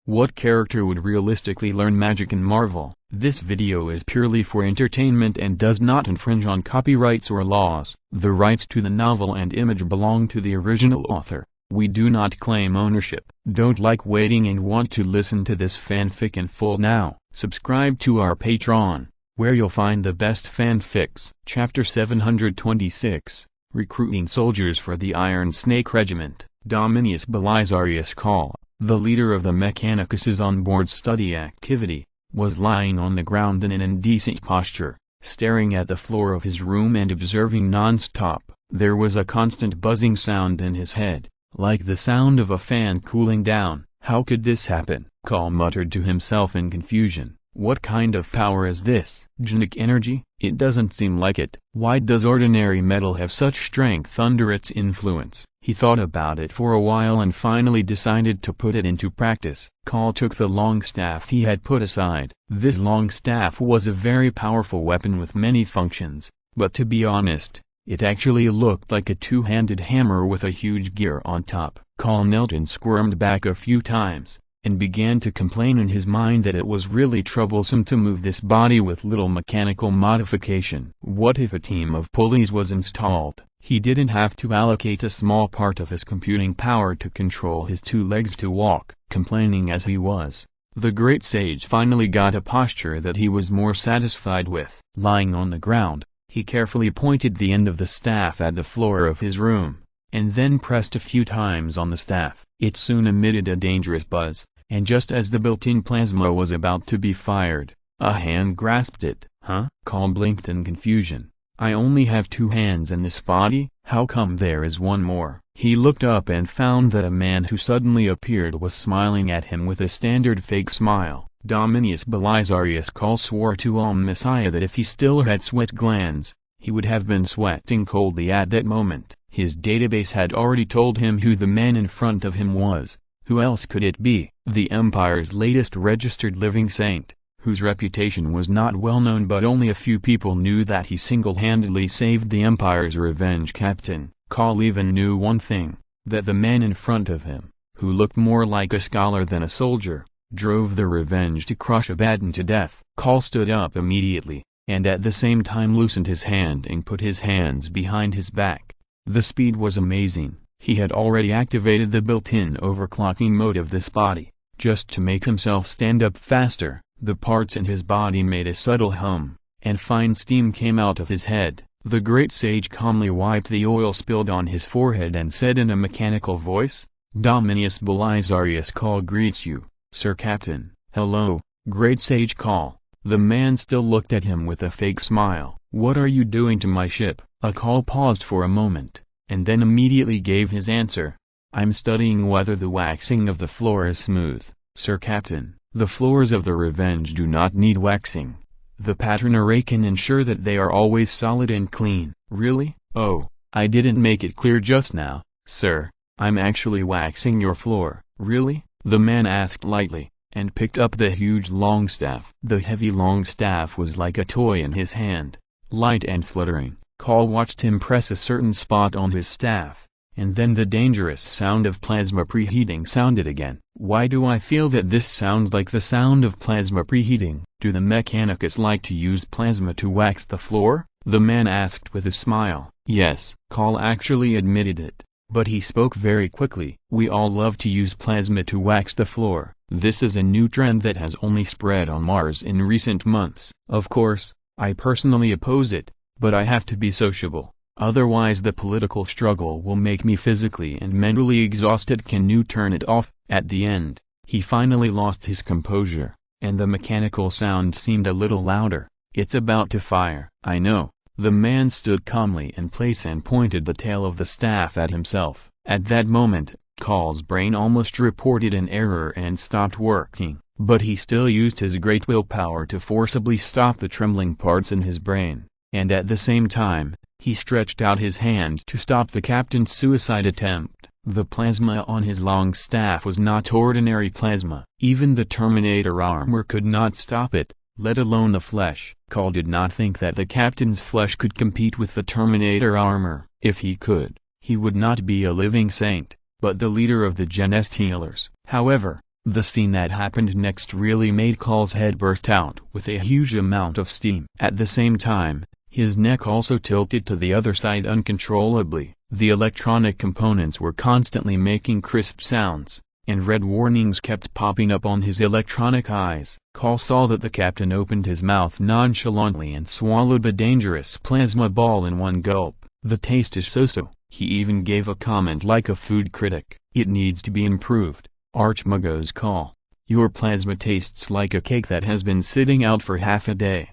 What character would realistically learn magic in Marvel? This video is purely for entertainment and does not infringe on copyrights or laws. The rights to the novel and image belong to the original author. We do not claim ownership. Don't like waiting and want to listen to this fanfic in full now? Subscribe to our Patreon, where you'll find the best fanfics. Chapter 726, Recruiting Soldiers for the Iron Snake Regiment. Dominius Belisarius Call, the leader of the Mechanicus's onboard study activity, was lying on the ground in an indecent posture, staring at the floor of his room and observing non-stop. There was a constant buzzing sound in his head, like the sound of a fan cooling down. How could this happen? Call muttered to himself in confusion. What kind of power is this? Genic energy? It doesn't seem like it. Why does ordinary metal have such strength under its influence? He thought about it for a while and finally decided to put it into practice. Call took the long staff he had put aside. This long staff was a very powerful weapon with many functions, but to be honest, it actually looked like a two-handed hammer with a huge gear on top. Call knelt and squirmed back a few times, and began to complain in his mind that it was really troublesome to move this body with little mechanical modification. What if a team of pulleys was installed? He didn't have to allocate a small part of his computing power to control his two legs to walk. Complaining as he was, the great sage finally got a posture that he was more satisfied with. Lying on the ground, he carefully pointed the end of the staff at the floor of his room, and then pressed a few times on the staff. It soon emitted a dangerous buzz, and just as the built-in plasma was about to be fired, a hand grasped it. Huh? Call blinked in confusion. I only have two hands in this body? How come there is one more? He looked up and found that a man who suddenly appeared was smiling at him with a standard fake smile. Dominius Belisarius Call swore to Messiah that if he still had sweat glands, he would have been sweating coldly at that moment. His database had already told him who the man in front of him was. Who else could it be? The Empire's latest registered living saint, whose reputation was not well known, but only a few people knew that he single-handedly saved the Empire's revenge captain. Call even knew one thing, that the man in front of him, who looked more like a scholar than a soldier, drove the revenge to crush Abaddon to death. Call stood up immediately, and at the same time loosened his hand and put his hands behind his back. The speed was amazing. He had already activated the built-in overclocking mode of this body, just to make himself stand up faster. The parts in his body made a subtle hum, and fine steam came out of his head. The great sage calmly wiped the oil spilled on his forehead and said in a mechanical voice, Dominius Belisarius Call greets you, Sir Captain. Hello, great sage Call. The man still looked at him with a fake smile. What are you doing to my ship? A Call paused for a moment, and then immediately gave his answer. I'm studying whether the waxing of the floor is smooth, Sir Captain. The floors of the Revenge do not need waxing. The pattern array can ensure that they are always solid and clean. Really? Oh, I didn't make it clear just now, sir. I'm actually waxing your floor. Really? The man asked lightly, and picked up the huge long staff. The heavy long staff was like a toy in his hand, light and fluttering. Call watched him press a certain spot on his staff, and then the dangerous sound of plasma preheating sounded again. Why do I feel that this sounds like the sound of plasma preheating? Do the Mechanicus like to use plasma to wax the floor? The man asked with a smile. Yes, Call actually admitted it, but he spoke very quickly. We all love to use plasma to wax the floor. This is a new trend that has only spread on Mars in recent months. Of course, I personally oppose it, but I have to be sociable. Otherwise the political struggle will make me physically and mentally exhausted. Can you turn it off? At the end, he finally lost his composure, and the mechanical sound seemed a little louder. It's about to fire. I know. The man stood calmly in place and pointed the tail of the staff at himself. At that moment, Call's brain almost reported an error and stopped working, but he still used his great willpower to forcibly stop the trembling parts in his brain, and at the same time, he stretched out his hand to stop the captain's suicide attempt. The plasma on his long staff was not ordinary plasma. Even the Terminator armor could not stop it, let alone the flesh. Call did not think that the captain's flesh could compete with the Terminator armor. If he could, he would not be a living saint, but the leader of the Genestealers. However, The scene that happened next really made Call's head burst out with a huge amount of steam. At the same time, his neck also tilted to the other side uncontrollably. The electronic components were constantly making crisp sounds, and red warnings kept popping up on his electronic eyes. Call saw that the captain opened his mouth nonchalantly and swallowed the dangerous plasma ball in one gulp. The taste is so-so. He even gave a comment like a food critic. It needs to be improved. Archmago's Call. Your plasma tastes like a cake that has been sitting out for half a day.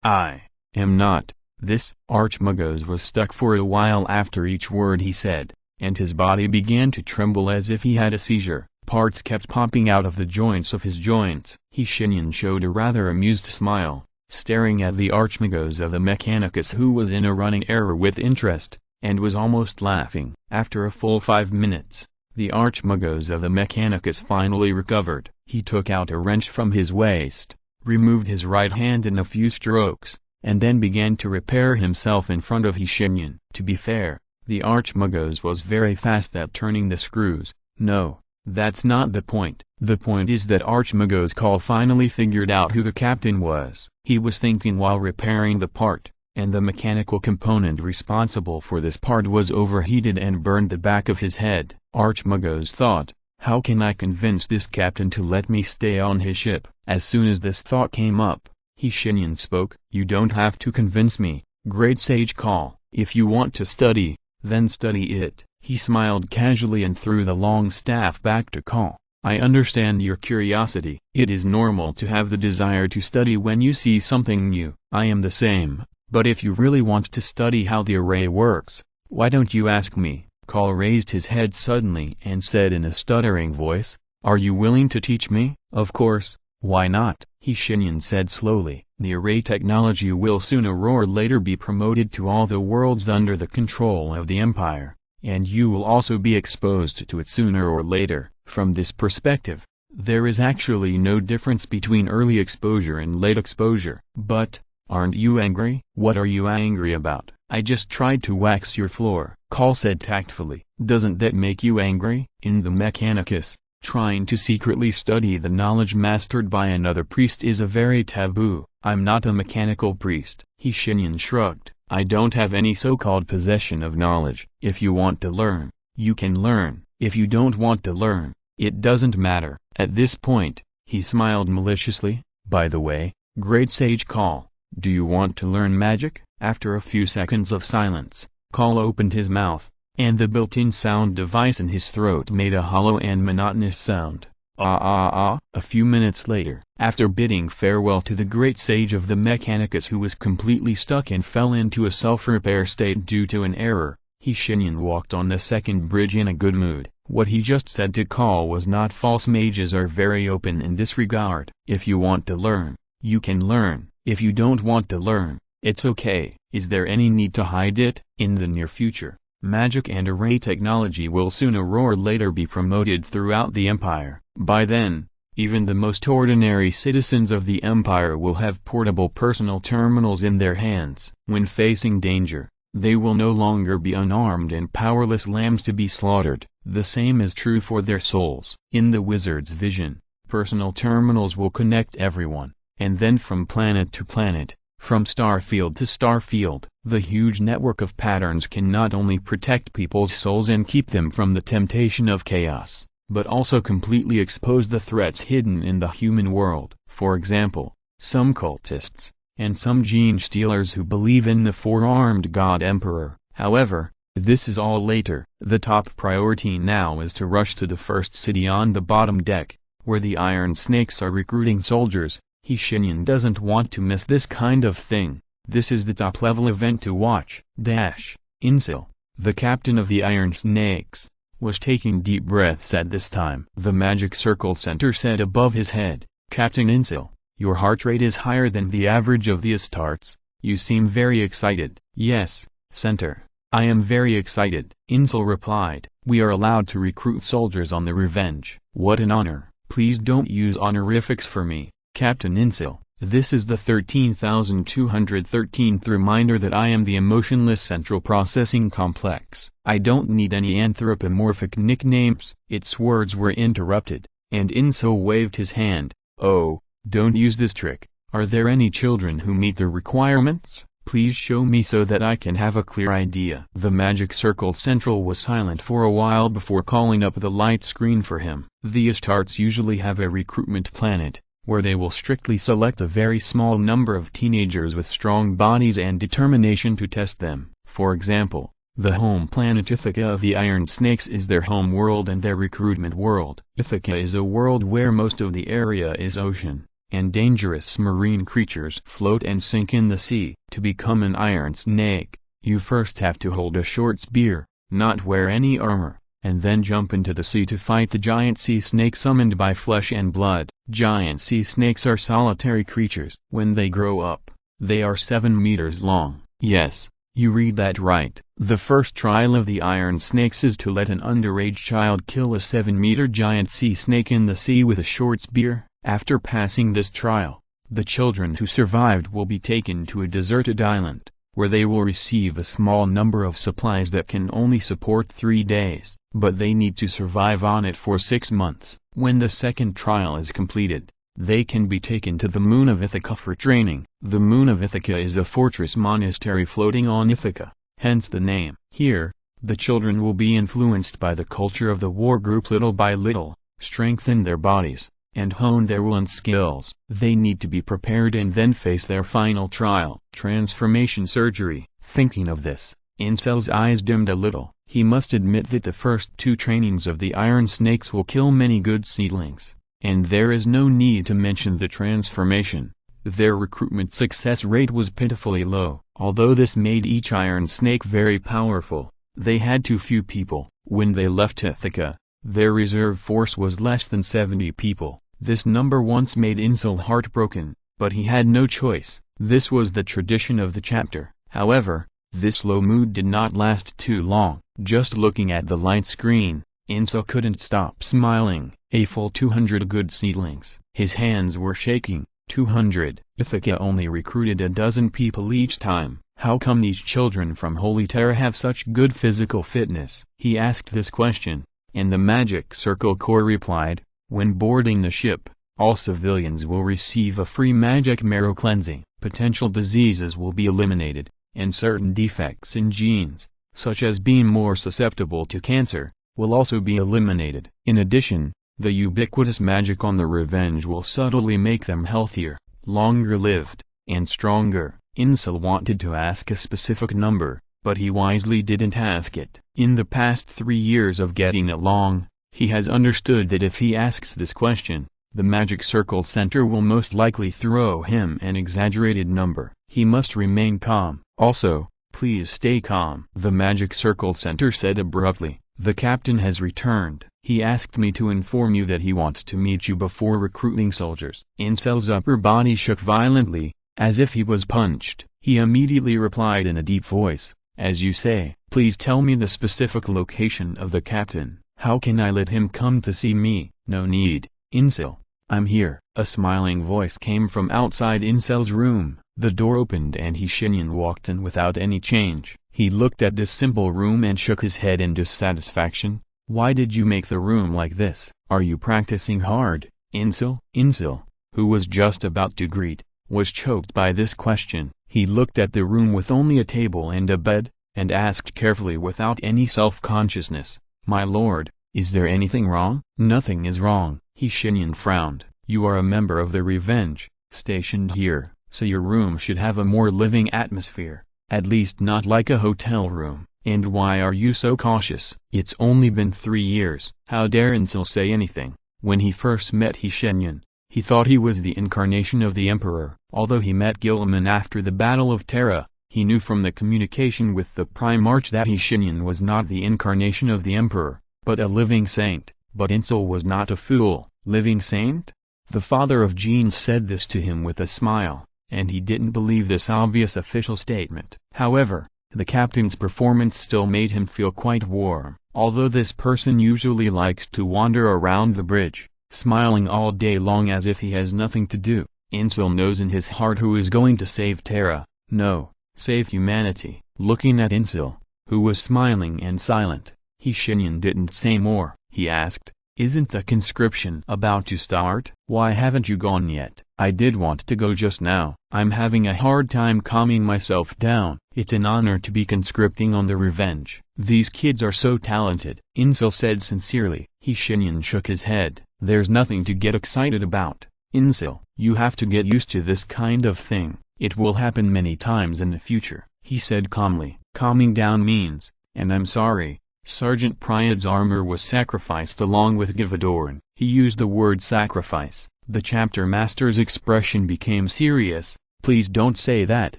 I am not. This. Archmagos was stuck for a while after each word he said, and his body began to tremble as if he had a seizure. Parts kept popping out of the joints of his joints. Shenyan showed a rather amused smile, staring at the Archmagos of the Mechanicus, who was in a running error with interest, and was almost laughing. After a full 5 minutes, the Archmagos of the Mechanicus finally recovered. He took out a wrench from his waist, removed his right hand in a few strokes, and then began to repair himself in front of Shenyan. To be fair, the Archmagos was very fast at turning the screws. No, that's not the point. The point is that Archmago's Call finally figured out who the captain was. He was thinking while repairing the part, and the mechanical component responsible for this part was overheated and burned the back of his head. Archmagos thought, how can I convince this captain to let me stay on his ship? As soon as this thought came up, Shenyan spoke. You don't have to convince me, Great Sage Call. If you want to study, then study it. He smiled casually and threw the long staff back to Call. I understand your curiosity. It is normal to have the desire to study when you see something new. I am the same, but if you really want to study how the array works, why don't you ask me? Call raised his head suddenly and said in a stuttering voice, are you willing to teach me? Of course, why not? Shenyan said slowly. The array technology will sooner or later be promoted to all the worlds under the control of the Empire, and you will also be exposed to it sooner or later. From this perspective, there is actually no difference between early exposure and late exposure. But, aren't you angry? What are you angry about? I just tried to wax your floor, Call said tactfully. Doesn't that make you angry? In the Mechanicus, trying to secretly study the knowledge mastered by another priest is a very taboo. I'm not a mechanical priest. Shenyan shrugged. I don't have any so-called possession of knowledge. If you want to learn, you can learn. If you don't want to learn, it doesn't matter. At this point, he smiled maliciously. By the way, Great Sage Call, do you want to learn magic? After a few seconds of silence, Call opened his mouth, and the built-in sound device in his throat made a hollow and monotonous sound. A few minutes later, after bidding farewell to the Great Sage of the Mechanicus, who was completely stuck and fell into a self-repair state due to an error, Shenyan walked on the second bridge in a good mood. What he just said to Call was not false. Mages are very open in this regard. If you want to learn, you can learn. If you don't want to learn, it's okay. Is there any need to hide it? In the near future, magic and array technology will sooner or later be promoted throughout the Empire. By then, even the most ordinary citizens of the Empire will have portable personal terminals in their hands. When facing danger, they will no longer be unarmed and powerless lambs to be slaughtered. The same is true for their souls. In the wizard's vision, personal terminals will connect everyone, and then from planet to planet, from starfield to starfield, the huge network of patterns can not only protect people's souls and keep them from the temptation of chaos, but also completely expose the threats hidden in the human world. For example, some cultists, and some gene stealers who believe in the four-armed god emperor. However, this is all later. The top priority now is to rush to the first city on the bottom deck, where the Iron Snakes are recruiting soldiers. Shenyan doesn't want to miss this kind of thing. This is the top-level event to watch. Insil, the captain of the Iron Snakes, was taking deep breaths at this time. The magic circle center said above his head, Captain Insil, your heart rate is higher than the average of the Astartes. You seem very excited. Yes, Center, I am very excited. Insil replied, we are allowed to recruit soldiers on the Revenge. What an honor. Please don't use honorifics for me, Captain Insil. This is the 13,213th reminder that I am the emotionless central processing complex. I don't need any anthropomorphic nicknames. Its words were interrupted, and Insel waved his hand. "Oh, don't use this trick. Are there any children who meet the requirements? Please show me so that I can have a clear idea." The magic circle central was silent for a while before calling up the light screen for him. The Astartes usually have a recruitment planet, where they will strictly select a very small number of teenagers with strong bodies and determination to test them. For example, the home planet Ithaca of the Iron Snakes is their home world and their recruitment world. Ithaca is a world where most of the area is ocean, and dangerous marine creatures float and sink in the sea. To become an Iron Snake, you first have to hold a short spear, not wear any armor, and then jump into the sea to fight the giant sea snake summoned by flesh and blood. Giant sea snakes are solitary creatures. When they grow up, they are 7 meters long. Yes, you read that right. The first trial of the Iron Snakes is to let an underage child kill a 7-meter giant sea snake in the sea with a short spear. After passing this trial, the children who survived will be taken to a deserted island, where they will receive a small number of supplies that can only support 3 days, but they need to survive on it for 6 months. When the second trial is completed, they can be taken to the Moon of Ithaca for training. The Moon of Ithaca is a fortress monastery floating on Ithaca, hence the name. Here, the children will be influenced by the culture of the war group little by little, strengthen their bodies, and hone their will and skills. They need to be prepared and then face their final trial. Transformation surgery. Thinking of this, Insel's eyes dimmed a little. He must admit that the first 2 trainings of the Iron Snakes will kill many good seedlings, and there is no need to mention the transformation. Their recruitment success rate was pitifully low. Although this made each Iron Snake very powerful, they had too few people. When they left Ithaca, their reserve force was less than 70 people. This number once made Insel heartbroken, but he had no choice. This was the tradition of the chapter. However, this low mood did not last too long. Just looking at the light screen, Insel couldn't stop smiling. A full 200 good seedlings. His hands were shaking. 200. Ithaca only recruited a dozen people each time. How come these children from Holy Terra have such good physical fitness? He asked this question, and the Magic Circle Corps replied, when boarding the ship, all civilians will receive a free magic marrow cleansing. Potential diseases will be eliminated, and certain defects in genes, such as being more susceptible to cancer, will also be eliminated. In addition, the ubiquitous magic on the Revenge will subtly make them healthier, longer-lived, and stronger. Insel wanted to ask a specific number, but he wisely didn't ask it. In the past 3 years of getting along, he has understood that if he asks this question, the Magic Circle Center will most likely throw him an exaggerated number. He must remain calm. Also, please stay calm. The Magic Circle Center said abruptly, the captain has returned. He asked me to inform you that he wants to meet you before recruiting soldiers. Insel's upper body shook violently, as if he was punched. He immediately replied in a deep voice, as you say. Please tell me the specific location of the captain. How can I let him come to see me? No need, Insel. I'm here. A smiling voice came from outside Insel's room. The door opened and Shenyan walked in without any change. He looked at this simple room and shook his head in dissatisfaction. Why did you make the room like this? Are you practicing hard, Insel? Insel, who was just about to greet, was choked by this question. He looked at the room with only a table and a bed, and asked carefully without any self-consciousness, my lord, is there anything wrong? Nothing is wrong. Shenyan frowned. You are a member of the Revenge, stationed here, so your room should have a more living atmosphere, at least not like a hotel room. And why are you so cautious? It's only been 3 years. How dare Insel say anything? When he first met Shenyan, he thought he was the incarnation of the Emperor. Although he met Gilliman after the Battle of Terra, he knew from the communication with the Primarch that Shenyan was not the incarnation of the Emperor, but a living saint. But Insel was not a fool. Living saint? The father of genes said this to him with a smile, and he didn't believe this obvious official statement. However, the captain's performance still made him feel quite warm. Although this person usually likes to wander around the bridge, smiling all day long as if he has nothing to do, Insel knows in his heart who is going to save Terra. No, save humanity. Looking at Insel, who was smiling and silent, Shenyan didn't say more. He asked, Isn't the conscription about to start? Why haven't you gone yet? I did want to go just now. I'm having a hard time calming myself down. It's an honor to be conscripting on the Revenge. These kids are so talented, Incel said sincerely. Shenyan shook his head. There's nothing to get excited about, Incel. You have to get used to this kind of thing. It will happen many times in the future, he said calmly. Calming down means, and I'm sorry, Sergeant Priad's armor was sacrificed along with Givadorn. He used the word sacrifice. The chapter master's expression became serious. Please don't say that.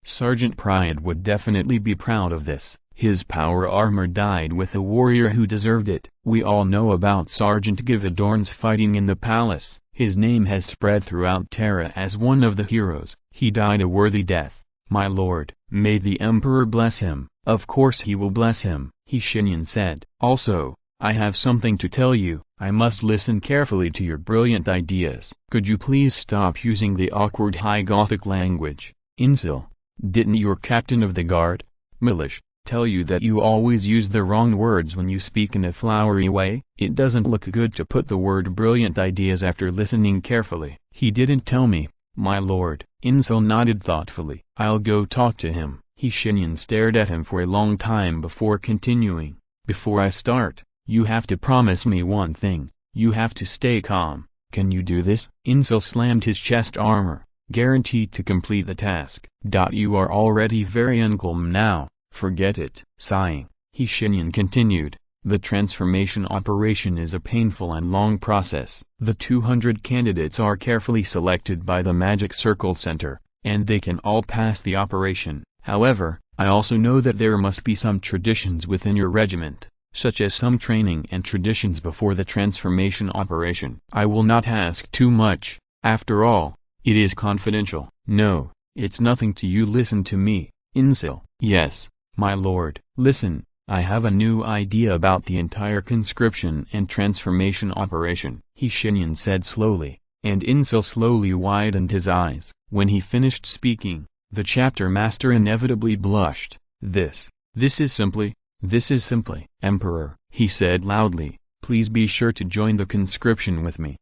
Sergeant Priad would definitely be proud of this. His power armor died with a warrior who deserved it. We all know about Sergeant Givadorn's fighting in the palace. His name has spread throughout Terra as one of the heroes. He died a worthy death. My lord, may the Emperor bless him. Of course he will bless him, Shenyan said. Also, I have something to tell you. I must listen carefully to your brilliant ideas. Could you please stop using the awkward high Gothic language? Incel, didn't your captain of the guard, Milish, tell you that you always use the wrong words when you speak in a flowery way? It doesn't look good to put the word brilliant ideas after listening carefully. He didn't tell me, my lord. Incel nodded thoughtfully. I'll go talk to him. Shenyan stared at him for a long time before continuing. Before I start, you have to promise me one thing. You have to stay calm. Can you do this? Incel slammed his chest armor. Guaranteed to complete the task. You are already very uncalm now. Forget it. Sighing, Shenyan continued. The transformation operation is a painful and long process. The 200 candidates are carefully selected by the Magic Circle Center, and they can all pass the operation. However, I also know that there must be some traditions within your regiment, such as some training and traditions before the transformation operation. I will not ask too much. After all, it is confidential. No, it's nothing to you. Listen to me, Incel. Yes, my lord. Listen, I have a new idea about the entire conscription and transformation operation, Shenyan said slowly, and Incel slowly widened his eyes. When he finished speaking, the chapter master inevitably blushed. This is simply, Emperor, he said loudly, please be sure to join the conscription with me.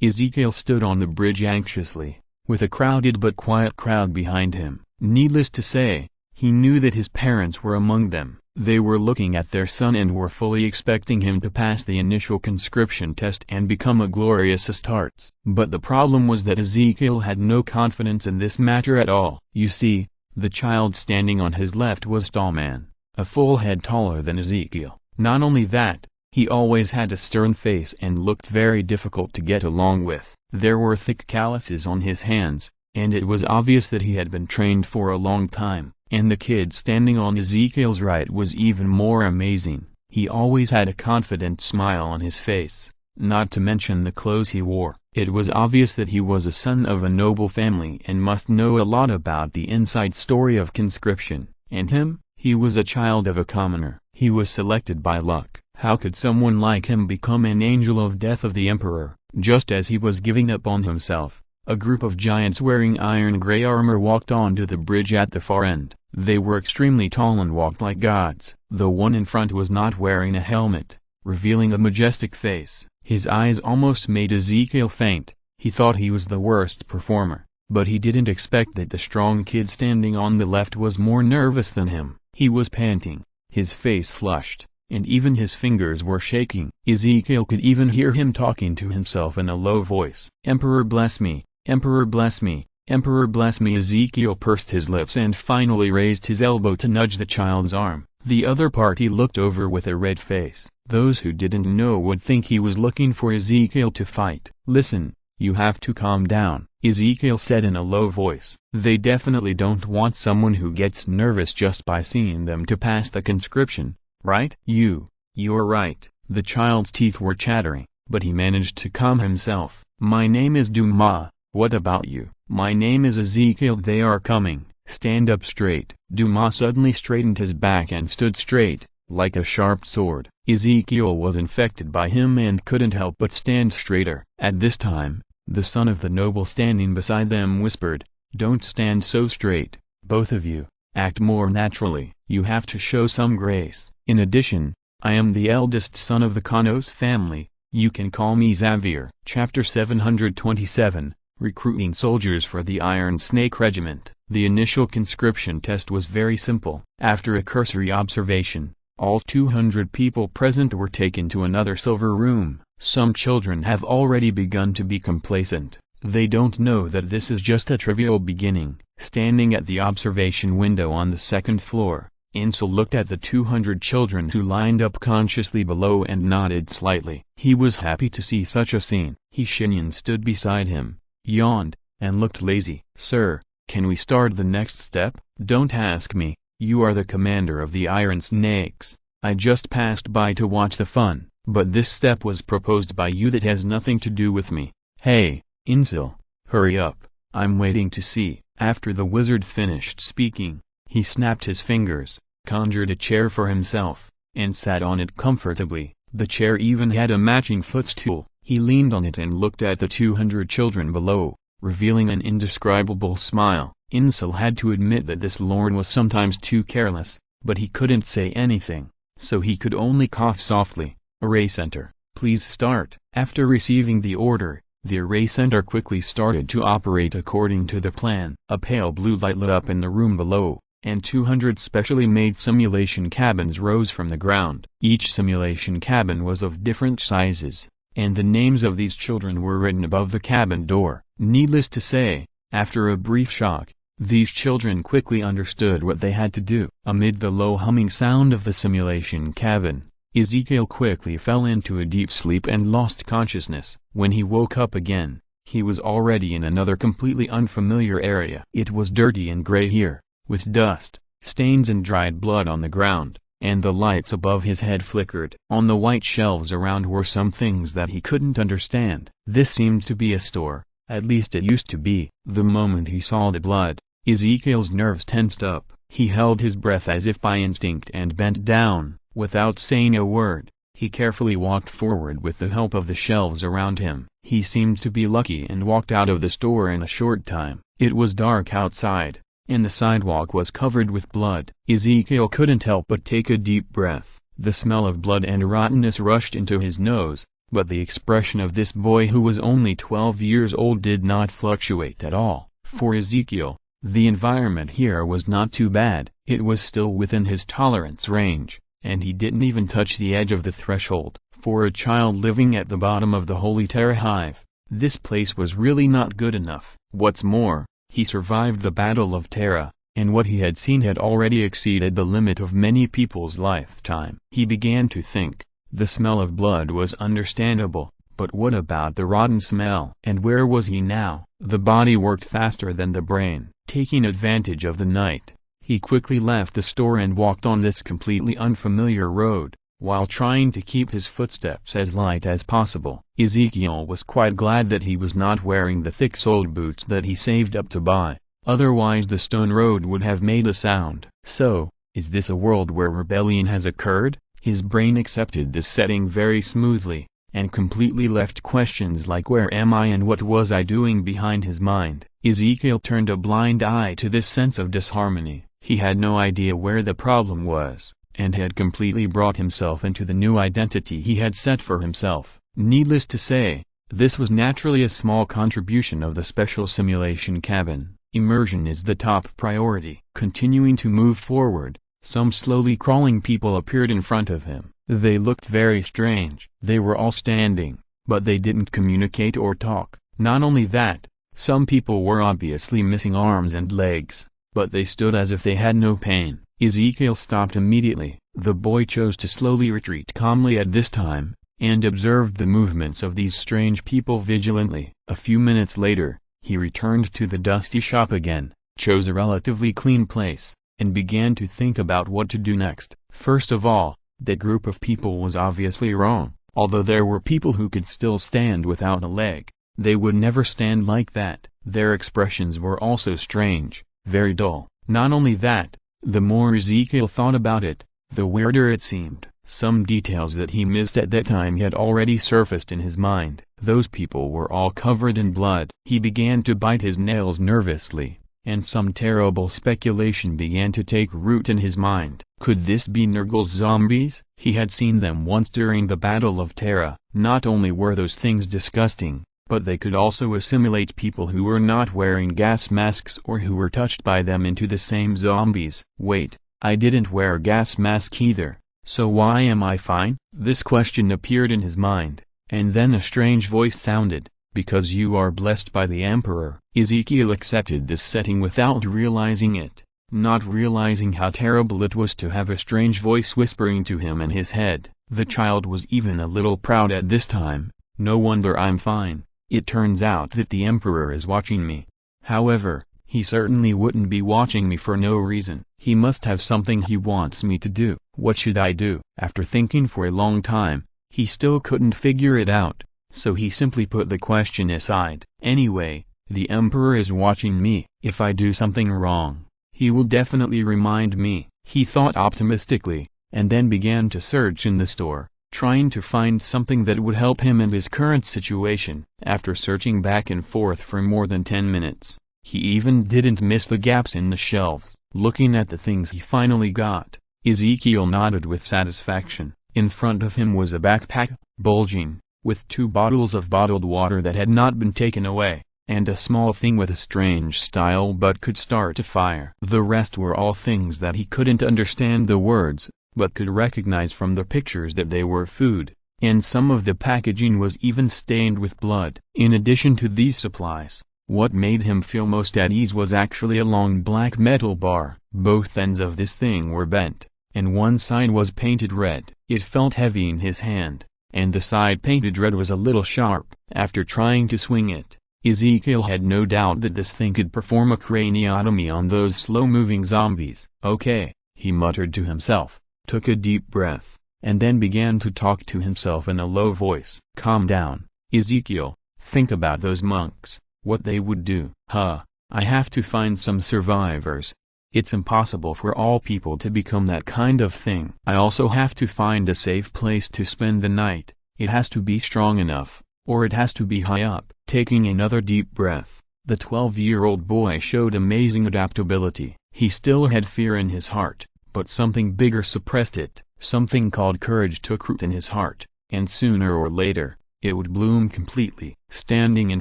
Ezekiel stood on the bridge anxiously, with a crowded but quiet crowd behind him. Needless to say, he knew that his parents were among them. They were looking at their son and were fully expecting him to pass the initial conscription test and become a glorious Astartes. But the problem was that Ezekiel had no confidence in this matter at all. You see, the child standing on his left was Stallman, a full head taller than Ezekiel. Not only that, he always had a stern face and looked very difficult to get along with. There were thick calluses on his hands, and it was obvious that he had been trained for a long time. And the kid standing on Ezekiel's right was even more amazing. He always had a confident smile on his face, not to mention the clothes he wore. It was obvious that he was a son of a noble family and must know a lot about the inside story of conscription. And him, he was a child of a commoner. He was selected by luck. How could someone like him become an angel of death of the Emperor? Just as he was giving up on himself, a group of giants wearing iron-gray armor walked onto the bridge at the far end. They were extremely tall and walked like gods. The one in front was not wearing a helmet, revealing a majestic face. His eyes almost made Ezekiel faint. He thought he was the worst performer, but he didn't expect that the strong kid standing on the left was more nervous than him. He was panting, his face flushed, and even his fingers were shaking. Ezekiel could even hear him talking to himself in a low voice. Emperor bless me, Emperor bless me, Emperor bless me. Ezekiel pursed his lips and finally raised his elbow to nudge the child's arm. The other party looked over with a red face. Those who didn't know would think he was looking for Ezekiel to fight. Listen, you have to calm down, Ezekiel said in a low voice. They definitely don't want someone who gets nervous just by seeing them to pass the conscription, right? You're right. The child's teeth were chattering, but he managed to calm himself. My name is Dumas. What about you? My name is Ezekiel. They are coming. Stand up straight. Dumas suddenly straightened his back and stood straight, like a sharp sword. Ezekiel was infected by him and couldn't help but stand straighter. At this time, the son of the noble standing beside them whispered, "Don't stand so straight, both of you. Act more naturally. You have to show some grace. In addition, I am the eldest son of the Kanos family. You can call me Xavier. Chapter 727, Recruiting Soldiers for the Iron Snake Regiment. The initial conscription test was very simple. After a cursory observation, all 200 people present were taken to another silver room. Some children have already begun to be complacent. They don't know that this is just a trivial beginning. Standing at the observation window on the second floor, Insel looked at the 200 children who lined up consciously below and nodded slightly. He was happy to see such a scene. Shenyan stood beside him, yawned, and looked lazy. "Sir, can we start the next step?" "Don't ask me, you are the commander of the Iron Snakes. I just passed by to watch the fun, but this step was proposed by you that has nothing to do with me." "Hey, Insel, hurry up, I'm waiting to see." After the wizard finished speaking, he snapped his fingers, conjured a chair for himself, and sat on it comfortably. The chair even had a matching footstool. He leaned on it and looked at the 200 children below, revealing an indescribable smile. Insel had to admit that this lord was sometimes too careless, but he couldn't say anything, so he could only cough softly. "Array Center, please start." After receiving the order, the Array Center quickly started to operate according to the plan. A pale blue light lit up in the room below, and 200 specially made simulation cabins rose from the ground. Each simulation cabin was of different sizes, and the names of these children were written above the cabin door. Needless to say, after a brief shock, these children quickly understood what they had to do. Amid the low humming sound of the simulation cabin, Ezekiel quickly fell into a deep sleep and lost consciousness. When he woke up again, he was already in another completely unfamiliar area. It was dirty and gray here, with dust, stains and dried blood on the ground, and the lights above his head flickered. On the white shelves around were some things that he couldn't understand. This seemed to be a store, at least it used to be. The moment he saw the blood, Ezekiel's nerves tensed up. He held his breath as if by instinct and bent down. Without saying a word, he carefully walked forward with the help of the shelves around him. He seemed to be lucky and walked out of the store in a short time. It was dark outside, and the sidewalk was covered with blood. Ezekiel couldn't help but take a deep breath. The smell of blood and rottenness rushed into his nose, but the expression of this boy who was only 12 years old did not fluctuate at all. For Ezekiel, the environment here was not too bad. It was still within his tolerance range, and he didn't even touch the edge of the threshold. For a child living at the bottom of the Holy Terra hive, this place was really not good enough. What's more, he survived the Battle of Terra, and what he had seen had already exceeded the limit of many people's lifetime. He began to think, the smell of blood was understandable, but what about the rotten smell? And where was he now? The body worked faster than the brain. Taking advantage of the night, he quickly left the store and walked on this completely unfamiliar road, while trying to keep his footsteps as light as possible. Ezekiel was quite glad that he was not wearing the thick-soled boots that he saved up to buy, otherwise the stone road would have made a sound. So, is this a world where rebellion has occurred? His brain accepted this setting very smoothly, and completely left questions like where am I and what was I doing behind his mind. Ezekiel turned a blind eye to this sense of disharmony. He had no idea where the problem was, and had completely brought himself into the new identity he had set for himself. Needless to say, this was naturally a small contribution of the special simulation cabin. Immersion is the top priority. Continuing to move forward, some slowly crawling people appeared in front of him. They looked very strange. They were all standing, but they didn't communicate or talk. Not only that, some people were obviously missing arms and legs, but they stood as if they had no pain. Ezekiel stopped immediately. The boy chose to slowly retreat calmly at this time, and observed the movements of these strange people vigilantly. A few minutes later, he returned to the dusty shop again, chose a relatively clean place, and began to think about what to do next. First of all, that group of people was obviously wrong. Although there were people who could still stand without a leg, they would never stand like that. Their expressions were also strange, very dull. Not only that, the more Ezekiel thought about it, the weirder it seemed. Some details that he missed at that time had already surfaced in his mind. Those people were all covered in blood. He began to bite his nails nervously, and some terrible speculation began to take root in his mind. Could this be Nurgle's zombies? He had seen them once during the Battle of Terra. Not only were those things disgusting, but they could also assimilate people who were not wearing gas masks or who were touched by them into the same zombies. Wait, I didn't wear a gas mask either, so why am I fine? This question appeared in his mind, and then a strange voice sounded. Because you are blessed by the Emperor. Ezekiel accepted this setting without realizing it, not realizing how terrible it was to have a strange voice whispering to him in his head. The child was even a little proud at this time. No wonder I'm fine. It turns out that the Emperor is watching me. However, he certainly wouldn't be watching me for no reason. He must have something he wants me to do. What should I do? After thinking for a long time, he still couldn't figure it out. So he simply put the question aside. Anyway, the Emperor is watching me. If I do something wrong, he will definitely remind me, he thought optimistically, and then began to search in the store, trying to find something that would help him in his current situation. After searching back and forth for more than 10 minutes, he even didn't miss the gaps in the shelves. Looking at the things he finally got, Ezekiel nodded with satisfaction. In front of him was a backpack, bulging, with 2 bottles of bottled water that had not been taken away, and a small thing with a strange style but could start a fire. The rest were all things that he couldn't understand the words, but could recognize from the pictures that they were food, and some of the packaging was even stained with blood. In addition to these supplies, what made him feel most at ease was actually a long black metal bar. Both ends of this thing were bent, and one side was painted red. It felt heavy in his hand, and the side painted red was a little sharp. After trying to swing it, Ezekiel had no doubt that this thing could perform a craniotomy on those slow-moving zombies. Okay, he muttered to himself, took a deep breath, and then began to talk to himself in a low voice. Calm down, Ezekiel, think about those monks, what they would do. I have to find some survivors. It's impossible for all people to become that kind of thing. I also have to find a safe place to spend the night. It has to be strong enough, or it has to be high up. Taking another deep breath, the 12-year-old boy showed amazing adaptability. He still had fear in his heart, but something bigger suppressed it. Something called courage took root in his heart, and sooner or later, it would bloom completely. Standing in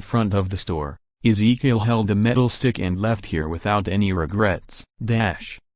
front of the store, Ezekiel held a metal stick and left here without any regrets.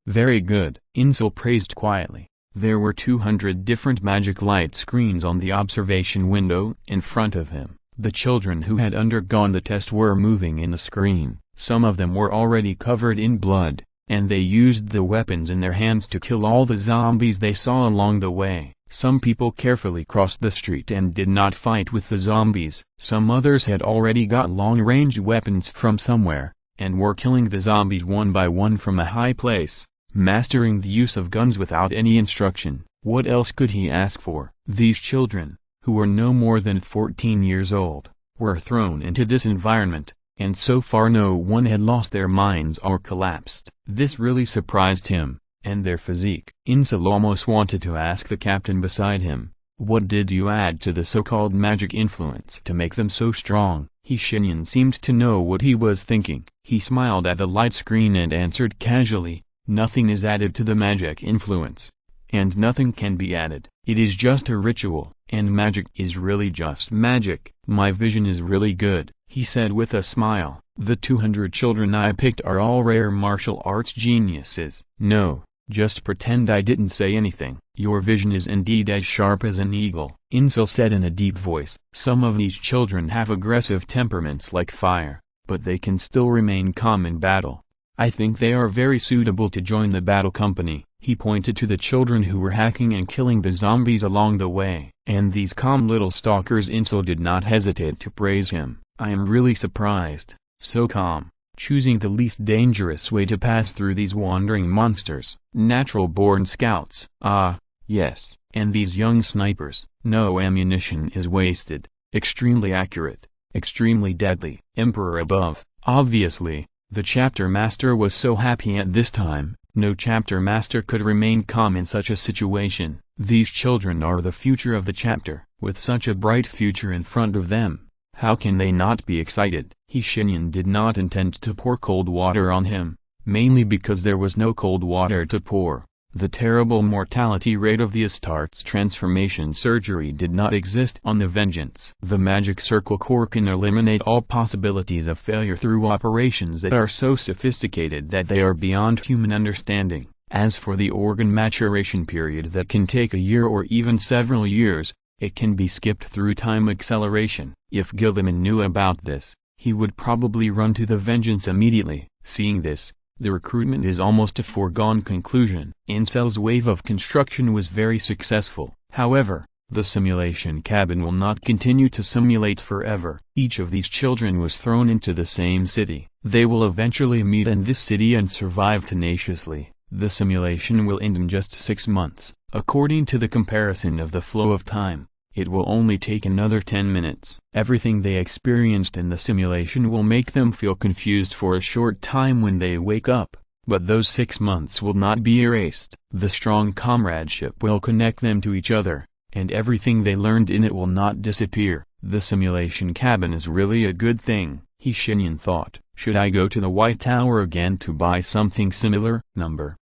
Very good, Insel praised quietly. There were 200 different magic light screens on the observation window in front of him. The children who had undergone the test were moving in the screen. Some of them were already covered in blood, and they used the weapons in their hands to kill all the zombies they saw along the way. Some people carefully crossed the street and did not fight with the zombies. Some others had already got long-range weapons from somewhere, and were killing the zombies one by one from a high place, mastering the use of guns without any instruction. What else could he ask for? These children, who were no more than 14 years old, were thrown into this environment, and so far no one had lost their minds or collapsed. This really surprised him. And their physique. Insel almost wanted to ask the captain beside him, what did you add to the so-called magic influence to make them so strong? Shenyan seemed to know what he was thinking. He smiled at the light screen and answered casually, nothing is added to the magic influence. And nothing can be added. It is just a ritual, and magic is really just magic. My vision is really good, he said with a smile. The 200 children I picked are all rare martial arts geniuses. No. Just pretend I didn't say anything. Your vision is indeed as sharp as an eagle, Insel said in a deep voice. Some of these children have aggressive temperaments like fire, but they can still remain calm in battle. I think they are very suitable to join the battle company. He pointed to the children who were hacking and killing the zombies along the way. And these calm little stalkers. Insel did not hesitate to praise him. I am really surprised. So calm. Choosing the least dangerous way to pass through these wandering monsters. Natural-born scouts. Yes. And these young snipers. No ammunition is wasted. Extremely accurate. Extremely deadly. Emperor above. Obviously, the chapter master was so happy at this time. No chapter master could remain calm in such a situation. These children are the future of the chapter. With such a bright future in front of them, how can they not be excited? Shenyan did not intend to pour cold water on him, mainly because there was no cold water to pour. The terrible mortality rate of the Astartes transformation surgery did not exist on the Vengeance. The magic circle core can eliminate all possibilities of failure through operations that are so sophisticated that they are beyond human understanding. As for the organ maturation period that can take a year or even several years, it can be skipped through time acceleration. If Gilliman knew about this, he would probably run to the Vengeance immediately. Seeing this, the recruitment is almost a foregone conclusion. Incel's wave of construction was very successful. However, the simulation cabin will not continue to simulate forever. Each of these children was thrown into the same city. They will eventually meet in this city and survive tenaciously. The simulation will end in just 6 months. According to the comparison of the flow of time, it will only take another 10 minutes. Everything they experienced in the simulation will make them feel confused for a short time when they wake up, but those 6 months will not be erased. The strong comradeship will connect them to each other, and everything they learned in it will not disappear. The simulation cabin is really a good thing, Shenyan thought. Should I go to the White Tower again to buy something similar?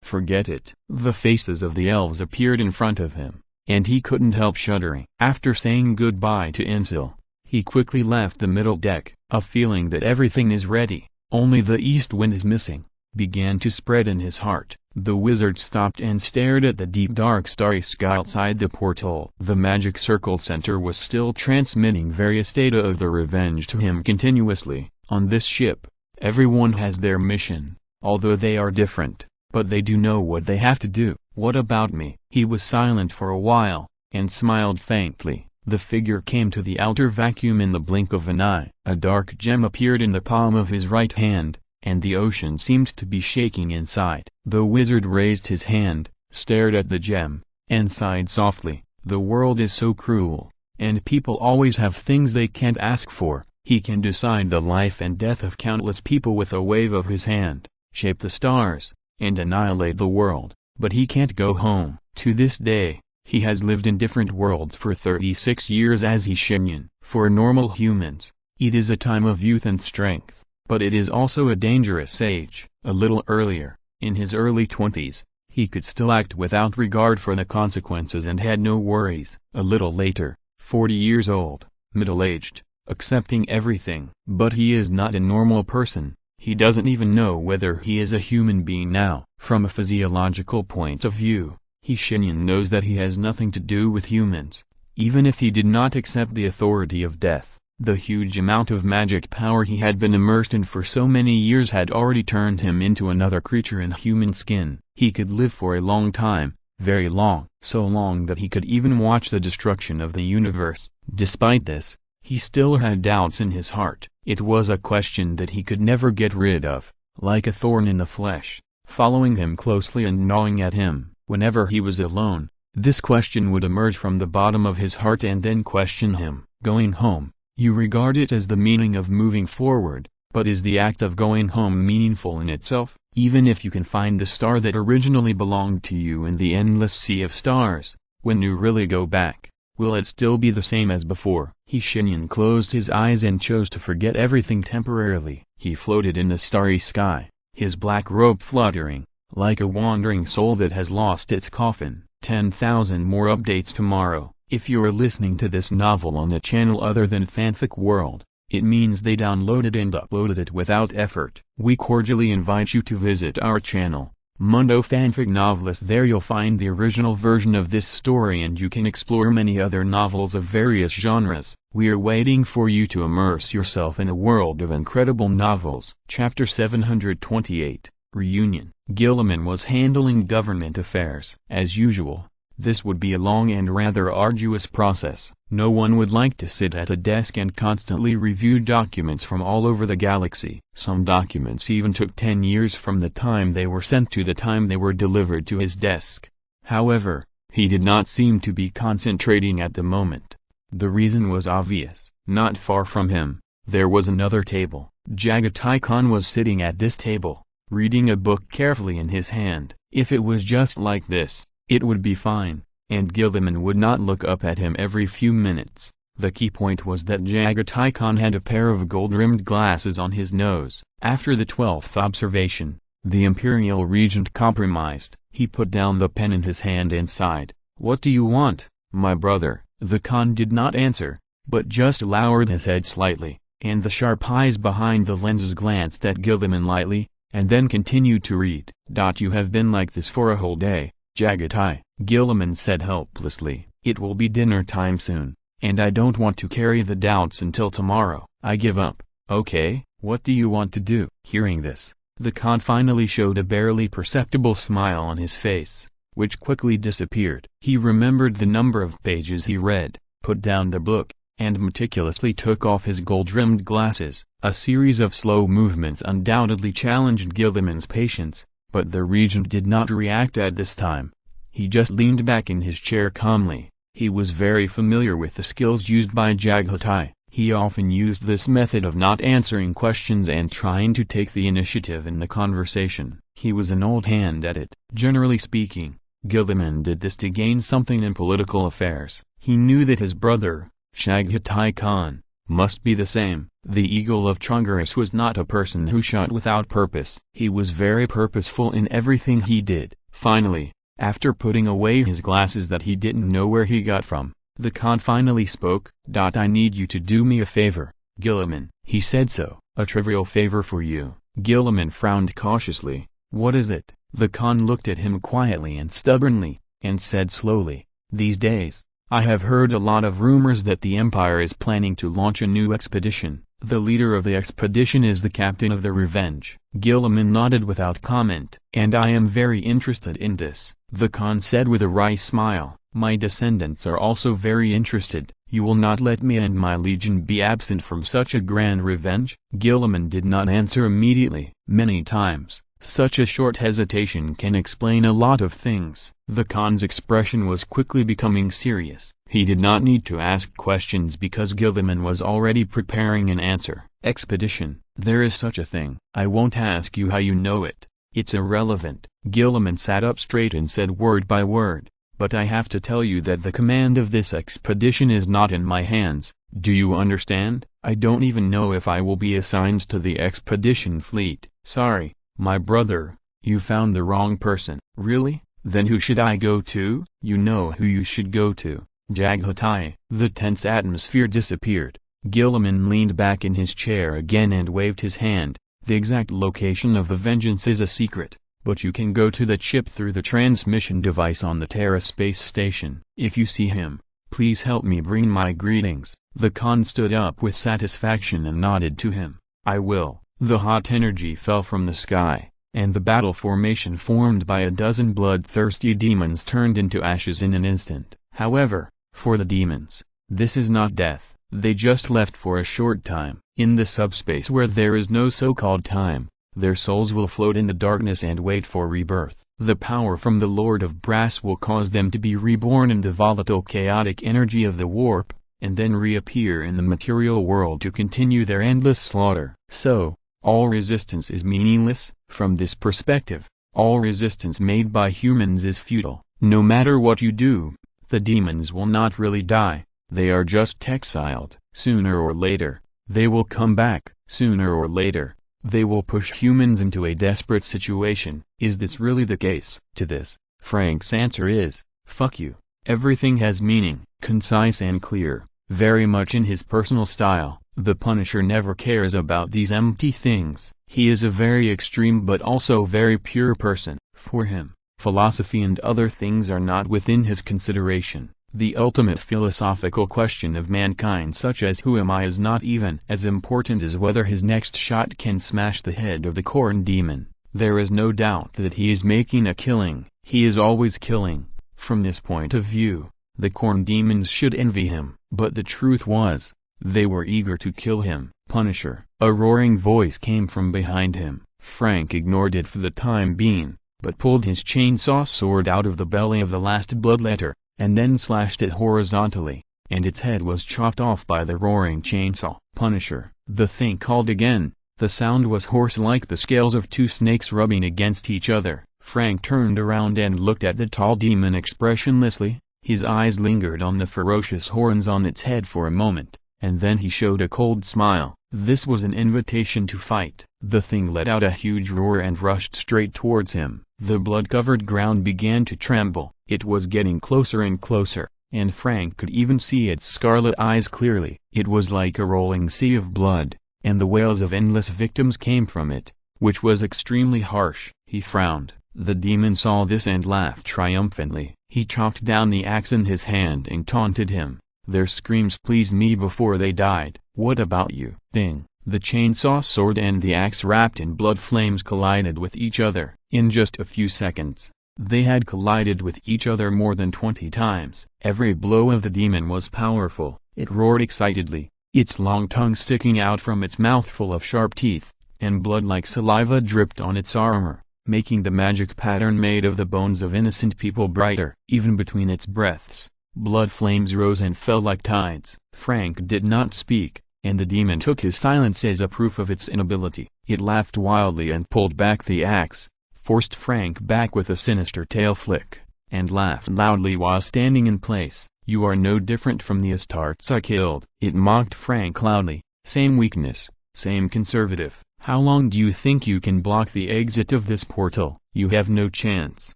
Forget it. The faces of the elves appeared in front of him, and he couldn't help shuddering. After saying goodbye to Incel, he quickly left the middle deck. A feeling that everything is ready, only the east wind is missing, began to spread in his heart. The wizard stopped and stared at the deep dark starry sky outside the portal. The magic circle center was still transmitting various data of the revenge to him continuously. On this ship, everyone has their mission, although they are different, but they do know what they have to do. What about me? He was silent for a while, and smiled faintly. The figure came to the outer vacuum in the blink of an eye. A dark gem appeared in the palm of his right hand, and the ocean seemed to be shaking inside. The wizard raised his hand, stared at the gem, and sighed softly. The world is so cruel, and people always have things they can't ask for. He can decide the life and death of countless people with a wave of his hand, shape the stars, and annihilate the world, but he can't go home. To this day, he has lived in different worlds for 36 years as Shenyan. For normal humans, it is a time of youth and strength, but it is also a dangerous age. A little earlier, in his early 20s, he could still act without regard for the consequences and had no worries. A little later, 40 years old, middle-aged, accepting everything. But he is not a normal person. He doesn't even know whether he is a human being now. From a physiological point of view, Shenyan knows that he has nothing to do with humans, even if he did not accept the authority of death. The huge amount of magic power he had been immersed in for so many years had already turned him into another creature in human skin. He could live for a long time, very long, so long that he could even watch the destruction of the universe. Despite this, he still had doubts in his heart. It was a question that he could never get rid of, like a thorn in the flesh, following him closely and gnawing at him. Whenever he was alone, this question would emerge from the bottom of his heart and then question him. Going home, you regard it as the meaning of moving forward, but is the act of going home meaningful in itself? Even if you can find the star that originally belonged to you in the endless sea of stars, when you really go back, will it still be the same as before? Shenyan closed his eyes and chose to forget everything temporarily. He floated in the starry sky, his black robe fluttering, like a wandering soul that has lost its coffin. 10,000 more updates tomorrow. If you're listening to this novel on a channel other than Fanfic World, it means they downloaded and uploaded it without effort. We cordially invite you to visit our channel, Mundo Fanfic Novelist. There you'll find the original version of this story and you can explore many other novels of various genres. We are waiting for you to immerse yourself in a world of incredible novels. Chapter 728, Reunion. Gilliman was handling government affairs. As usual, this would be a long and rather arduous process. No one would like to sit at a desk and constantly review documents from all over the galaxy. Some documents even took 10 years from the time they were sent to the time they were delivered to his desk. However, he did not seem to be concentrating at the moment. The reason was obvious. Not far from him, there was another table. Jagatai Khan was sitting at this table, reading a book carefully in his hand. If it was just like this, it would be fine, and Gilliman would not look up at him every few minutes. The key point was that Jaghatai Khan had a pair of gold-rimmed glasses on his nose. After the 12th observation, the Imperial Regent compromised. He put down the pen in his hand and sighed. "What do you want, my brother?" The Khan did not answer, but just lowered his head slightly, and the sharp eyes behind the lenses glanced at Gilliman lightly, and then continued to read. "You have been like this for a whole day, Jaghatai," Gilliman said helplessly. "It will be dinner time soon, and I don't want to carry the doubts until tomorrow. I give up." "Okay, what do you want to do?" Hearing this, the Khan finally showed a barely perceptible smile on his face, which quickly disappeared. He remembered the number of pages he read, put down the book, and meticulously took off his gold-rimmed glasses. A series of slow movements undoubtedly challenged Gilliman's patience, but the regent did not react at this time. He just leaned back in his chair calmly. He was very familiar with the skills used by Jaghatai. He often used this method of not answering questions and trying to take the initiative in the conversation. He was an old hand at it. Generally speaking, Gilliman did this to gain something in political affairs. He knew that his brother, Jaghatai Khan, must be the same. The Eagle of Chungaris was not a person who shot without purpose. He was very purposeful in everything he did. Finally, after putting away his glasses that he didn't know where he got from, the Khan finally spoke. "I need you to do me a favor, Gilliman." He said so. "A trivial favor for you." Gilliman frowned cautiously. "What is it?" The Khan looked at him quietly and stubbornly, and said slowly, "These days, I have heard a lot of rumors that the Empire is planning to launch a new expedition. The leader of the expedition is the captain of the Revenge." Gilliman nodded without comment. "And I am very interested in this," the Khan said with a wry smile. "My descendants are also very interested. You will not let me and my legion be absent from such a grand revenge?" Gilliman did not answer immediately. Many times, such a short hesitation can explain a lot of things. The Khan's expression was quickly becoming serious. He did not need to ask questions because Gilliman was already preparing an answer. "Expedition, there is such a thing. I won't ask you how you know it. It's irrelevant." Gilliman sat up straight and said word by word, "But I have to tell you that the command of this expedition is not in my hands. Do you understand? I don't even know if I will be assigned to the expedition fleet." "Sorry, my brother, you found the wrong person." "Really? Then who should I go to?" "You know who you should go to, Jaghatai." The tense atmosphere disappeared. Gilliman leaned back in his chair again and waved his hand. "The exact location of the vengeance is a secret, but you can go to the chip through the transmission device on the Terra space station. If you see him, please help me bring my greetings." The Khan stood up with satisfaction and nodded to him. "I will." The hot energy fell from the sky, and the battle formation formed by a dozen bloodthirsty demons turned into ashes in an instant. However, for the demons, this is not death. They just left for a short time. In the subspace where there is no so-called time, their souls will float in the darkness and wait for rebirth. The power from the Lord of Brass will cause them to be reborn in the volatile chaotic energy of the warp, and then reappear in the material world to continue their endless slaughter. So, all resistance is meaningless. From this perspective, all resistance made by humans is futile. No matter what you do, the demons will not really die. They are just exiled. Sooner or later, they will come back. Sooner or later, they will push humans into a desperate situation. Is this really the case? To this, Frank's answer is, fuck you. Everything has meaning. Concise and clear, very much in his personal style. The Punisher never cares about these empty things. He is a very extreme but also very pure person. For him, philosophy and other things are not within his consideration. The ultimate philosophical question of mankind, such as who am I, is not even as important as whether his next shot can smash the head of the corn demon. There is no doubt that he is making a killing. He is always killing. From this point of view, the corn demons should envy him. But the truth was, they were eager to kill him. Punisher. A roaring voice came from behind him. Frank ignored it for the time being, but pulled his chainsaw sword out of the belly of the last bloodletter, and then slashed it horizontally, and its head was chopped off by the roaring chainsaw. Punisher. The thing called again. The sound was hoarse, like the scales of two snakes rubbing against each other. Frank turned around and looked at the tall demon expressionlessly. His eyes lingered on the ferocious horns on its head for a moment, and then he showed a cold smile. This was an invitation to fight. The thing let out a huge roar and rushed straight towards him. The blood-covered ground began to tremble. It was getting closer and closer, and Frank could even see its scarlet eyes clearly. It was like a rolling sea of blood, and the wails of endless victims came from it, which was extremely harsh. He frowned. The demon saw this and laughed triumphantly. He chopped down the axe in his hand and taunted him. Their screams pleased me before they died. What about you? Ding! The chainsaw sword and the axe wrapped in blood flames collided with each other. In just a few seconds, they had collided with each other more than 20 times. Every blow of the demon was powerful. It roared excitedly, its long tongue sticking out from its mouth full of sharp teeth, and blood like saliva dripped on its armor, making the magic pattern made of the bones of innocent people brighter. Even between its breaths, blood flames rose and fell like tides. Frank did not speak, and the demon took his silence as a proof of its inability. It laughed wildly and pulled back the axe, forced Frank back with a sinister tail flick, and laughed loudly while standing in place. You are no different from the Astartes I killed. It mocked Frank loudly. Same weakness, same conservative. How long do you think you can block the exit of this portal? You have no chance.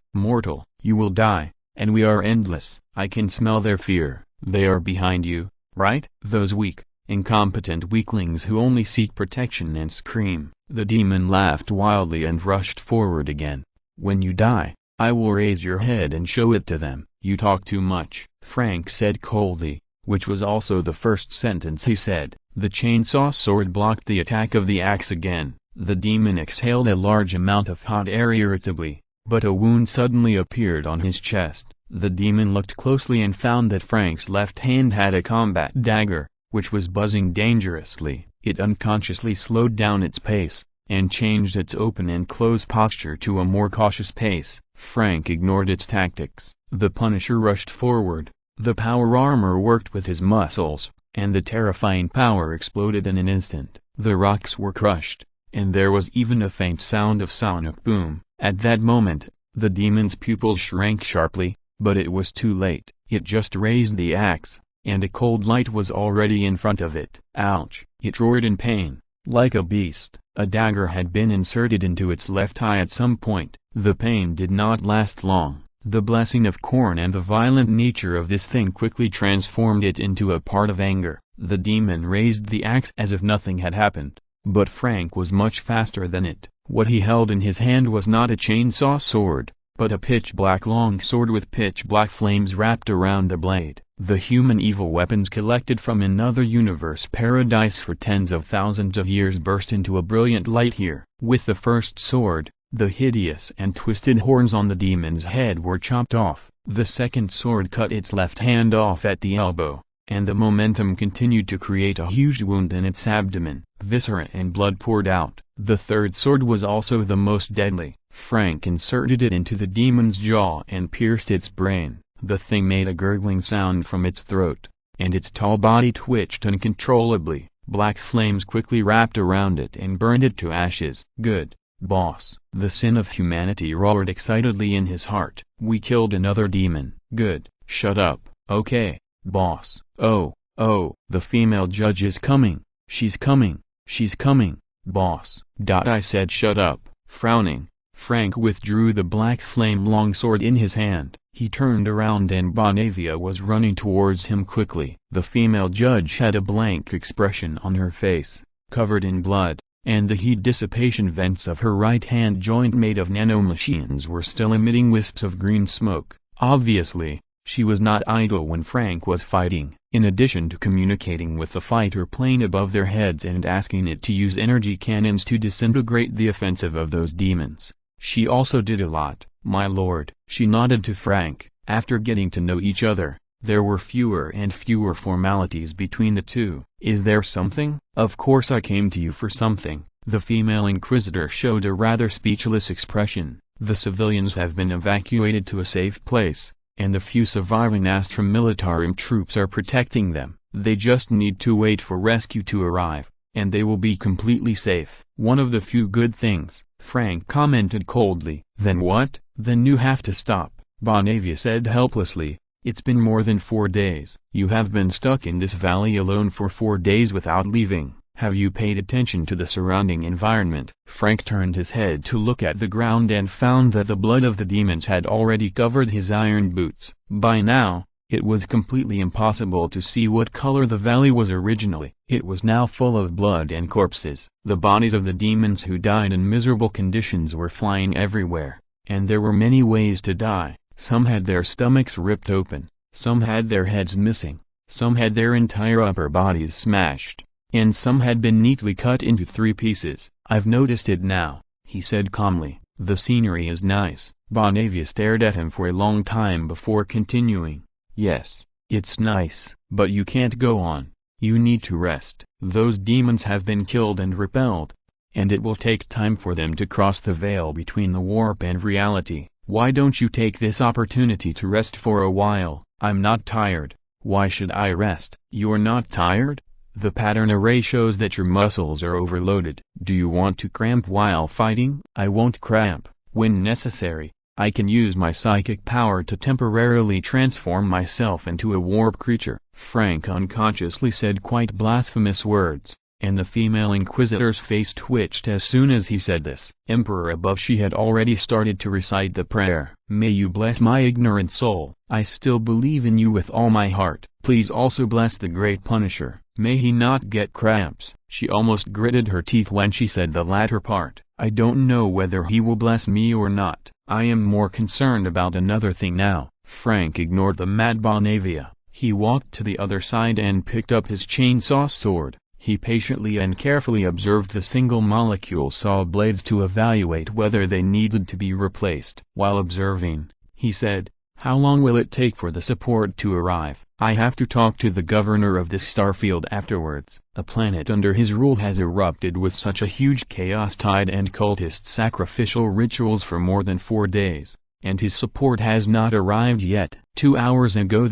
Mortal, you will die, and we are endless. I can smell their fear. They are behind you, right? Those weak, incompetent weaklings who only seek protection and scream. The demon laughed wildly and rushed forward again. When you die, I will raise your head and show it to them. You talk too much, Frank said coldly, which was also the first sentence he said. The chainsaw sword blocked the attack of the axe again. The demon exhaled a large amount of hot air irritably, but a wound suddenly appeared on his chest. The demon looked closely and found that Frank's left hand had a combat dagger, which was buzzing dangerously. It unconsciously slowed down its pace, and changed its open and close posture to a more cautious pace. Frank ignored its tactics. The Punisher rushed forward. The power armor worked with his muscles, and the terrifying power exploded in an instant. The rocks were crushed, and there was even a faint sound of sonic boom. At that moment, the demon's pupils shrank sharply, but it was too late. It just raised the axe, and a cold light was already in front of it. Ouch! It roared in pain, like a beast. A dagger had been inserted into its left eye at some point. The pain did not last long. The blessing of Korn and the violent nature of this thing quickly transformed it into a part of anger. The demon raised the axe as if nothing had happened, but Frank was much faster than it. What he held in his hand was not a chainsaw sword, but a pitch-black long sword with pitch-black flames wrapped around the blade. The human evil weapons collected from another universe paradise for tens of thousands of years burst into a brilliant light here. With the first sword, the hideous and twisted horns on the demon's head were chopped off. The second sword cut its left hand off at the elbow, and the momentum continued to create a huge wound in its abdomen. Viscera and blood poured out. The third sword was also the most deadly. Frank inserted it into the demon's jaw and pierced its brain. The thing made a gurgling sound from its throat, and its tall body twitched uncontrollably. Black flames quickly wrapped around it and burned it to ashes. Good, boss. The sin of humanity roared excitedly in his heart. We killed another demon. Good. Shut up. Okay, boss. Oh, the female judge is coming. She's coming. She's coming, boss. I said shut up. Frowning, Frank withdrew the black flame longsword in his hand. He turned around and Bonavia was running towards him quickly. The female judge had a blank expression on her face, covered in blood, and the heat dissipation vents of her right-hand joint made of nanomachines were still emitting wisps of green smoke. Obviously, she was not idle when Frank was fighting. In addition to communicating with the fighter plane above their heads and asking it to use energy cannons to disintegrate the offensive of those demons, she also did a lot. My lord, she nodded to Frank. After getting to know each other, there were fewer and fewer formalities between the two. Is there something? Of course I came to you for something. The female inquisitor showed a rather speechless expression. The civilians have been evacuated to a safe place, and the few surviving Astra Militarum troops are protecting them. They just need to wait for rescue to arrive, and they will be completely safe. One of the few good things, Frank commented coldly. Then what? Then you have to stop, Bonavia said helplessly. It's been more than 4 days. You have been stuck in this valley alone for 4 days without leaving. Have you paid attention to the surrounding environment? Frank turned his head to look at the ground and found that the blood of the demons had already covered his iron boots. By now, it was completely impossible to see what color the valley was originally. It was now full of blood and corpses. The bodies of the demons who died in miserable conditions were flying everywhere, and there were many ways to die. Some had their stomachs ripped open, some had their heads missing, some had their entire upper bodies smashed, and some had been neatly cut into 3 pieces. I've noticed it now, he said calmly. The scenery is nice. Bonavia stared at him for a long time before continuing. Yes, it's nice, but you can't go on. You need to rest. Those demons have been killed and repelled, and it will take time for them to cross the veil between the warp and reality. Why don't you take this opportunity to rest for a while? I'm not tired. Why should I rest? You're not tired? The pattern array shows that your muscles are overloaded. Do you want to cramp while fighting? I won't cramp. When necessary, I can use my psychic power to temporarily transform myself into a warp creature. Frank unconsciously said quite blasphemous words, and the female inquisitor's face twitched as soon as he said this. Emperor above, she had already started to recite the prayer. May you bless my ignorant soul. I still believe in you with all my heart. Please also bless the great Punisher. May he not get cramps. She almost gritted her teeth when she said the latter part. I don't know whether he will bless me or not. I am more concerned about another thing now. Frank ignored the mad Bonavia. He walked to the other side and picked up his chainsaw sword. He patiently and carefully observed the single-molecule saw blades to evaluate whether they needed to be replaced. While observing, he said, "How long will it take for the support to arrive? I have to talk to the governor of this starfield afterwards." A planet under his rule has erupted with such a huge chaos tide and cultist sacrificial rituals for more than 4 days, and his support has not arrived yet. 2 hours ago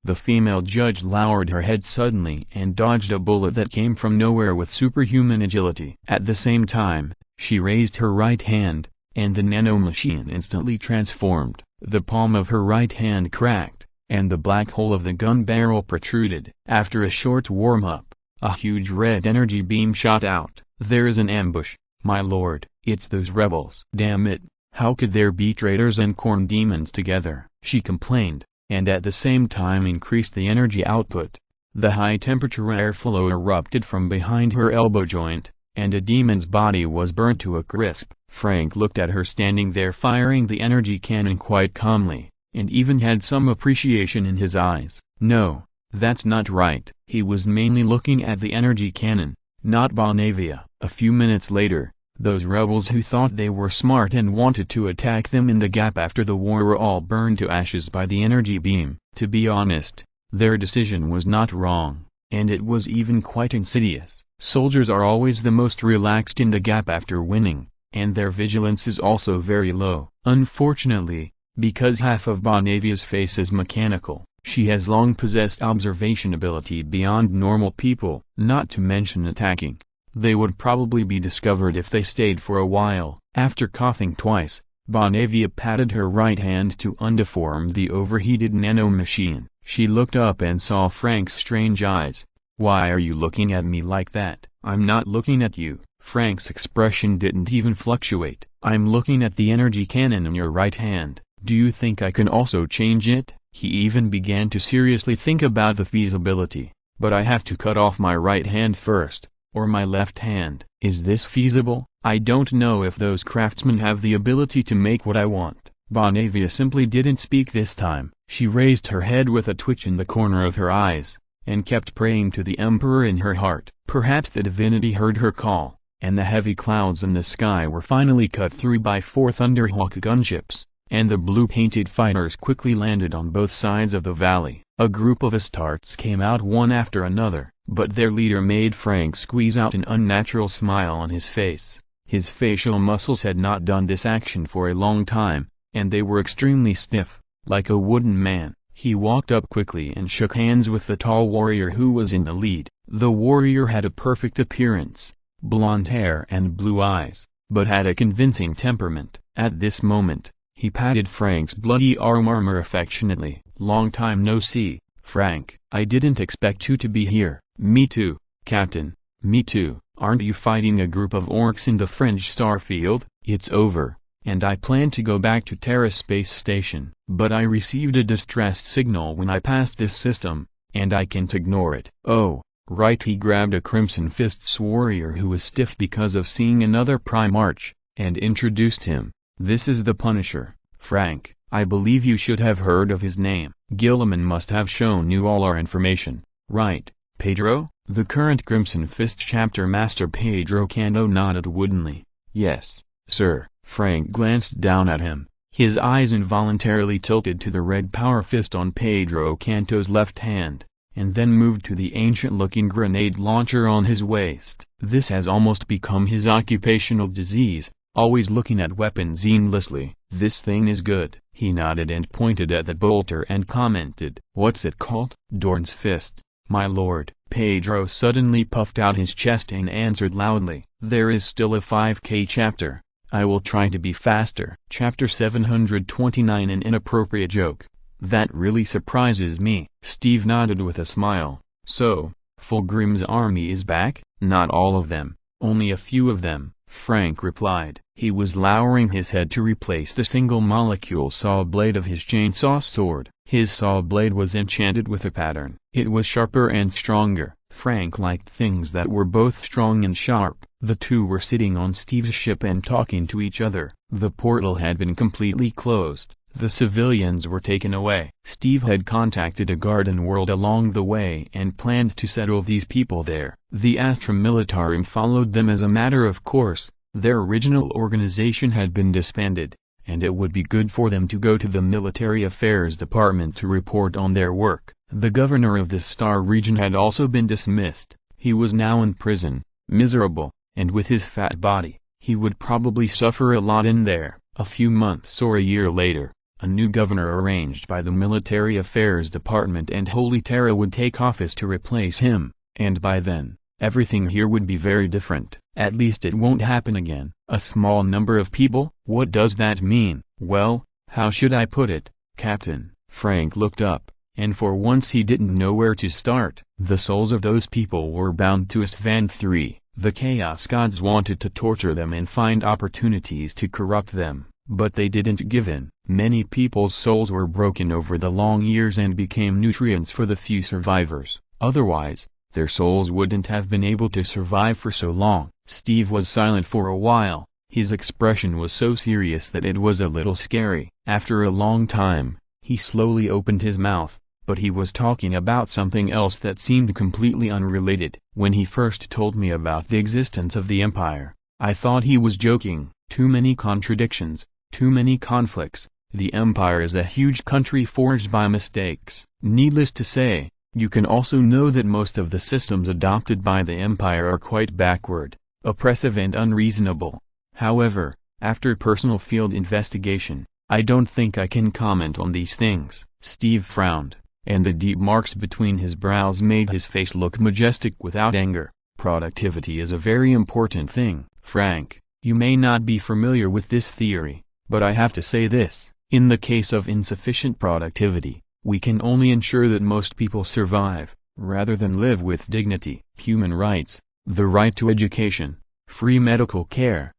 The female judge lowered her head suddenly and dodged a bullet that came from nowhere with superhuman agility. At the same time, she raised her right hand, and the nanomachine instantly transformed. The palm of her right hand cracked, and the black hole of the gun barrel protruded. After a short warm-up, a huge red energy beam shot out. There is an ambush, my lord. It's those rebels. Damn it. How could there be traitors and corn demons together? She complained, and at the same time increased the energy output. The high-temperature airflow erupted from behind her elbow joint, and a demon's body was burnt to a crisp. Frank looked at her standing there firing the energy cannon quite calmly, and even had some appreciation in his eyes. No, that's not right. He was mainly looking at the energy cannon, not Bonavia. A few minutes later, those rebels who thought they were smart and wanted to attack them in the gap after the war were all burned to ashes by the energy beam. To be honest, their decision was not wrong, and it was even quite insidious. Soldiers are always the most relaxed in the gap after winning, and their vigilance is also very low. Unfortunately, because half of Bonavia's face is mechanical, she has long possessed observation ability beyond normal people, not to mention attacking. They would probably be discovered if they stayed for a while. After coughing twice, Bonavia patted her right hand to undeform the overheated nanomachine. She looked up and saw Frank's strange eyes. Why are you looking at me like that? I'm not looking at you. Frank's expression didn't even fluctuate. I'm looking at the energy cannon in your right hand. Do you think I can also change it? He even began to seriously think about the feasibility. But I have to cut off my right hand first, or my left hand. Is this feasible? I don't know if those craftsmen have the ability to make what I want. Bonavia simply didn't speak this time. She raised her head with a twitch in the corner of her eyes, and kept praying to the Emperor in her heart. Perhaps the divinity heard her call, and the heavy clouds in the sky were finally cut through by 4 Thunderhawk gunships, and the blue-painted fighters quickly landed on both sides of the valley. A group of Astartes came out one after another, but their leader made Frank squeeze out an unnatural smile on his face. His facial muscles had not done this action for a long time, and they were extremely stiff, like a wooden man. He walked up quickly and shook hands with the tall warrior who was in the lead. The warrior had a perfect appearance, blonde hair and blue eyes, but had a convincing temperament. At this moment, he patted Frank's bloody arm affectionately. Long time no see, Frank. I didn't expect you to be here. Me too, Captain. Me too. Aren't you fighting a group of orcs in the fringe starfield? It's over, and I plan to go back to Terra Space Station. But I received a distress signal when I passed this system, and I can't ignore it. Oh, right. He grabbed a Crimson Fist's warrior who was stiff because of seeing another Primarch, and introduced him. This is the Punisher, Frank. I believe you should have heard of his name. Gilliman must have shown you all our information, right, Pedro? The current Crimson Fist chapter master Pedro Cano nodded woodenly. Yes, sir. Frank glanced down at him. His eyes involuntarily tilted to the red power fist on Pedro Canto's left hand, and then moved to the ancient-looking grenade launcher on his waist. This has almost become his occupational disease, always looking at weapons aimlessly. This thing is good. He nodded and pointed at the bolter and commented. What's it called? Dorn's Fist, my lord. Pedro suddenly puffed out his chest and answered loudly. There is still a 5K chapter. I will try to be faster. Chapter 729. An inappropriate joke. That really surprises me. Steve nodded with a smile. So, Fulgrim's army is back? Not all of them, only a few of them, Frank replied. He was lowering his head to replace the single-molecule saw blade of his chainsaw sword. His saw blade was enchanted with a pattern. It was sharper and stronger. Frank liked things that were both strong and sharp. The two were sitting on Steve's ship and talking to each other. The portal had been completely closed. The civilians were taken away. Steve had contacted a garden world along the way and planned to settle these people there. The Astra Militarum followed them as a matter of course. Their original organization had been disbanded, and it would be good for them to go to the Military Affairs Department to report on their work. The governor of the Star region had also been dismissed. He was now in prison, miserable, and with his fat body, he would probably suffer a lot in there. A few months or a year later, a new governor arranged by the Military Affairs Department and Holy Terra would take office to replace him, and by then, everything here would be very different. At least it won't happen again. A small number of people? What does that mean? Well, how should I put it, Captain? Frank looked up, and for once he didn't know where to start. The souls of those people were bound to Istvan III. The Chaos Gods wanted to torture them and find opportunities to corrupt them, but they didn't give in. Many people's souls were broken over the long years and became nutrients for the few survivors. Otherwise, their souls wouldn't have been able to survive for so long. Steve was silent for a while. His expression was so serious that it was a little scary. After a long time, he slowly opened his mouth, but he was talking about something else that seemed completely unrelated. When he first told me about the existence of the Empire, I thought he was joking. Too many contradictions, too many conflicts. The Empire is a huge country forged by mistakes. Needless to say, you can also know that most of the systems adopted by the Empire are quite backward, oppressive and unreasonable. However, after personal field investigation, I don't think I can comment on these things. Steve frowned, and the deep marks between his brows made his face look majestic without anger. Productivity is a very important thing, Frank. You may not be familiar with this theory, but I have to say this. In the case of insufficient productivity, we can only ensure that most people survive, rather than live with dignity. Human rights, the right to education, free medical care.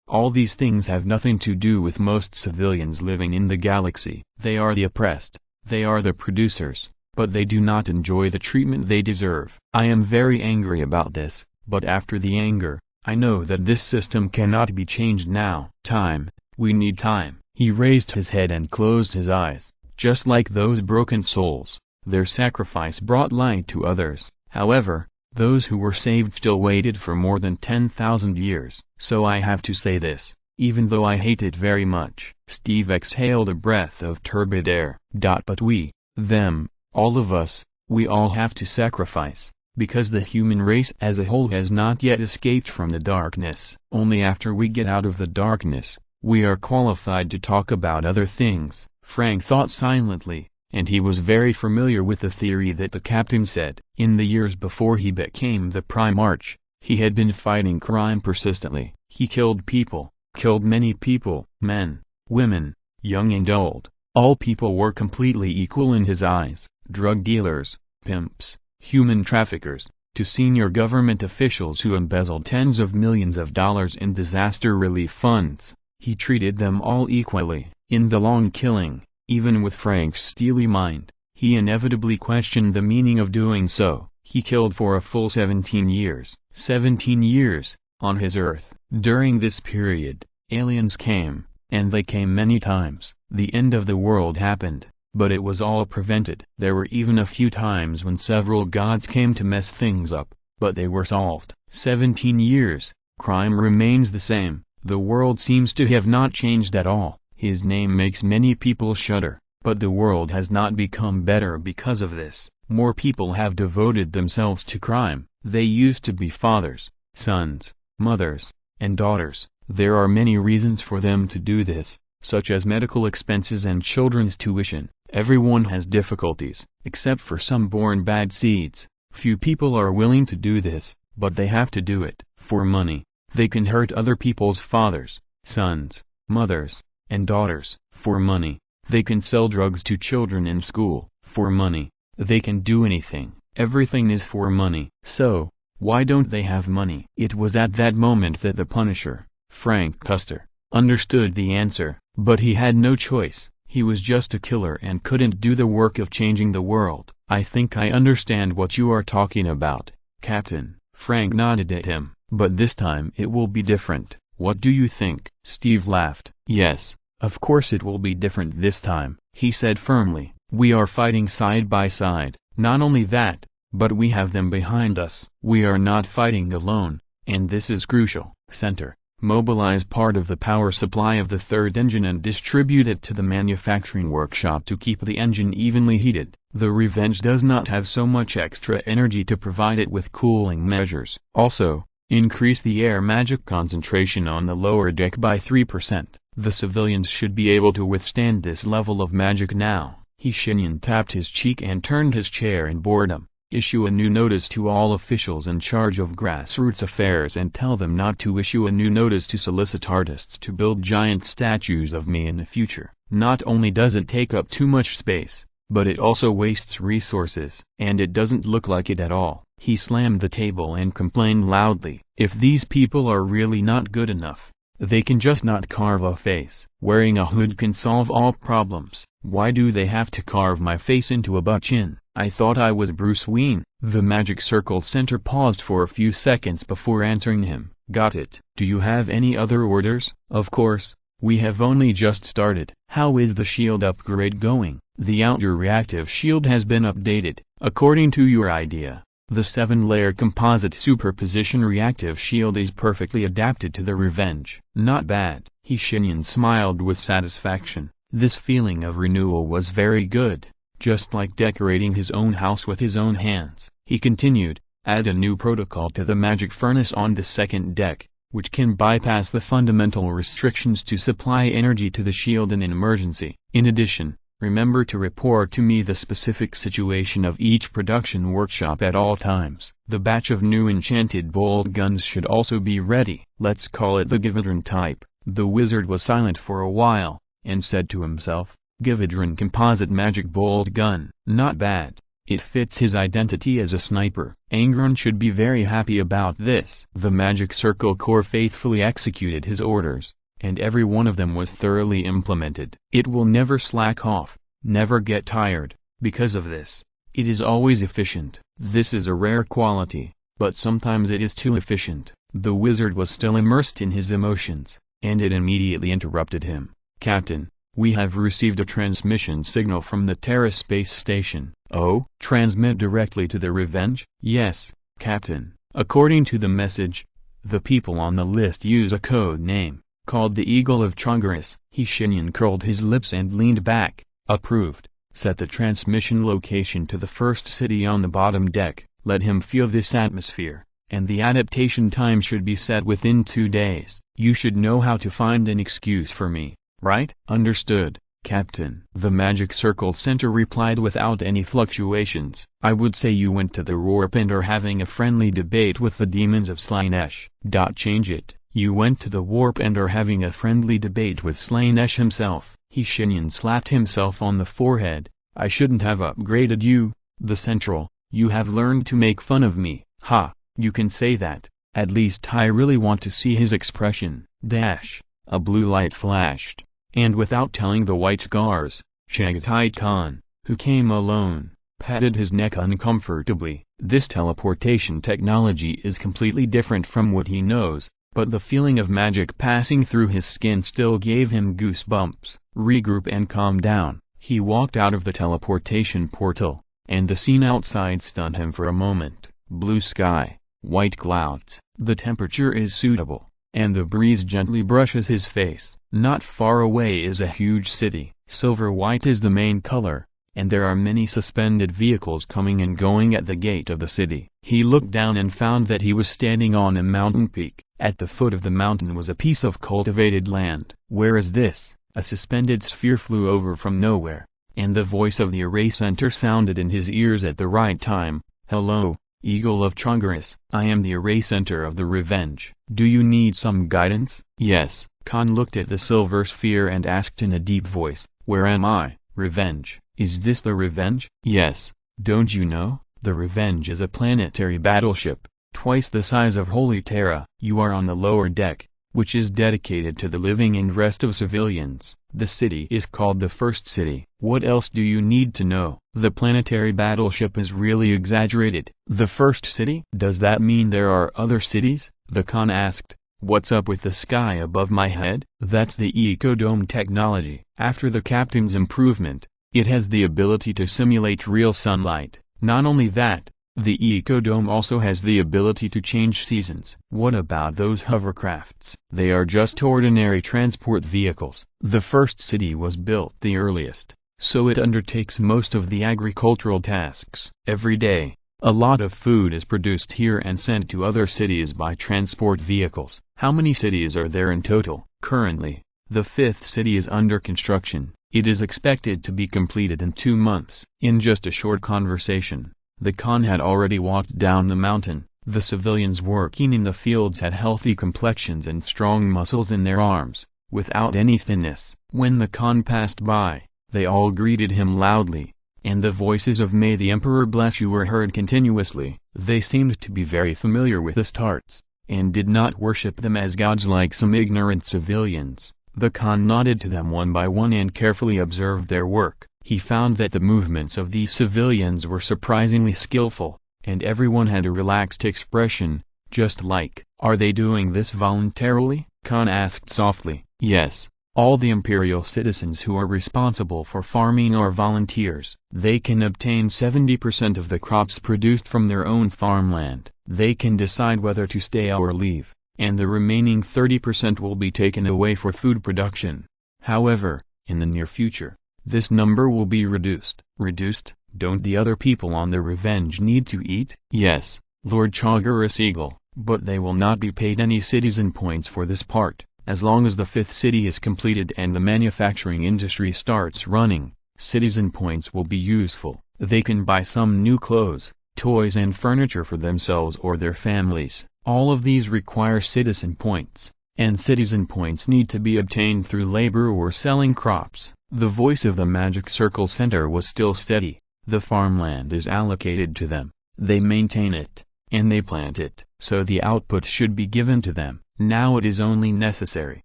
All these things have nothing to do with most civilians living in the galaxy. They are the oppressed, they are the producers, but they do not enjoy the treatment they deserve. I am very angry about this, but after the anger, I know that this system cannot be changed now. Time, we need time. He raised his head and closed his eyes. Just like those broken souls, their sacrifice brought light to others. However, those who were saved still waited for more than 10,000 years. So I have to say this, even though I hate it very much. Steve exhaled a breath of turbid air. But we, them, all of us, we all have to sacrifice, because the human race as a whole has not yet escaped from the darkness. Only after we get out of the darkness, we are qualified to talk about other things. Frank thought silently, and he was very familiar with the theory that the captain said. In the years before he became the Primarch, he had been fighting crime persistently. He killed people, killed many people, men, women, young and old. All people were completely equal in his eyes, drug dealers, pimps, human traffickers, to senior government officials who embezzled tens of millions of dollars in disaster relief funds. He treated them all equally. In the long killing, even with Frank's steely mind, he inevitably questioned the meaning of doing so. He killed for a full 17 years. 17 years, on his Earth. During this period, aliens came, and they came many times. The end of the world happened, but it was all prevented. There were even a few times when several gods came to mess things up, but they were solved. 17 years, crime remains the same. The world seems to have not changed at all. His name makes many people shudder, but the world has not become better because of this. More people have devoted themselves to crime. They used to be fathers, sons, mothers, and daughters. There are many reasons for them to do this, such as medical expenses and children's tuition. Everyone has difficulties, except for some born bad seeds. Few people are willing to do this, but they have to do it. For money, they can hurt other people's fathers, sons, mothers, and daughters. For money, they can sell drugs to children in school. For money, they can do anything. Everything is for money. So, why don't they have money? It was at that moment that the Punisher, Frank Custer, understood the answer, but he had no choice. He was just a killer and couldn't do the work of changing the world. I think I understand what you are talking about, Captain. Frank nodded at him. But this time it will be different. What do you think? Steve laughed. Yes, of course it will be different this time, he said firmly. We are fighting side by side. Not only that, but we have them behind us. We are not fighting alone, and this is crucial. Center, mobilize part of the power supply of the third engine and distribute it to the manufacturing workshop to keep the engine evenly heated. The Revenge does not have so much extra energy to provide it with cooling measures. Also, increase the air magic concentration on the lower deck by 3%. The civilians should be able to withstand this level of magic now. Shenyan tapped his cheek and turned his chair in boredom. Issue a new notice to all officials in charge of grassroots affairs and tell them not to issue a new notice to solicit artists to build giant statues of me in the future. Not only does it take up too much space, but it also wastes resources. And it doesn't look like it at all. He slammed the table and complained loudly. If these people are really not good enough, they can just not carve a face. Wearing a hood can solve all problems. Why do they have to carve my face into a butt-chin? I thought I was Bruce Wayne. The Magic Circle Center paused for a few seconds before answering him. Got it. Do you have any other orders? Of course, we have only just started. How is the shield upgrade going? The outer reactive shield has been updated, according to your idea. The 7-layer composite superposition reactive shield is perfectly adapted to the Revenge. Not bad. Shenyan smiled with satisfaction. This feeling of renewal was very good, just like decorating his own house with his own hands. He continued, add a new protocol to the magic furnace on the second deck, which can bypass the fundamental restrictions to supply energy to the shield in an emergency. In addition, remember to report to me the specific situation of each production workshop at all times. The batch of new enchanted bolt guns should also be ready. Let's call it the Gividron type. The wizard was silent for a while, and said to himself, Gividron composite magic bolt gun. Not bad. It fits his identity as a sniper. Angron should be very happy about this. The Magic Circle Corps faithfully executed his orders, and every one of them was thoroughly implemented. It will never slack off, never get tired. Because of this, it is always efficient. This is a rare quality, but sometimes it is too efficient. The wizard was still immersed in his emotions, and it immediately interrupted him. Captain, we have received a transmission signal from the Terra space station. Oh? Transmit directly to the Revenge? Yes, Captain. According to the message, the people on the list use a code name, called the Eagle of Chongaris. Shenyan curled his lips and leaned back. Approved. Set the transmission location to the first city on the bottom deck. Let him feel this atmosphere, and the adaptation time should be set within 2 days. You should know how to find an excuse for me, right? Understood, Captain. The Magic Circle Center replied without any fluctuations. I would say you went to the warp and are having a friendly debate with the demons of Slaanesh. Change it. You went to the warp and are having a friendly debate with Slaanesh himself. Shenyan slapped himself on the forehead. I shouldn't have upgraded you, the central. You have learned to make fun of me. Ha, you can say that. At least I really want to see his expression. Dash. A blue light flashed, and without telling the white scars, Chagatai Khan, who came alone, patted his neck uncomfortably. This teleportation technology is completely different from what he knows, but the feeling of magic passing through his skin still gave him goosebumps. Regroup and calm down. He walked out of the teleportation portal, and the scene outside stunned him for a moment. Blue sky, white clouds. The temperature is suitable, and the breeze gently brushes his face. Not far away is a huge city. Silver-white is the main color, and there are many suspended vehicles coming and going at the gate of the city. He looked down and found that he was standing on a mountain peak. At the foot of the mountain was a piece of cultivated land. Where is this? A suspended sphere flew over from nowhere, and the voice of the Array Center sounded in his ears at the right time. Hello, Eagle of Chongaris. I am the Array Center of the Revenge. Do you need some guidance? Yes. Khan looked at the silver sphere and asked in a deep voice, where am I? Revenge. Is this the Revenge? Yes. Don't you know? The Revenge is a planetary battleship, twice the size of Holy Terra. You are on the lower deck, which is dedicated to the living and rest of civilians. The city is called the First City. What else do you need to know? The planetary battleship is really exaggerated. The First City? Does that mean there are other cities? The Khan asked. What's up with the sky above my head? That's the Ecodome technology. After the captain's improvement, it has the ability to simulate real sunlight. Not only that, the Ecodome also has the ability to change seasons. What about those hovercrafts? They are just ordinary transport vehicles. The First City was built the earliest, so it undertakes most of the agricultural tasks. Every day, a lot of food is produced here and sent to other cities by transport vehicles. How many cities are there in total? Currently, the fifth city is under construction. It is expected to be completed in 2 months. In just a short conversation, the Khan had already walked down the mountain. The civilians working in the fields had healthy complexions and strong muscles in their arms, without any thinness. When the Khan passed by, they all greeted him loudly, and the voices of "May the Emperor bless you" were heard continuously. They seemed to be very familiar with the Starts, and did not worship them as gods like some ignorant civilians. The Khan nodded to them one by one and carefully observed their work. He found that the movements of these civilians were surprisingly skillful, and everyone had a relaxed expression, just like, "Are they doing this voluntarily?" Khan asked softly. Yes, all the imperial citizens who are responsible for farming are volunteers. They can obtain 70% of the crops produced from their own farmland. They can decide whether to stay or leave, and the remaining 30% will be taken away for food production. However, in the near future, this number will be reduced. Reduced? Don't the other people on the Revenge need to eat? Yes, Lord Chagaris Eagle, but they will not be paid any citizen points for this part. As long as the fifth city is completed and the manufacturing industry starts running, citizen points will be useful. They can buy some new clothes, toys and furniture for themselves or their families. All of these require citizen points, and citizen points need to be obtained through labor or selling crops. The voice of the Magic Circle Center was still steady. The farmland is allocated to them, they maintain it, and they plant it, so the output should be given to them. Now it is only necessary.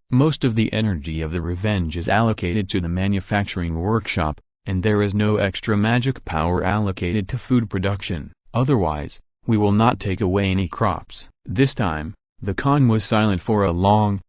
Most of the energy of the Revenge is allocated to the manufacturing workshop, and there is no extra magic power allocated to food production. Otherwise, we will not take away any crops. This time, the Khan was silent for a long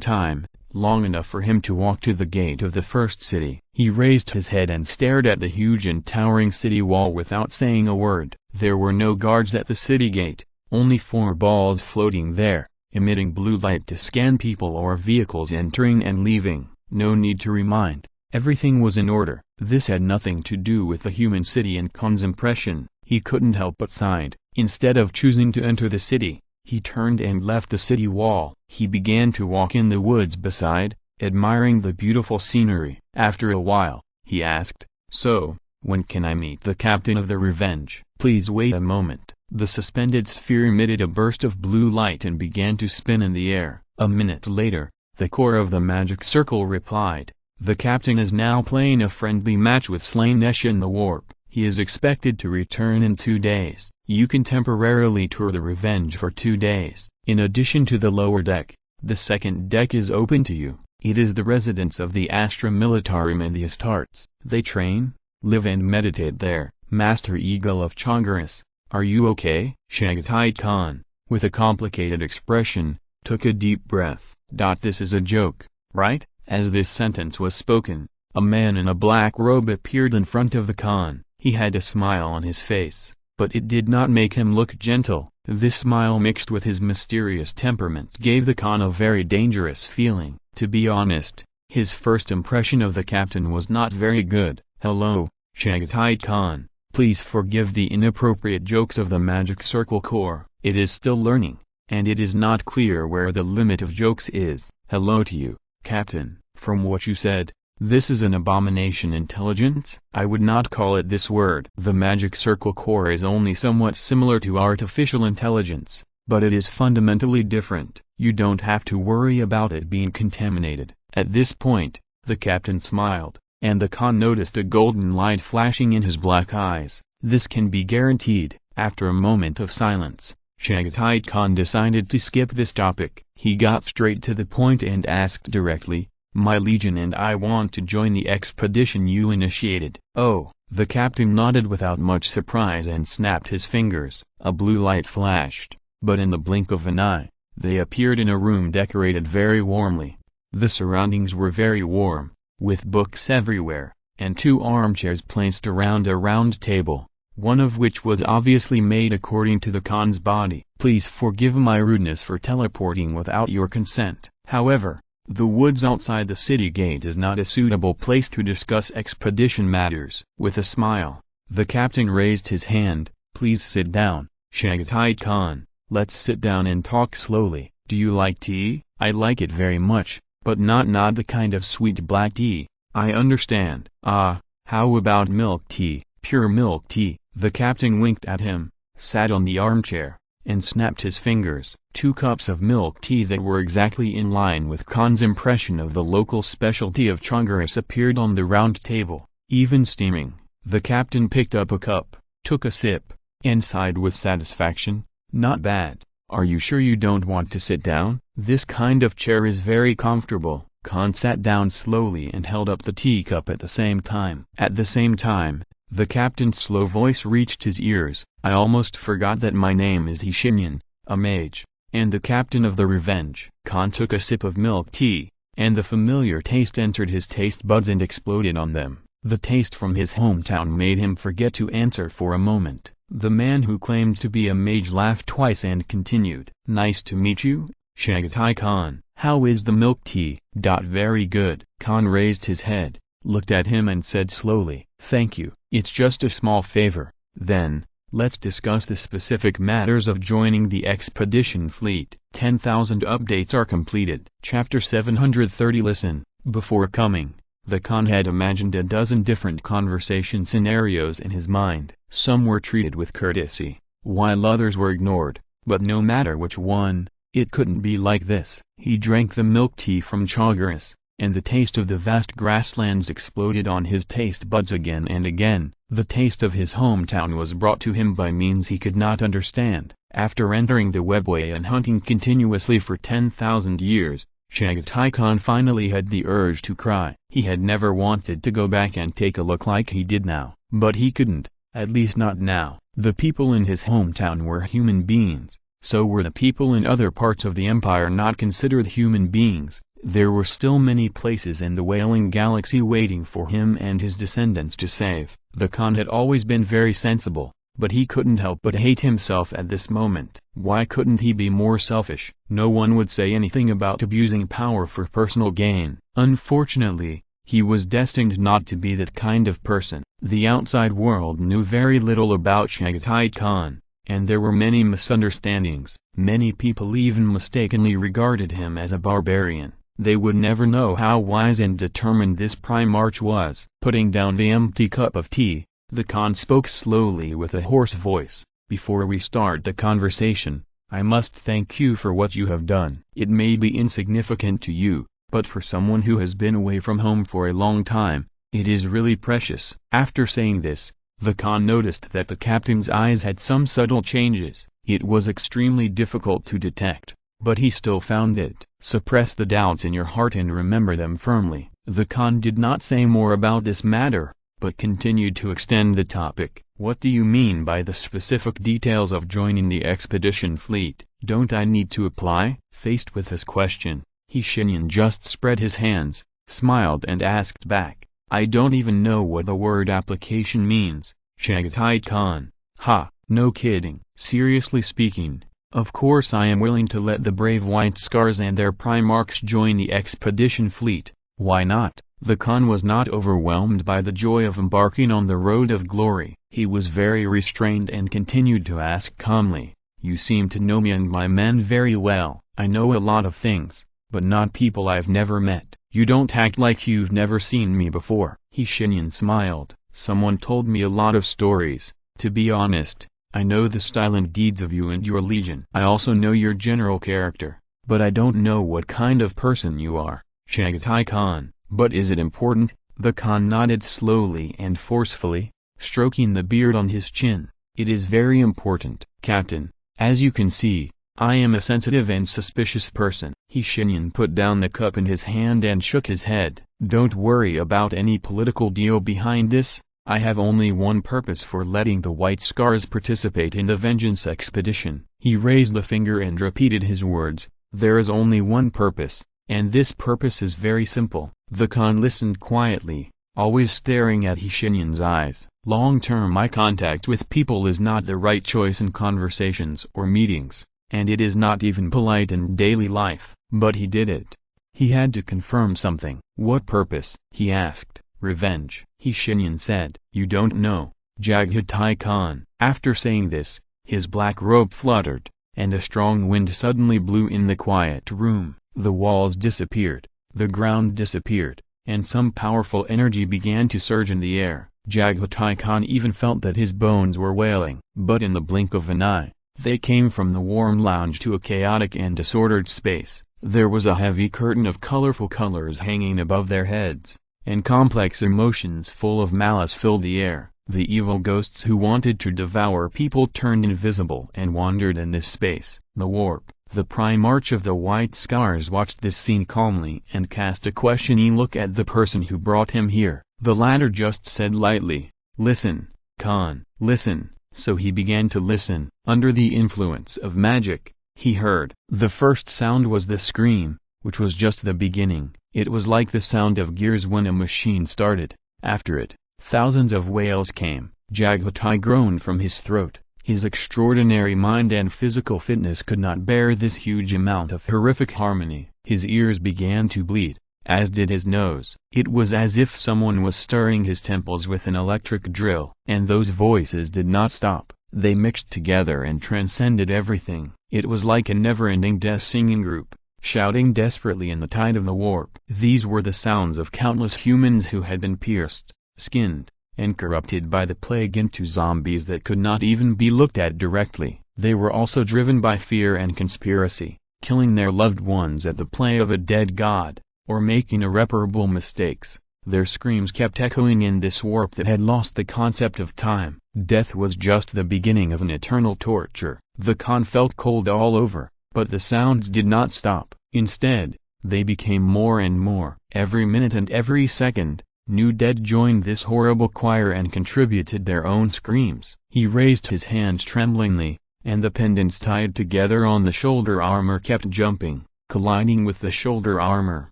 time, long enough for him to walk to the gate of the first city. He raised his head and stared at the huge and towering city wall without saying a word. There were no guards at the city gate, only 4 balls floating there, emitting blue light to scan people or vehicles entering and leaving. No need to remind, everything was in order. This had nothing to do with the human city and Khan's impression. He couldn't help but sighed. Instead of choosing to enter the city, he turned and left the city wall. He began to walk in the woods beside, admiring the beautiful scenery. After a while, he asked, "So, when can I meet the captain of the Revenge?" "Please wait a moment." The suspended sphere emitted a burst of blue light and began to spin in the air. A minute later, the core of the magic circle replied, The captain is now playing a friendly match with Slaanesh in the warp. He is expected to return in 2 days. You can temporarily tour the Revenge for 2 days. In addition to the lower deck, the second deck is open to you. It is the residence of the Astra Militarum and the Astartes. They train, live and meditate there. Master Eagle of Chongaris, are you okay? Chagatai Khan, with a complicated expression, took a deep breath. This is a joke, right? As this sentence was spoken, a man in a black robe appeared in front of the Khan. He had a smile on his face, but it did not make him look gentle. This smile mixed with his mysterious temperament gave the Khan a very dangerous feeling. To be honest, his first impression of the captain was not very good. Hello, Chagatai Khan. Please forgive the inappropriate jokes of the Magic Circle Corps. It is still learning, and it is not clear where the limit of jokes is. Hello to you, Captain. From what you said, this is an abomination intelligence? I would not call it this word. The Magic Circle Corps is only somewhat similar to artificial intelligence, but it is fundamentally different. You don't have to worry about it being contaminated. At this point, the captain smiled, and the Khan noticed a golden light flashing in his black eyes. This can be guaranteed. After a moment of silence, Chagatai Khan decided to skip this topic. He got straight to the point and asked directly, "My legion and I want to join the expedition you initiated." Oh, the captain nodded without much surprise and snapped his fingers. A blue light flashed, but in the blink of an eye, they appeared in a room decorated very warmly. The surroundings were very warm, with books everywhere, and 2 armchairs placed around a round table, one of which was obviously made according to the Khan's body. Please forgive my rudeness for teleporting without your consent. However, the woods outside the city gate is not a suitable place to discuss expedition matters. With a smile, the captain raised his hand. Please sit down, Chagatai Khan. Let's sit down and talk slowly. Do you like tea? I like it very much, but not the kind of sweet black tea. I understand. Ah, how about milk tea? Pure milk tea. The captain winked at him, sat on the armchair, and snapped his fingers. 2 cups of milk tea that were exactly in line with Khan's impression of the local specialty of Chongaris appeared on the round table, even steaming. The captain picked up a cup, took a sip, and sighed with satisfaction. Not bad. Are you sure you don't want to sit down? This kind of chair is very comfortable. Khan sat down slowly and held up the teacup at the same time. At the same time, the captain's slow voice reached his ears. I almost forgot that my name is Shenyan, a mage, and the captain of the Revenge. Khan took a sip of milk tea, and the familiar taste entered his taste buds and exploded on them. The taste from his hometown made him forget to answer for a moment. The man who claimed to be a mage laughed twice and continued. Nice to meet you, Chagatai Khan. How is the milk tea? Very good. Khan raised his head, looked at him and said slowly, thank you. It's just a small favor. Then, let's discuss the specific matters of joining the expedition fleet. 10,000 updates are completed. Chapter 730. Listen, before coming, the Khan had imagined a dozen different conversation scenarios in his mind. Some were treated with courtesy, while others were ignored, but no matter which one, it couldn't be like this. He drank the milk tea from Chongaris, and the taste of the vast grasslands exploded on his taste buds again and again. The taste of his hometown was brought to him by means he could not understand. After entering the webway and hunting continuously for 10,000 years, Chagatai Khan finally had the urge to cry. He had never wanted to go back and take a look like he did now, but he couldn't, at least not now. The people in his hometown were human beings, so were the people in other parts of the empire not considered human beings. There were still many places in the Wailing Galaxy waiting for him and his descendants to save. The Khan had always been very sensible, but he couldn't help but hate himself at this moment. Why couldn't he be more selfish? No one would say anything about abusing power for personal gain. Unfortunately, he was destined not to be that kind of person. The outside world knew very little about Chagatai Khan, and there were many misunderstandings. Many people even mistakenly regarded him as a barbarian. They would never know how wise and determined this Primarch was. Putting down the empty cup of tea, the Khan spoke slowly with a hoarse voice. Before we start the conversation, I must thank you for what you have done. It may be insignificant to you, but for someone who has been away from home for a long time, it is really precious. After saying this, the Khan noticed that the captain's eyes had some subtle changes. It was extremely difficult to detect, but he still found it. Suppress the doubts in your heart and remember them firmly. The Khan did not say more about this matter, but continued to extend the topic. What do you mean by the specific details of joining the expedition fleet? Don't I need to apply? Faced with this question, Shenyan just spread his hands, smiled and asked back, I don't even know what the word application means, Chagatai Khan. Ha, no kidding. Seriously speaking, of course I am willing to let the brave White Scars and their Primarchs join the expedition fleet. Why not? The Khan was not overwhelmed by the joy of embarking on the road of glory. He was very restrained and continued to ask calmly, you seem to know me and my men very well. I know a lot of things, but not people I've never met. You don't act like you've never seen me before. Shenyan smiled. Someone told me a lot of stories. To be honest, I know the style and deeds of you and your legion. I also know your general character, but I don't know what kind of person you are, Chagatai Khan. But is it important? The Khan nodded slowly and forcefully, stroking the beard on his chin. It is very important, Captain. As you can see, I am a sensitive and suspicious person. Shenyan put down the cup in his hand and shook his head. Don't worry about any political deal behind this. I have only one purpose for letting the White Scars participate in the vengeance expedition. He raised the finger and repeated his words. There is only one purpose, and this purpose is very simple. The Khan listened quietly, always staring at Shenyan's eyes. Long-term eye contact with people is not the right choice in conversations or meetings, and it is not even polite in daily life. But he did it. He had to confirm something. What purpose? He asked. Revenge. Shenyan said. You don't know, Chagatai Khan. After saying this, his black robe fluttered, and a strong wind suddenly blew in the quiet room. The walls disappeared, the ground disappeared, and some powerful energy began to surge in the air. Chagatai Khan even felt that his bones were wailing. But in the blink of an eye, they came from the warm lounge to a chaotic and disordered space. There was a heavy curtain of colorful colors hanging above their heads, and complex emotions full of malice filled the air. The evil ghosts who wanted to devour people turned invisible and wandered in this space. The warp. The Primarch of the White Scars watched this scene calmly and cast a questioning look at the person who brought him here. The latter just said lightly, listen, Khan, listen. So he began to listen. Under the influence of magic, he heard. The first sound was the scream, which was just the beginning. It was like the sound of gears when a machine started. After it, thousands of wails came. Chagatai groaned from his throat. His extraordinary mind and physical fitness could not bear this huge amount of horrific harmony. His ears began to bleed, as did his nose. It was as if someone was stirring his temples with an electric drill. And those voices did not stop. They mixed together and transcended everything. It was like a never-ending death singing group, shouting desperately in the tide of the warp. These were the sounds of countless humans who had been pierced, skinned, and corrupted by the plague into zombies that could not even be looked at directly. They were also driven by fear and conspiracy, killing their loved ones at the play of a dead god, or making irreparable mistakes. Their screams kept echoing in this warp that had lost the concept of time. Death was just the beginning of an eternal torture. The Khan felt cold all over, but the sounds did not stop. Instead, they became more and more. Every minute and every second, new dead joined this horrible choir and contributed their own screams. He raised his hands tremblingly, and the pendants tied together on the shoulder armor kept jumping, colliding with the shoulder armor,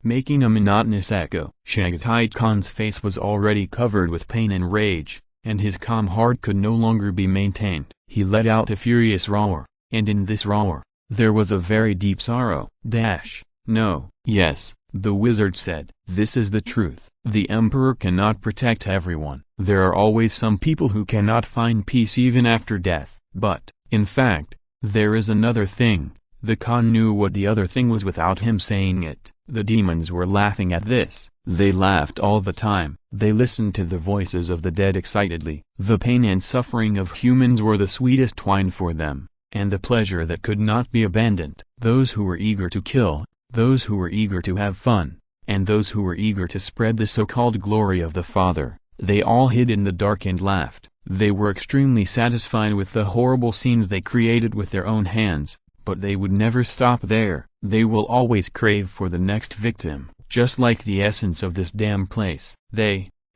making a monotonous echo. Chagatai Khan's face was already covered with pain and rage, and his calm heart could no longer be maintained. He let out a furious roar, and in this roar, there was a very deep sorrow. No. Yes, the wizard said. This is the truth. The Emperor cannot protect everyone. There are always some people who cannot find peace even after death. But, in fact, there is another thing. The Khan knew what the other thing was without him saying it. The demons were laughing at this. They laughed all the time. They listened to the voices of the dead excitedly. The pain and suffering of humans were the sweetest wine for them, and the pleasure that could not be abandoned. Those who were eager to kill, those who were eager to have fun, and those who were eager to spread the so-called glory of the Father. They all hid in the dark and laughed. They were extremely satisfied with the horrible scenes they created with their own hands, but they would never stop there. They will always crave for the next victim, just like the essence of this damn place.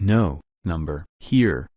No, number. Here,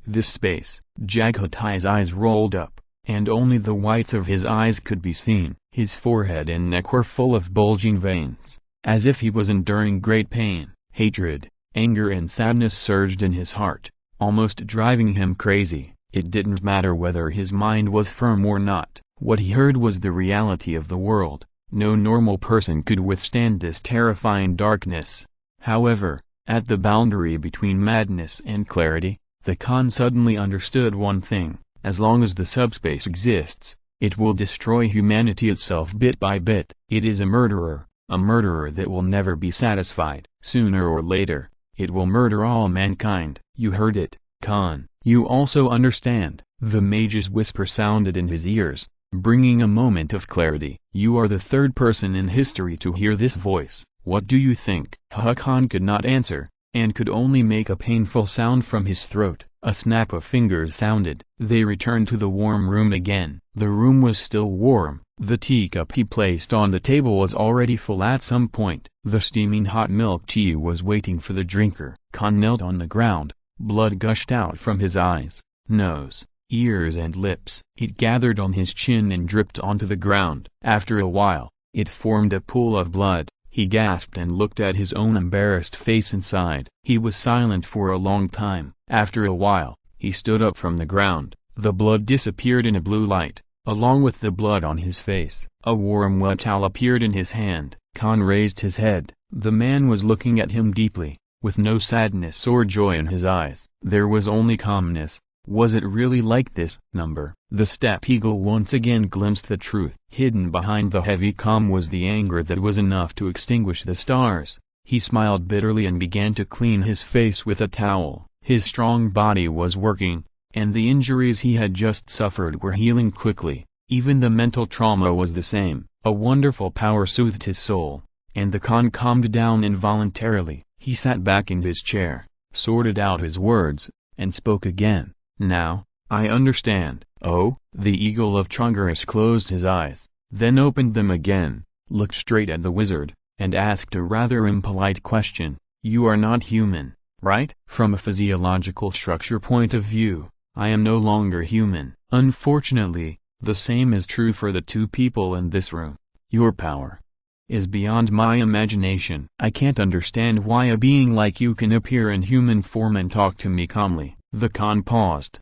this space. Jagatai's eyes rolled up, and only the whites of his eyes could be seen. His forehead and neck were full of bulging veins, as if he was enduring great pain. Hatred, anger and sadness surged in his heart, almost driving him crazy. It didn't matter whether his mind was firm or not. What he heard was the reality of the world. No normal person could withstand this terrifying darkness. However, at the boundary between madness and clarity, the Khan suddenly understood one thing: as long as the subspace exists, it will destroy humanity itself bit by bit. It is a murderer that will never be satisfied. Sooner or later, it will murder all mankind. You heard it, Khan. You also understand. The mage's whisper sounded in his ears, bringing a moment of clarity. You are the third person in history to hear this voice. What do you think? Khan could not answer, and could only make a painful sound from his throat. A snap of fingers sounded. They returned to the warm room again. The room was still warm. The teacup he placed on the table was already full at some point. The steaming hot milk tea was waiting for the drinker. Khan knelt on the ground. Blood gushed out from his eyes, nose, ears and lips. It gathered on his chin and dripped onto the ground. After a while, it formed a pool of blood. He gasped and looked at his own embarrassed face inside. He was silent for a long time. After a while, he stood up from the ground. The blood disappeared in a blue light, along with the blood on his face. A warm wet towel appeared in his hand. Khan raised his head. The man was looking at him deeply, with no sadness or joy in his eyes. There was only calmness. Was it really like this? Number. The steppe eagle once again glimpsed the truth. Hidden behind the heavy calm was the anger that was enough to extinguish the stars. He smiled bitterly and began to clean his face with a towel. His strong body was working, and the injuries he had just suffered were healing quickly. Even the mental trauma was the same. A wonderful power soothed his soul, and the Khan calmed down involuntarily. He sat back in his chair, sorted out his words, and spoke again. Now, I understand. Oh, the eagle of Chongaris closed his eyes, then opened them again, looked straight at the wizard, and asked a rather impolite question. You are not human, right? From a physiological structure point of view, I am no longer human. Unfortunately, the same is true for the two people in this room. Your power is beyond my imagination. I can't understand why a being like you can appear in human form and talk to me calmly. The Khan paused.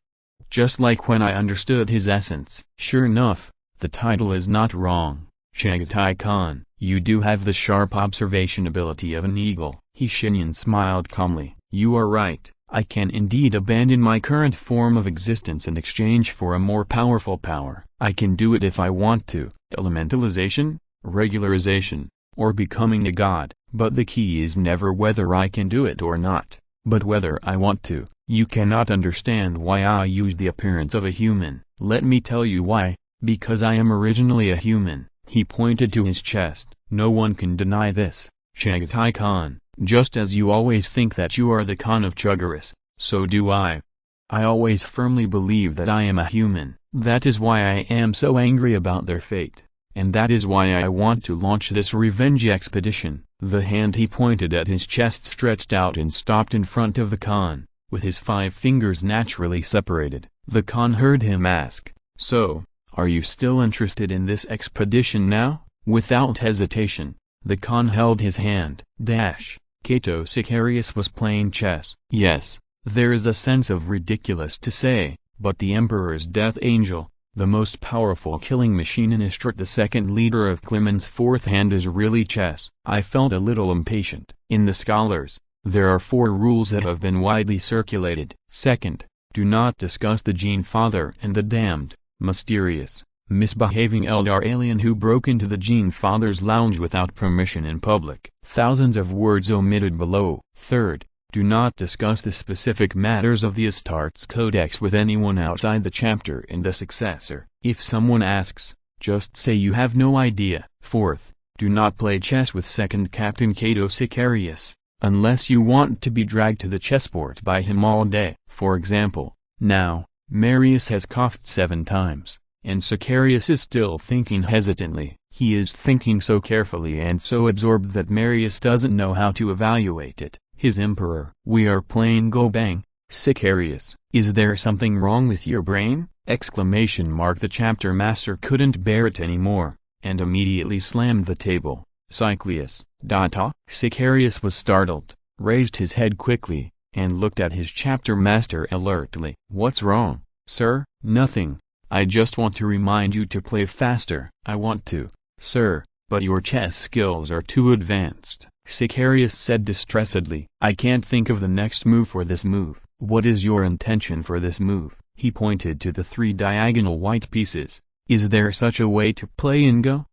Just like when I understood his essence. Sure enough, the title is not wrong. Chagatai Khan. You do have the sharp observation ability of an eagle. Shenyan smiled calmly. You are right. I can indeed abandon my current form of existence in exchange for a more powerful power. I can do it if I want to. Elementalization, regularization, or becoming a god. But the key is never whether I can do it or not, but whether I want to. You cannot understand why I use the appearance of a human. Let me tell you why. Because I am originally a human. He pointed to his chest. No one can deny this. Chagatai Khan, just as you always think that you are the Khan of Chongaris, so do I. I always firmly believe that I am a human. That is why I am so angry about their fate. And that is why I want to launch this revenge expedition. The hand he pointed at his chest stretched out and stopped in front of the Khan, with his 5 fingers naturally separated. The Khan heard him ask, so, are you still interested in this expedition now? Without hesitation, the Khan held his hand. Kato Sicarius was playing chess. Yes, there is a sense of ridiculous to say, but the Emperor's death angel, the most powerful killing machine in Istrit, the second leader of Clement's fourth hand, is really chess. I felt a little impatient. In the scholars, there are 4 rules that have been widely circulated. Second, do not discuss the Gene Father and the damned, mysterious, misbehaving elder alien who broke into the Gene Father's lounge without permission in public. Thousands of words omitted below. Third, do not discuss the specific matters of the Astartes Codex with anyone outside the chapter and the successor. If someone asks, just say you have no idea. Fourth, Do not play chess with second Captain Cato Sicarius, unless you want to be dragged to the chessboard by him all day. For example, now, Marius has coughed 7 times, and Sicarius is still thinking hesitantly. He is thinking so carefully and so absorbed that Marius doesn't know how to evaluate it. His emperor. We are playing Go Bang, Sicarius. Is there something wrong with your brain? Exclamation mark. The chapter master couldn't bear it anymore, and immediately slammed the table. Cyclius. Sicarius was startled, raised his head quickly, and looked at his chapter master alertly. What's wrong, sir? Nothing. I just want to remind you to play faster. I want to, sir, but your chess skills are too advanced, Sicarius said distressedly. I can't think of the next move for this move. What is your intention for this move? He pointed to the 3 diagonal white pieces. Is there such a way to play in Go?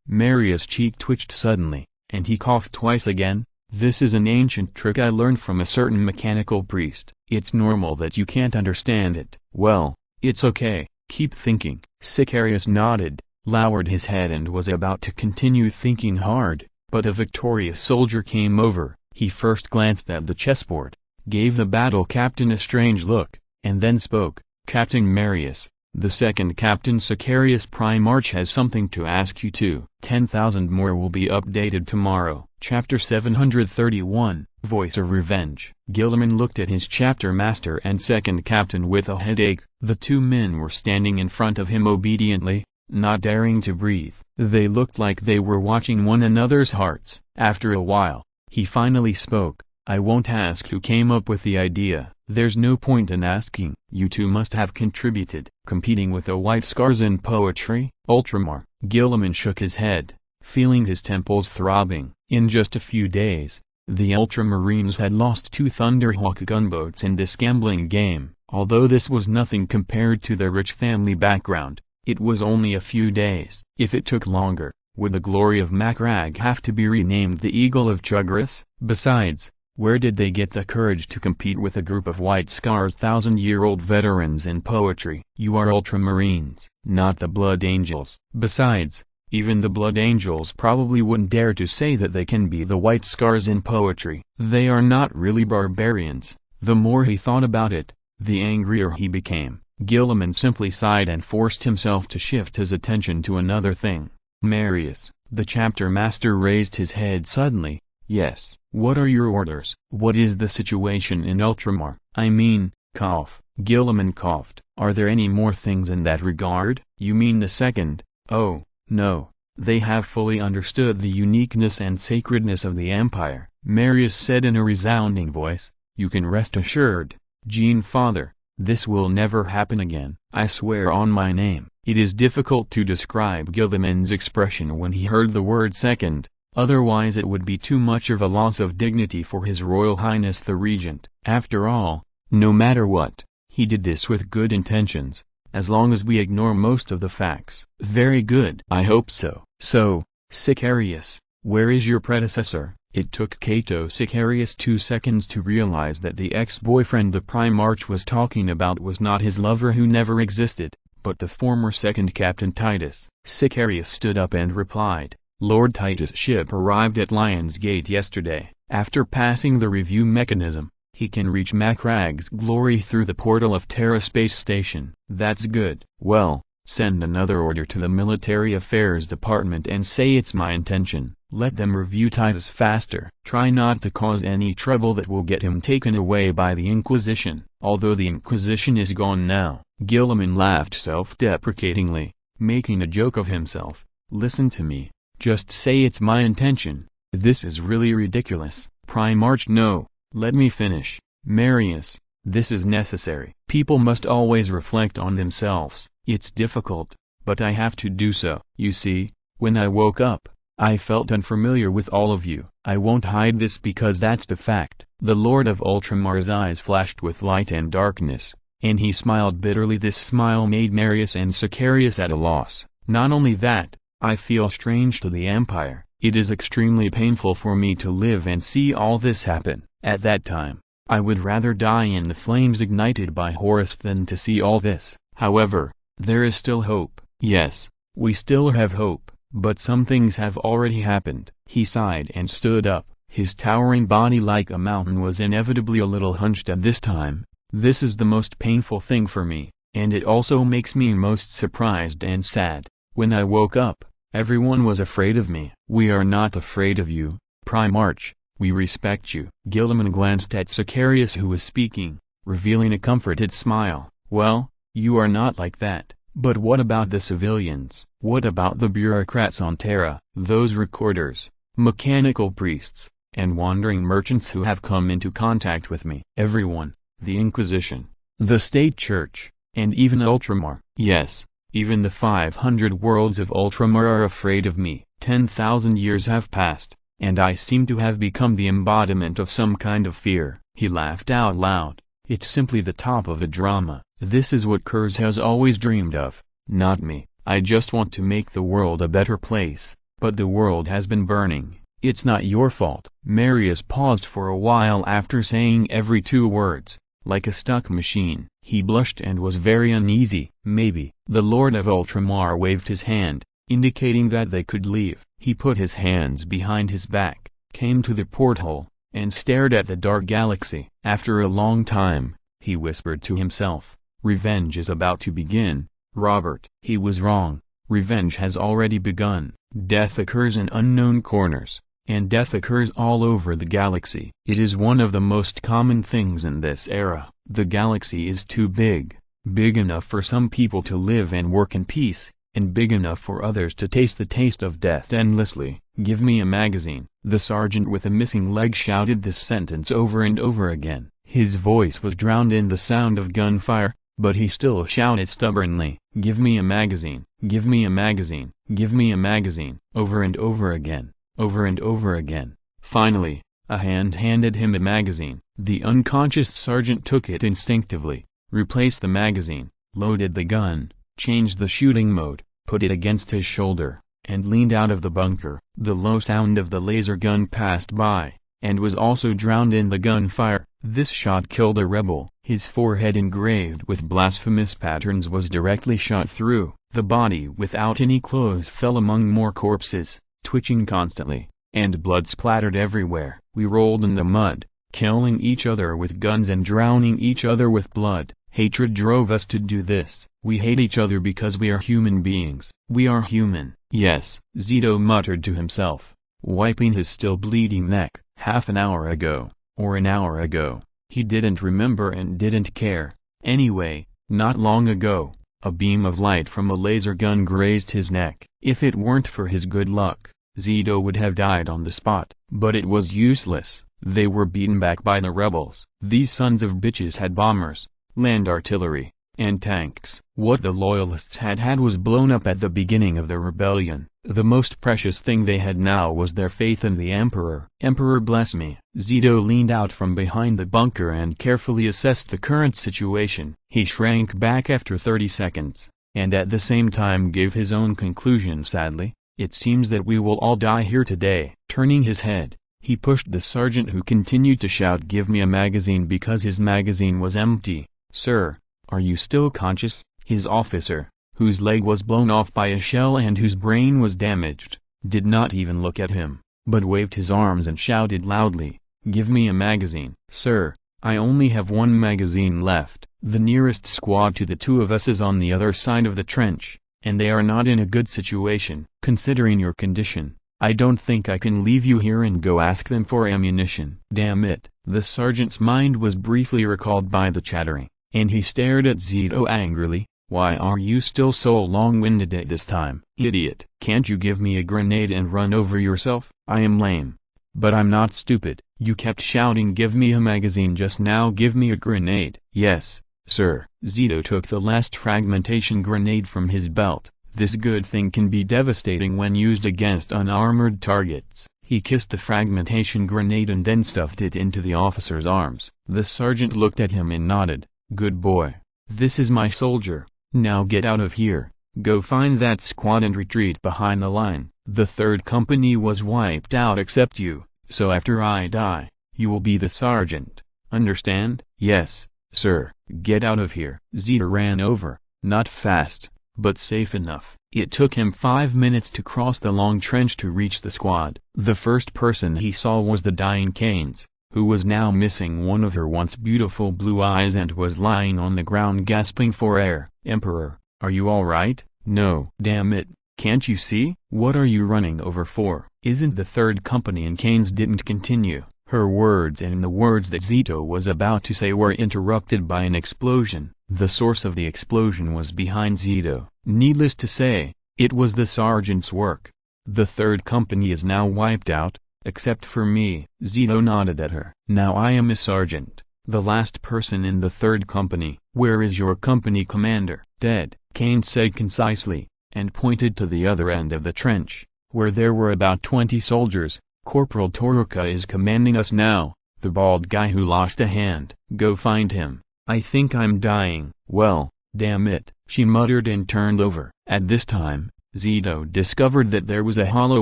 Marius' cheek twitched suddenly, and he coughed twice again. This is an ancient trick I learned from a certain mechanical priest. It's normal that you can't understand it. Well, it's okay, keep thinking. Sicarius nodded, lowered his head and was about to continue thinking hard, but a victorious soldier came over. He first glanced at the chessboard, gave the battle captain a strange look, and then spoke. Captain Marius, the second Captain Sicarius Primarch has something to ask you too. 10,000 more will be updated tomorrow. Chapter 731, Voice of Revenge. Guilliman looked at his chapter master and second captain with a headache. The 2 men were standing in front of him obediently, not daring to breathe. They looked like they were watching one another's hearts. After a while, he finally spoke. I won't ask who came up with the idea. There's no point in asking. You 2 must have contributed. Competing with the White Scars in poetry? Ultramar. Guilliman shook his head, feeling his temples throbbing. In just a few days, the Ultramarines had lost 2 Thunderhawk gunboats in this gambling game. Although this was nothing compared to their rich family background, it was only a few days. If it took longer, would the glory of Macragge have to be renamed the Eagle of Chugris? Besides, where did they get the courage to compete with a group of White Scars 1,000-year-old veterans in poetry? You are Ultramarines, not the Blood Angels. Besides, even the Blood Angels probably wouldn't dare to say that they can be the White Scars in poetry. They are not really barbarians. The more he thought about it, the angrier he became. Guilliman simply sighed and forced himself to shift his attention to another thing. Marius, the chapter master raised his head suddenly. Yes. What are your orders? What is the situation in Ultramar? I mean, cough. Guilliman coughed. Are there any more things in that regard? You mean the second? Oh, no. They have fully understood the uniqueness and sacredness of the Empire. Marius said in a resounding voice. You can rest assured, Jean Father, this will never happen again. I swear on my name. It is difficult to describe Guilliman's expression when he heard the word second. Otherwise it would be too much of a loss of dignity for His Royal Highness the Regent. After all, no matter what, he did this with good intentions, as long as we ignore most of the facts. Very good. I hope so. So, Sicarius, where is your predecessor? It took Cato Sicarius 2 seconds to realize that the ex-boyfriend the Primarch was talking about was not his lover who never existed, but the former second Captain Titus. Sicarius stood up and replied. Lord Titus' ship arrived at Lion's Gate yesterday. After passing the review mechanism, he can reach Macragge's glory through the portal of Terra Space Station. That's good. Well, send another order to the Military Affairs Department and say it's my intention. Let them review Titus faster. Try not to cause any trouble that will get him taken away by the Inquisition. Although the Inquisition is gone now. Guilliman laughed self-deprecatingly, making a joke of himself. Listen to me. Just say it's my intention. This is really ridiculous. Primarch, no. Let me finish. Marius, this is necessary. People must always reflect on themselves. It's difficult, but I have to do so. You see, when I woke up, I felt unfamiliar with all of you. I won't hide this because that's the fact. The Lord of Ultramar's eyes flashed with light and darkness, and he smiled bitterly. This smile made Marius and Sicarius at a loss. Not only that, I feel strange to the Empire. It is extremely painful for me to live and see all this happen. At that time, I would rather die in the flames ignited by Horus than to see all this. However, there is still hope. Yes, we still have hope. But some things have already happened. He sighed and stood up. His towering body like a mountain was inevitably a little hunched at this time. This is the most painful thing for me, and it also makes me most surprised and sad. When I woke up, everyone was afraid of me. We are not afraid of you, Primarch. We respect you. Gilliman glanced at Sicarius who was speaking, revealing a comforted smile. Well, you are not like that. But what about the civilians? What about the bureaucrats on Terra? Those recorders, mechanical priests, and wandering merchants who have come into contact with me. Everyone, the Inquisition, the State Church, and even Ultramar. Yes, even the 500 worlds of Ultramar are afraid of me. 10,000 years have passed, and I seem to have become the embodiment of some kind of fear. He laughed out loud. It's simply the top of the drama. This is what Kurz has always dreamed of, not me. I just want to make the world a better place, but the world has been burning. It's not your fault. Marius paused for a while after saying every 2 words, like a stuck machine. He blushed and was very uneasy. Maybe. The Lord of Ultramar waved his hand, indicating that they could leave. He put his hands behind his back, came to the porthole, and stared at the dark galaxy. After a long time, he whispered to himself, "Revenge is about to begin, Robert." He was wrong. Revenge has already begun. Death occurs in unknown corners, and death occurs all over the galaxy. It is one of the most common things in this era. The galaxy is too big enough for some people to live and work in peace, and big enough for others to taste the taste of death endlessly. "Give me a magazine." The sergeant with a missing leg shouted this sentence over and over again. His voice was drowned in the sound of gunfire, but he still shouted stubbornly, "Give me a magazine, give me a magazine, give me a magazine," over and over again, over and over again. Finally, a hand handed him a magazine. The unconscious sergeant took it instinctively, replaced the magazine, loaded the gun, changed the shooting mode, put it against his shoulder, and leaned out of the bunker. The low sound of the laser gun passed by, and was also drowned in the gunfire. This shot killed a rebel. His forehead engraved with blasphemous patterns was directly shot through. The body without any clothes fell among more corpses, twitching constantly, and blood splattered everywhere. We rolled in the mud, killing each other with guns and drowning each other with blood. Hatred drove us to do this. We hate each other because we are human beings. We are human. Yes, Zito muttered to himself, wiping his still bleeding neck. Half an hour ago, or an hour ago, he didn't remember and didn't care. Anyway, not long ago, a beam of light from a laser gun grazed his neck. If it weren't for his good luck, Zito would have died on the spot. But it was useless. They were beaten back by the rebels. These sons of bitches had bombers, land artillery, and tanks. What the loyalists had was blown up at the beginning of the rebellion. The most precious thing they had now was their faith in the Emperor. Emperor bless me. Zito leaned out from behind the bunker and carefully assessed the current situation. He shrank back after 30 seconds, and at the same time gave his own conclusion sadly, "It seems that we will all die here today." Turning his head, he pushed the sergeant who continued to shout, "Give me a magazine," because his magazine was empty. "Sir, are you still conscious?" His officer, whose leg was blown off by a shell and whose brain was damaged, did not even look at him, but waved his arms and shouted loudly, "Give me a magazine." "Sir, I only have one magazine left. The nearest squad to the 2 of us is on the other side of the trench, and they are not in a good situation. Considering your condition, I don't think I can leave you here and go ask them for ammunition." Damn it. The sergeant's mind was briefly recalled by the chattering, and he stared at Zito angrily. "Why are you still so long-winded at this time, idiot? Can't you give me a grenade and run over yourself?" "I am lame. But I'm not stupid. You kept shouting 'Give me a magazine' just now. Give me a grenade." "Yes, sir." Zito took the last fragmentation grenade from his belt. This good thing can be devastating when used against unarmored targets. He kissed the fragmentation grenade and then stuffed it into the officer's arms. The sergeant looked at him and nodded. "Good boy. This is my soldier. Now get out of here, go find that squad and retreat behind the line. The 3rd company was wiped out except you, so after I die, you will be the sergeant. Understand?" "Yes, sir." "Get out of here." Zito ran over, not fast, but safe enough. It took him 5 minutes to cross the long trench to reach the squad. The first person he saw was the dying Keynes, who was now missing one of her once beautiful blue eyes and was lying on the ground gasping for air. "Emperor, are you alright?" "No." "Damn it, can't you see? What are you running over for? Isn't the third company?" And Keynes didn't continue. Her words and the words that Zito was about to say were interrupted by an explosion. The source of the explosion was behind Zito. Needless to say, it was the sergeant's work. "The third company is now wiped out, except for me." Zito nodded at her. "Now I am a sergeant, the last person in the third company." "Where is your company commander?" "Dead," Keynes said concisely, and pointed to the other end of the trench, where there were about 20 soldiers. "Corporal Toruka is commanding us now, the bald guy who lost a hand." "Go find him. I think I'm dying." "Well, damn it," she muttered and turned over. At this time, Zito discovered that there was a hollow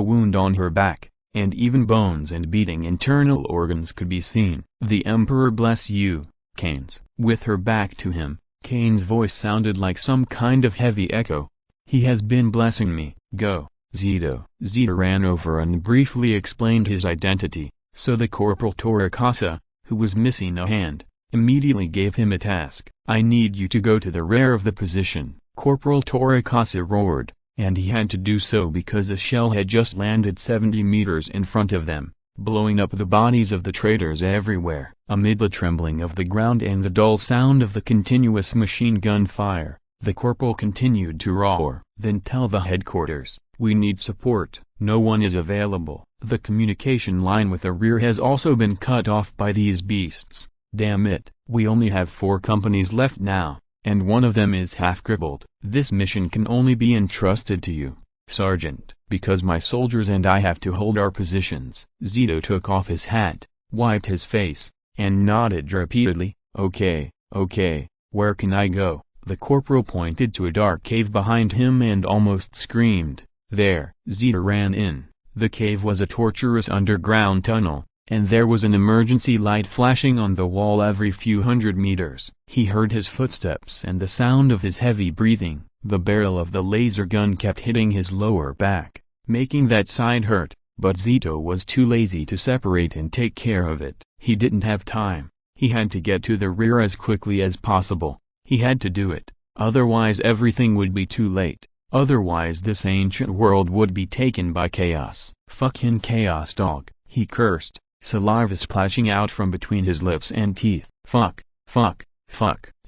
wound on her back, and even bones and beating internal organs could be seen. "The Emperor bless you, Keynes." With her back to him, Keynes' voice sounded like some kind of heavy echo. "He has been blessing me. Go, Zito." Zito ran over and briefly explained his identity, so the Corporal Torikasa, who was missing a hand, immediately gave him a task. "I need you to go to the rear of the position." Corporal Torikasa roared, and he had to do so because a shell had just landed 70 meters in front of them, blowing up the bodies of the traitors everywhere. Amid the trembling of the ground and the dull sound of the continuous machine gun fire, the corporal continued to roar. "Then tell the headquarters, we need support." "No one is available. The communication line with the rear has also been cut off by these beasts." "Damn it, we only have 4 companies left now, and one of them is half crippled." "This mission can only be entrusted to you, Sergeant, because my soldiers and I have to hold our positions." Zito took off his hat, wiped his face, and nodded repeatedly. Okay, where can I go?" The corporal pointed to a dark cave behind him and almost screamed. "There." Zito ran in. The cave was a tortuous underground tunnel, and there was an emergency light flashing on the wall every few hundred meters. He heard his footsteps and the sound of his heavy breathing. The barrel of the laser gun kept hitting his lower back, making that side hurt, but Zito was too lazy to separate and take care of it. He didn't have time. He had to get to the rear as quickly as possible. He had to do it, otherwise everything would be too late. Otherwise this ancient world would be taken by chaos. "Fucking chaos, dog," he cursed, saliva splashing out from between his lips and teeth. Fuck.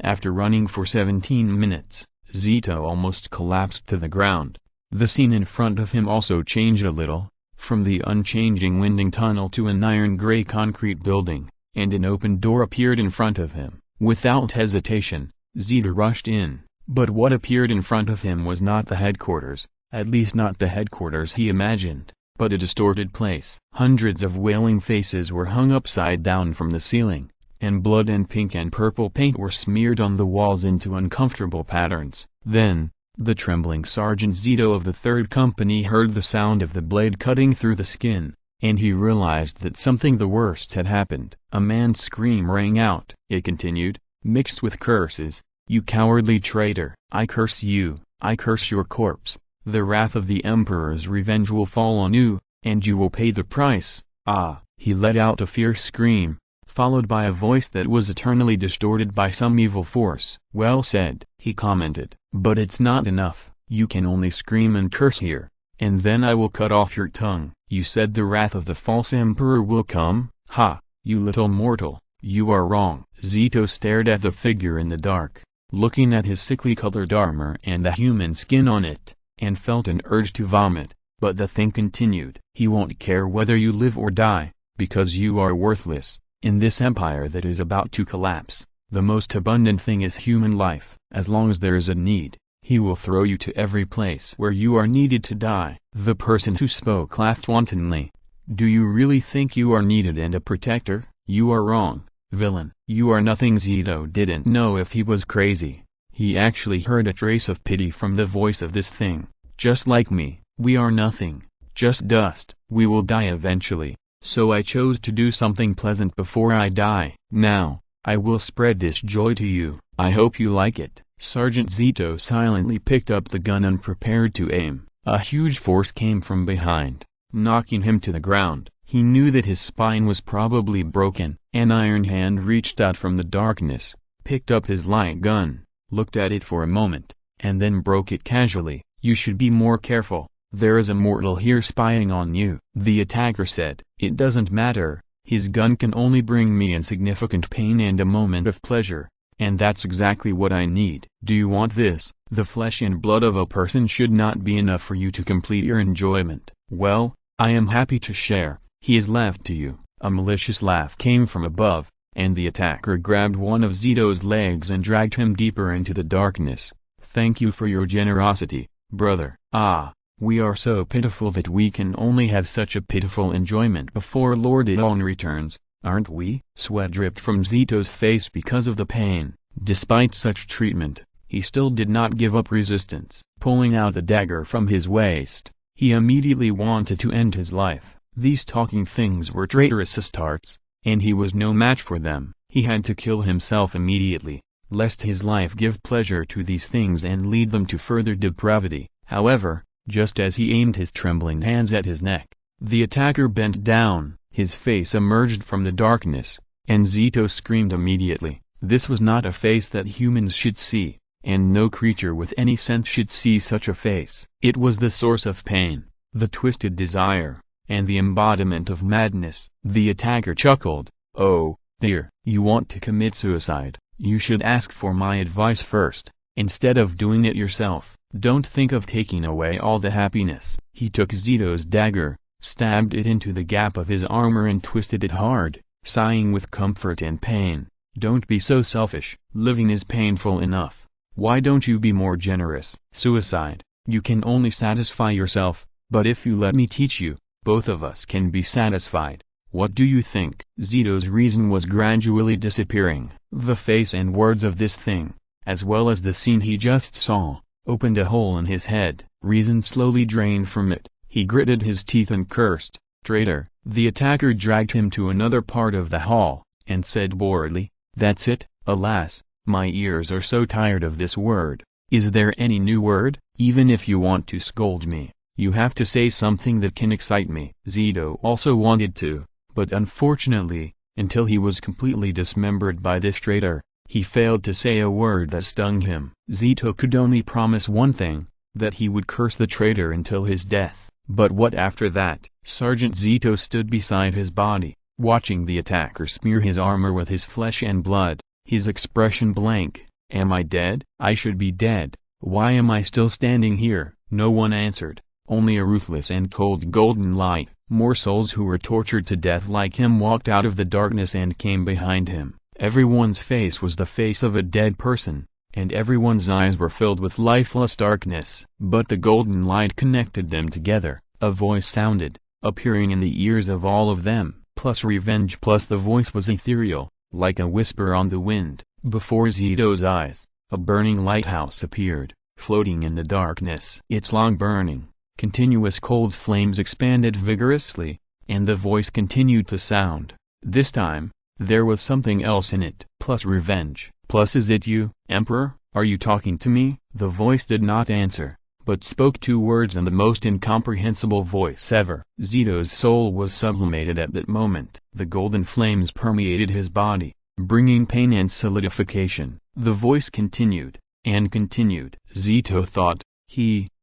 After running for 17 minutes, Zito almost collapsed to the ground. The scene in front of him also changed a little, from the unchanging winding tunnel to an iron-gray concrete building, and an open door appeared in front of him. Without hesitation, Zito rushed in, but what appeared in front of him was not the headquarters, at least not the headquarters he imagined, but a distorted place. Hundreds of wailing faces were hung upside down from the ceiling, and blood and pink and purple paint were smeared on the walls into uncomfortable patterns. Then, the trembling Sergeant Zito of the 3rd Company heard the sound of the blade cutting through the skin, and he realized that something the worst had happened. A man's scream rang out. It continued, mixed with curses. "You cowardly traitor! I curse you, I curse your corpse. The wrath of the Emperor's revenge will fall on you, and you will pay the price." "Ah!" He let out a fierce scream, followed by a voice that was eternally distorted by some evil force. "Well said," he commented, "but it's not enough. You can only scream and curse here, and then I will cut off your tongue." "You said the wrath of the false Emperor will come? Ha, you little mortal, you are wrong." Zito stared at the figure in the dark, looking at his sickly-colored armor and the human skin on it, and felt an urge to vomit, but the thing continued. "He won't care whether you live or die, because you are worthless. In this empire that is about to collapse, the most abundant thing is human life. As long as there is a need, he will throw you to every place where you are needed to die." The person who spoke laughed wantonly. "Do you really think you are needed and a protector? You are wrong, villain. You are nothing." Zito didn't know if he was crazy. He actually heard a trace of pity from the voice of this thing. "Just like me, we are nothing, just dust. We will die eventually, so I chose to do something pleasant before I die. Now, I will spread this joy to you. I hope you like it." Sergeant Zito silently picked up the gun and prepared to aim. A huge force came from behind, knocking him to the ground. He knew that his spine was probably broken. An iron hand reached out from the darkness, picked up his light gun, looked at it for a moment, and then broke it casually. "You should be more careful. There is a mortal here spying on you," the attacker said. "It doesn't matter. His gun can only bring me insignificant pain and a moment of pleasure, and that's exactly what I need. Do you want this? The flesh and blood of a person should not be enough for you to complete your enjoyment. Well, I am happy to share. He is left to you." A malicious laugh came from above, and the attacker grabbed one of Zito's legs and dragged him deeper into the darkness. "Thank you for your generosity, brother. Ah, we are so pitiful that we can only have such a pitiful enjoyment before Lord Idon returns, aren't we?" Sweat dripped from Zito's face because of the pain. Despite such treatment, he still did not give up resistance. Pulling out the dagger from his waist, he immediately wanted to end his life. These talking things were traitorous Astartes, and he was no match for them. He had to kill himself immediately, lest his life give pleasure to these things and lead them to further depravity. However, just as he aimed his trembling hands at his neck, the attacker bent down, his face emerged from the darkness, and Zito screamed immediately. This was not a face that humans should see, and no creature with any sense should see such a face. It was the source of pain, the twisted desire, and the embodiment of madness. The attacker chuckled. "Oh, dear, you want to commit suicide? You should ask for my advice first, instead of doing it yourself. Don't think of taking away all the happiness." He took Zito's dagger, stabbed it into the gap of his armor and twisted it hard, sighing with comfort and pain. "Don't be so selfish. Living is painful enough. Why don't you be more generous? Suicide, you can only satisfy yourself, but if you let me teach you, both of us can be satisfied. What do you think?" Zito's reason was gradually disappearing. The face and words of this thing, as well as the scene he just saw, opened a hole in his head. Reason slowly drained from it. He gritted his teeth and cursed. "Traitor!" The attacker dragged him to another part of the hall, and said boredly, "That's it? Alas, my ears are so tired of this word. Is there any new word? Even if you want to scold me, you have to say something that can excite me." Zito also wanted to, but unfortunately, until he was completely dismembered by this traitor, he failed to say a word that stung him. Zito could only promise one thing, that he would curse the traitor until his death. But what after that? Sergeant Zito stood beside his body, watching the attacker smear his armor with his flesh and blood, his expression blank. "Am I dead? I should be dead. Why am I still standing here?" No one answered. Only a ruthless and cold golden light. More souls who were tortured to death like him walked out of the darkness and came behind him. Everyone's face was the face of a dead person, and everyone's eyes were filled with lifeless darkness. But the golden light connected them together. A voice sounded, appearing in the ears of all of them, plus revenge plus the voice was ethereal, like a whisper on the wind. Before Zito's eyes, a burning lighthouse appeared, floating in the darkness. Its long burning, continuous cold flames expanded vigorously, and the voice continued to sound. This time, there was something else in it. Plus revenge. Plus is it you, Emperor? Are you talking to me? The voice did not answer, but spoke two words in the most incomprehensible voice ever. Zito's soul was sublimated at that moment. The golden flames permeated his body, bringing pain and solidification. The voice continued, and continued. Zito thought,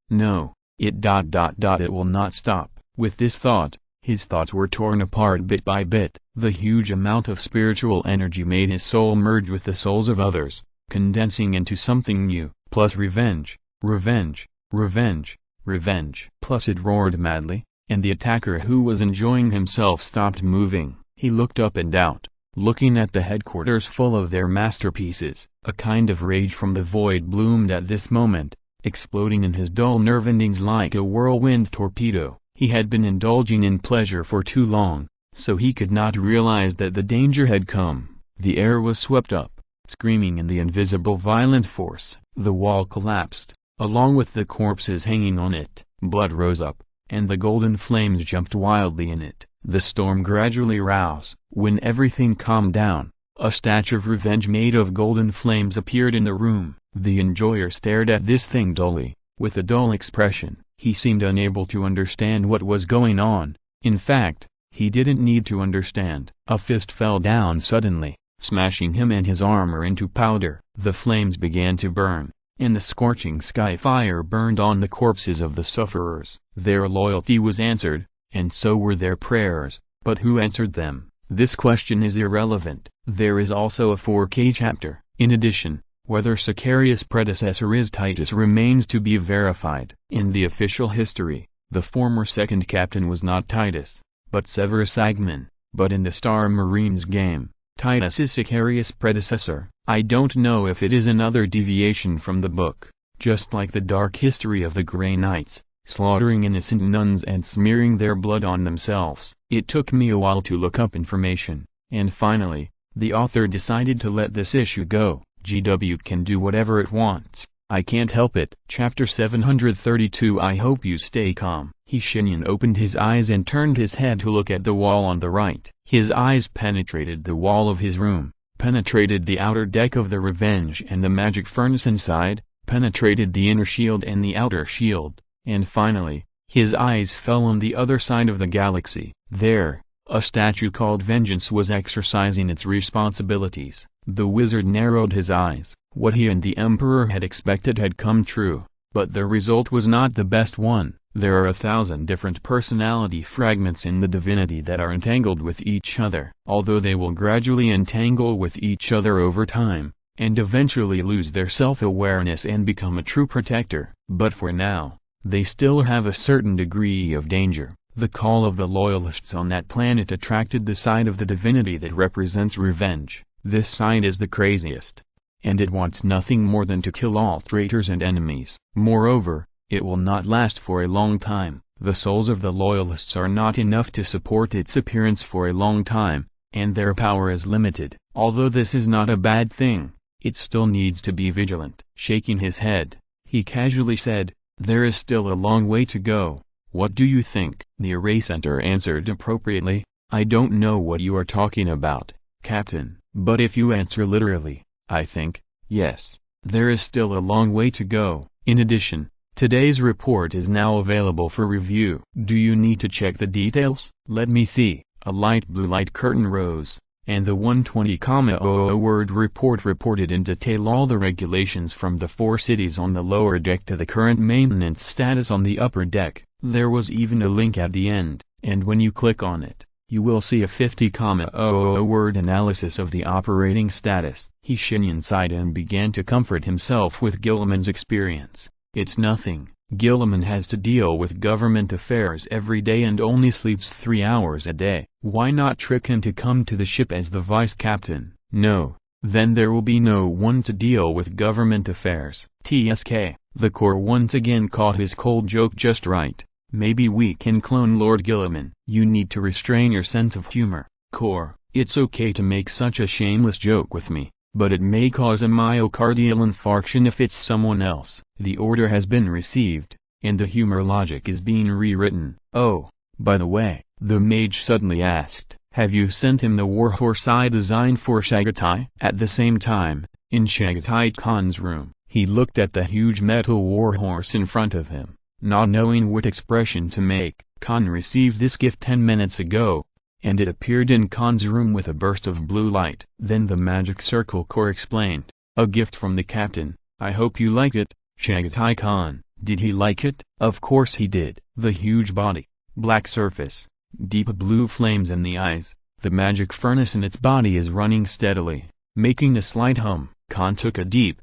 no. It will not stop. With this thought, his thoughts were torn apart bit by bit. The huge amount of spiritual energy made his soul merge with the souls of others, condensing into something new. Plus revenge, revenge, revenge, revenge. Plus it roared madly, and the attacker who was enjoying himself stopped moving. He looked up and out, looking at the headquarters full of their masterpieces. A kind of rage from the void bloomed at this moment, exploding in his dull nerve endings like a whirlwind torpedo. He had been indulging in pleasure for too long, so he could not realize that the danger had come. The air was swept up, screaming in the invisible violent force. The wall collapsed, along with the corpses hanging on it. Blood rose up, and the golden flames jumped wildly in it. The storm gradually roused. When everything calmed down, a statue of revenge made of golden flames appeared in the room. The enjoyer stared at this thing dully, with a dull expression. He seemed unable to understand what was going on. In fact, he didn't need to understand. A fist fell down suddenly, smashing him and his armor into powder. The flames began to burn. In the scorching sky, fire burned on the corpses of the sufferers. Their loyalty was answered, and so were their prayers, but who answered them? This question is irrelevant. There is also a 4K chapter. In addition, whether Sicarius' predecessor is Titus remains to be verified. In the official history, the former second captain was not Titus, but Severus Agman, but in the Star Marines game, Titus is Sicarius' predecessor. I don't know if it is another deviation from the book, just like the dark history of the Grey Knights, slaughtering innocent nuns and smearing their blood on themselves. It took me a while to look up information, and finally, the author decided to let this issue go. GW can do whatever it wants. I can't help it. Chapter 732. I hope you stay calm. Shenyan opened his eyes and turned his head to look at the wall on the right. His eyes penetrated the wall of his room, penetrated the outer deck of the Revenge and the magic furnace inside, penetrated the inner shield and the outer shield, and finally, his eyes fell on the other side of the galaxy. There, a statue called Vengeance was exercising its responsibilities. The wizard narrowed his eyes. What he and the Emperor had expected had come true, but the result was not the best one. There are 1,000 different personality fragments in the divinity that are entangled with each other. Although they will gradually entangle with each other over time, and eventually lose their self-awareness and become a true protector. But for now, they still have a certain degree of danger. The call of the loyalists on that planet attracted the side of the divinity that represents revenge. This side is the craziest, and it wants nothing more than to kill all traitors and enemies. Moreover, it will not last for a long time. The souls of the loyalists are not enough to support its appearance for a long time, and their power is limited. Although this is not a bad thing, it still needs to be vigilant. Shaking his head, he casually said, "There is still a long way to go. What do you think?" The Array Center answered appropriately, "I don't know what you are talking about, Captain, but if you answer literally, I think, yes, there is still a long way to go." In addition, today's report is now available for review. Do you need to check the details? Let me see. A light blue light curtain rose, and the 120,00 word report reported in detail all the regulations from the 4 cities on the lower deck to the current maintenance status on the upper deck. There was even a link at the end, and when you click on it, you will see a 50,00 word analysis of the operating status. Shenyan sighed and began to comfort himself with Gilliman's experience. It's nothing. Gilliman has to deal with government affairs every day and only sleeps 3 hours a day. Why not trick him to come to the ship as the vice captain? No, then there will be no one to deal with government affairs. TSK, the Corps once again caught his cold joke just right. Maybe we can clone Lord Gilliman. You need to restrain your sense of humor, Corps. It's okay to make such a shameless joke with me, but it may cause a myocardial infarction if it's someone else. The order has been received, and the humor logic is being rewritten. Oh, by the way, the mage suddenly asked, have you sent him the warhorse I designed for Chagatai? At the same time, in Chagatai Khan's room, he looked at the huge metal warhorse in front of him, not knowing what expression to make. Khan received this gift 10 minutes ago, and it appeared in Khan's room with a burst of blue light. Then the Magic Circle Corps explained, a gift from the captain. I hope you like it, Chagatai Khan. Did he like it? Of course he did. The huge body, black surface, deep blue flames in the eyes, the magic furnace in its body is running steadily, making a slight hum. Khan took a deep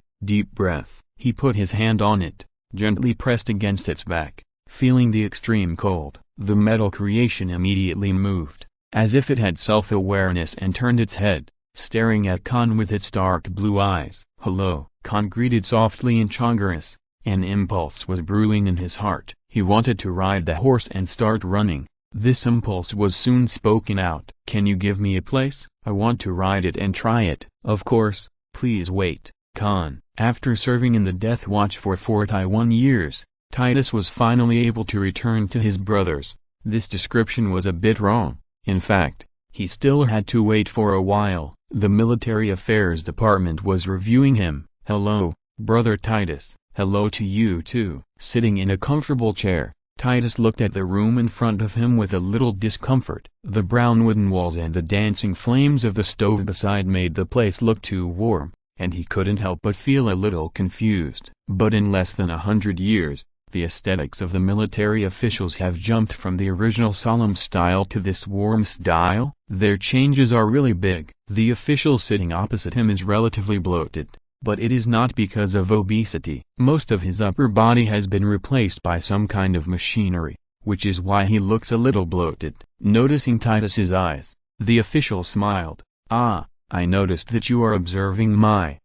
breath. He put his hand on it, gently pressed against its back. Feeling the extreme cold, the metal creation immediately moved, as if it had self-awareness, and turned its head, staring at Khan with its dark blue eyes. Hello, Khan greeted softly in Chongaris. An impulse was brewing in his heart. He wanted to ride the horse and start running. This impulse was soon spoken out. Can you give me a place? I want to ride it and try it. Of course, please wait, Khan. After serving in the Death Watch for 41 years, Titus was finally able to return to his brothers. This description was a bit wrong. In fact, he still had to wait for a while. The Military Affairs Department was reviewing him. Hello, Brother Titus, hello to you too. Sitting in a comfortable chair, Titus looked at the room in front of him with a little discomfort. The brown wooden walls and the dancing flames of the stove beside made the place look too warm, and he couldn't help but feel a little confused. But in less than 100 years, the aesthetics of the military officials have jumped from the original solemn style to this warm style. Their changes are really big. The official sitting opposite him is relatively bloated, but it is not because of obesity. Most of his upper body has been replaced by some kind of machinery, which is why he looks a little bloated. Noticing Titus's eyes, the official smiled. "Ah, I noticed that you are observing my,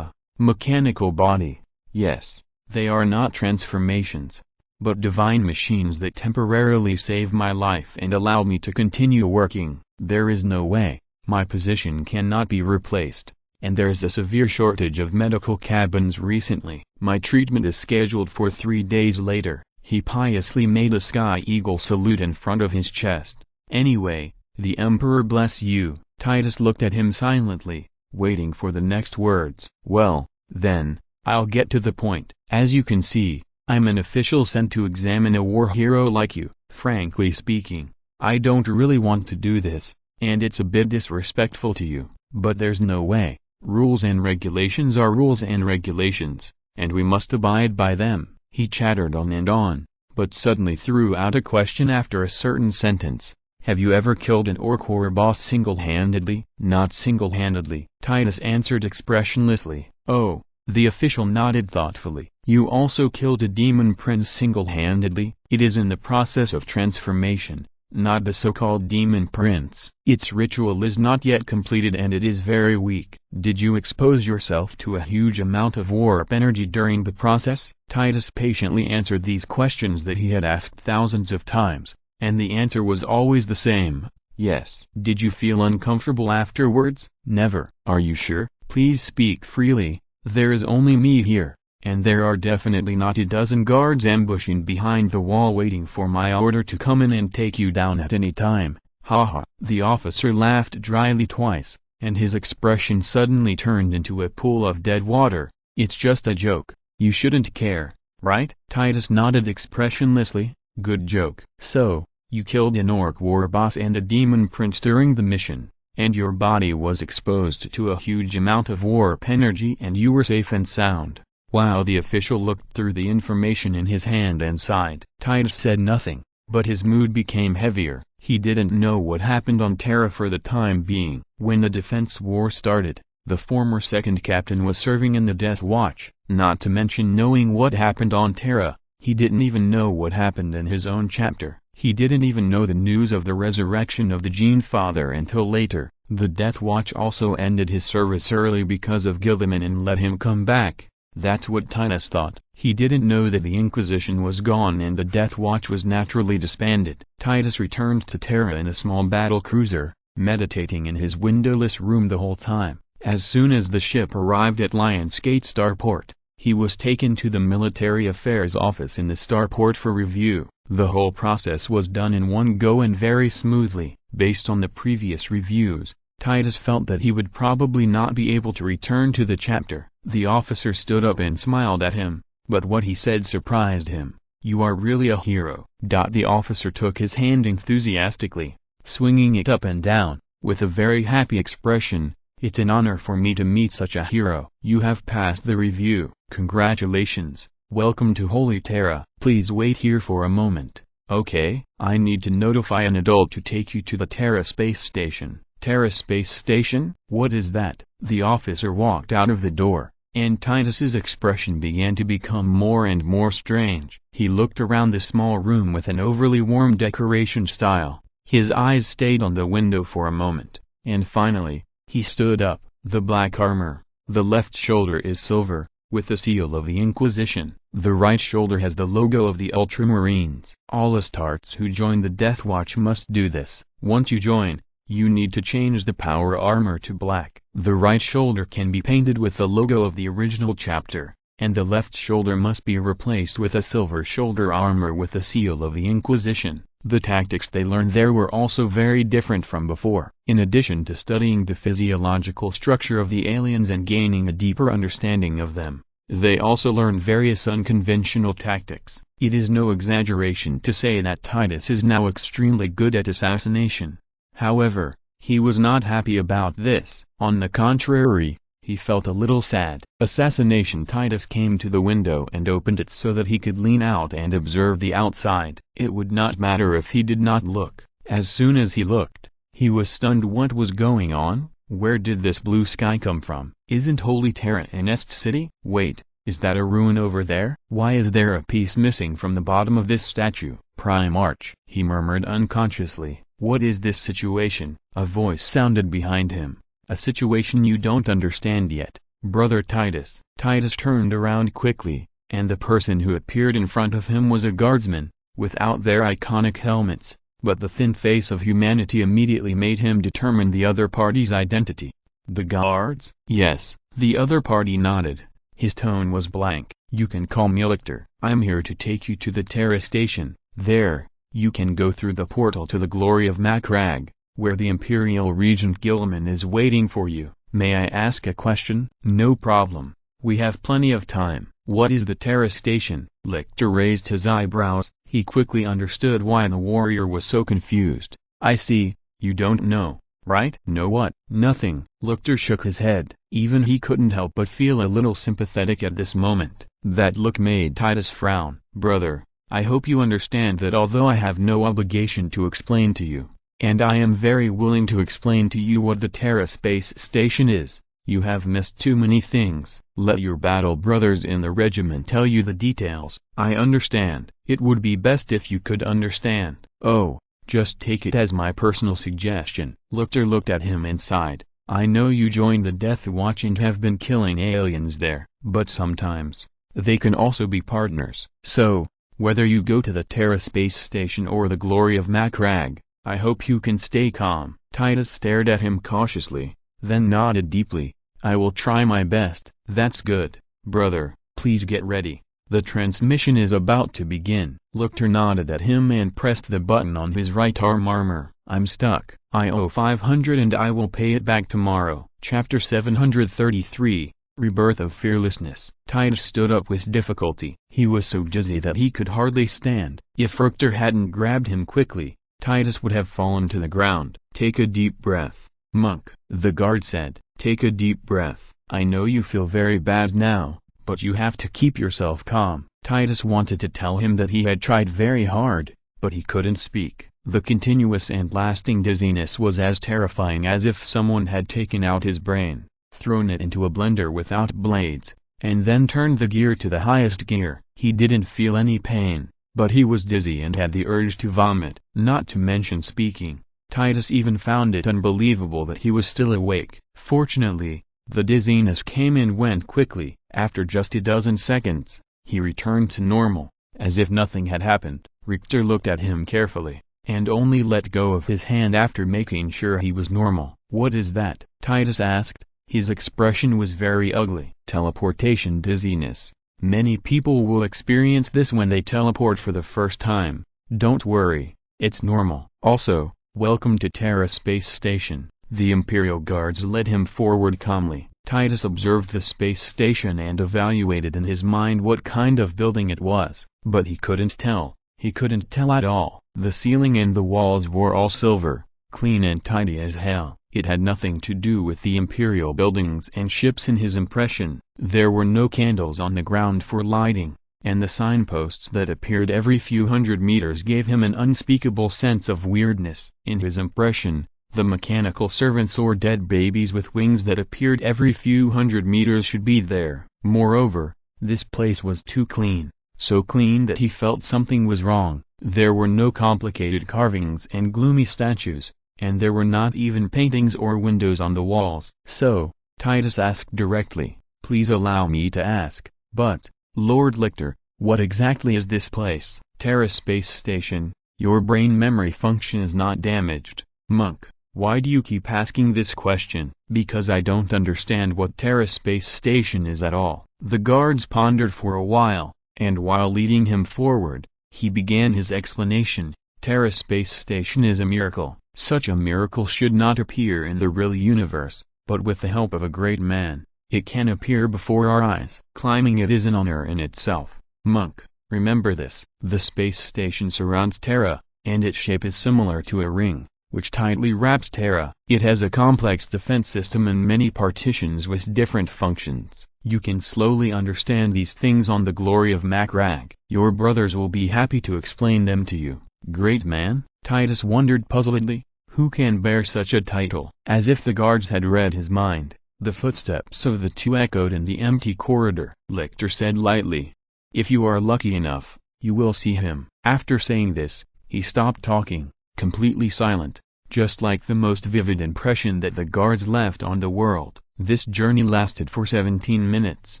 mechanical body. Yes. They are not transformations, but divine machines that temporarily save my life and allow me to continue working. There is no way, my position cannot be replaced, and there's a severe shortage of medical cabins recently. My treatment is scheduled for 3 days later." He piously made a sky eagle salute in front of his chest. "Anyway, the Emperor bless you." Titus looked at him silently, waiting for the next words. "Well, then, I'll get to the point. As you can see, I'm an official sent to examine a war hero like you. Frankly speaking, I don't really want to do this, and it's a bit disrespectful to you, but there's no way. Rules and regulations are rules and regulations, and we must abide by them." He chattered on and on, but suddenly threw out a question after a certain sentence. "Have you ever killed an orc or a boss single-handedly?" "Not single-handedly," Titus answered expressionlessly. "Oh." The official nodded thoughtfully. "You also killed a demon prince single-handedly?" "It is in the process of transformation, not the so-called demon prince. Its ritual is not yet completed and it is very weak." "Did you expose yourself to a huge amount of warp energy during the process?" Titus patiently answered these questions that he had asked thousands of times, and the answer was always the same: yes. "Did you feel uncomfortable afterwards?" "Never." "Are you sure? Please speak freely. There is only me here, and there are definitely not a dozen guards ambushing behind the wall waiting for my order to come in and take you down at any time." "Ha." The officer laughed dryly twice, and his expression suddenly turned into a pool of dead water. "It's just a joke. You shouldn't care, right?" Titus nodded expressionlessly. "Good joke." "So, you killed an orc war boss and a demon prince during the mission, and your body was exposed to a huge amount of warp energy and you were safe and sound." Wow. The official looked through the information in his hand and sighed. Titus said nothing, but his mood became heavier. He didn't know what happened on Terra for the time being. When the defense war started, the former second captain was serving in the Death Watch. Not to mention knowing what happened on Terra, he didn't even know what happened in his own chapter. He didn't even know the news of the resurrection of the Gene Father until later. The Death Watch also ended his service early because of Gilliman and let him come back. That's what Titus thought. He didn't know that the Inquisition was gone and the Death Watch was naturally disbanded. Titus returned to Terra in a small battle cruiser, meditating in his windowless room the whole time. As soon as the ship arrived at Lionsgate Starport, he was taken to the military affairs office in the starport for review. The whole process was done in one go and very smoothly. Based on the previous reviews, Titus felt that he would probably not be able to return to the chapter. The officer stood up and smiled at him, but what he said surprised him. "You are really a hero." The officer took his hand enthusiastically, swinging it up and down, with a very happy expression. "It's an honor for me to meet such a hero." "You have passed the review. Congratulations. Welcome to Holy Terra." "Please wait here for a moment." "Okay." "I need to notify an adult to take you to the Terra space station." "Terra space station? What is that?" The officer walked out of the door, and Titus's expression began to become more and more strange. He looked around the small room with an overly warm decoration style. His eyes stayed on the window for a moment, and finally, he stood up. The black armor, the left shoulder is silver, with the seal of the Inquisition. The right shoulder has the logo of the Ultramarines. All Astartes who join the Death Watch must do this. Once you join, you need to change the power armor to black. The right shoulder can be painted with the logo of the original chapter, and the left shoulder must be replaced with a silver shoulder armor with the seal of the Inquisition. The tactics they learned there were also very different from before. In addition to studying the physiological structure of the aliens and gaining a deeper understanding of them, They also learn various unconventional tactics. It is no exaggeration to say that Titus is now extremely good at assassination. However, he was not happy about this. On the contrary, he felt a little sad. Assassination. Titus came to the window and opened it so that he could lean out and observe the outside. It would not matter if he did not look. As soon as he looked, he was stunned. What was going on? Where did this blue sky come from? Isn't Holy Terra an Est city? Wait, is that a ruin over there? Why is there a piece missing from the bottom of this statue? Prime Arch, he murmured unconsciously. What is this situation? A voice sounded behind him. A situation you don't understand yet, brother Titus. Titus turned around quickly, and the person who appeared in front of him was a guardsman, without their iconic helmets, but the thin face of humanity immediately made him determine the other party's identity. The guards? Yes, the other party nodded. His tone was blank. You can call me Lictor. I'm here to take you to the Terra station. There, you can go through the portal to the glory of Macragge, where the Imperial Regent Gilman is waiting for you. May I ask a question? No problem. We have plenty of time. What is the Terra station? Lictor raised his eyebrows. He quickly understood why the warrior was so confused. I see, you don't know, right? Know what? Nothing. Lictor shook his head. Even he couldn't help but feel a little sympathetic at this moment. That look made Titus frown. Brother, I hope you understand that although I have no obligation to explain to you, and I am very willing to explain to you what the Terra space station is, you have missed too many things. Let your battle brothers in the regiment tell you the details. I understand. It would be best if you could understand. Oh, just take it as my personal suggestion. Lictor looked at him and sighed. I know you joined the Death Watch and have been killing aliens there, but sometimes, they can also be partners. So, whether you go to the Terra space station or the glory of Macragge, I hope you can stay calm. Titus stared at him cautiously, then nodded deeply. I will try my best. That's good, brother. Please get ready. The transmission is about to begin. Lictor nodded at him and pressed the button on his right arm. Armor. I'm stuck. I owe 500 and I will pay it back tomorrow. Chapter 733, Rebirth of Fearlessness. Titus stood up with difficulty. He was so dizzy that he could hardly stand. If Lictor hadn't grabbed him quickly, Titus would have fallen to the ground. Take a deep breath, monk, the guard said. Take a deep breath. I know you feel very bad now, but you have to keep yourself calm. Titus wanted to tell him that he had tried very hard, but he couldn't speak. The continuous and lasting dizziness was as terrifying as if someone had taken out his brain, thrown it into a blender without blades, and then turned the gear to the highest gear. He didn't feel any pain, but he was dizzy and had the urge to vomit, not to mention speaking. Titus even found it unbelievable that he was still awake. Fortunately, the dizziness came and went quickly. After just a dozen seconds, he returned to normal, as if nothing had happened. Lictor looked at him carefully, and only let go of his hand after making sure he was normal. What is that? Titus asked. His expression was very ugly. Teleportation dizziness. Many people will experience this when they teleport for the first time. Don't worry, it's normal. Also, welcome to Terra Space Station. The Imperial Guards led him forward calmly. Titus observed the space station and evaluated in his mind what kind of building it was, but he couldn't tell. He couldn't tell at all. The ceiling and the walls were all silver, clean and tidy as hell. It had nothing to do with the Imperial buildings and ships in his impression. There were no candles on the ground for lighting, and the signposts that appeared every few hundred meters gave him an unspeakable sense of weirdness. In his impression, the mechanical servants or dead babies with wings that appeared every few hundred meters should be there. Moreover, this place was too clean, so clean that he felt something was wrong. There were no complicated carvings and gloomy statues, and there were not even paintings or windows on the walls. So, Titus asked directly, please allow me to ask, but, Lord Lictor, what exactly is this place? Terra Space Station. Your brain memory function is not damaged. Monk, why do you keep asking this question? Because I don't understand what Terra Space Station is at all. The guards pondered for a while, and while leading him forward, he began his explanation. Terra Space Station is a miracle. Such a miracle should not appear in the real universe, but with the help of a great man, it can appear before our eyes. Climbing it is an honor in itself. Monk, remember this. The space station surrounds Terra, and its shape is similar to a ring, which tightly wraps Terra. It has a complex defense system and many partitions with different functions. You can slowly understand these things on the glory of Macragge. Your brothers will be happy to explain them to you. Great man? Titus wondered puzzledly. Who can bear such a title? As if the guards had read his mind, the footsteps of the two echoed in the empty corridor. Lictor said lightly, "If you are lucky enough, you will see him." After saying this, he stopped talking, completely silent, just like the most vivid impression that the guards left on the world. This journey lasted for 17 minutes.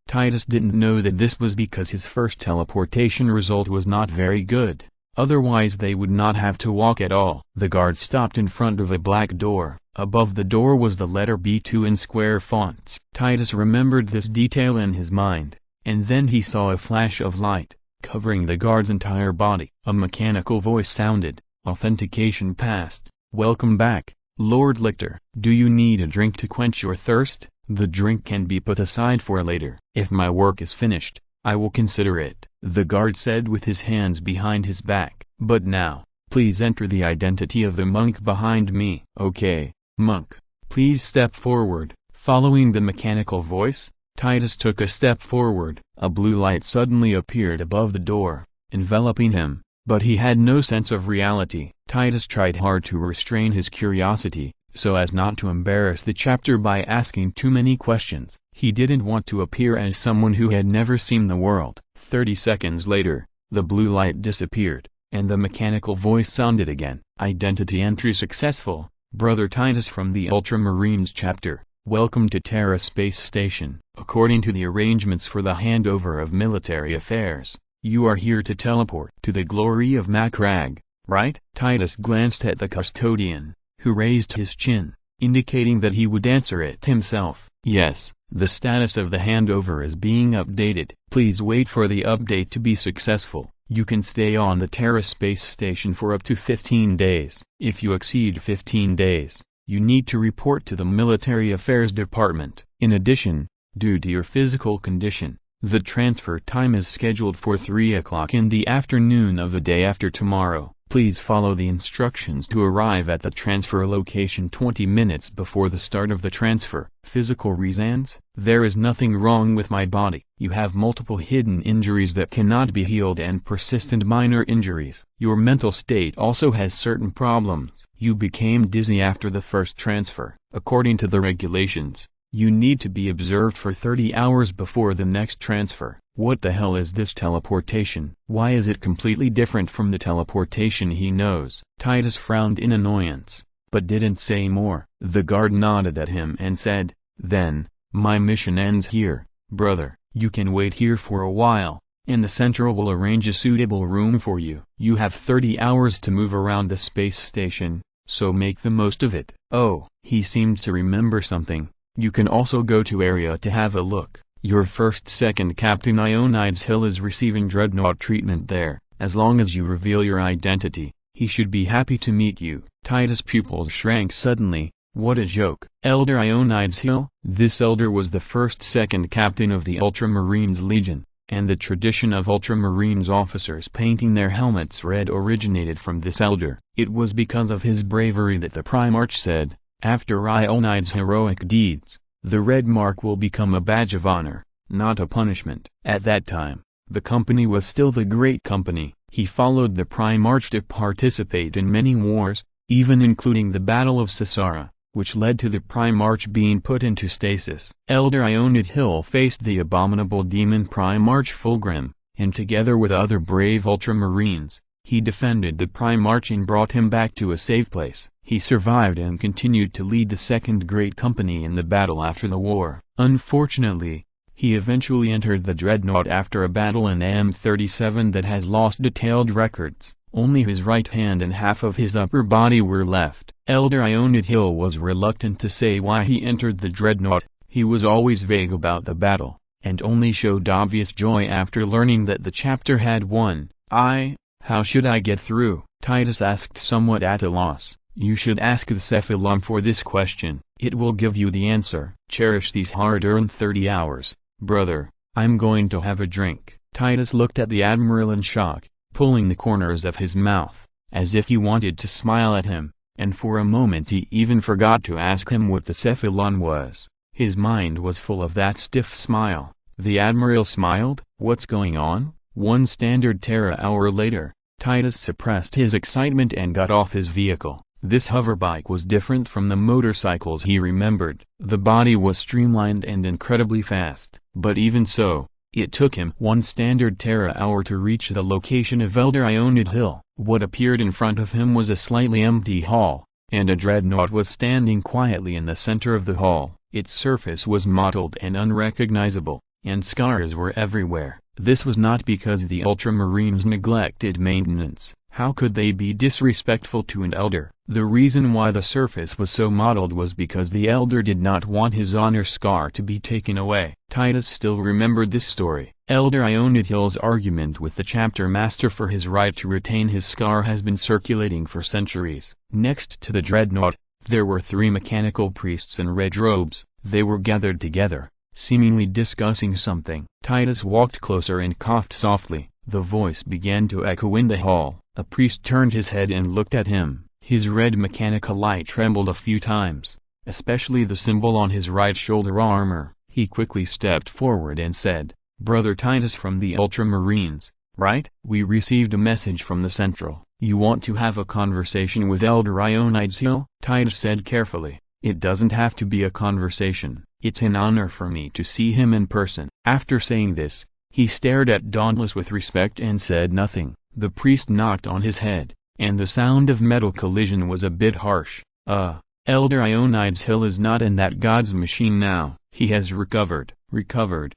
Titus didn't know that this was because his first teleportation result was not very good. Otherwise they would not have to walk at all. The guards stopped in front of a black door. Above the door was the letter B2 in square fonts. Titus remembered this detail in his mind, and then he saw a flash of light, covering the guard's entire body. A mechanical voice sounded. Authentication passed. "Welcome back, Lord Lictor. Do you need a drink to quench your thirst? The drink can be put aside for later. If my work is finished, I will consider it," the guard said with his hands behind his back. "But now, please enter the identity of the monk behind me." "Okay, monk, please step forward." Following the mechanical voice, Titus took a step forward. A blue light suddenly appeared above the door, enveloping him, but he had no sense of reality. Titus tried hard to restrain his curiosity, so as not to embarrass the chapter by asking too many questions. He didn't want to appear as someone who had never seen the world. 30 seconds later, the blue light disappeared, and the mechanical voice sounded again. "Identity entry successful, Brother Titus from the Ultramarines chapter. Welcome to Terra Space Station. According to the arrangements for the handover of military affairs, you are here to teleport to the glory of Macragge, right?" Titus glanced at the custodian, who raised his chin, indicating that he would answer it himself. "Yes, the status of the handover is being updated. Please wait for the update to be successful. You can stay on the Terra Space Station for up to 15 days. If you exceed 15 days, you need to report to the Military Affairs Department. In addition, due to your physical condition, the transfer time is scheduled for 3 o'clock in the afternoon of the day after tomorrow. Please follow the instructions to arrive at the transfer location 20 minutes before the start of the transfer." Physical reasons? There is nothing wrong with my body. You have multiple hidden injuries that cannot be healed and persistent minor injuries. Your mental state also has certain problems. You became dizzy after the first transfer. According to the regulations, you need to be observed for 30 hours before the next transfer. What the hell is this teleportation? Why is it completely different from the teleportation he knows? Titus frowned in annoyance, but didn't say more. The guard nodded at him and said, "Then, my mission ends here, brother. You can wait here for a while, and the Central will arrange a suitable room for you. You have 30 hours to move around the space station, so make the most of it." Oh, he seemed to remember something. "You can also go to area to have a look. Your second Captain Ionides Hill is receiving dreadnought treatment there. As long as you reveal your identity, he should be happy to meet you." Titus' pupils shrank suddenly. What a joke. Elder Ionides Hill? This elder was the second captain of the Ultramarines Legion, and the tradition of Ultramarines officers painting their helmets red originated from this elder. It was because of his bravery that the Primarch said, "After Ionides' heroic deeds, the red mark will become a badge of honor, not a punishment." At that time, the company was still the Great Company. He followed the Primarch to participate in many wars, even including the Battle of Sassara, which led to the Primarch being put into stasis. Elder Ionid Hill faced the abominable demon Primarch Fulgrim, and together with other brave Ultramarines, he defended the Primarch and brought him back to a safe place. He survived and continued to lead the Second Great Company in the battle after the war. Unfortunately, he eventually entered the Dreadnought after a battle in M37 that has lost detailed records. Only his right hand and half of his upper body were left. Elder Ionid Hill was reluctant to say why he entered the Dreadnought. He was always vague about the battle, and only showed obvious joy after learning that the chapter had won. How should I get through?" Titus asked, somewhat at a loss. You should ask the Cephalon for this question. It will give you the answer. Cherish these hard-earned 30 hours, brother. I'm going to have a drink. Titus looked at the Admiral in shock, pulling the corners of his mouth, as if he wanted to smile at him, and for a moment he even forgot to ask him what the Cephalon was. His mind was full of that stiff smile. The Admiral smiled. What's going on? 1 standard Terra hour later, Titus suppressed his excitement and got off his vehicle. This hoverbike was different from the motorcycles he remembered. The body was streamlined and incredibly fast. But even so, it took him 1 standard Terra hour to reach the location of Elder Ionid Hill. What appeared in front of him was a slightly empty hall, and a dreadnought was standing quietly in the center of the hall. Its surface was mottled and unrecognizable, and scars were everywhere. This was not because the Ultramarines neglected maintenance. How could they be disrespectful to an elder? The reason why the surface was so mottled was because the elder did not want his honor scar to be taken away. Titus still remembered this story. Elder Ionid Hill's argument with the chapter master for his right to retain his scar has been circulating for centuries. Next to the dreadnought, there were 3 mechanical priests in red robes. They were gathered together, seemingly discussing something. Titus walked closer and coughed softly. The voice began to echo in the hall. A priest turned his head and looked at him. His red mechanical eye trembled a few times, especially the symbol on his right shoulder armor. He quickly stepped forward and said, "Brother Titus from the Ultramarines, right? We received a message from the Central. You want to have a conversation with Elder Ionid's Hill?" Titus said carefully, "It doesn't have to be a conversation. It's an honor for me to see him in person." After saying this, he stared at Dauntless with respect and said nothing. The priest knocked on his head, and the sound of metal collision was a bit harsh. Elder Ionid's Hill is not in that god's machine now. He has recovered. Recovered?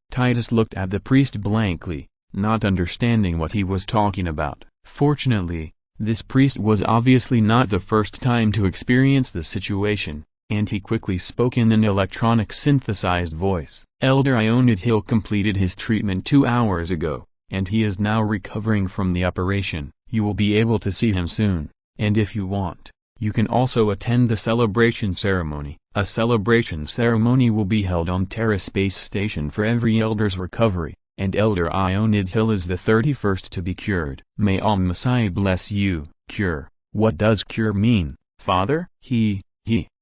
Titus looked at the priest blankly, not understanding what he was talking about. Fortunately, this priest was obviously not the first time to experience the situation, and he quickly spoke in an electronic synthesized voice. Elder Ionid Hill completed his treatment 2 hours ago, and he is now recovering from the operation. You will be able to see him soon, and if you want, you can also attend the celebration ceremony. A celebration ceremony will be held on Terra Space Station for every elder's recovery, and Elder Ionid Hill is the 31st to be cured. May Messiah bless you. Cure? What does cure mean, Father?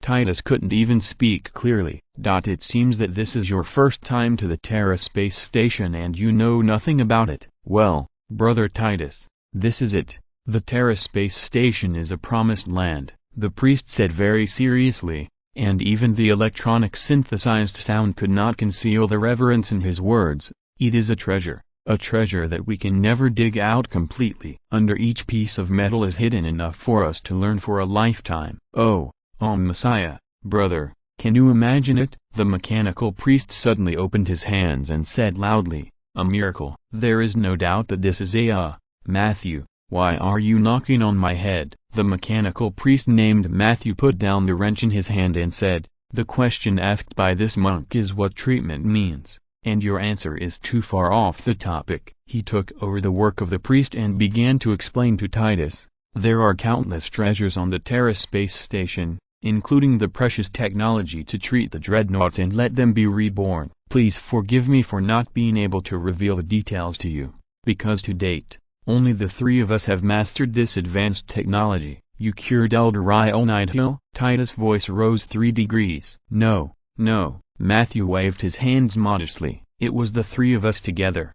Titus couldn't even speak clearly. It seems that this is your first time to the Terra Space Station and you know nothing about it. Well, Brother Titus, this is it. The Terra Space Station is a promised land, the priest said very seriously, and even the electronic synthesized sound could not conceal the reverence in his words. It is a treasure that we can never dig out completely. Under each piece of metal is hidden enough for us to learn for a lifetime. Oh, Messiah, brother, can you imagine it? The mechanical priest suddenly opened his hands and said loudly, "A miracle." There is no doubt that this is Matthew, why are you knocking on my head? The mechanical priest named Matthew put down the wrench in his hand and said, "The question asked by this monk is what treatment means, and your answer is too far off the topic." He took over the work of the priest and began to explain to Titus, "There are countless treasures on the Terra Space Station, including the precious technology to treat the dreadnoughts and let them be reborn. Please forgive me for not being able to reveal the details to you, because to date, only the 3 of us have mastered this advanced technology." "You cured Elder Ionid Hill?" Titus' voice rose 3 degrees. No, Matthew waved his hands modestly. "It was the 3 of us together."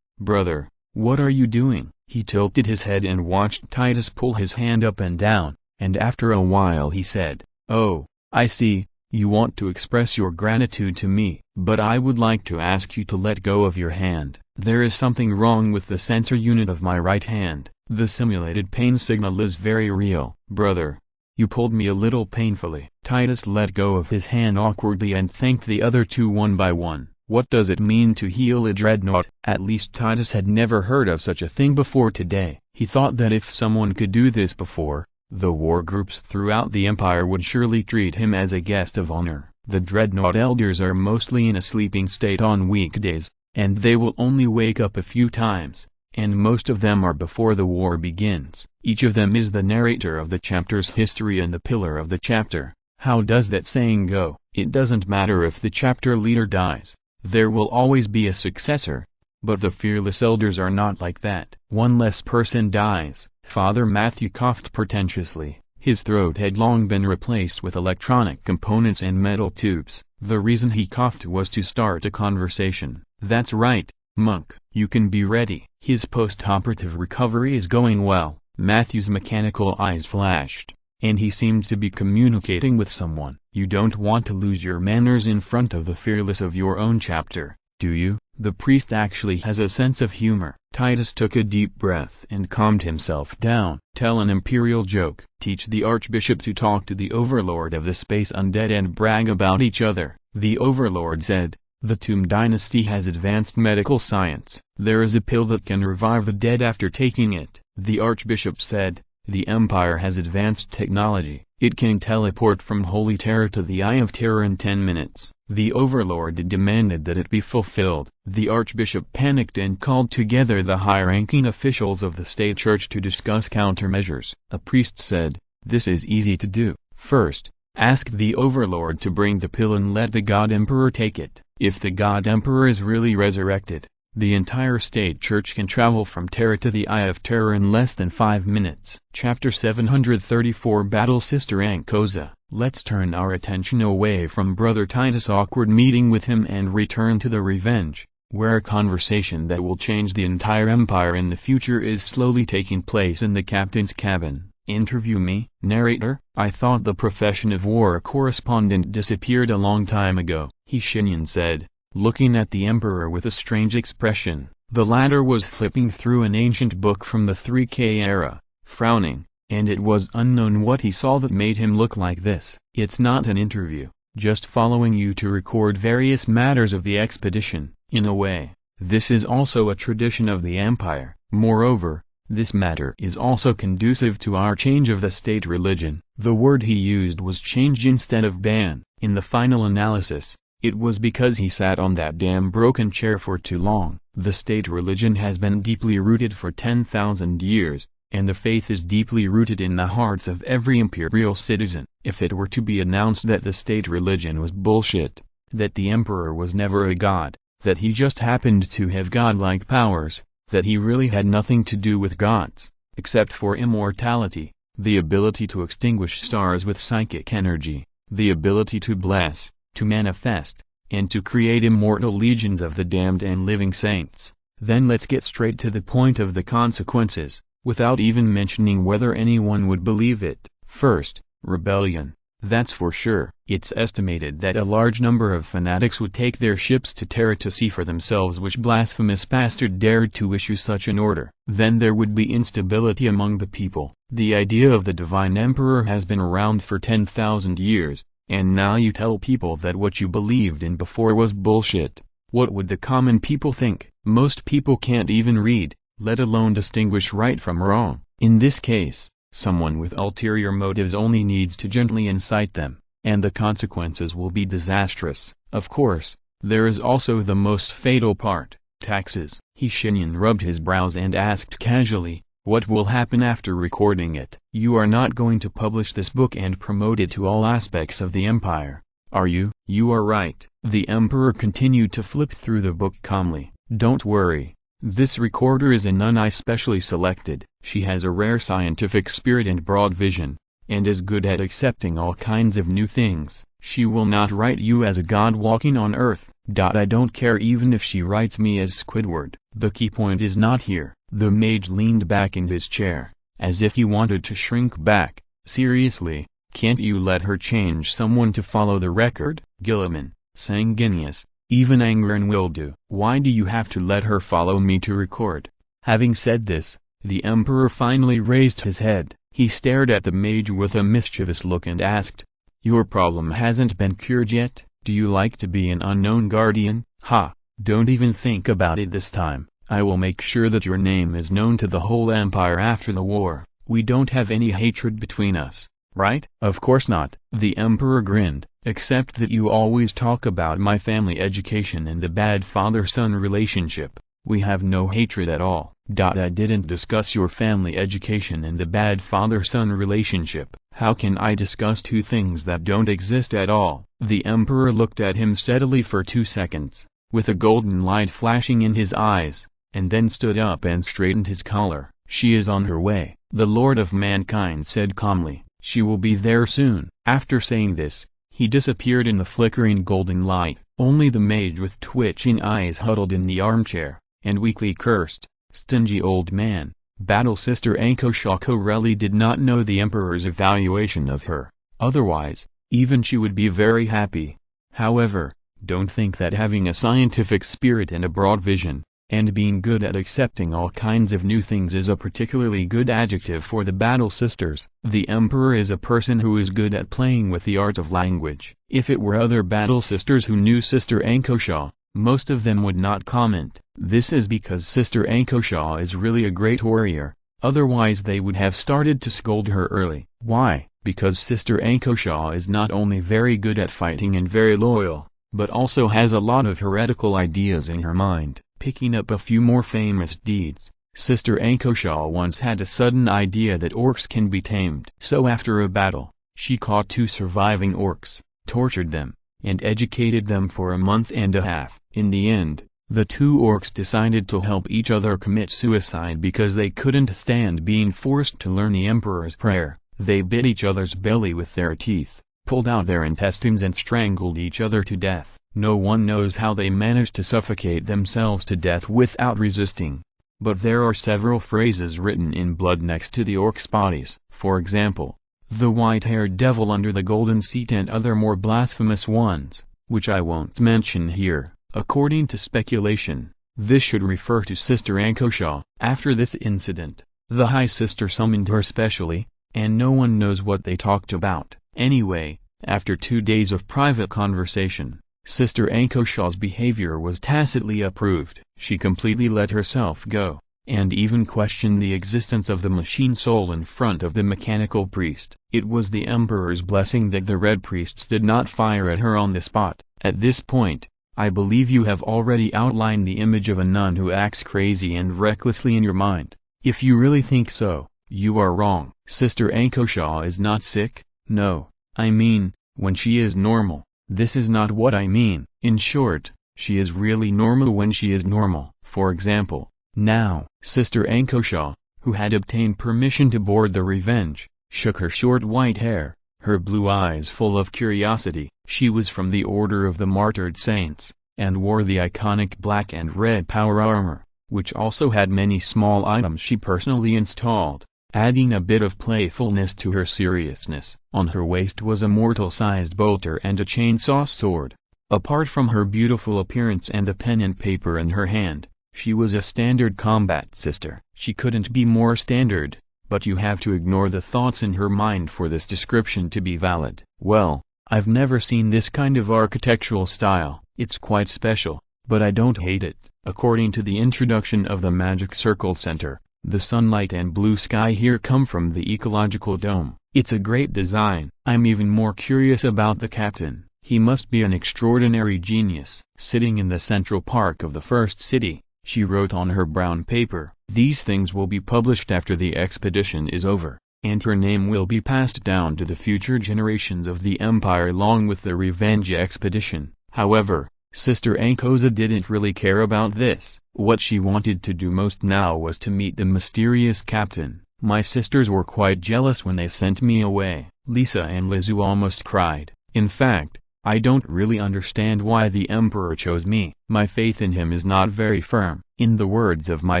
Brother, what are you doing?" He tilted his head and watched Titus pull his hand up and down. And after a while he said, "Oh, I see, you want to express your gratitude to me. But I would like to ask you to let go of your hand. There is something wrong with the sensor unit of my right hand. The simulated pain signal is very real." "Brother, you pulled me a little painfully." Titus let go of his hand awkwardly and thanked the other 2 one by one. What does it mean to heal a dreadnought? At least Titus had never heard of such a thing before today. He thought that if someone could do this before, the war groups throughout the Empire would surely treat him as a guest of honor. The dreadnought elders are mostly in a sleeping state on weekdays, and they will only wake up a few times, and most of them are before the war begins. Each of them is the narrator of the chapter's history and the pillar of the chapter. How does that saying go? It doesn't matter if the chapter leader dies. There will always be a successor. But the fearless elders are not like that. One less person dies. Father Matthew coughed pretentiously. His throat had long been replaced with electronic components and metal tubes. The reason he coughed was to start a conversation. That's right, monk. You can be ready. His post-operative recovery is going well. Matthew's mechanical eyes flashed, and he seemed to be communicating with someone. You don't want to lose your manners in front of the fearless of your own chapter, do you? The priest actually has a sense of humor. Titus took a deep breath and calmed himself down. Tell an imperial joke. Teach the archbishop to talk to the overlord of the space undead and brag about each other. The overlord said, the Tomb Dynasty has advanced medical science. There is a pill that can revive the dead after taking it. The archbishop said, the Empire has advanced technology. It can teleport from Holy Terror to the Eye of Terror in 10 minutes. The overlord demanded that it be fulfilled. The archbishop panicked and called together the high-ranking officials of the state church to discuss countermeasures. A priest said, this is easy to do. First, ask the overlord to bring the pill and let the God Emperor take it. If the God Emperor is really resurrected, the entire state church can travel from Terra to the Eye of Terror in less than 5 minutes. Chapter 734 Battle Sister Ankosa. Let's turn our attention away from Brother Titus' awkward meeting with him and return to the Revenge, where a conversation that will change the entire empire in the future is slowly taking place in the captain's cabin. Interview me? Narrator, I thought the profession of war correspondent disappeared a long time ago, Shenyan said, looking at the emperor with a strange expression. The latter was flipping through an ancient book from the 3K era, frowning, and it was unknown what he saw that made him look like this. It's not an interview, just following you to record various matters of the expedition. In a way, this is also a tradition of the empire. Moreover, this matter is also conducive to our change of the state religion. The word he used was change instead of ban. In the final analysis, it was because he sat on that damn broken chair for too long. The state religion has been deeply rooted for 10,000 years, and the faith is deeply rooted in the hearts of every imperial citizen. If it were to be announced that the state religion was bullshit, that the emperor was never a god, that he just happened to have godlike powers, that he really had nothing to do with gods, except for immortality, the ability to extinguish stars with psychic energy, the ability to bless, to manifest, and to create immortal legions of the damned and living saints, then let's get straight to the point of the consequences, without even mentioning whether anyone would believe it. First, rebellion. That's for sure. It's estimated that a large number of fanatics would take their ships to Terra to see for themselves which blasphemous bastard dared to issue such an order. Then there would be instability among the people. The idea of the divine emperor has been around for 10,000 years, and now you tell people that what you believed in before was bullshit. What would the common people think? Most people can't even read, let alone distinguish right from wrong. In this case, someone with ulterior motives only needs to gently incite them, and the consequences will be disastrous. Of course, there is also the most fatal part, taxes. Shenyan rubbed his brows and asked casually, what will happen after recording it? You are not going to publish this book and promote it to all aspects of the empire, are you? You are right. The emperor continued to flip through the book calmly. Don't worry. This recorder is a nun I specially selected. She has a rare scientific spirit and broad vision, and is good at accepting all kinds of new things. She will not write you as a god walking on earth. I don't care even if she writes me as Squidward. The key point is not here. The mage leaned back in his chair, as if he wanted to shrink back. Seriously, can't you let her change someone to follow the record? Gilliman, Sanguinius, even Angren will do. Why do you have to let her follow me to record? Having said this, the emperor finally raised his head. He stared at the mage with a mischievous look and asked, your problem hasn't been cured yet? Do you like to be an unknown guardian? Ha, don't even think about it this time. I will make sure that your name is known to the whole empire after the war. We don't have any hatred between us, right? Of course not. The emperor grinned, except that you always talk about my family education and the bad father-son relationship. We have no hatred at all. I didn't discuss your family education and the bad father-son relationship. How can I discuss two things that don't exist at all? The Emperor looked at him steadily for 2 seconds, with a golden light flashing in his eyes, and then stood up and straightened his collar. She is on her way, the Lord of Mankind said calmly. She will be there soon. After saying this, he disappeared in the flickering golden light. Only the mage with twitching eyes huddled in the armchair, and weakly cursed, "Stingy old man." Battle Sister Anko Shakorelli did not know the Emperor's evaluation of her. Otherwise, even she would be very happy. However, don't think that having a scientific spirit and a broad vision, and being good at accepting all kinds of new things is a particularly good adjective for the Battle Sisters. The Emperor is a person who is good at playing with the art of language. If it were other Battle Sisters who knew Sister Ankosha, most of them would not comment. This is because Sister Ankosha is really a great warrior, otherwise they would have started to scold her early. Why? Because Sister Ankosha is not only very good at fighting and very loyal, but also has a lot of heretical ideas in her mind. Picking up a few more famous deeds, Sister Ankosha once had a sudden idea that orcs can be tamed. So after a battle, she caught 2 surviving orcs, tortured them, and educated them for a month and a half. In the end, the 2 orcs decided to help each other commit suicide because they couldn't stand being forced to learn the Emperor's prayer. They bit each other's belly with their teeth, pulled out their intestines and strangled each other to death. No one knows how they managed to suffocate themselves to death without resisting. But there are several phrases written in blood next to the orcs' bodies. For example, "the white-haired devil under the golden seat" and other more blasphemous ones, which I won't mention here. According to speculation, this should refer to Sister Ankosha. After this incident, the High Sister summoned her specially, and no one knows what they talked about. Anyway, after 2 days of private conversation, Sister Ankosha's behavior was tacitly approved. She completely let herself go, and even questioned the existence of the machine soul in front of the mechanical priest. It was the Emperor's blessing that the Red Priests did not fire at her on the spot. At this point, I believe you have already outlined the image of a nun who acts crazy and recklessly in your mind. If you really think so, you are wrong. Sister Ankosha is not sick. No, I mean, when she is normal. This is not what I mean. In short, she is really normal when she is normal. For example, now, Sister Ankosha, who had obtained permission to board the Revenge, shook her short white hair, her blue eyes full of curiosity. She was from the Order of the Martyred Saints, and wore the iconic black and red power armor, which also had many small items she personally installed, adding a bit of playfulness to her seriousness. On her waist was a mortal-sized bolter and a chainsaw sword. Apart from her beautiful appearance and a pen and paper in her hand, she was a standard combat sister. She couldn't be more standard, but you have to ignore the thoughts in her mind for this description to be valid. Well, I've never seen this kind of architectural style. It's quite special, but I don't hate it. According to the introduction of the Magic Circle Center, the sunlight and blue sky here come from the ecological dome. It's a great design. I'm even more curious about the captain. He must be an extraordinary genius. Sitting in the central park of the first city, she wrote on her brown paper, "These things will be published after the expedition is over, and her name will be passed down to the future generations of the Empire along with the Revenge expedition." However, Sister Ankosa didn't really care about this. What she wanted to do most now was to meet the mysterious captain. "My sisters were quite jealous when they sent me away." Lisa and Lizu almost cried. "In fact, I don't really understand why the Emperor chose me. My faith in him is not very firm. In the words of my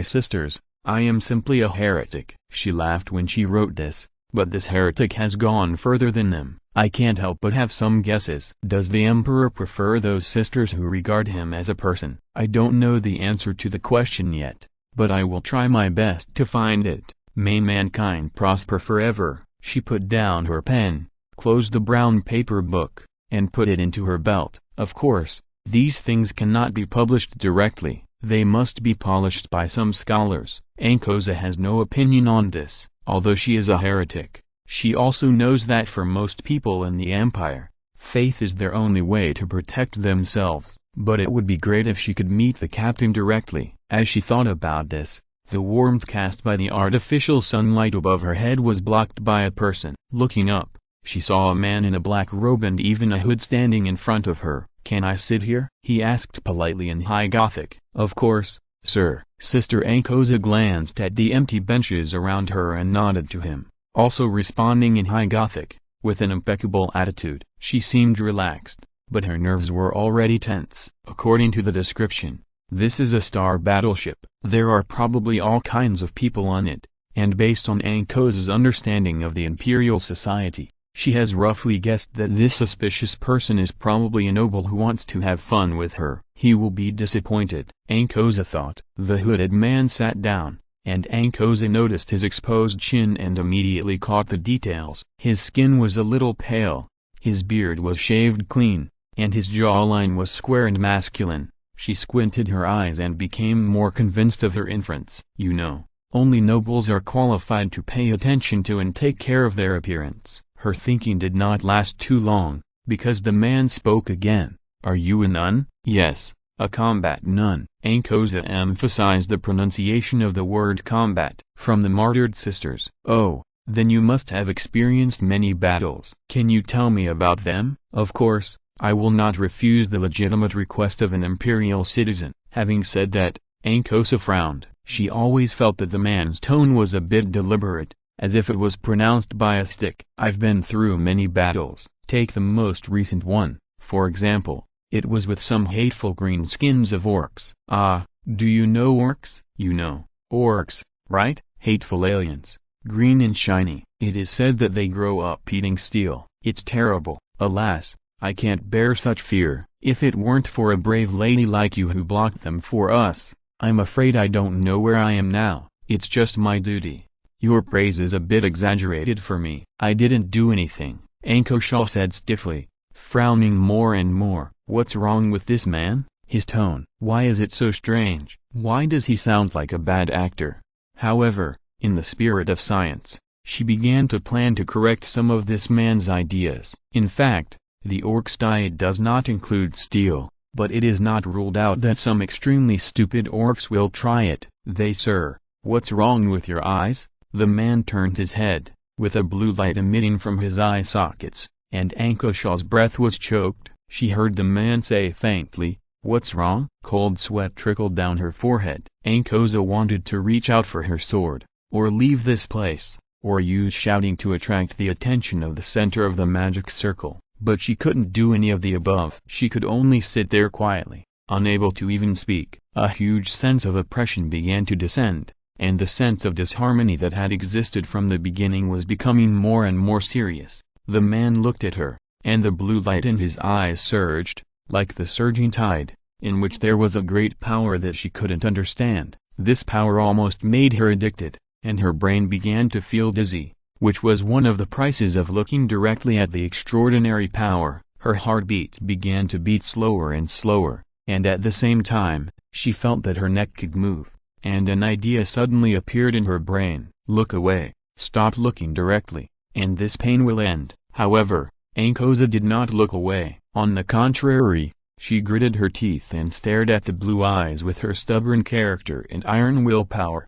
sisters, I am simply a heretic." She laughed when she wrote this, but this heretic has gone further than them. I can't help but have some guesses. Does the Emperor prefer those sisters who regard him as a person? I don't know the answer to the question yet, but I will try my best to find it. May mankind prosper forever. She put down her pen, closed the brown paper book, and put it into her belt. Of course, these things cannot be published directly. They must be polished by some scholars. Ankosa has no opinion on this, although she is a heretic. She also knows that for most people in the Empire, faith is their only way to protect themselves. But it would be great if she could meet the captain directly. As she thought about this, the warmth cast by the artificial sunlight above her head was blocked by a person. Looking up, she saw a man in a black robe and even a hood standing in front of her. "Can I sit here?" he asked politely in High Gothic. "Of course, sir." Sister Ankosa glanced at the empty benches around her and nodded to him, also responding in High Gothic, with an impeccable attitude. She seemed relaxed, but her nerves were already tense. According to the description, this is a star battleship. There are probably all kinds of people on it, and based on Ankosa's understanding of the Imperial Society, she has roughly guessed that this suspicious person is probably a noble who wants to have fun with her. He will be disappointed, Ankosa thought. The hooded man sat down, and Ankosa noticed his exposed chin and immediately caught the details. His skin was a little pale, his beard was shaved clean, and his jawline was square and masculine. She squinted her eyes and became more convinced of her inference. "You know, only nobles are qualified to pay attention to and take care of their appearance." Her thinking did not last too long, because the man spoke again. "Are you a nun?" "Yes, a combat nun." Ankosa emphasized the pronunciation of the word combat. "From the martyred sisters." "Oh, then you must have experienced many battles." "Can you tell me about them?" "Of course, I will not refuse the legitimate request of an imperial citizen." Having said that, Ankosa frowned. She always felt that the man's tone was a bit deliberate, as if it was pronounced by a stick. "I've been through many battles. Take the most recent one, for example. It was with some hateful green skins of orcs." "Ah, do you know orcs?" "You know, orcs, right? Hateful aliens, green and shiny. It is said that they grow up eating steel. It's terrible. Alas, I can't bear such fear. If it weren't for a brave lady like you who blocked them for us, I'm afraid I don't know where I am now. It's just my duty." "Your praise is a bit exaggerated for me." "I didn't do anything," Ankosa said stiffly, frowning more and more. "What's wrong with this man? His tone. Why is it so strange? Why does he sound like a bad actor?" However, in the spirit of science, she began to plan to correct some of this man's ideas. In fact, the orc's diet does not include steel, but it is not ruled out that some extremely stupid orcs will try it. "Sir, what's wrong with your eyes?" The man turned his head, with a blue light emitting from his eye sockets, and Ankosa's breath was choked. She heard the man say faintly, "What's wrong?" Cold sweat trickled down her forehead. Ankosa wanted to reach out for her sword, or leave this place, or use shouting to attract the attention of the center of the magic circle. But she couldn't do any of the above. She could only sit there quietly, unable to even speak. A huge sense of oppression began to descend, and the sense of disharmony that had existed from the beginning was becoming more and more serious. The man looked at her, and the blue light in his eyes surged, like the surging tide, in which there was a great power that she couldn't understand. This power almost made her addicted, and her brain began to feel dizzy, which was one of the prices of looking directly at the extraordinary power. Her heartbeat began to beat slower and slower, and at the same time, she felt that her neck could move, and an idea suddenly appeared in her brain. "Look away, stop looking directly, and this pain will end." However, Ankosa did not look away. On the contrary, she gritted her teeth and stared at the blue eyes with her stubborn character and iron willpower.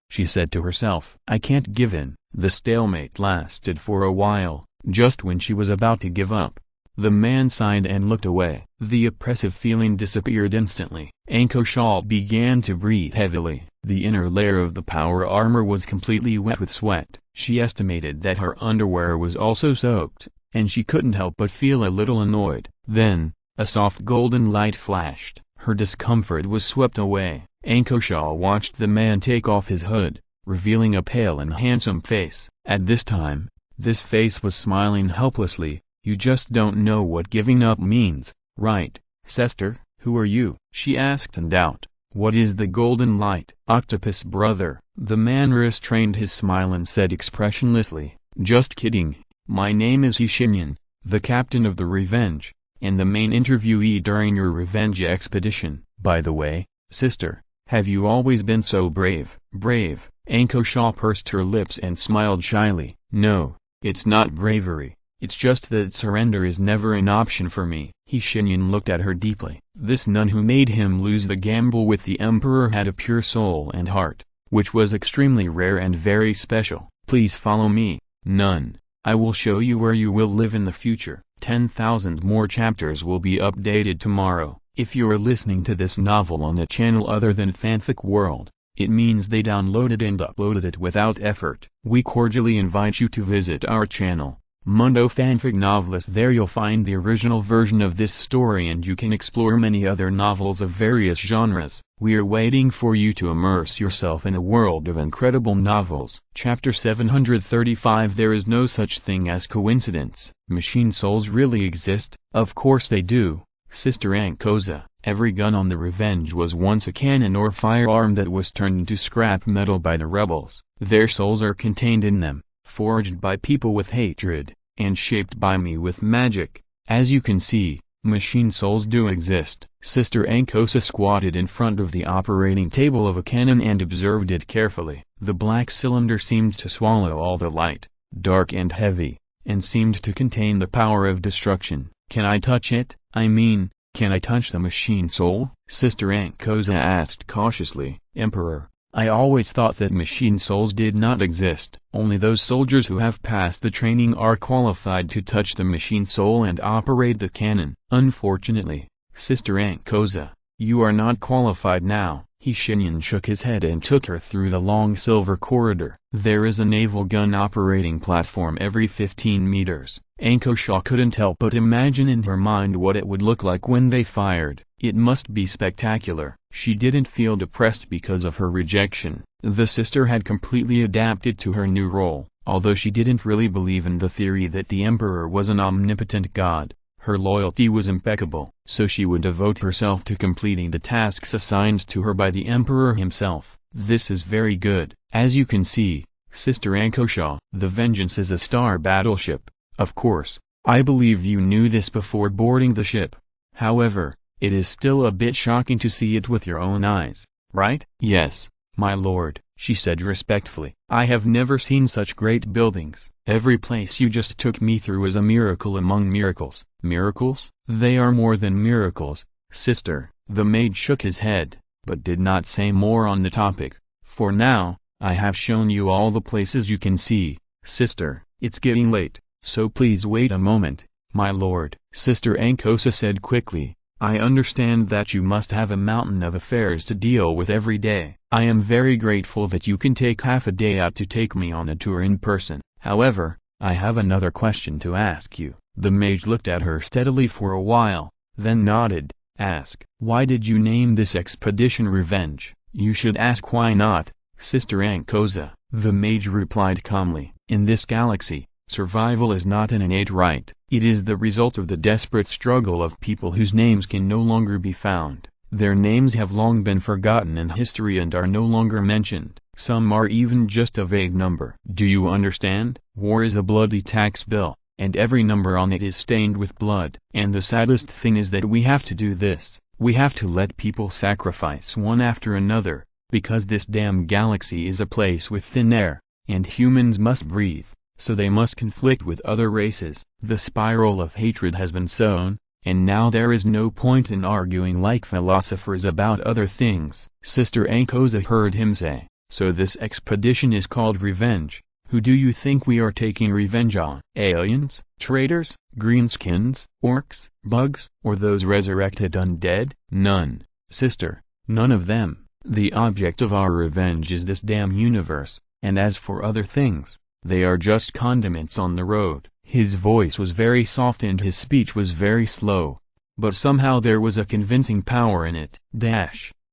She said to herself. "I can't give in." The stalemate lasted for a while. Just when she was about to give up, the man sighed and looked away. The oppressive feeling disappeared instantly. Ankosa began to breathe heavily. The inner layer of the power armor was completely wet with sweat. She estimated that her underwear was also soaked, and she couldn't help but feel a little annoyed. Then, a soft golden light flashed. Her discomfort was swept away. Ankosa watched the man take off his hood, revealing a pale and handsome face. At this time, this face was smiling helplessly. "You just don't know what giving up means, right, sister? Who are you?" she asked in doubt. "What is the golden light?" "Octopus brother." The man restrained his smile and said expressionlessly, "Just kidding. My name is Shenyan, the captain of the Revenge, and the main interviewee during your revenge expedition. By the way, sister, have you always been so brave?" "Brave?" Ankosa pursed her lips and smiled shyly. "No, it's not bravery. It's just that surrender is never an option for me." Shenyan looked at her deeply. This nun who made him lose the gamble with the emperor had a pure soul and heart, which was extremely rare and very special. Please follow me, nun. I will show you where you will live in the future. 10,000 more chapters will be updated tomorrow. If you are listening to this novel on a channel other than Fanfic World, it means they downloaded and uploaded it without effort. We cordially invite you to visit our channel, Mundo Fanfic Novelist. There you'll find the original version of this story and you can explore many other novels of various genres. We are waiting for you to immerse yourself in a world of incredible novels. Chapter 735. There is no such thing as coincidence. Machine souls really exist? Of course they do, Sister Ankosa. Every gun on the Revenge was once a cannon or firearm that was turned into scrap metal by the rebels. Their souls are contained in them, forged by people with hatred, and shaped by me with magic. As you can see, machine souls do exist. Sister Ankosa squatted in front of the operating table of a cannon and observed it carefully. The black cylinder seemed to swallow all the light, dark and heavy, and seemed to contain the power of destruction. Can I touch it? I mean, can I touch the machine soul? Sister Ankosa asked cautiously. Emperor, I always thought that machine souls did not exist. Only those soldiers who have passed the training are qualified to touch the machine soul and operate the cannon. Unfortunately, Sister Ankosa, you are not qualified now. Shenyan shook his head and took her through the long silver corridor. There is a naval gun operating platform every 15 meters. Ankosa couldn't help but imagine in her mind what it would look like when they fired. It must be spectacular. She didn't feel depressed because of her rejection. The sister had completely adapted to her new role. Although she didn't really believe in the theory that the emperor was an omnipotent god, her loyalty was impeccable. So she would devote herself to completing the tasks assigned to her by the emperor himself. This is very good. As you can see, Sister Ankosa, the Vengeance is a star battleship. Of course, I believe you knew this before boarding the ship. However, it is still a bit shocking to see it with your own eyes, right? Yes, my lord, she said respectfully. I have never seen such great buildings. Every place you just took me through is a miracle among miracles. Miracles? They are more than miracles, sister. The mage shook his head, but did not say more on the topic. For now, I have shown you all the places you can see. Sister, it's getting late, so please wait a moment, my lord. Sister Ankosa said quickly, I understand that you must have a mountain of affairs to deal with every day. I am very grateful that you can take half a day out to take me on a tour in person. However, I have another question to ask you. The mage looked at her steadily for a while, then nodded. Ask. Why did you name this expedition Revenge? You should ask why not, Sister Ankosa. The mage replied calmly. In this galaxy, survival is not an innate right. It is the result of the desperate struggle of people whose names can no longer be found. Their names have long been forgotten in history and are no longer mentioned. Some are even just a vague number. Do you understand? War is a bloody tax bill, and every number on it is stained with blood. And the saddest thing is that we have to do this. We have to let people sacrifice one after another, because this damn galaxy is a place with thin air, and humans must breathe, so they must conflict with other races. The spiral of hatred has been sown, and now there is no point in arguing like philosophers about other things. Sister Ankosa heard him say, so this expedition is called Revenge. Who do you think we are taking revenge on? Aliens, traitors, greenskins, orcs, bugs, or those resurrected undead? None, sister, none of them. The object of our revenge is this damn universe, and as for other things, they are just condiments on the road. His voice was very soft and his speech was very slow, but somehow there was a convincing power in it.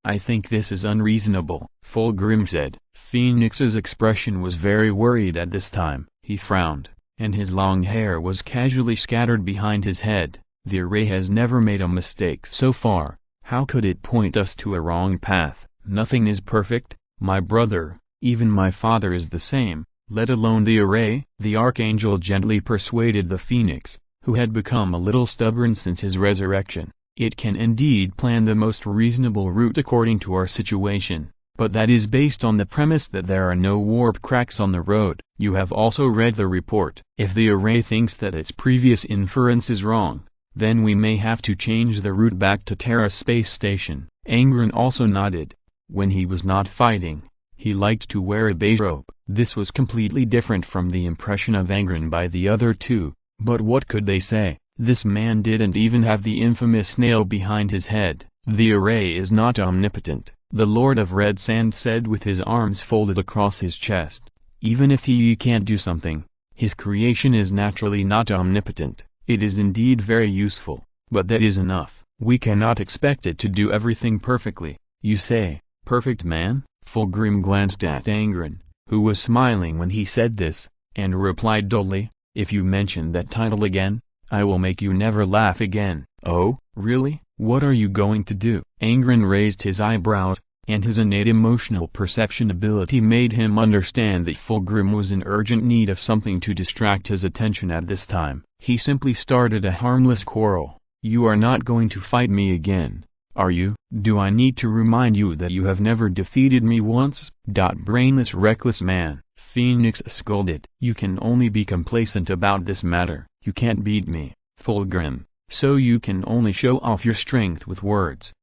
I think this is unreasonable, Fulgrim said. Phoenix's expression was very worried at this time. He frowned, and his long hair was casually scattered behind his head. The array has never made a mistake so far. How could it point us to a wrong path? Nothing is perfect, my brother, even my father is the same, let alone the array. The archangel gently persuaded the phoenix, who had become a little stubborn since his resurrection. It can indeed plan the most reasonable route according to our situation, but that is based on the premise that there are no warp cracks on the road. You have also read the report. If the array thinks that its previous inference is wrong, Then we may have to change the route back to Terra Space Station. Angren also nodded. When he was not fighting, he liked to wear a beige robe. This was completely different from the impression of Angren by the other two, but what could they say? This man didn't even have the infamous nail behind his head. The array is not omnipotent, the Lord of Red Sand said with his arms folded across his chest. Even if he can't do something, his creation is naturally not omnipotent. It is indeed very useful, but that is enough. We cannot expect it to do everything perfectly. You say, perfect man? Fulgrim glanced at Angren, who was smiling when he said this, and replied dully, if you mention that title again, I will make you never laugh again. Oh, really? What are you going to do? Angren raised his eyebrows, and his innate emotional perception ability made him understand that Fulgrim was in urgent need of something to distract his attention at this time. He simply started a harmless quarrel. You are not going to fight me again, are you? Do I need to remind you that you have never defeated me once? Brainless reckless man, Phoenix scolded. You can only be complacent about this matter. You can't beat me, Fulgrim, so you can only show off your strength with words.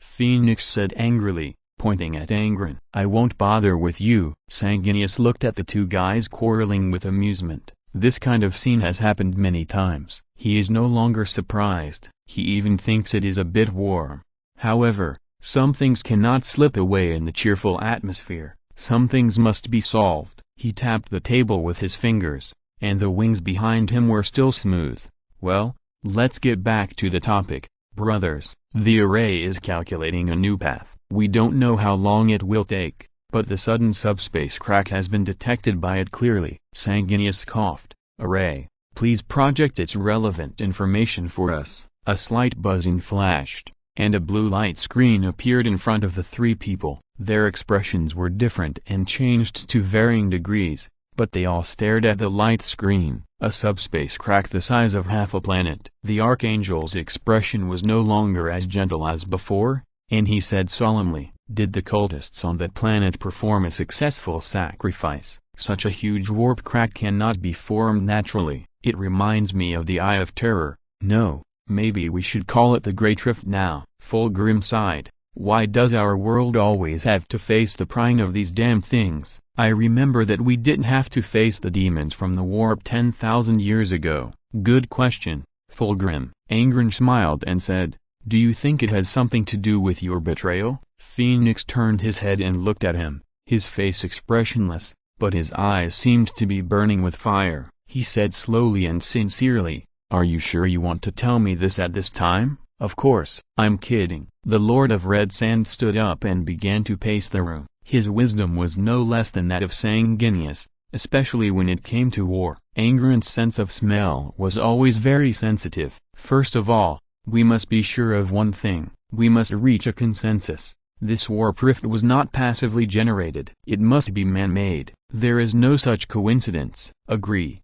Phoenix said angrily, pointing at Angren. I won't bother with you. Sanguinius looked at the two guys quarreling with amusement. This kind of scene has happened many times. He is no longer surprised. He even thinks it is a bit warm. However, some things cannot slip away in the cheerful atmosphere. Some things must be solved. He tapped the table with his fingers, and the wings behind him were still smooth. Well, let's get back to the topic. Brothers, the array is calculating a new path. We don't know how long it will take, but the sudden subspace crack has been detected by it clearly. Sanguinius coughed. Array, please project its relevant information for us. A slight buzzing flashed, and a blue light screen appeared in front of the three people. Their expressions were different and changed to varying degrees, but they all stared at the light screen. A subspace crack the size of half a planet. The Archangel's expression was no longer as gentle as before, and he said solemnly, did the cultists on that planet perform a successful sacrifice? Such a huge warp crack cannot be formed naturally. It reminds me of the Eye of Terror. No, maybe we should call it the Great Rift now. Fulgrim sighed. Why does our world always have to face the prying of these damn things? I remember that we didn't have to face the demons from the warp 10,000 years ago. Good question, Fulgrim. Angren smiled and said, do you think it has something to do with your betrayal? Phoenix turned his head and looked at him, his face expressionless, but his eyes seemed to be burning with fire. He said slowly and sincerely, are you sure you want to tell me this at this time? Of course. I'm kidding. The Lord of Red Sand stood up and began to pace the room. His wisdom was no less than that of Sanguinius, especially when it came to war. Angren's sense of smell was always very sensitive. First of all, we must be sure of one thing. We must reach a consensus. This warp rift was not passively generated. It must be man-made. There is no such coincidence. Agree.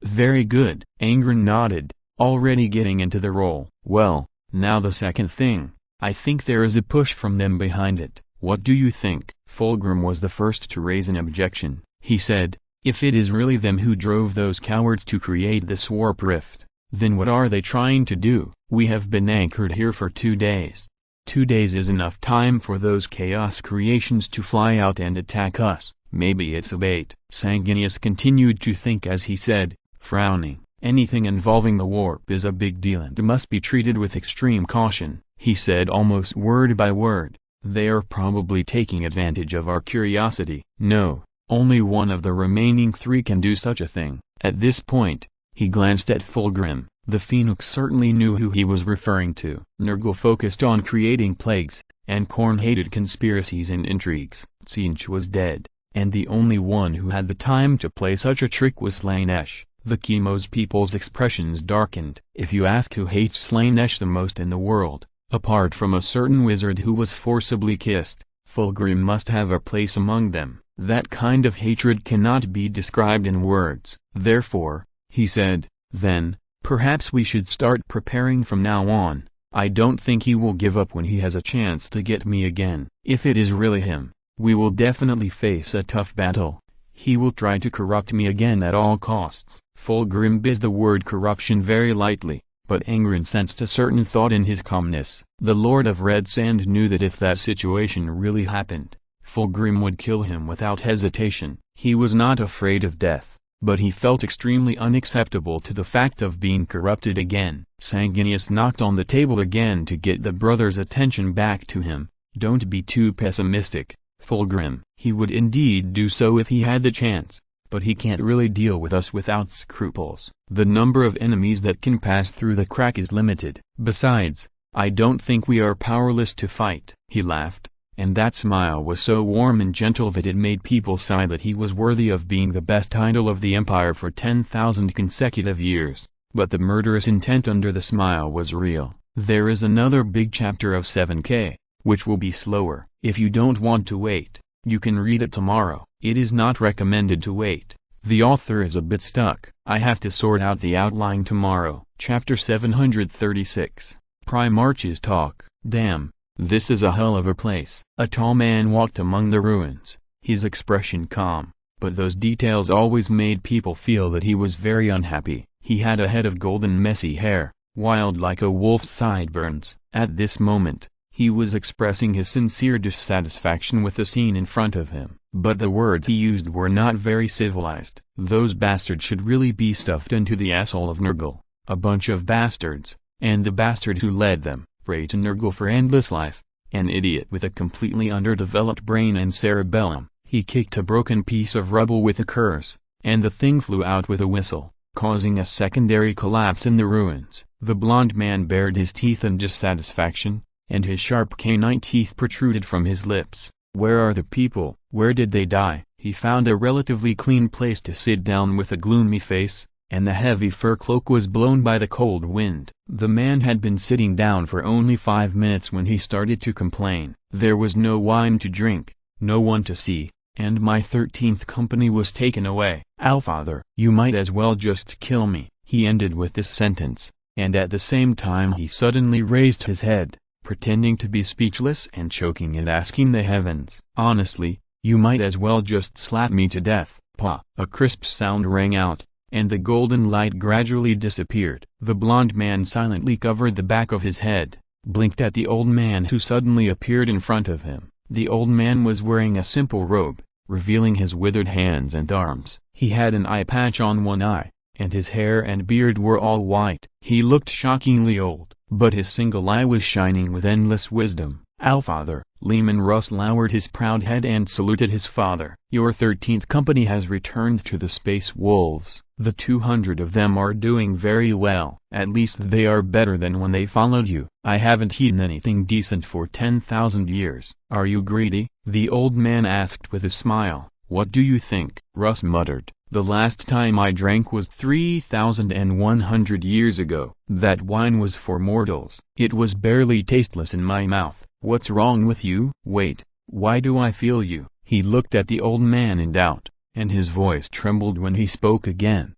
Very good. Angren nodded, already getting into the role. Well, now the second thing. I think there is a push from them behind it. What do you think? Fulgrim was the first to raise an objection. He said, if it is really them who drove those cowards to create this warp rift, then what are they trying to do? We have been anchored here for 2 days. 2 days is enough time for those chaos creations to fly out and attack us. Maybe it's a bait. Sanguinius continued to think as he said, frowning, anything involving the warp is a big deal and must be treated with extreme caution. He said almost word by word, they are probably taking advantage of our curiosity. No, only one of the remaining 3 can do such a thing. At this point, he glanced at Fulgrim. The Phoenix certainly knew who he was referring to. Nurgle focused on creating plagues, and Khorne hated conspiracies and intrigues. Tzeentch was dead, and the only one who had the time to play such a trick was Slaanesh. The Chemos people's expressions darkened. If you ask who hates Slaanesh the most in the world, apart from a certain wizard who was forcibly kissed, Fulgrim must have a place among them. That kind of hatred cannot be described in words. Therefore, he said, then, perhaps we should start preparing from now on. I don't think he will give up when he has a chance to get me again. If it is really him, we will definitely face a tough battle. He will try to corrupt me again at all costs. Fulgrim bizzed the word corruption very lightly, but Angren sensed a certain thought in his calmness. The Lord of Red Sand knew that if that situation really happened, Fulgrim would kill him without hesitation. He was not afraid of death, but he felt extremely unacceptable to the fact of being corrupted again. Sanguinius knocked on the table again to get the brother's attention back to him. Don't be too pessimistic, Fulgrim. He would indeed do so if he had the chance, but he can't really deal with us without scruples. The number of enemies that can pass through the crack is limited. Besides, I don't think we are powerless to fight. He laughed, and that smile was so warm and gentle that it made people sigh that he was worthy of being the best idol of the Empire for 10,000 consecutive years. But the murderous intent under the smile was real. There is another big chapter of 7K, which will be slower. If you don't want to wait, you can read it tomorrow. It is not recommended to wait. The author is a bit stuck. I have to sort out the outline tomorrow. Chapter 736. Primarch's Talk. Damn, this is a hell of a place. A tall man walked among the ruins, his expression calm, but those details always made people feel that he was very unhappy. He had a head of golden messy hair, wild like a wolf's sideburns. At this moment, he was expressing his sincere dissatisfaction with the scene in front of him, but the words he used were not very civilized. Those bastards should really be stuffed into the asshole of Nurgle. A bunch of bastards, and the bastard who led them, pray to Nurgle for endless life. An idiot with a completely underdeveloped brain and cerebellum. He kicked a broken piece of rubble with a curse, and the thing flew out with a whistle, causing a secondary collapse in the ruins. The blond man bared his teeth in dissatisfaction, and his sharp canine teeth protruded from his lips. Where are the people? Where did they die? He found a relatively clean place to sit down with a gloomy face, and the heavy fur cloak was blown by the cold wind. The man had been sitting down for only 5 minutes when he started to complain. There was no wine to drink, no one to see, and my 13th company was taken away. Allfather, you might as well just kill me. He ended with this sentence, and at the same time he suddenly raised his head, pretending to be speechless and choking and asking the heavens, honestly, you might as well just slap me to death. Pa! A crisp sound rang out, and the golden light gradually disappeared. The blond man silently covered the back of his head, blinked at the old man who suddenly appeared in front of him. The old man was wearing a simple robe, revealing his withered hands and arms. He had an eye patch on one eye, and his hair and beard were all white. He looked shockingly old, but his single eye was shining with endless wisdom. Allfather, Leman Russ lowered his proud head and saluted his father. Your 13th company has returned to the Space Wolves. The 200 of them are doing very well. At least they are better than when they followed you. I haven't eaten anything decent for 10,000 years. Are you greedy? The old man asked with a smile. What do you think? Russ muttered. The last time I drank was 3,100 years ago. That wine was for mortals. It was barely tasteless in my mouth. What's wrong with you? Wait, why do I feel you? He looked at the old man in doubt, and his voice trembled when he spoke again.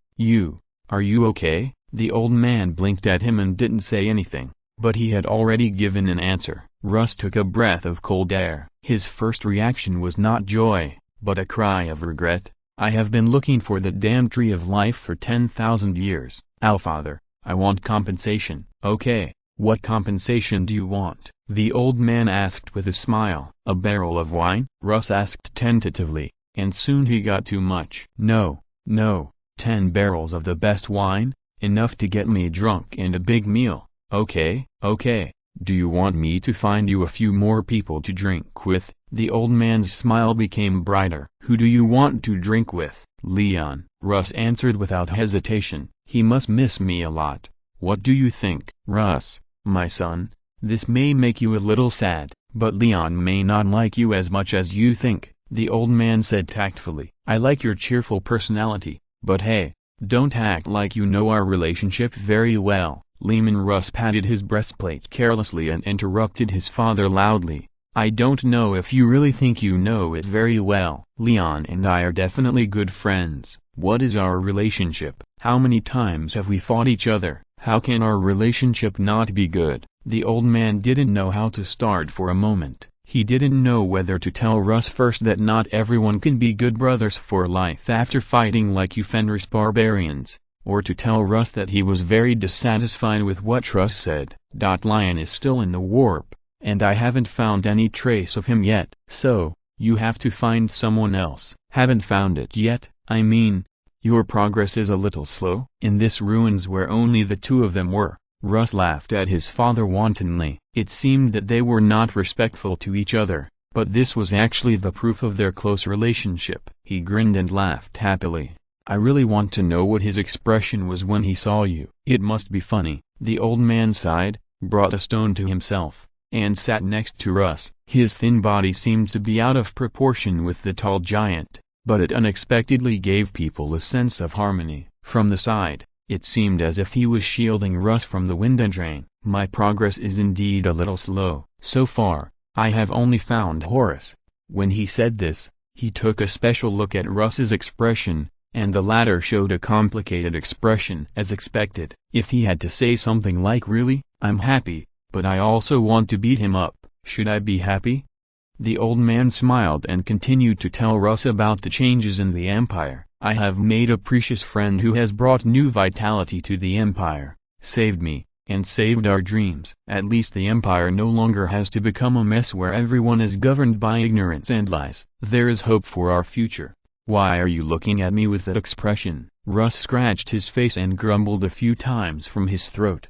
Are you okay? The old man blinked at him and didn't say anything, but he had already given an answer. Russ took a breath of cold air. His first reaction was not joy, but a cry of regret. I have been looking for the damn tree of life for 10,000 years. Allfather, I want compensation. Okay, what compensation do you want? The old man asked with a smile. A barrel of wine? Russ asked tentatively, and soon he got too much. No, 10 barrels of the best wine, enough to get me drunk and a big meal. Okay. Do you want me to find you a few more people to drink with? The old man's smile became brighter. Who do you want to drink with? Leon, Russ answered without hesitation. He must miss me a lot. What do you think? Russ, my son, this may make you a little sad, but Leon may not like you as much as you think, the old man said tactfully. I like your cheerful personality, but hey, don't act like you know our relationship very well. Leman Russ patted his breastplate carelessly and interrupted his father loudly. I don't know if you really think you know it very well. Leon and I are definitely good friends. What is our relationship? How many times have we fought each other? How can our relationship not be good? The old man didn't know how to start for a moment. He didn't know whether to tell Russ first that not everyone can be good brothers for life after fighting like you Fenris barbarians, or to tell Russ that he was very dissatisfied with what Russ said. Lion is still in the warp, and I haven't found any trace of him yet. So, you have to find someone else. Haven't found it yet, I mean? Your progress is a little slow? In this ruins where only the two of them were, Russ laughed at his father wantonly. It seemed that they were not respectful to each other, but this was actually the proof of their close relationship. He grinned and laughed happily. I really want to know what his expression was when he saw you. It must be funny. The old man sighed, brought a stone to himself, and sat next to Russ. His thin body seemed to be out of proportion with the tall giant, but it unexpectedly gave people a sense of harmony. From the side, it seemed as if he was shielding Russ from the wind and rain. My progress is indeed a little slow. So far, I have only found Horus. When he said this, he took a special look at Russ's expression, and the latter showed a complicated expression as expected. If he had to say something like "Really, I'm happy, but I also want to beat him up," should I be happy? The old man smiled and continued to tell Russ about the changes in the Empire. I have made a precious friend who has brought new vitality to the Empire, saved me, and saved our dreams. At least the Empire no longer has to become a mess where everyone is governed by ignorance and lies. There is hope for our future. Why are you looking at me with that expression? Russ scratched his face and grumbled a few times from his throat.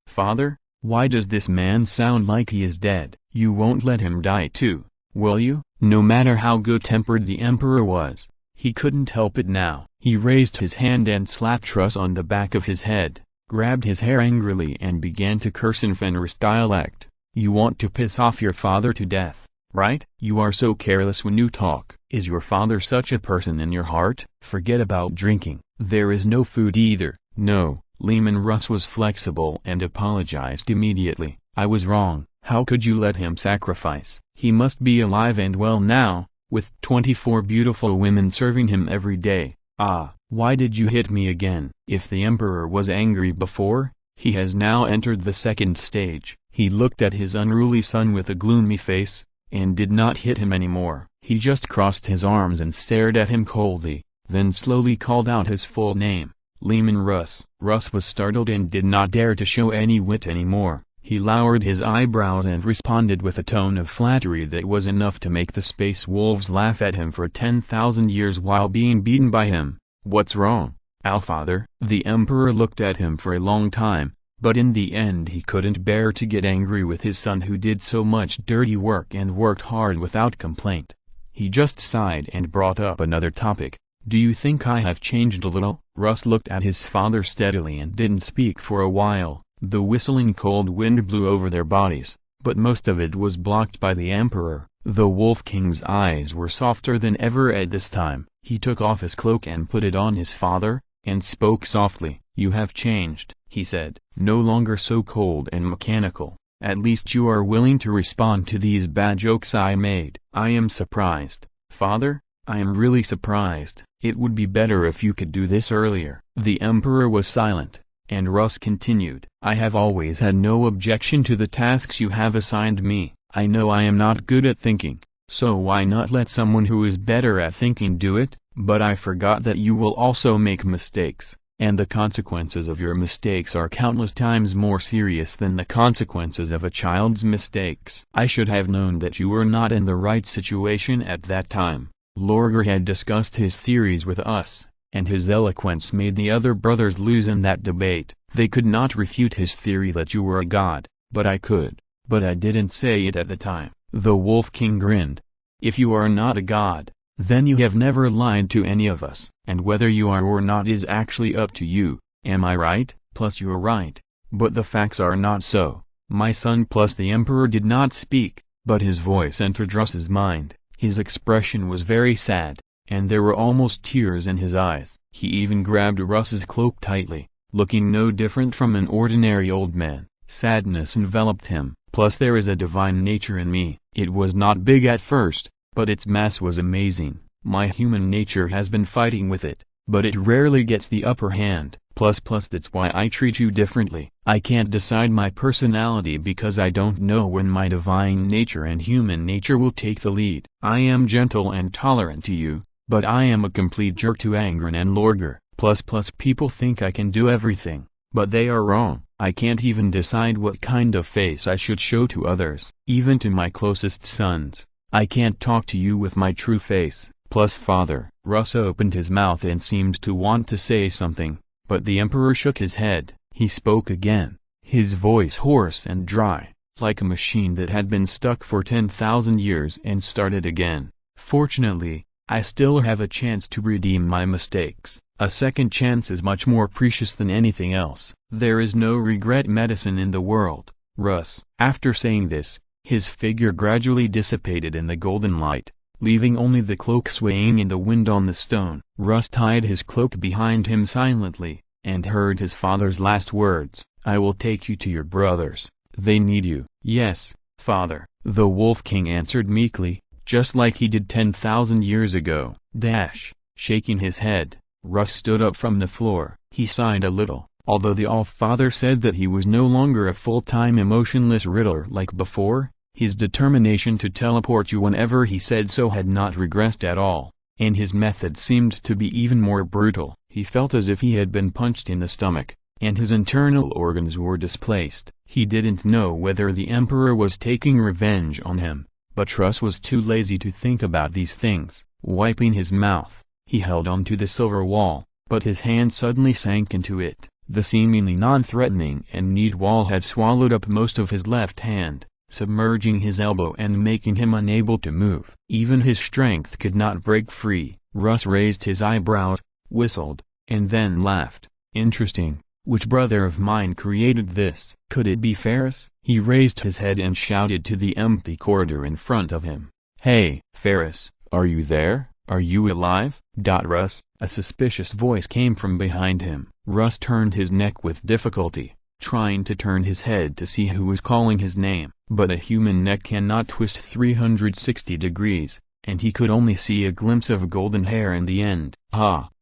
Father? Why does this man sound like he is dead? You won't let him die too, will you? No matter how good-tempered the Emperor was, he couldn't help it now. He raised his hand and slapped Russ on the back of his head, grabbed his hair angrily and began to curse in Fenris dialect. You want to piss off your father to death, right? You are so careless when you talk. Is your father such a person in your heart? Forget about drinking. There is no food either. No. Leman Russ was flexible and apologized immediately. I was wrong. How could you let him sacrifice? He must be alive and well now, with 24 beautiful women serving him every day. Why did you hit me again? If the Emperor was angry before, he has now entered the second stage. He looked at his unruly son with a gloomy face, and did not hit him anymore. He just crossed his arms and stared at him coldly, then slowly called out his full name. Leman Russ. Russ was startled and did not dare to show any wit anymore. He lowered his eyebrows and responded with a tone of flattery that was enough to make the space wolves laugh at him for 10,000 years while being beaten by him. What's wrong, Allfather? The Emperor looked at him for a long time, but in the end he couldn't bear to get angry with his son who did so much dirty work and worked hard without complaint. He just sighed and brought up another topic. Do you think I have changed a little? Russ looked at his father steadily and didn't speak for a while. The whistling cold wind blew over their bodies, but most of it was blocked by the Emperor. The Wolf King's eyes were softer than ever at this time. He took off his cloak and put it on his father, and spoke softly. You have changed, he said, no longer so cold and mechanical. At least you are willing to respond to these bad jokes I made. I am surprised, father. I am really surprised. It would be better if you could do this earlier. The Emperor was silent, and Russ continued. I have always had no objection to the tasks you have assigned me. I know I am not good at thinking, so why not let someone who is better at thinking do it? But I forgot that you will also make mistakes, and the consequences of your mistakes are countless times more serious than the consequences of a child's mistakes. I should have known that you were not in the right situation at that time. Lorgar had discussed his theories with us, and his eloquence made the other brothers lose in that debate. They could not refute his theory that you were a god, but I could. But I didn't say it at the time. The Wolf King grinned. If you are not a god, then you have never lied to any of us, and whether you are or not is actually up to you. Am I right? Plus you're right, but the facts are not so. My son. Plus the Emperor did not speak, but his voice entered Russ's mind. His expression was very sad, and there were almost tears in his eyes. He even grabbed Russ's cloak tightly, looking no different from an ordinary old man. Sadness enveloped him. Plus there is a divine nature in me. It was not big at first, but its mass was amazing. My human nature has been fighting with it, but it rarely gets the upper hand. Plus that's why I treat you differently. I can't decide my personality because I don't know when my divine nature and human nature will take the lead. I am gentle and tolerant to you, but I am a complete jerk to Angren and Lorgar. Plus people think I can do everything, but they are wrong. I can't even decide what kind of face I should show to others, even to my closest sons. I can't talk to you with my true face. Plus father. Russ opened his mouth and seemed to want to say something, but the emperor shook his head. He spoke again, his voice hoarse and dry, like a machine that had been stuck for 10,000 years and started again. Fortunately, I still have a chance to redeem my mistakes. A second chance is much more precious than anything else. There is no regret medicine in the world, Russ. After saying this, his figure gradually dissipated in the golden light, leaving only the cloak swaying in the wind on the stone. Russ tied his cloak behind him silently, and heard his father's last words. I will take you to your brothers. They need you. Yes, father, the Wolf King answered meekly, just like he did 10,000 years ago. Shaking his head, Russ stood up from the floor. He sighed a little, although the All-Father said that he was no longer a full-time emotionless riddler like before. His determination to teleport you whenever he said so had not regressed at all, and his method seemed to be even more brutal. He felt as if he had been punched in the stomach, and his internal organs were displaced. He didn't know whether the Emperor was taking revenge on him, but Russ was too lazy to think about these things. Wiping his mouth, he held on to the silver wall, but his hand suddenly sank into it. The seemingly non-threatening and neat wall had swallowed up most of his left hand, submerging his elbow and making him unable to move. Even his strength could not break free. Russ raised his eyebrows, whistled, and then laughed. Interesting. Which brother of mine created this? Could it be Ferris? He raised his head and shouted to the empty corridor in front of him. Hey, Ferris, are you there? Are you alive? Russ, a suspicious voice came from behind him. Russ turned his neck with difficulty, trying to turn his head to see who was calling his name. But a human neck cannot twist 360 degrees, and he could only see a glimpse of golden hair in the end.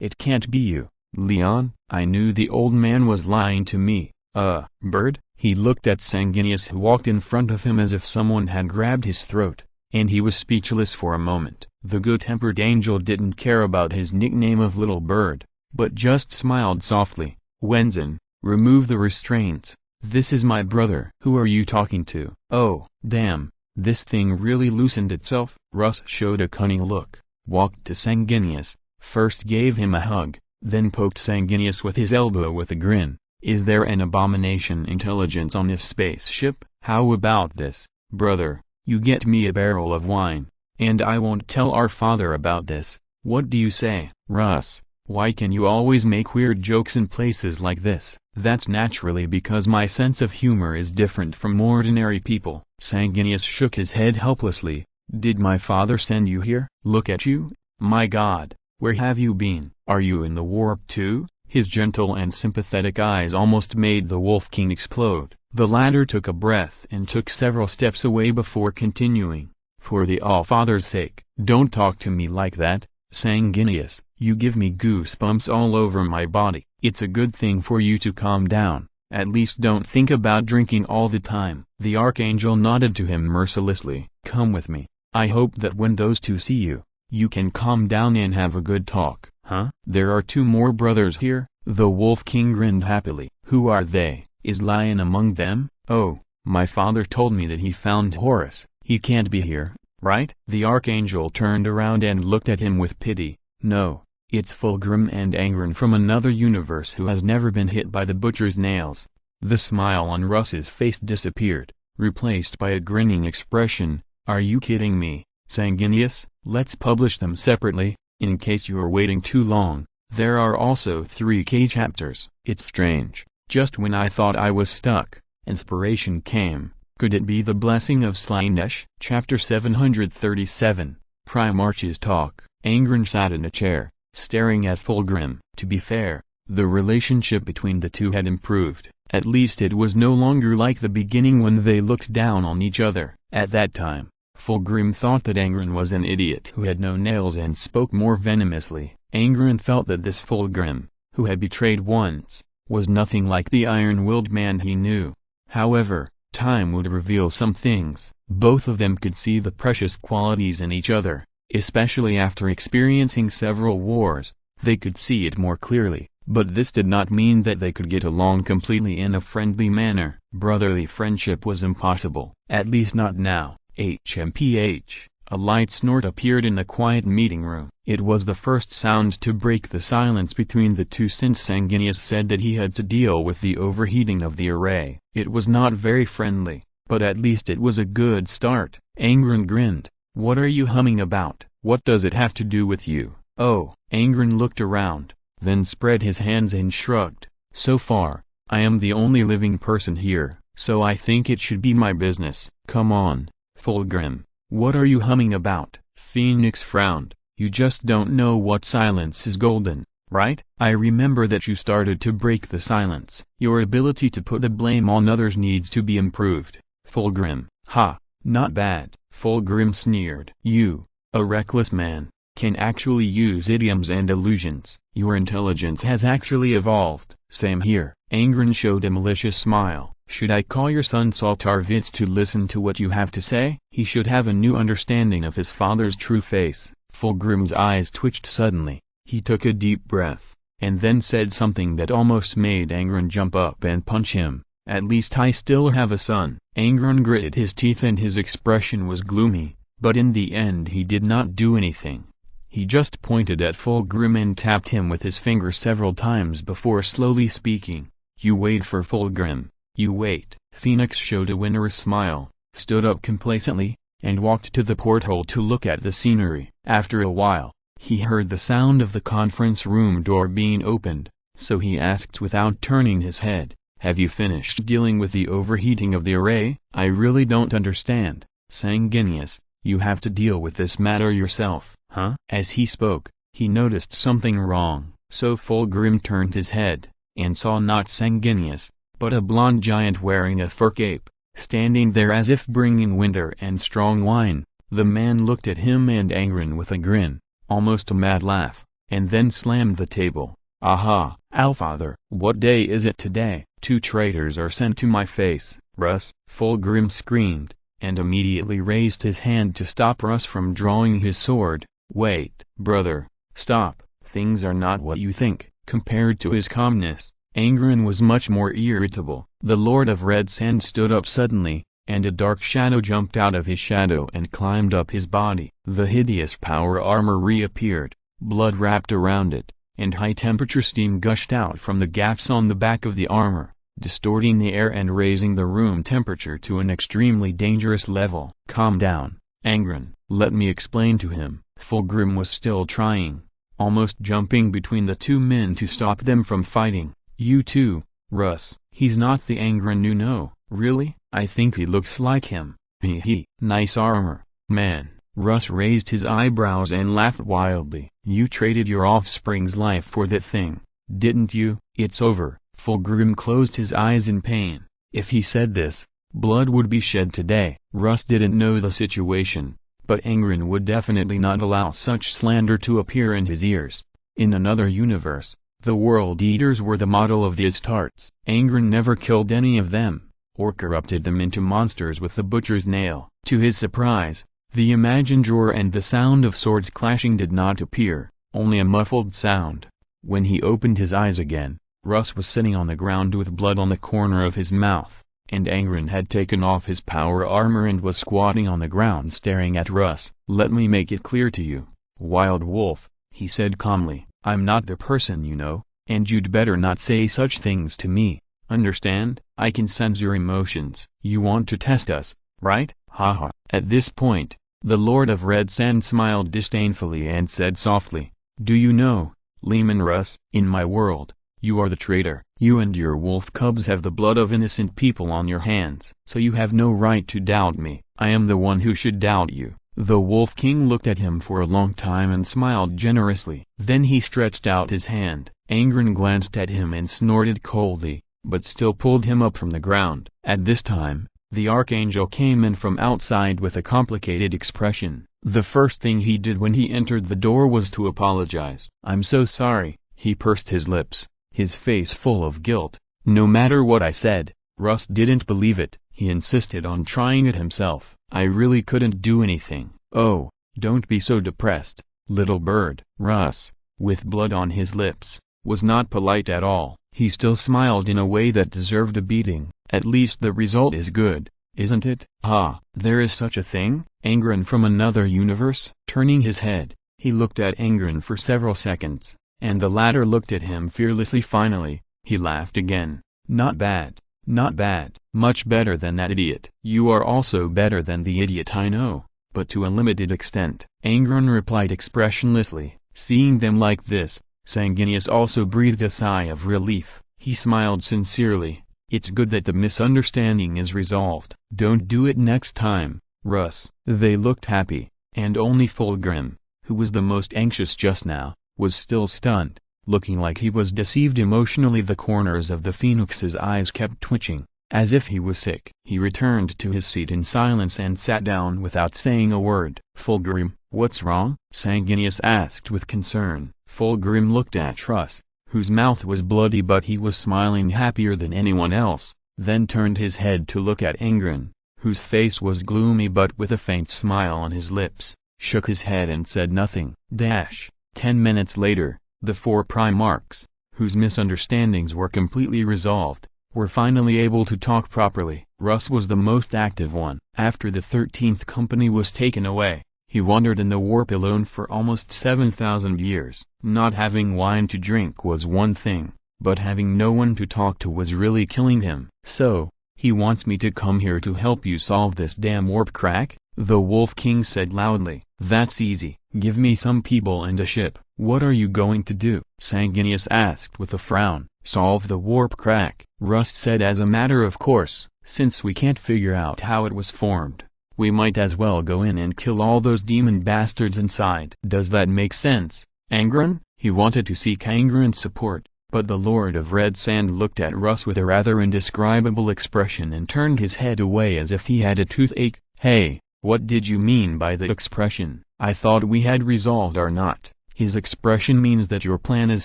It can't be you, Leon. I knew the old man was lying to me. Bird? He looked at Sanguinius, who walked in front of him as if someone had grabbed his throat, and he was speechless for a moment. The good-tempered angel didn't care about his nickname of Little Bird, but just smiled softly. Wenzin, remove the restraints. This is my brother. Who are you talking to? Oh, damn, this thing really loosened itself. Russ showed a cunning look, walked to Sanguinius, first gave him a hug, then poked Sanguinius with his elbow with a grin. Is there an abomination intelligence on this spaceship? How about this, brother? You get me a barrel of wine, and I won't tell our father about this. What do you say? Russ, why can you always make weird jokes in places like this? That's naturally because my sense of humor is different from ordinary people. Sanguinius shook his head helplessly. Did my father send you here? Look at you. My God, where have you been? Are you in the warp too? His gentle and sympathetic eyes almost made the Wolf King explode. The latter took a breath and took several steps away before continuing. For the All-Father's sake, don't talk to me like that, Sanguinius. You give me goosebumps all over my body. It's a good thing for you to calm down. At least don't think about drinking all the time. The Archangel nodded to him mercilessly. Come with me. I hope that when those two see you, you can calm down and have a good talk. Huh? There are two more brothers here? The Wolf King grinned happily. Who are they? Is Lion among them? Oh, my father told me that he found Horus. He can't be here, right? The Archangel turned around and looked at him with pity. No, it's Fulgrim and Angron from another universe who has never been hit by the butcher's nails. The smile on Russ's face disappeared, replaced by a grinning expression. Are you kidding me, Sanguinius? Let's publish them separately, in case you are waiting too long. There are also 3K chapters. It's strange, just when I thought I was stuck, inspiration came. Could it be the blessing of Slaanesh? Chapter 737, Primarch's Talk. Angron sat in a chair, staring at Fulgrim. To be fair, the relationship between the two had improved. At least it was no longer like the beginning when they looked down on each other. At that time, Fulgrim thought that Angron was an idiot who had no nails and spoke more venomously. Angron felt that this Fulgrim, who had betrayed once, was nothing like the iron-willed man he knew. However, time would reveal some things. Both of them could see the precious qualities in each other, especially after experiencing several wars. They could see it more clearly, but this did not mean that they could get along completely in a friendly manner. Brotherly friendship was impossible, at least not now. HMPH. A light snort appeared in the quiet meeting room. It was the first sound to break the silence between the two since Sanguinius said that he had to deal with the overheating of the array. It was not very friendly, but at least it was a good start. Angren grinned. "What are you humming about? What does it have to do with you?" "Oh." Angren looked around, then spread his hands and shrugged. "So far, I am the only living person here, so I think it should be my business." "Come on, Fulgrim. What are you humming about?" Phoenix frowned. "You just don't know what silence is golden, right? I remember that you started to break the silence. Your ability to put the blame on others needs to be improved." Fulgrim. "Ha, not bad." Fulgrim sneered. "You, a reckless man, can actually use idioms and illusions. Your intelligence has actually evolved." "Same here." Angren showed a malicious smile. "Should I call your son Saltarvitz to listen to what you have to say? He should have a new understanding of his father's true face." Fulgrim's eyes twitched suddenly. He took a deep breath, and then said something that almost made Angren jump up and punch him. "At least I still have a son." Angren gritted his teeth and his expression was gloomy, but in the end he did not do anything. He just pointed at Fulgrim and tapped him with his finger several times before slowly speaking. "You wait for Fulgrim. You wait." Phoenix showed a winner's smile, stood up complacently, and walked to the porthole to look at the scenery. After a while, he heard the sound of the conference room door being opened, so he asked without turning his head, "Have you finished dealing with the overheating of the array?" "I really don't understand, Sanguinius. You have to deal with this matter yourself." "Huh?" As he spoke, he noticed something wrong, so Fulgrim turned his head, and saw not Sanguinius, but a blond giant wearing a fur cape, standing there as if bringing winter and strong wine. The man looked at him and Angren with a grin, almost a mad laugh, and then slammed the table. "Aha, Allfather, what day is it today? 2 traitors are sent to my face." "Russ!" Fulgrim screamed, and immediately raised his hand to stop Russ from drawing his sword. "Wait, brother, stop, things are not what you think." Compared to his calmness, Angren was much more irritable. The Lord of Red Sand stood up suddenly, and a dark shadow jumped out of his shadow and climbed up his body. The hideous power armor reappeared, blood wrapped around it, and high-temperature steam gushed out from the gaps on the back of the armor, distorting the air and raising the room temperature to an extremely dangerous level. "Calm down, Angren, let me explain to him." Fulgrim was still trying, almost jumping between the two men to stop them from fighting. "You too, Russ, he's not the Angren you know." "Really? I think he looks like him." Hee. "Nice armor, man." Russ raised his eyebrows and laughed wildly. "You traded your offspring's life for that thing, didn't you?" "It's over." Fulgrim closed his eyes in pain. If he said this, blood would be shed today. Russ didn't know the situation, but Angren would definitely not allow such slander to appear in his ears. In another universe, the World Eaters were the model of the Astartes. Angren never killed any of them, or corrupted them into monsters with the butcher's nail. To his surprise, the imagined roar and the sound of swords clashing did not appear, only a muffled sound. When he opened his eyes again, Russ was sitting on the ground with blood on the corner of his mouth, and Angren had taken off his power armor and was squatting on the ground staring at Russ. "Let me make it clear to you, Wild Wolf," he said calmly, "I'm not the person you know, and you'd better not say such things to me, understand? I can sense your emotions. You want to test us, right? Haha." At this point, the Lord of Red Sand smiled disdainfully and said softly, "Do you know, Leman Russ, in my world, you are the traitor. You and your wolf cubs have the blood of innocent people on your hands. So you have no right to doubt me. I am the one who should doubt you." The Wolf King looked at him for a long time and smiled generously. Then he stretched out his hand. Angren glanced at him and snorted coldly, but still pulled him up from the ground. At this time, the Archangel came in from outside with a complicated expression. The first thing he did when he entered the door was to apologize. "I'm so sorry," he pursed his lips, his face full of guilt. "No matter what I said, Russ didn't believe it. He insisted on trying it himself. I really couldn't do anything." "Oh, don't be so depressed, little bird." "Russ, with blood on his lips, was not polite at all. He still smiled in a way that deserved a beating. At least the result is good, isn't it? Ah, there is such a thing? Angren from another universe? Turning his head, he looked at Angren for several seconds, and the latter looked at him fearlessly. Finally, he laughed again. Not bad. Not bad. Much better than that idiot. You are also better than the idiot, I know, but to a limited extent. Angren replied expressionlessly. Seeing them like this, Sanguinius also breathed a sigh of relief. He smiled sincerely. It's good that the misunderstanding is resolved. Don't do it next time, Russ. They looked happy, and only Fulgrim, who was the most anxious just now, was still stunned, looking like he was deceived emotionally. The corners of the Phoenix's eyes kept twitching, as if he was sick. He returned to his seat in silence and sat down without saying a word. Fulgrim, what's wrong? Sanguinius asked with concern. Fulgrim looked at Russ, whose mouth was bloody but he was smiling happier than anyone else, then turned his head to look at Angren, whose face was gloomy but with a faint smile on his lips, shook his head and said nothing. 10 minutes later, the four Primarchs, whose misunderstandings were completely resolved, were finally able to talk properly. Russ was the most active one. After the 13th company was taken away, he wandered in the warp alone for almost 7,000 years. Not having wine to drink was one thing, but having no one to talk to was really killing him. So, he wants me to come here to help you solve this damn warp crack? The Wolf King said loudly. That's easy. Give me some people and a ship. What are you going to do? Sanguinius asked with a frown. Solve the warp crack, Russ said as a matter of course. Since we can't figure out how it was formed, we might as well go in and kill all those demon bastards inside. Does that make sense, Angren? He wanted to seek Angren's support, but the Lord of Red Sand looked at Russ with a rather indescribable expression and turned his head away as if he had a toothache. Hey, what did you mean by that expression? I thought we had resolved our knot. His expression means that your plan is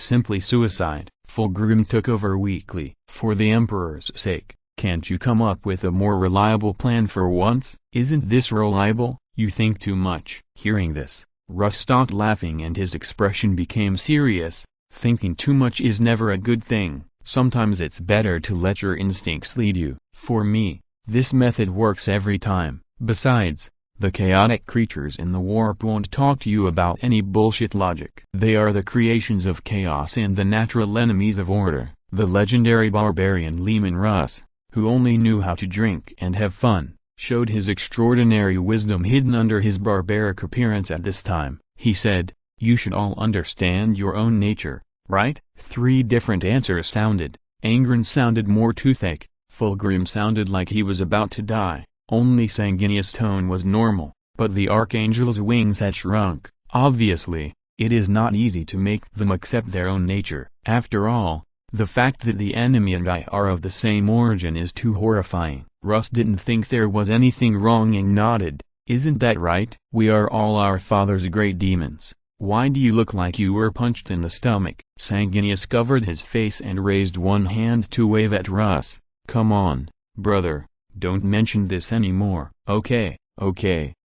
simply suicide. Fulgrim took over weakly. For the Emperor's sake, can't you come up with a more reliable plan for once? Isn't this reliable? You think too much. Hearing this, Russ stopped laughing and his expression became serious. Thinking too much is never a good thing. Sometimes it's better to let your instincts lead you. For me, this method works every time. Besides, the chaotic creatures in the warp won't talk to you about any bullshit logic. They are the creations of chaos and the natural enemies of order. The legendary barbarian Leman Russ, who only knew how to drink and have fun, showed his extraordinary wisdom hidden under his barbaric appearance at this time. He said, "You should all understand your own nature, right?" 3 different answers sounded. Angren sounded more toothache. Fulgrim sounded like he was about to die. Only Sanguinius' tone was normal, but the Archangel's wings had shrunk. Obviously, it is not easy to make them accept their own nature. After all, the fact that the enemy and I are of the same origin is too horrifying. Russ didn't think there was anything wrong and nodded. Isn't that right? We are all our father's great demons. Why do you look like you were punched in the stomach? Sanguinius covered his face and raised one hand to wave at Russ. Come on, brother. Don't mention this anymore. Okay,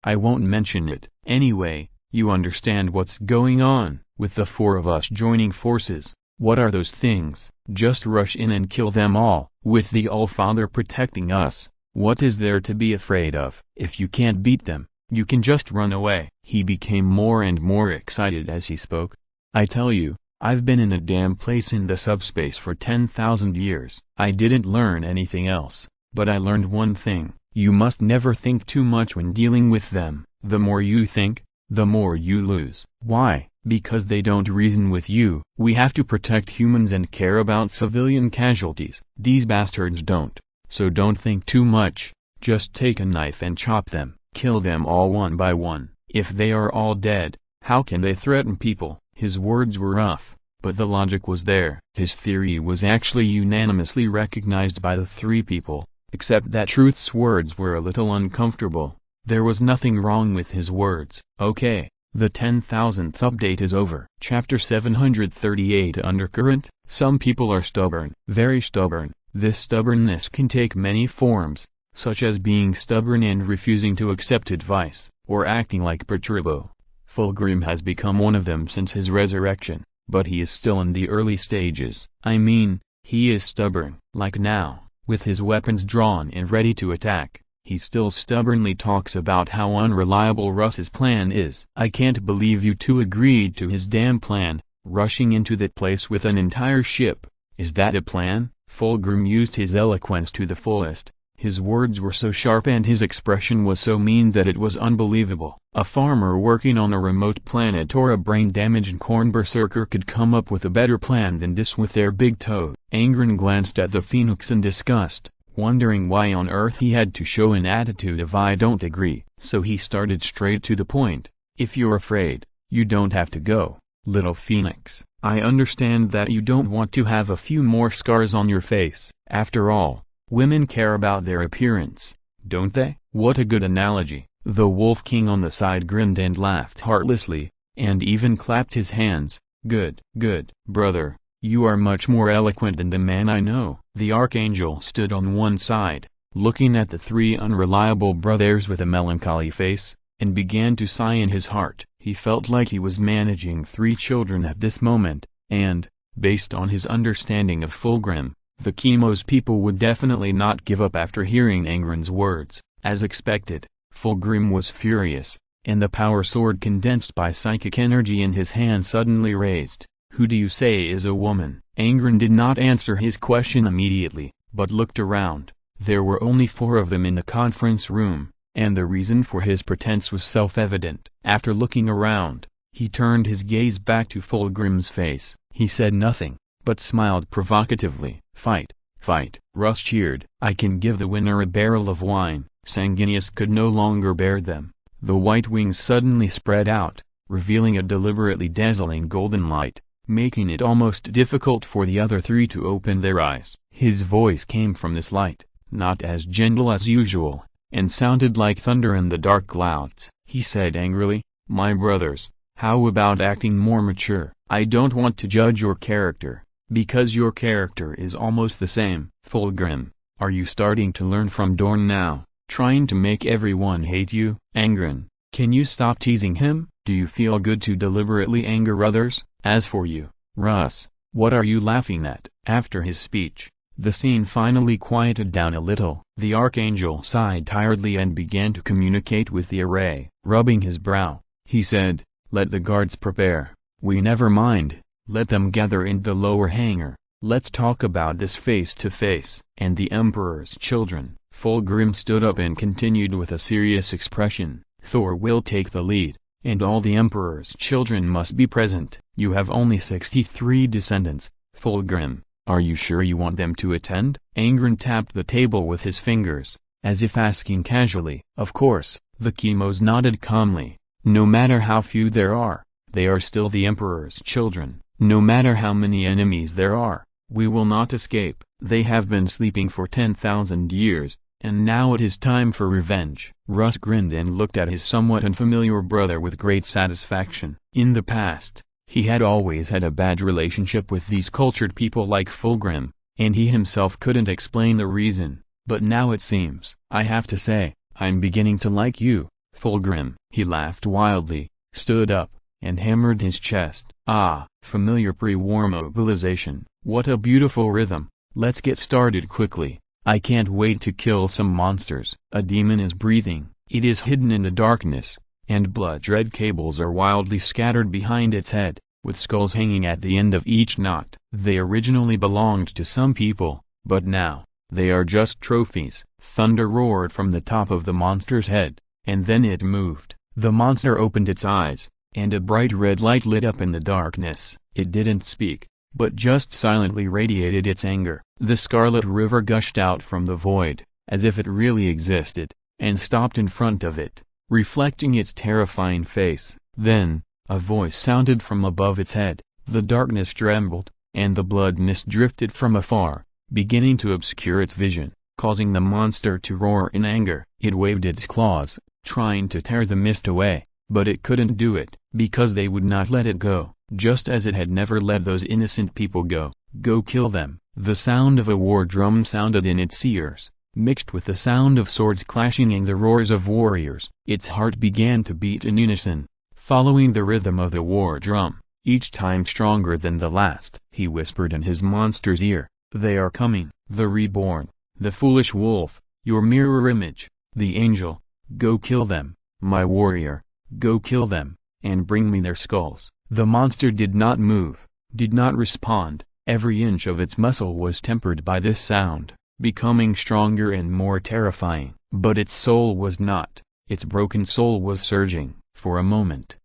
I won't mention it. Anyway, you understand what's going on. With the 4 of us joining forces, what are those things? Just rush in and kill them all. With the All-Father protecting us, what is there to be afraid of? If you can't beat them, you can just run away. He became more and more excited as he spoke. I tell you, I've been in a damn place in the subspace for 10,000 years. I didn't learn anything else. But I learned one thing. You must never think too much when dealing with them. The more you think, the more you lose. Why? Because they don't reason with you. We have to protect humans and care about civilian casualties. These bastards don't. So don't think too much. Just take a knife and chop them. Kill them all one by one. If they are all dead, how can they threaten people? His words were rough, but the logic was there. His theory was actually unanimously recognized by the 3 people. Except that Truth's words were a little uncomfortable. There was nothing wrong with his words. Okay, the 10,000th update is over. Chapter 738 Undercurrent. Some people are stubborn. Very stubborn. This stubbornness can take many forms, such as being stubborn and refusing to accept advice, or acting like Perturbo. Fulgrim has become one of them since his resurrection. but he is still in the early stages. I mean, he is stubborn. Like now, with his weapons drawn and ready to attack, he still stubbornly talks about how unreliable Russ's plan is. I can't believe you two agreed to his damn plan, rushing into that place with an entire ship. Is that a plan? Fulgrim used his eloquence to the fullest. His words were so sharp and his expression was so mean that it was unbelievable. A farmer working on a remote planet or a brain-damaged corn berserker could come up with a better plan than this with their big toe. Angren glanced at the phoenix in disgust, wondering why on earth he had to show an attitude of I don't agree. So he started straight to the point. If you're afraid, you don't have to go, little phoenix. I understand that you don't want to have a few more scars on your face. After all, women care about their appearance, don't they? What a good analogy. The Wolf King on the side grinned and laughed heartlessly, and even clapped his hands. Good, good, brother, you are much more eloquent than the man I know. The Archangel stood on one side, looking at the three unreliable brothers with a melancholy face, and began to sigh in his heart. He felt like he was managing 3 children at this moment, and, based on his understanding of Fulgrim, the Chemos people would definitely not give up after hearing Angren's words. As expected, Fulgrim was furious, and the power sword condensed by psychic energy in his hand suddenly raised. Who do you say is a woman? Angren did not answer his question immediately, but looked around. There were only 4 of them in the conference room, and the reason for his pretense was self-evident. After looking around, he turned his gaze back to Fulgrim's face. He said nothing, but smiled provocatively. Fight, fight. Russ cheered. I can give the winner a barrel of wine. Sanguinius could no longer bear them. The white wings suddenly spread out, revealing a deliberately dazzling golden light, making it almost difficult for the other 3 to open their eyes. His voice came from this light, not as gentle as usual, and sounded like thunder in the dark clouds. He said angrily, My brothers, how about acting more mature? I don't want to judge your character, because your character is almost the same. Fulgrim, are you starting to learn from Dorn now, trying to make everyone hate you? Angren, can you stop teasing him? Do you feel good to deliberately anger others? As for you, Russ, what are you laughing at? After his speech, the scene finally quieted down a little. The Archangel sighed tiredly and began to communicate with the array. Rubbing his brow, he said, Let the guards prepare. We never mind, let them gather in the lower hangar. Let's talk about this face to face. And the Emperor's children. Fulgrim stood up and continued with a serious expression. Thor will take the lead, and all the Emperor's children must be present. You have only 63 descendants, Fulgrim. Are you sure you want them to attend? Angren tapped the table with his fingers, as if asking casually. Of course, the Chemos nodded calmly. No matter how few there are, they are still the Emperor's children. No matter how many enemies there are, we will not escape. They have been sleeping for 10,000 years, and now it is time for revenge. Russ grinned and looked at his somewhat unfamiliar brother with great satisfaction. In the past, he had always had a bad relationship with these cultured people like Fulgrim, and he himself couldn't explain the reason, but now it seems. I have to say, I'm beginning to like you, Fulgrim. He laughed wildly, stood up, and hammered his chest. Ah, familiar pre-war mobilization. What a beautiful rhythm. Let's get started quickly. I can't wait to kill some monsters. A demon is breathing. It is hidden in the darkness, and blood-red cables are wildly scattered behind its head, with skulls hanging at the end of each knot. They originally belonged to some people, but now, they are just trophies. Thunder roared from the top of the monster's head, and then it moved. The monster opened its eyes, and a bright red light lit up in the darkness. It didn't speak, but just silently radiated its anger. The scarlet river gushed out from the void, as if it really existed, and stopped in front of it, reflecting its terrifying face. Then, a voice sounded from above its head. The darkness trembled, and the blood mist drifted from afar, beginning to obscure its vision, causing the monster to roar in anger. It waved its claws, trying to tear the mist away, but it couldn't do it, because they would not let it go, just as it had never let those innocent people go. Go kill them. The sound of a war drum sounded in its ears, mixed with the sound of swords clashing and the roars of warriors. Its heart began to beat in unison, following the rhythm of the war drum. each time stronger than the last. He whispered in his monster's ear, "They are coming, the reborn, the foolish wolf, your mirror image, the angel. Go kill them, my warrior, go kill them, and bring me their skulls." The monster did not move, did not respond. Every inch of its muscle was tempered by this sound, becoming stronger and more terrifying. But its soul was not. Its broken soul was surging. For a moment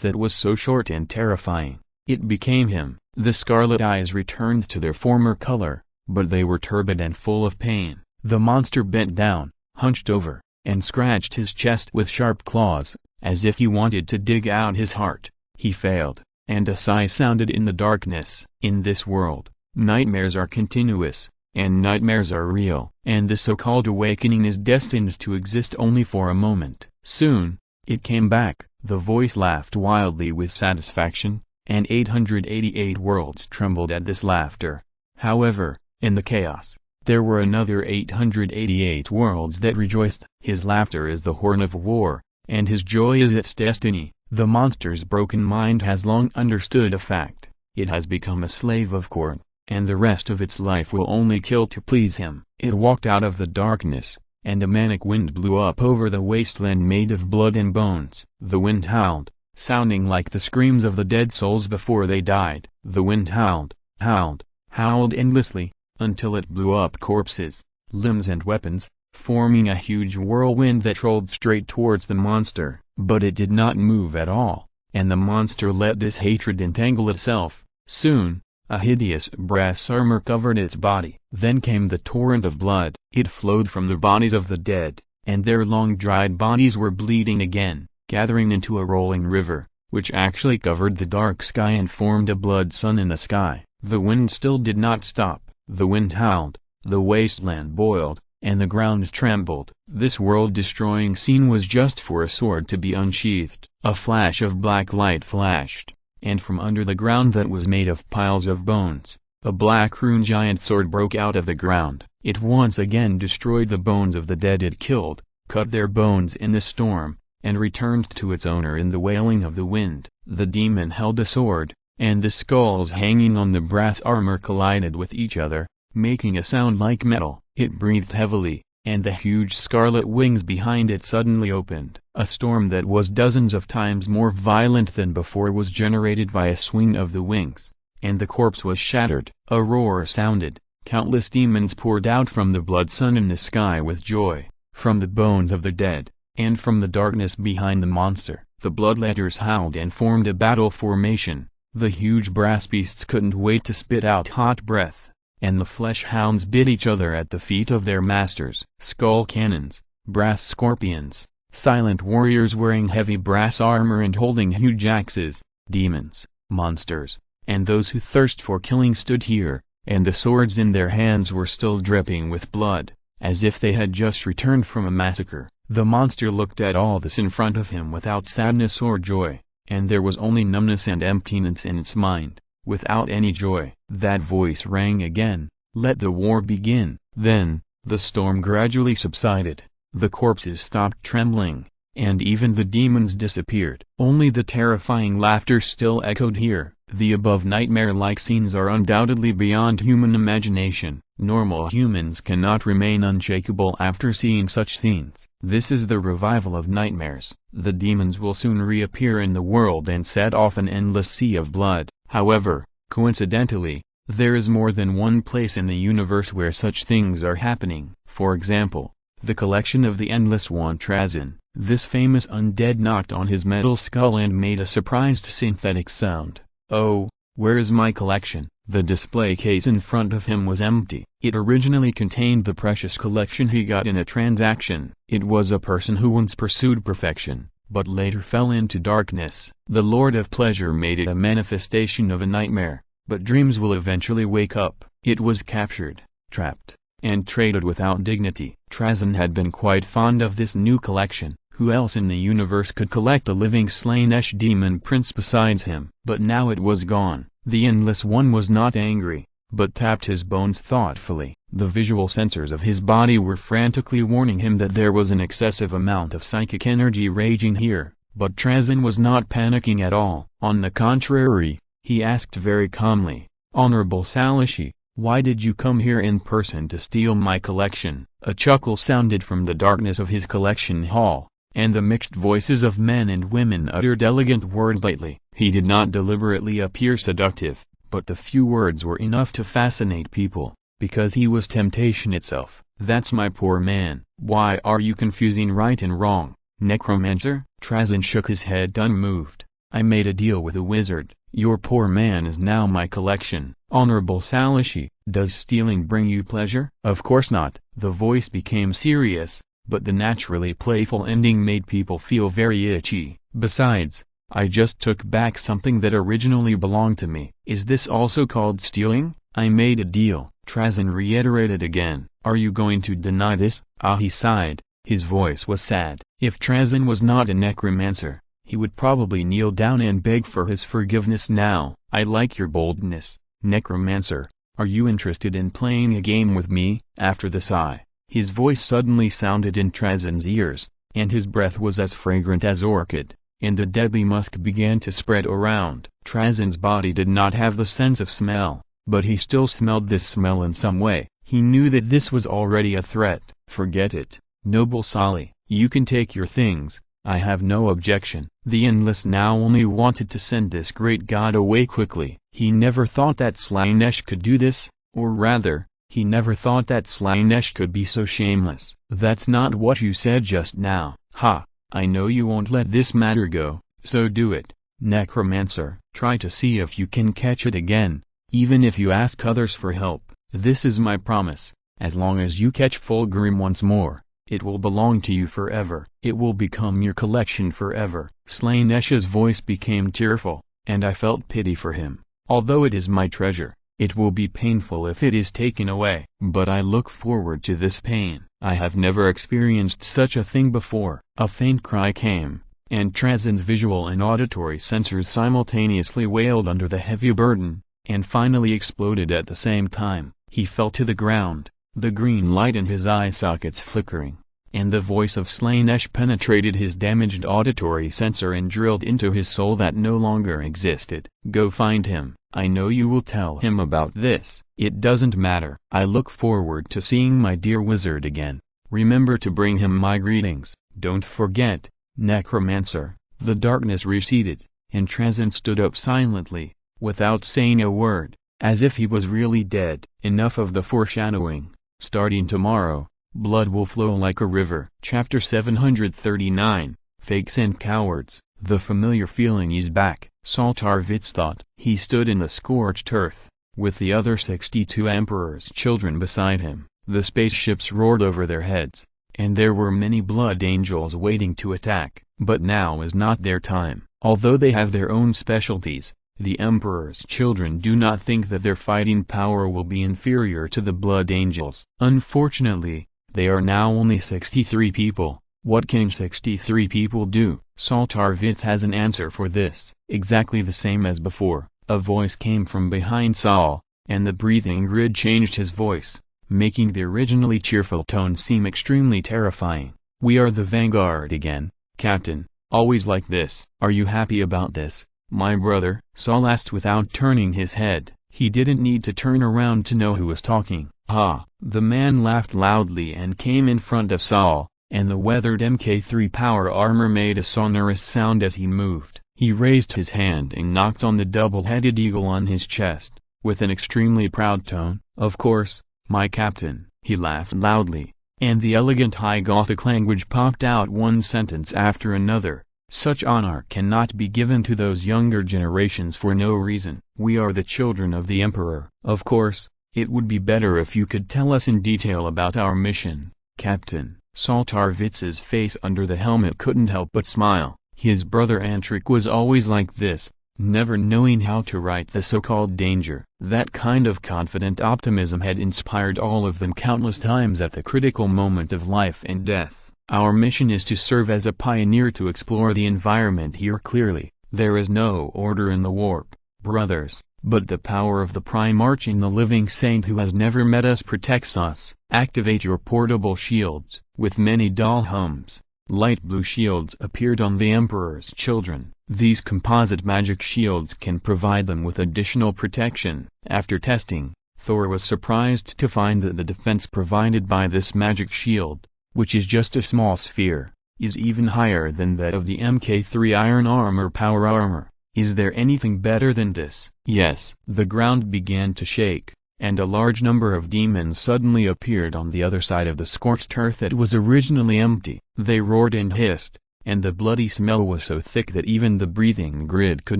that was so short and terrifying, it became him. The scarlet eyes returned to their former color, but they were turbid and full of pain. The monster bent down, hunched over, and scratched his chest with sharp claws, as if he wanted to dig out his heart. He failed, and a sigh sounded in the darkness. In this world, nightmares are continuous, and nightmares are real, and the so-called awakening is destined to exist only for a moment. Soon, it came back. The voice laughed wildly with satisfaction, and 888 worlds trembled at this laughter. However, in the chaos, there were another 888 worlds that rejoiced. His laughter is the horn of war, and his joy is its destiny. The monster's broken mind has long understood a fact. It has become a slave of Korn, and the rest of its life will only kill to please him. It walked out of the darkness, and a manic wind blew up over the wasteland made of blood and bones. The wind howled, sounding like the screams of the dead souls before they died. The wind howled, howled endlessly, until it blew up corpses, limbs and weapons, forming a huge whirlwind that rolled straight towards the monster. But it did not move at all, and the monster let this hatred entangle itself. Soon, a hideous brass armor covered its body. Then came the torrent of blood. It flowed from the bodies of the dead, and their long-dried bodies were bleeding again, gathering into a rolling river, which actually covered the dark sky and formed a blood sun in the sky. The wind still did not stop. The wind howled, the wasteland boiled, and the ground trembled. This world-destroying scene was just for a sword to be unsheathed. A flash of black light flashed, and from under the ground that was made of piles of bones, a black rune giant sword broke out of the ground. It once again destroyed the bones of the dead it killed, cut their bones in the storm, and returned to its owner in the wailing of the wind. The demon held a sword, and the skulls hanging on the brass armor collided with each other, making a sound like metal. It breathed heavily, and the huge scarlet wings behind it suddenly opened. A storm that was dozens of times more violent than before was generated by a swing of the wings, and the corpse was shattered. A roar sounded. Countless demons poured out from the blood sun in the sky with joy, from the bones of the dead, and from the darkness behind the monster. The bloodletters howled and formed a battle formation. The huge brass beasts couldn't wait to spit out hot breath, and the flesh hounds bit each other at the feet of their masters. Skull cannons, brass scorpions, silent warriors wearing heavy brass armor and holding huge axes, demons, monsters, and those who thirst for killing stood here, and the swords in their hands were still dripping with blood, as if they had just returned from a massacre. The monster looked at all this in front of him without sadness or joy, and there was only numbness and emptiness in its mind, without any joy. That voice rang again, "Let the war begin." Then, the storm gradually subsided, the corpses stopped trembling, and even the demons disappeared. Only the terrifying laughter still echoed here. The above nightmare-like scenes are undoubtedly beyond human imagination. Normal humans cannot remain unshakable after seeing such scenes. This is the revival of nightmares. The demons will soon reappear in the world and set off an endless sea of blood. However, coincidentally, there is more than one place in the universe where such things are happening. For example, the collection of the Endless One Trazyn. This famous undead knocked on his metal skull and made a surprised synthetic sound. "Oh, where is my collection?" The display case in front of him was empty. It originally contained the precious collection he got in a transaction. It was a person who once pursued perfection, but later fell into darkness. The Lord of Pleasure made it a manifestation of a nightmare, but dreams will eventually wake up. It was captured, trapped, and traded without dignity. Trazyn had been quite fond of this new collection. Who else in the universe could collect a living slain-ish demon prince besides him? But now it was gone. The Endless One was not angry, but tapped his bones thoughtfully. The visual sensors of his body were frantically warning him that there was an excessive amount of psychic energy raging here, But Transcend was not panicking at all. On the contrary, he asked very calmly, "Honorable Salishi, why did you come here in person to steal my collection?" A chuckle sounded from the darkness of his collection hall, and the mixed voices of men and women uttered elegant words lightly. He did not deliberately appear seductive, but the few words were enough to fascinate people, because he was temptation itself. "That's my poor man." "Why are you confusing right and wrong, necromancer?" Transcend shook his head unmoved. "I made a deal with a wizard. Your poor man is now my collection." "Honorable Salishi, does stealing bring you pleasure?" "Of course not." The voice became serious, but the naturally playful ending made people feel very itchy. "Besides, I just took back something that originally belonged to me." "Is this also called stealing?" "I made a deal," Transcend reiterated again. "Are you going to deny this?" He sighed. His voice was sad. If Transcend was not a necromancer, he would probably kneel down and beg for his forgiveness now. "I like your boldness, necromancer. Are you interested in playing a game with me?" After the sigh, his voice suddenly sounded in Transcend's ears, and his breath was as fragrant as orchid, and the deadly musk began to spread around. Transcend's body did not have the sense of smell, but he still smelled this smell in some way. He knew that this was already a threat. "Forget it, noble Sali. You can take your things. I have no objection." The Endless now only wanted to send this great god away quickly. He never thought that Slaanesh could do this, or rather, he never thought that Slaanesh could be so shameless. "That's not what you said just now." "Ha, I know you won't let this matter go, so do it, necromancer. Try to see if you can catch it again, even if you ask others for help. This is my promise, as long as you catch Fulgrim once more, it will belong to you forever. It will become your collection forever." Slaanesh's voice became tearful, and I felt pity for him. "Although it is my treasure, it will be painful if it is taken away. But I look forward to this pain. I have never experienced such a thing before." A faint cry came, and Transcend's visual and auditory sensors simultaneously wailed under the heavy burden, and finally exploded at the same time. He fell to the ground, the green light in his eye sockets flickering, and the voice of Slaanesh penetrated his damaged auditory sensor and drilled into his soul that no longer existed. "Go find him. I know you will tell him about this." "It doesn't matter. I look forward to seeing my dear wizard again. Remember to bring him my greetings." "Don't forget, necromancer." The darkness receded, and Transcend stood up silently, without saying a word, as if he was really dead. Enough of the foreshadowing. Starting tomorrow, blood will flow like a river. Chapter 739, Fakes and Cowards. The familiar feeling is back, Saltarvitz thought. He stood in the scorched earth, with the other 62 Emperor's children beside him. The spaceships roared over their heads, and there were many blood angels waiting to attack. But now is not their time. Although they have their own specialties, the Emperor's children do not think that their fighting power will be inferior to the Blood Angels. Unfortunately, they are now only 63 people. What can 63 people do? Saltarvitz has an answer for this. Exactly the same as before, a voice came from behind Saul, and the breathing grid changed his voice, making the originally cheerful tone seem extremely terrifying. "We are the vanguard again, Captain, always like this." "Are you happy about this, my brother?" Saul asked without turning his head. He didn't need to turn around to know who was talking. "Ha!" The man laughed loudly and came in front of Saul, and the weathered Mk3 power armor made a sonorous sound as he moved. He raised his hand and knocked on the double-headed eagle on his chest, with an extremely proud tone. "Of course, my captain." He laughed loudly, and the elegant high Gothic language popped out one sentence after another. "Such honor cannot be given to those younger generations for no reason. We are the children of the Emperor. Of course, it would be better if you could tell us in detail about our mission, Captain." Saltarvitz's face under the helmet couldn't help but smile. His brother Antrik was always like this, never knowing how to write the so-called danger. That kind of confident optimism had inspired all of them countless times at the critical moment of life and death. "Our mission is to serve as a pioneer to explore the environment here clearly. There is no order in the warp, brothers, but the power of the Primarch in the living saint who has never met us protects us. Activate your portable shields." With many dull hums, Light blue shields appeared on the Emperor's children. These composite magic shields can provide them with additional protection. After testing, Thor was surprised to find that the defense provided by this magic shield, which is just a small sphere, is even higher than that of the Mk3 Iron Armor Power Armor. Is there anything better than this? Yes. The ground began to shake, and a large number of demons suddenly appeared on the other side of the scorched earth that was originally empty. They roared and hissed, and the bloody smell was so thick that even the breathing grid could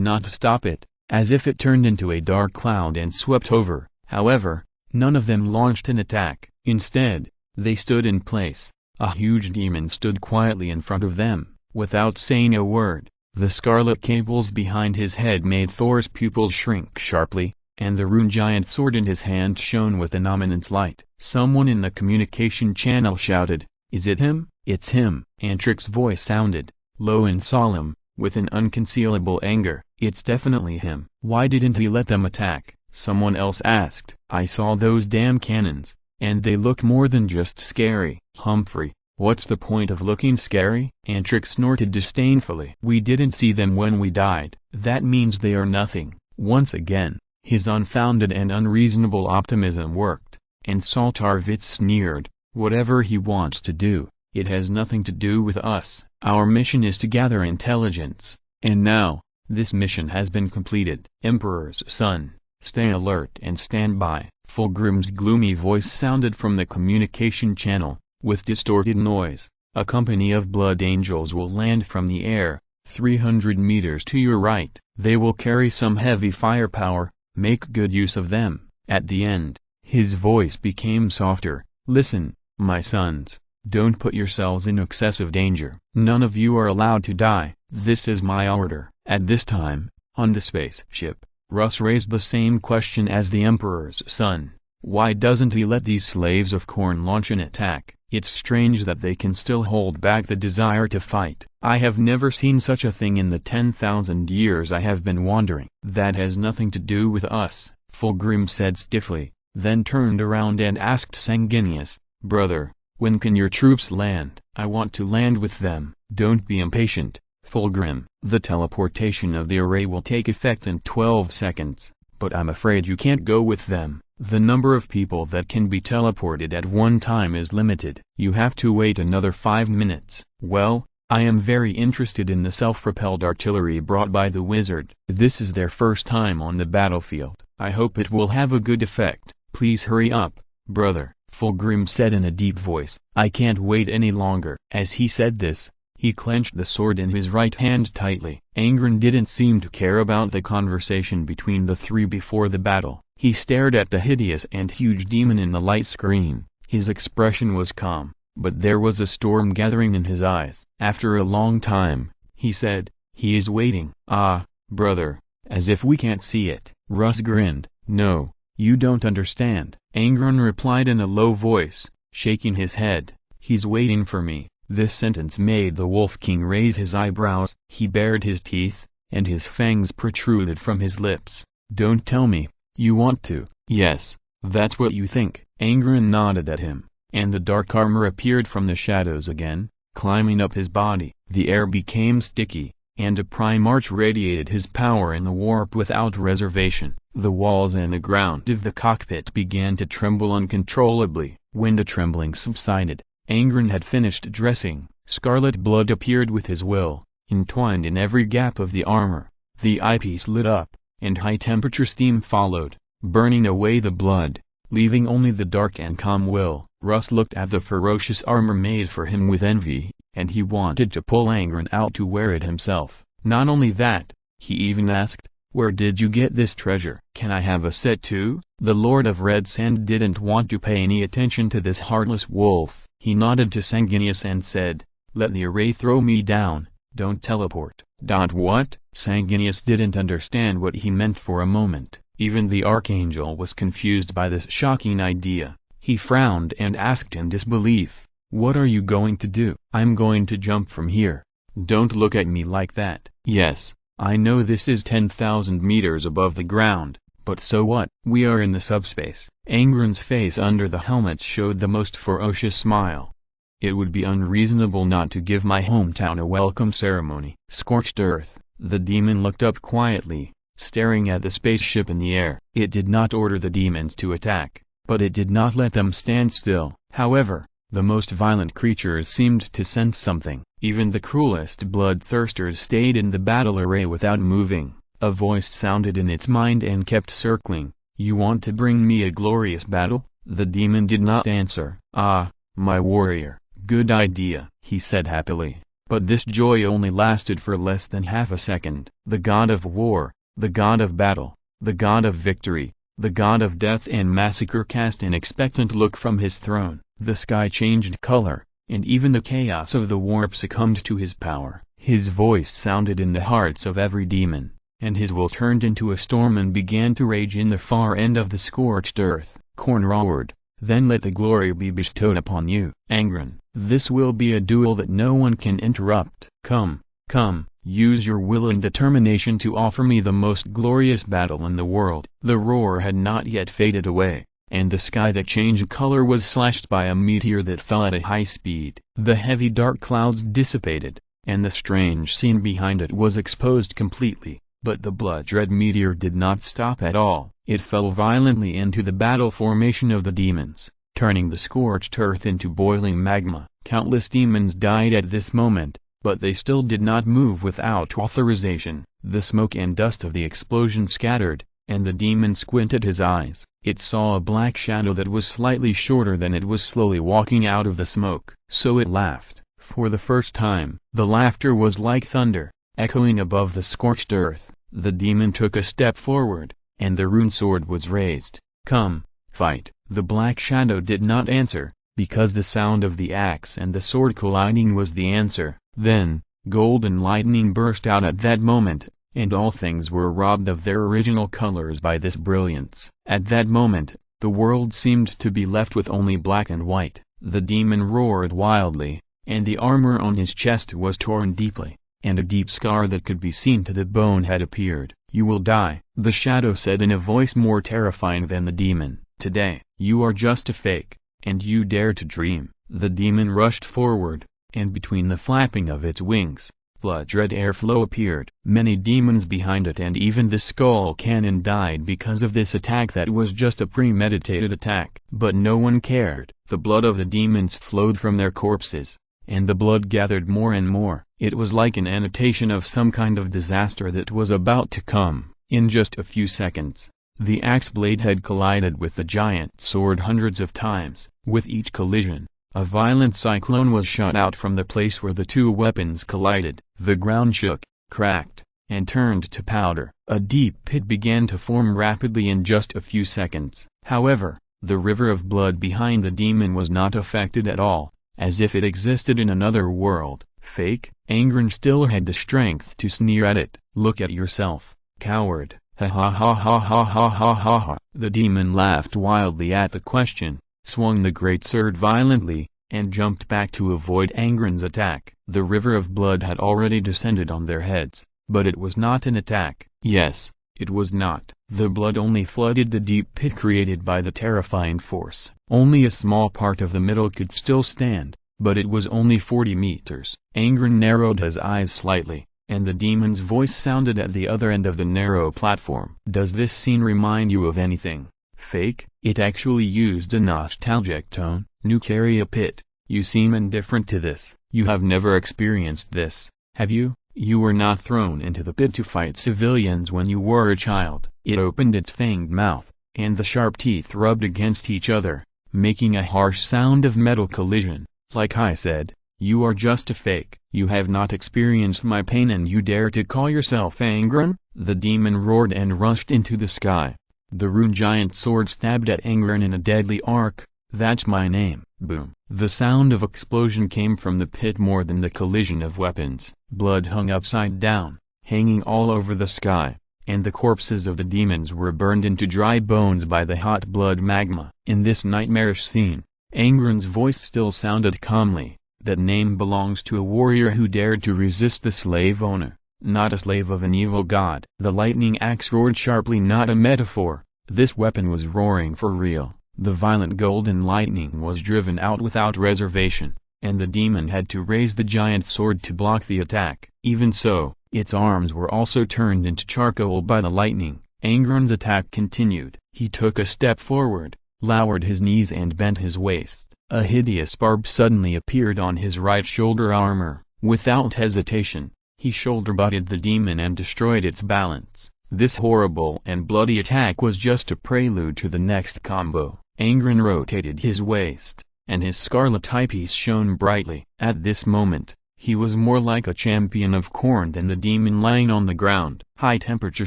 not stop it, as if it turned into a dark cloud and swept over. However, none of them launched an attack. Instead, they stood in place. A huge demon stood quietly in front of them, without saying a word. The scarlet cables behind his head made Thor's pupils shrink sharply, and the rune giant sword in his hand shone with an ominous light. Someone in the communication channel shouted, "Is it him?" "It's him." Antrik's voice sounded, low and solemn, with an unconcealable anger. "It's definitely him." "Why didn't he let them attack?" someone else asked. "I saw those damn cannons, and they look more than just scary." "Humphrey, what's the point of looking scary?" Antrik snorted disdainfully. "We didn't see them when we died. That means they are nothing." Once again, his unfounded and unreasonable optimism worked, and Saltarvitz sneered, "Whatever he wants to do, it has nothing to do with us. Our mission is to gather intelligence, and now, this mission has been completed." "Emperor's son, stay alert and stand by." Fulgrim's gloomy voice sounded from the communication channel, with distorted noise. "A company of blood angels will land from the air, 300 meters to your right. They will carry some heavy firepower. Make good use of them." At the end, his voice became softer. "Listen, my sons, don't put yourselves in excessive danger. None of you are allowed to die. This is my order." At this time, on the spaceship, Russ raised the same question as the Emperor's son. "Why doesn't he let these slaves of Khorne launch an attack? It's strange that they can still hold back the desire to fight. I have never seen such a thing in the 10,000 years I have been wandering." "That has nothing to do with us," Fulgrim said stiffly, then turned around and asked Sanguinius, "Brother, when can your troops land?" "I want to land with them." "Don't be impatient, Fulgrim. The teleportation of the array will take effect in 12 seconds, but I'm afraid you can't go with them. The number of people that can be teleported at one time is limited. You have to wait another 5 minutes." "Well, I am very interested in the self-propelled artillery brought by the wizard. This is their first time on the battlefield. I hope it will have a good effect. Please hurry up, brother," Fulgrim said in a deep voice. "I can't wait any longer." As he said this, he clenched the sword in his right hand tightly. Angren didn't seem to care about the conversation between the three before the battle. He stared at the hideous and huge demon in the light screen. His expression was calm, but there was a storm gathering in his eyes. After a long time, he said, "He is waiting." "Ah, brother, as if we can't see it." Russ grinned. "No, you don't understand." Angren replied in a low voice, shaking his head. "He's waiting for me." This sentence made the Wolf King raise his eyebrows. He bared his teeth, and his fangs protruded from his lips. "Don't tell me. You want to?" "Yes, that's what you think." Angren nodded at him, and the dark armor appeared from the shadows again, climbing up his body. The air became sticky, and a Primarch radiated his power in the warp without reservation. The walls and the ground of the cockpit began to tremble uncontrollably. When the trembling subsided, Angren had finished dressing. Scarlet blood appeared with his will, entwined in every gap of the armor. The eyepiece lit up, and high-temperature steam followed, burning away the blood, leaving only the dark and calm will. Russ looked at the ferocious armor made for him with envy, and he wanted to pull Angren out to wear it himself. Not only that, he even asked, "Where did you get this treasure? Can I have a set too?" The Lord of Red Sand didn't want to pay any attention to this heartless wolf. He nodded to Sanguinius and said, "Let the array throw me down, don't teleport." What? Sanguinius didn't understand what he meant for a moment. Even the Archangel was confused by this shocking idea. He frowned and asked in disbelief, "What are you going to do?" "I'm going to jump from here." "Don't look at me like that." "Yes, I know this is 10,000 meters above the ground, but so what? We are in the subspace." Angren's face under the helmet showed the most ferocious smile. It would be unreasonable not to give my hometown a welcome ceremony. Scorched earth. The demon looked up quietly, staring at the spaceship in the air. It did not order the demons to attack, but it did not let them stand still. However, the most violent creatures seemed to sense something. Even the cruelest bloodthirsters stayed in the battle array without moving. A voice sounded in its mind and kept circling. "You want to bring me a glorious battle?" The demon did not answer. "Ah, my warrior, good idea," he said happily. But this joy only lasted for less than half a second. The god of war, the god of battle, the god of victory, the god of death and massacre cast an expectant look from his throne. The sky changed color, and even the chaos of the warp succumbed to his power. His voice sounded in the hearts of every demon, and his will turned into a storm and began to rage in the far end of the scorched earth. Khorne roared, "Then let the glory be bestowed upon you, Angren. This will be a duel that no one can interrupt. Come, come, use your will and determination to offer me the most glorious battle in the world." The roar had not yet faded away, and the sky that changed color was slashed by a meteor that fell at a high speed. The heavy dark clouds dissipated, and the strange scene behind it was exposed completely. But the blood-red meteor did not stop at all. It fell violently into the battle formation of the demons, turning the scorched earth into boiling magma. Countless demons died at this moment, but they still did not move without authorization. The smoke and dust of the explosion scattered, and the demon squinted his eyes. It saw a black shadow that was slightly shorter than it was slowly walking out of the smoke. So it laughed. For the first time, the laughter was like thunder, echoing above the scorched earth. The demon took a step forward, and the rune sword was raised. "Come, fight." The black shadow did not answer, because the sound of the axe and the sword colliding was the answer. Then, golden lightning burst out at that moment, and all things were robbed of their original colors by this brilliance. At that moment, the world seemed to be left with only black and white. The demon roared wildly, and the armor on his chest was torn deeply, and a deep scar that could be seen to the bone had appeared. "You will die," the shadow said in a voice more terrifying than the demon. "Today, you are just a fake, and you dare to dream." The demon rushed forward, and between the flapping of its wings, blood-red airflow appeared. Many demons behind it and even the skull cannon died because of this attack that was just a premeditated attack. But no one cared. The blood of the demons flowed from their corpses, and the blood gathered more and more. It was like an annotation of some kind of disaster that was about to come. In just a few seconds, the axe blade had collided with the giant sword hundreds of times. With each collision, a violent cyclone was shot out from the place where the two weapons collided. The ground shook, cracked, and turned to powder. A deep pit began to form rapidly in just a few seconds. However, the river of blood behind the demon was not affected at all, as if it existed in another world. "Fake?" Angren still had the strength to sneer at it. "Look at yourself, coward. Ha ha ha ha ha ha ha ha ha." The demon laughed wildly at the question, swung the great sword violently, and jumped back to avoid Angren's attack. The river of blood had already descended on their heads, but it was not an attack. Yes, it was not. The blood only flooded the deep pit created by the terrifying force. Only a small part of the middle could still stand, but it was only 40 meters. Angren narrowed his eyes slightly, and the demon's voice sounded at the other end of the narrow platform. "Does this scene remind you of anything, Fake?" It actually used a nostalgic tone. "You carry a pit. You seem indifferent to this. You have never experienced this, have you? You were not thrown into the pit to fight civilians when you were a child." It opened its fanged mouth, and the sharp teeth rubbed against each other, making a harsh sound of metal collision. "Like I said, you are just a fake. You have not experienced my pain and you dare to call yourself Angren?" The demon roared and rushed into the sky. The rune giant sword stabbed at Angren in a deadly arc. "That's my name." Boom. The sound of explosion came from the pit more than the collision of weapons. Blood hung upside down, hanging all over the sky, and the corpses of the demons were burned into dry bones by the hot blood magma. In this nightmarish scene, Angren's voice still sounded calmly. "That name belongs to a warrior who dared to resist the slave owner, not a slave of an evil god." The lightning axe roared sharply, not a metaphor. This weapon was roaring for real. The violent golden lightning was driven out without reservation, and the demon had to raise the giant sword to block the attack. Even so, its arms were also turned into charcoal by the lightning. Angron's attack continued. He took a step forward, lowered his knees and bent his waist. A hideous barb suddenly appeared on his right shoulder armor. Without hesitation, he shoulder-butted the demon and destroyed its balance. This horrible and bloody attack was just a prelude to the next combo. Angron rotated his waist, and his scarlet eyepiece shone brightly. At this moment, he was more like a champion of Khorne than the demon lying on the ground. High-temperature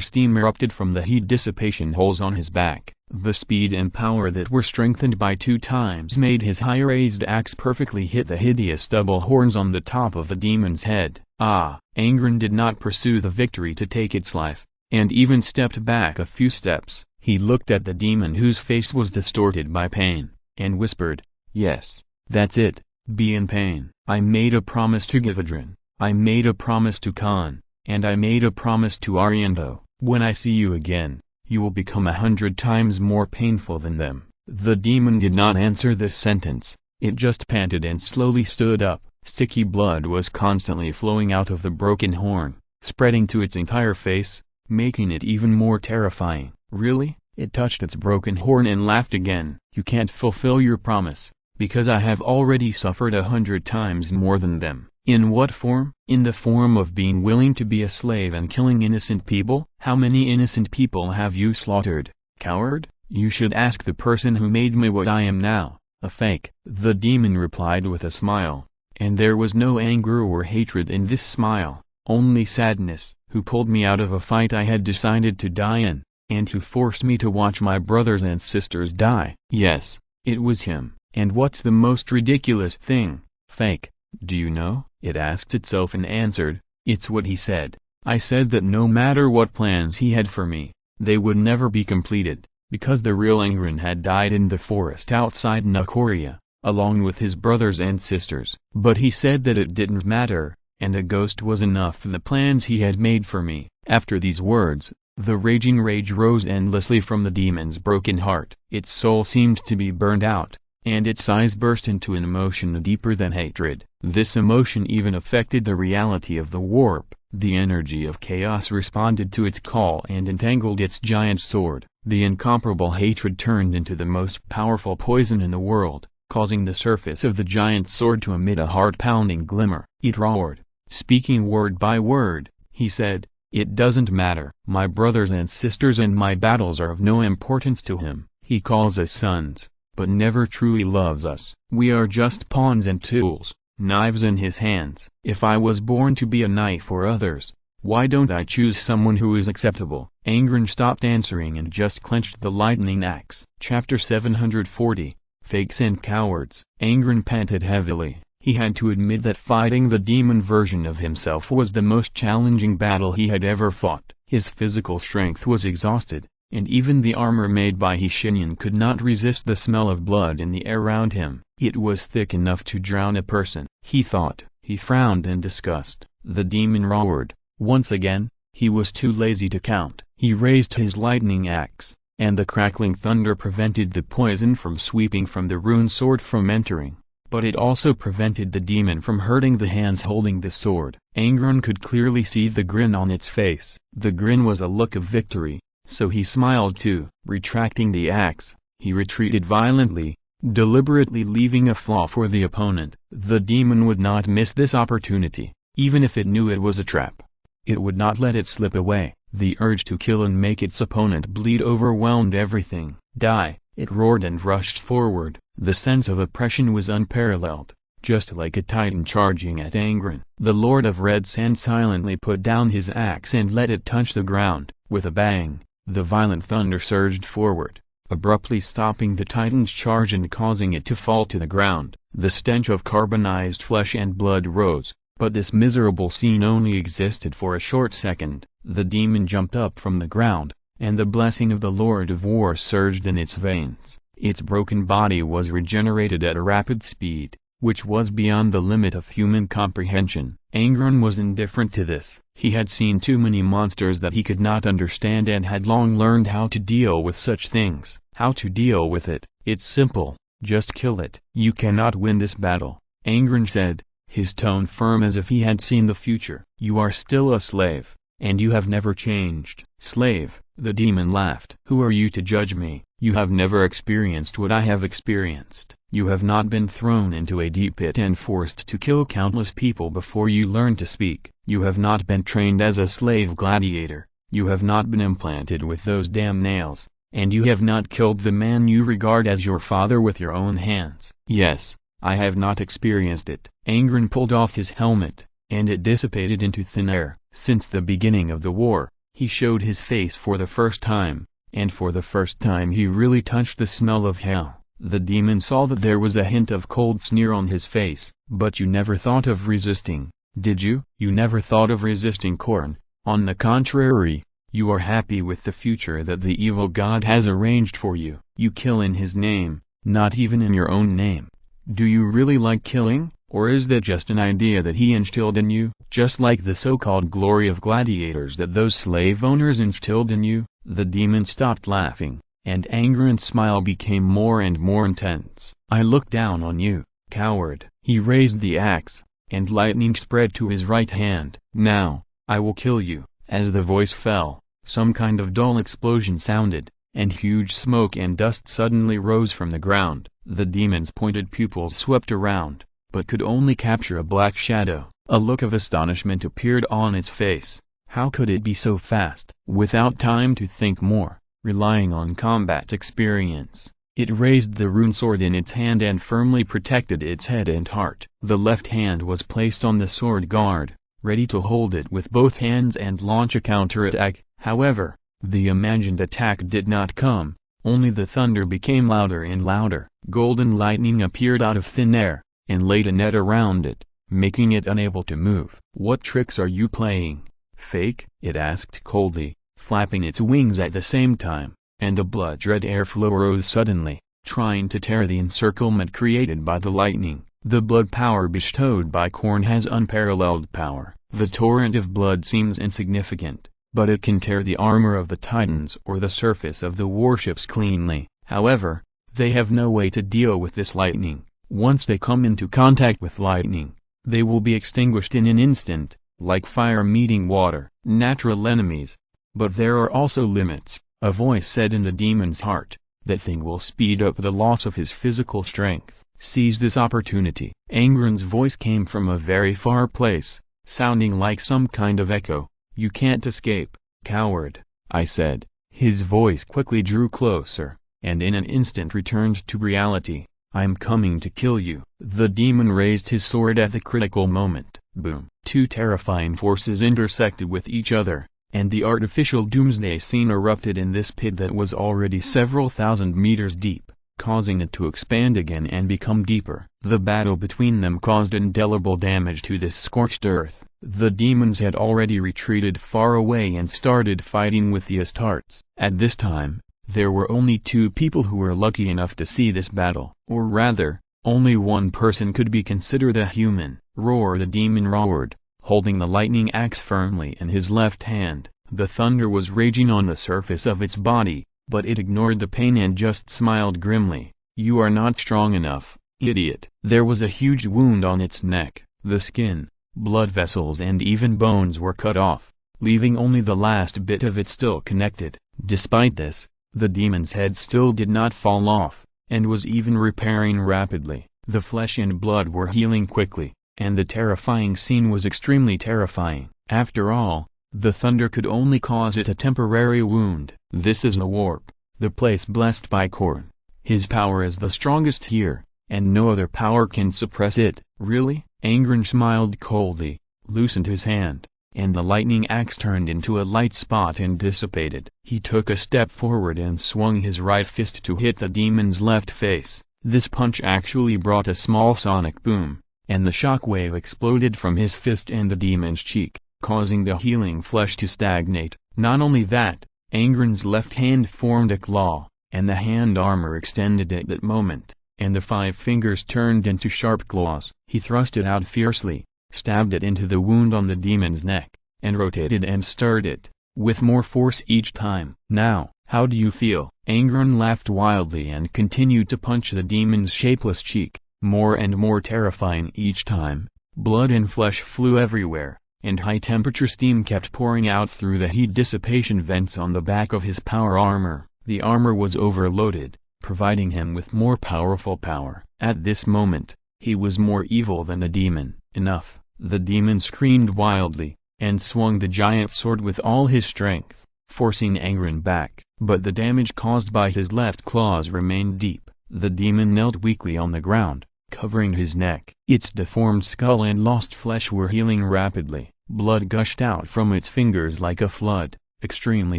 steam erupted from the heat dissipation holes on his back. The speed and power that were strengthened by 2 times made his high-raised axe perfectly hit the hideous double horns on the top of the demon's head. Angron did not pursue the victory to take its life, and even stepped back a few steps. He looked at the demon whose face was distorted by pain, and whispered, "Yes, that's it, be in pain. I made a promise to Givadrin, I made a promise to Khan, and I made a promise to Ariando. When I see you again, you will become 100 times more painful than them." The demon did not answer this sentence. It just panted and slowly stood up. Sticky blood was constantly flowing out of the broken horn, spreading to its entire face, making it even more terrifying. "Really?" It touched its broken horn and laughed again. "You can't fulfill your promise, because I have already suffered 100 times more than them." "In what form?" "In the form of being willing to be a slave and killing innocent people." "How many innocent people have you slaughtered, coward?" "You should ask the person who made me what I am now, a fake." The demon replied with a smile, and there was no anger or hatred in this smile, only sadness. "Who pulled me out of a fight I had decided to die in, and who forced me to watch my brothers and sisters die." "Yes, it was him." "And what's the most ridiculous thing, fake, do you know?" It asked itself and answered, "It's what he said. I said that no matter what plans he had for me, they would never be completed, because the real Angron had died in the forest outside Nakoria, along with his brothers and sisters. But he said that it didn't matter, and a ghost was enough for the plans he had made for me." After these words, the raging rage rose endlessly from the demon's broken heart. Its soul seemed to be burned out, and its eyes burst into an emotion deeper than hatred. This emotion even affected the reality of the warp. The energy of chaos responded to its call and entangled its giant sword. The incomparable hatred turned into the most powerful poison in the world, causing the surface of the giant sword to emit a heart-pounding glimmer. It roared. Speaking word by word, he said, "It doesn't matter. My brothers and sisters and my battles are of no importance to him. He calls us sons, but never truly loves us. We are just pawns and tools, knives in his hands. If I was born to be a knife for others, why don't I choose someone who is acceptable?" Angron stopped answering and just clenched the lightning axe. Chapter 740, Fakes and Cowards. Angron panted heavily. He had to admit that fighting the demon version of himself was the most challenging battle he had ever fought. His physical strength was exhausted, and even the armor made by Shenyan could not resist the smell of blood in the air around him. It was thick enough to drown a person, he thought. He frowned in disgust. The demon roared. Once again, he was too lazy to count. He raised his lightning axe, and the crackling thunder prevented the poison from sweeping from the rune sword from entering. But it also prevented the demon from hurting the hands holding the sword. Angron could clearly see the grin on its face. The grin was a look of victory, so he smiled too. Retracting the axe, he retreated violently, deliberately leaving a flaw for the opponent. The demon would not miss this opportunity, even if it knew it was a trap. It would not let it slip away. The urge to kill and make its opponent bleed overwhelmed everything. "Die!" It roared and rushed forward. The sense of oppression was unparalleled, just like a titan charging at Angron. The Lord of Red Sand silently put down his axe and let it touch the ground. With a bang, the violent thunder surged forward, abruptly stopping the titan's charge and causing it to fall to the ground. The stench of carbonized flesh and blood rose, but this miserable scene only existed for a short second. The demon jumped up from the ground, and the blessing of the Lord of War surged in its veins. Its broken body was regenerated at a rapid speed, which was beyond the limit of human comprehension. Angron was indifferent to this. He had seen too many monsters that he could not understand and had long learned how to deal with such things. How to deal with it? It's simple, just kill it. You cannot win this battle, Angren said, his tone firm as if he had seen the future. "You are still a slave, and you have never changed." "Slave," the demon laughed. "Who are you to judge me? You have never experienced what I have experienced. You have not been thrown into a deep pit and forced to kill countless people before you learn to speak. You have not been trained as a slave gladiator. You have not been implanted with those damn nails, and you have not killed the man you regard as your father with your own hands." "Yes, I have not experienced it." Angren pulled off his helmet, and it dissipated into thin air. Since the beginning of the war, he showed his face for the first time, and for the first time he really touched the smell of hell. The demon saw that there was a hint of cold sneer on his face. "But you never thought of resisting, did you? You never thought of resisting Korn. On the contrary, you are happy with the future that the evil god has arranged for you. You kill in his name, not even in your own name. Do you really like killing, or is that just an idea that he instilled in you, just like the so-called glory of gladiators that those slave owners instilled in you?" The demon stopped laughing, and Angren's smile became more and more intense. "I look down on you, coward." He raised the axe, and lightning spread to his right hand. "Now, I will kill you." As the voice fell, some kind of dull explosion sounded, and huge smoke and dust suddenly rose from the ground. The demon's pointed pupils swept around, but could only capture a black shadow. A look of astonishment appeared on its face. How could it be so fast? Without time to think more, relying on combat experience, it raised the rune sword in its hand and firmly protected its head and heart. The left hand was placed on the sword guard, ready to hold it with both hands and launch a counterattack. However, the imagined attack did not come, only the thunder became louder and louder. Golden lightning appeared out of thin air, and laid a net around it, making it unable to move. "What tricks are you playing? Fake?" it asked coldly, flapping its wings at the same time, and a blood-red airflow rose suddenly, trying to tear the encirclement created by the lightning. The blood power bestowed by Korn has unparalleled power. The torrent of blood seems insignificant, but it can tear the armor of the Titans or the surface of the warships cleanly. However, they have no way to deal with this lightning. Once they come into contact with lightning, they will be extinguished in an instant, like fire meeting water. Natural enemies. But there are also limits, a voice said in the demon's heart. That thing will speed up the loss of his physical strength. Seize this opportunity. Angren's voice came from a very far place, sounding like some kind of echo. "You can't escape, coward," I said. His voice quickly drew closer, and in an instant returned to reality. "I'm coming to kill you." The demon raised his sword at the critical moment. Boom. Two terrifying forces intersected with each other, and the artificial doomsday scene erupted in this pit that was already several thousand meters deep, causing it to expand again and become deeper. The battle between them caused indelible damage to this scorched earth. The demons had already retreated far away and started fighting with the Astartes. At this time, there were only two people who were lucky enough to see this battle. Or rather, only one person could be considered a human. Roar! The demon roared, holding the lightning axe firmly in his left hand. The thunder was raging on the surface of its body, but it ignored the pain and just smiled grimly. "You are not strong enough, idiot." There was a huge wound on its neck. The skin, blood vessels and even bones were cut off, leaving only the last bit of it still connected. Despite this, the demon's head still did not fall off, and was even repairing rapidly. The flesh and blood were healing quickly, and the terrifying scene was extremely terrifying. After all, the thunder could only cause it a temporary wound. This is the warp, the place blessed by Korn. His power is the strongest here, and no other power can suppress it. "Really?" Angren smiled coldly, loosened his hand, and the lightning axe turned into a light spot and dissipated. He took a step forward and swung his right fist to hit the demon's left face. This punch actually brought a small sonic boom, and the shockwave exploded from his fist and the demon's cheek, causing the healing flesh to stagnate. Not only that, Angren's left hand formed a claw, and the hand armor extended at that moment, and the 5 fingers turned into sharp claws. He thrust it out fiercely, stabbed it into the wound on the demon's neck, and rotated and stirred it, with more force each time. "Now, how do you feel?" Angren laughed wildly and continued to punch the demon's shapeless cheek. more and more terrifying each time. Blood and flesh flew everywhere, and high-temperature steam kept pouring out through the heat dissipation vents on the back of his power armor. The armor was overloaded, providing him with more powerful power. At this moment, he was more evil than the demon. Enough! The demon screamed wildly, and swung the giant sword with all his strength, forcing Angren back. But the damage caused by his left claws remained deep. The demon knelt weakly on the ground, covering his neck. Its deformed skull and lost flesh were healing rapidly. Blood gushed out from its fingers like a flood, extremely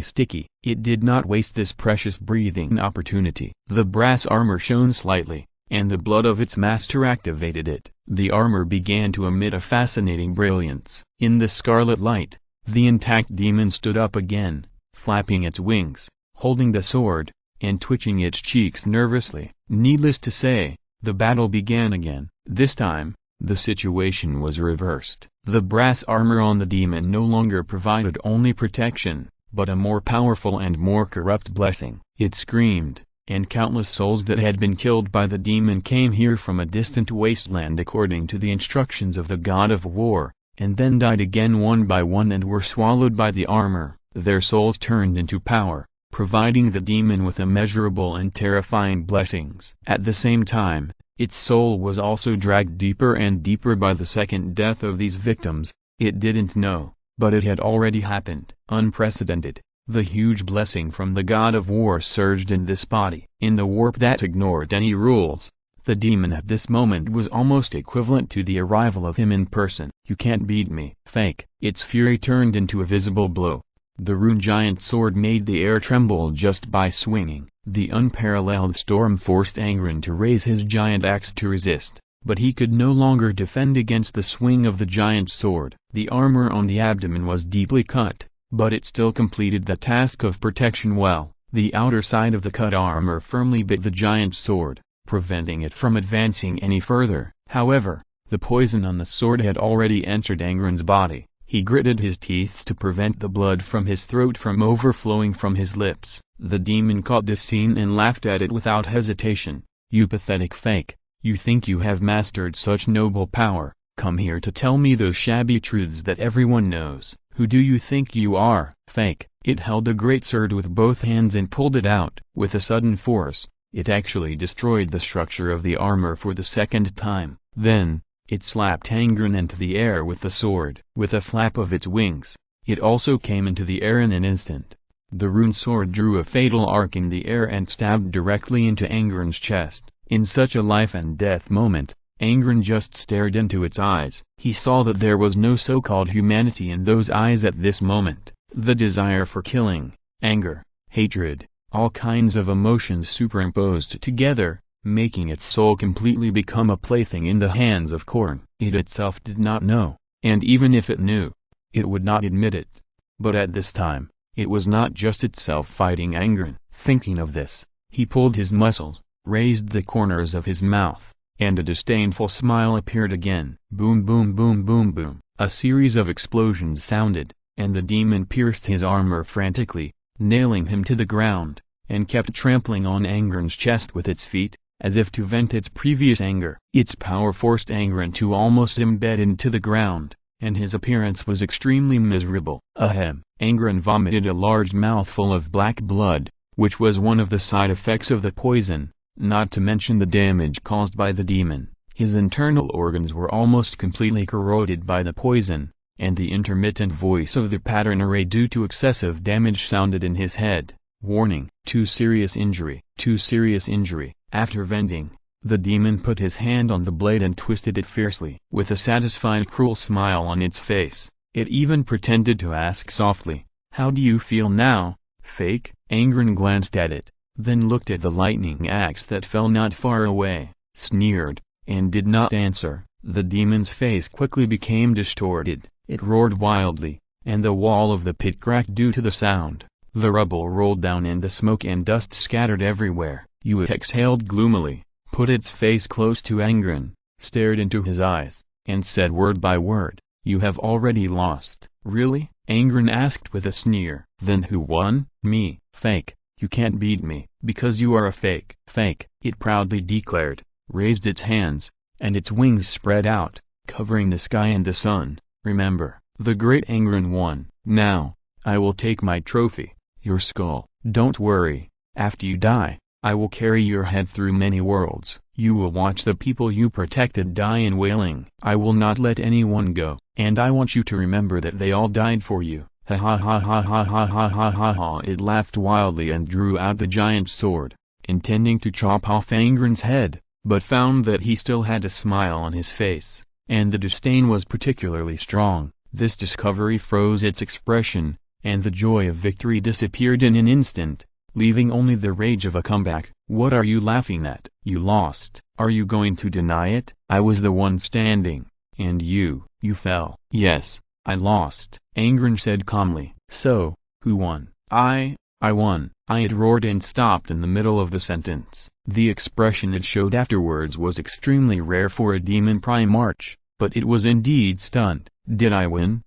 sticky. It did not waste this precious breathing opportunity. The brass armor shone slightly, and the blood of its master activated it. The armor began to emit a fascinating brilliance. In the scarlet light, the intact demon stood up again, flapping its wings, holding the sword, and twitching its cheeks nervously. Needless to say, the battle began again. This time, the situation was reversed. The brass armor on the demon no longer provided only protection, but a more powerful and more corrupt blessing. It screamed, and countless souls that had been killed by the demon came here from a distant wasteland according to the instructions of the god of war, and then died again one by one and were swallowed by the armor. Their souls turned into power, providing the demon with immeasurable and terrifying blessings. At the same time, its soul was also dragged deeper and deeper by the second death of these victims. It didn't know, but it had already happened. Unprecedented, the huge blessing from the god of war surged in this body. In the warp that ignored any rules, the demon at this moment was almost equivalent to the arrival of him in person. You can't beat me. Fake. Its fury turned into a visible blow. The rune giant sword made the air tremble just by swinging. The unparalleled storm forced Angren to raise his giant axe to resist, but he could no longer defend against the swing of the giant sword. The armor on the abdomen was deeply cut, but it still completed the task of protection well. The outer side of the cut armor firmly bit the giant sword, preventing it from advancing any further. However, the poison on the sword had already entered Angren's body. He gritted his teeth to prevent the blood from his throat from overflowing from his lips. The demon caught this scene and laughed at it without hesitation. You pathetic fake, you think you have mastered such noble power, come here to tell me those shabby truths that everyone knows. Who do you think you are? Fake. It held a great sword with both hands and pulled it out. With a sudden force, it actually destroyed the structure of the armor for the second time. Then, it slapped Angren into the air with the sword. With a flap of its wings, it also came into the air in an instant. The rune sword drew a fatal arc in the air and stabbed directly into Angren's chest. In such a life and death moment, Angren just stared into its eyes. He saw that there was no so-called humanity in those eyes at this moment. The desire for killing, anger, hatred, all kinds of emotions superimposed together, making its soul completely become a plaything in the hands of Korn. It itself did not know, and even if it knew, it would not admit it. But at this time, it was not just itself fighting Angren. Thinking of this, he pulled his muscles, raised the corners of his mouth, and a disdainful smile appeared again. Boom boom boom boom boom. A series of explosions sounded, and the demon pierced his armor frantically, nailing him to the ground, and kept trampling on Angren's chest with its feet, as if to vent its previous anger. Its power forced Angren to almost embed into the ground, and his appearance was extremely miserable. Ahem. Angren vomited a large mouthful of black blood, which was one of the side effects of the poison, not to mention the damage caused by the demon. His internal organs were almost completely corroded by the poison, and the intermittent voice of the pattern array due to excessive damage sounded in his head. Warning: too serious injury. Too serious injury. After venting, the demon put his hand on the blade and twisted it fiercely. With a satisfied cruel smile on its face, it even pretended to ask softly, "How do you feel now, fake?" Angren glanced at it, then looked at the lightning axe that fell not far away, sneered, and did not answer. The demon's face quickly became distorted. It roared wildly, and the wall of the pit cracked due to the sound. The rubble rolled down and the smoke and dust scattered everywhere. It exhaled gloomily, put its face close to Angren, stared into his eyes, and said word by word, "You have already lost." "Really?" Angren asked with a sneer. "Then who won?" "Me." "Fake. You can't beat me, because you are a fake." "Fake," it proudly declared, raised its hands, and its wings spread out, covering the sky and the sun. "Remember, the great Angren won. Now, I will take my trophy, your skull. Don't worry, after you die, I will carry your head through many worlds. You will watch the people you protected die in wailing. I will not let anyone go, and I want you to remember that they all died for you." Ha ha ha ha ha ha ha ha ha ha. It laughed wildly and drew out the giant sword, intending to chop off Angren's head, but found that he still had a smile on his face, and the disdain was particularly strong. This discovery froze its expression, and the joy of victory disappeared in an instant, leaving only the rage of a comeback. "What are you laughing at? You lost. Are you going to deny it? I was the one standing, and you fell." "Yes, I lost," Angren said calmly. "So, who won?" I won." It roared and stopped in the middle of the sentence. The expression it showed afterwards was extremely rare for a demon primarch, but it was indeed stunned. "Did I win?"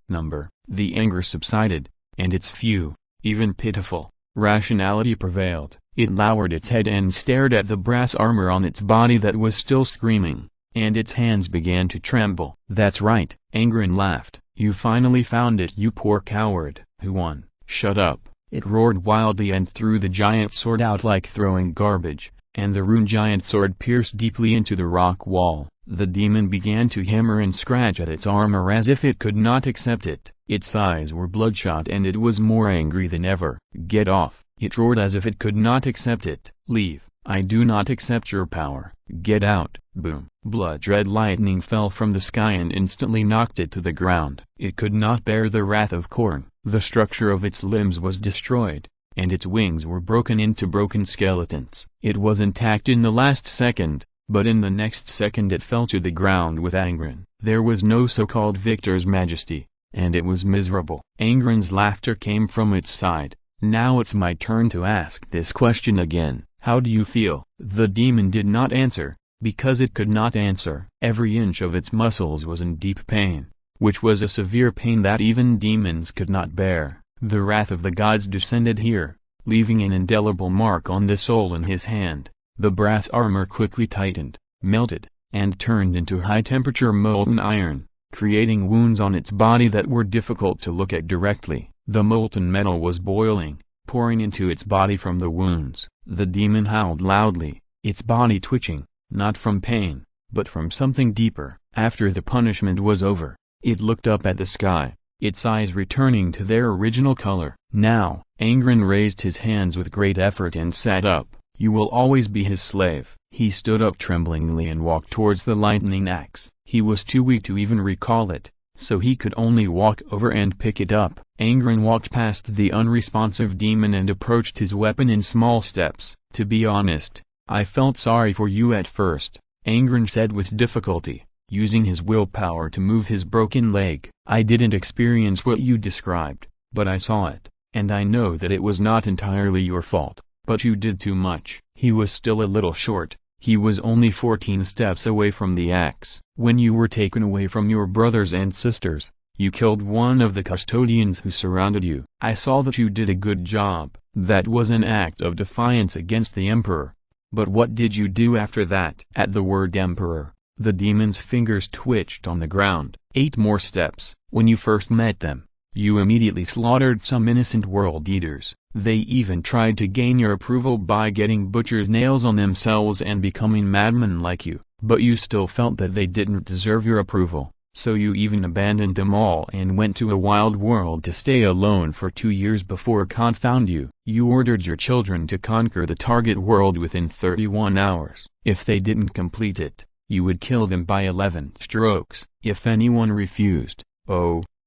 The anger subsided, and its few, even pitiful, rationality prevailed. It lowered its head and stared at the brass armor on its body that was still screaming, and its hands began to tremble. "That's right," Angren laughed. "You finally found it, you poor coward." "Who won?" "Shut up," it roared wildly and threw the giant sword out like throwing garbage, and the rune giant sword pierced deeply into the rock wall. The demon began to hammer and scratch at its armor as if it could not accept it. Its eyes were bloodshot and it was more angry than ever. "Get off," it roared as if it could not accept it. "Leave. I do not accept your power. Get out." Boom. Blood-red lightning fell from the sky and instantly knocked it to the ground. It could not bear the wrath of Korn. The structure of its limbs was destroyed, and its wings were broken into broken skeletons. It was intact in the last second, but in the next second it fell to the ground with Angren. There was no so-called victor's majesty, and it was miserable. Angren's laughter came from its side. "Now it's my turn to ask this question again. How do you feel?" The demon did not answer, because it could not answer. Every inch of its muscles was in deep pain, which was a severe pain that even demons could not bear. The wrath of the gods descended here, leaving an indelible mark on the soul in his hand. The brass armor quickly tightened, melted, and turned into high-temperature molten iron, creating wounds on its body that were difficult to look at directly. The molten metal was boiling, pouring into its body from the wounds. The demon howled loudly, its body twitching, not from pain, but from something deeper. After the punishment was over, it looked up at the sky, its eyes returning to their original color. Now, Angren raised his hands with great effort and sat up. "You will always be his slave." He stood up tremblingly and walked towards the lightning axe. He was too weak to even recall it, so he could only walk over and pick it up. Angren walked past the unresponsive demon and approached his weapon in small steps. "To be honest, I felt sorry for you at first," Angren said with difficulty, using his willpower to move his broken leg. "I didn't experience what you described, but I saw it, and I know that it was not entirely your fault, but you did too much." He was still a little short. He was only 14 steps away from the axe. "When you were taken away from your brothers and sisters, you killed one of the custodians who surrounded you. I saw that you did a good job. That was an act of defiance against the Emperor. But what did you do after that?" At the word Emperor, the demon's fingers twitched on the ground. 8 more steps. "When you first met them, you immediately slaughtered some innocent world eaters. They even tried to gain your approval by getting butcher's nails on themselves and becoming madmen like you. But you still felt that they didn't deserve your approval, so you even abandoned them all and went to a wild world to stay alone for 2 years before confound you. You ordered your children to conquer the target world within 31 hours. If they didn't complete it, you would kill them by 11 strokes. If anyone refused,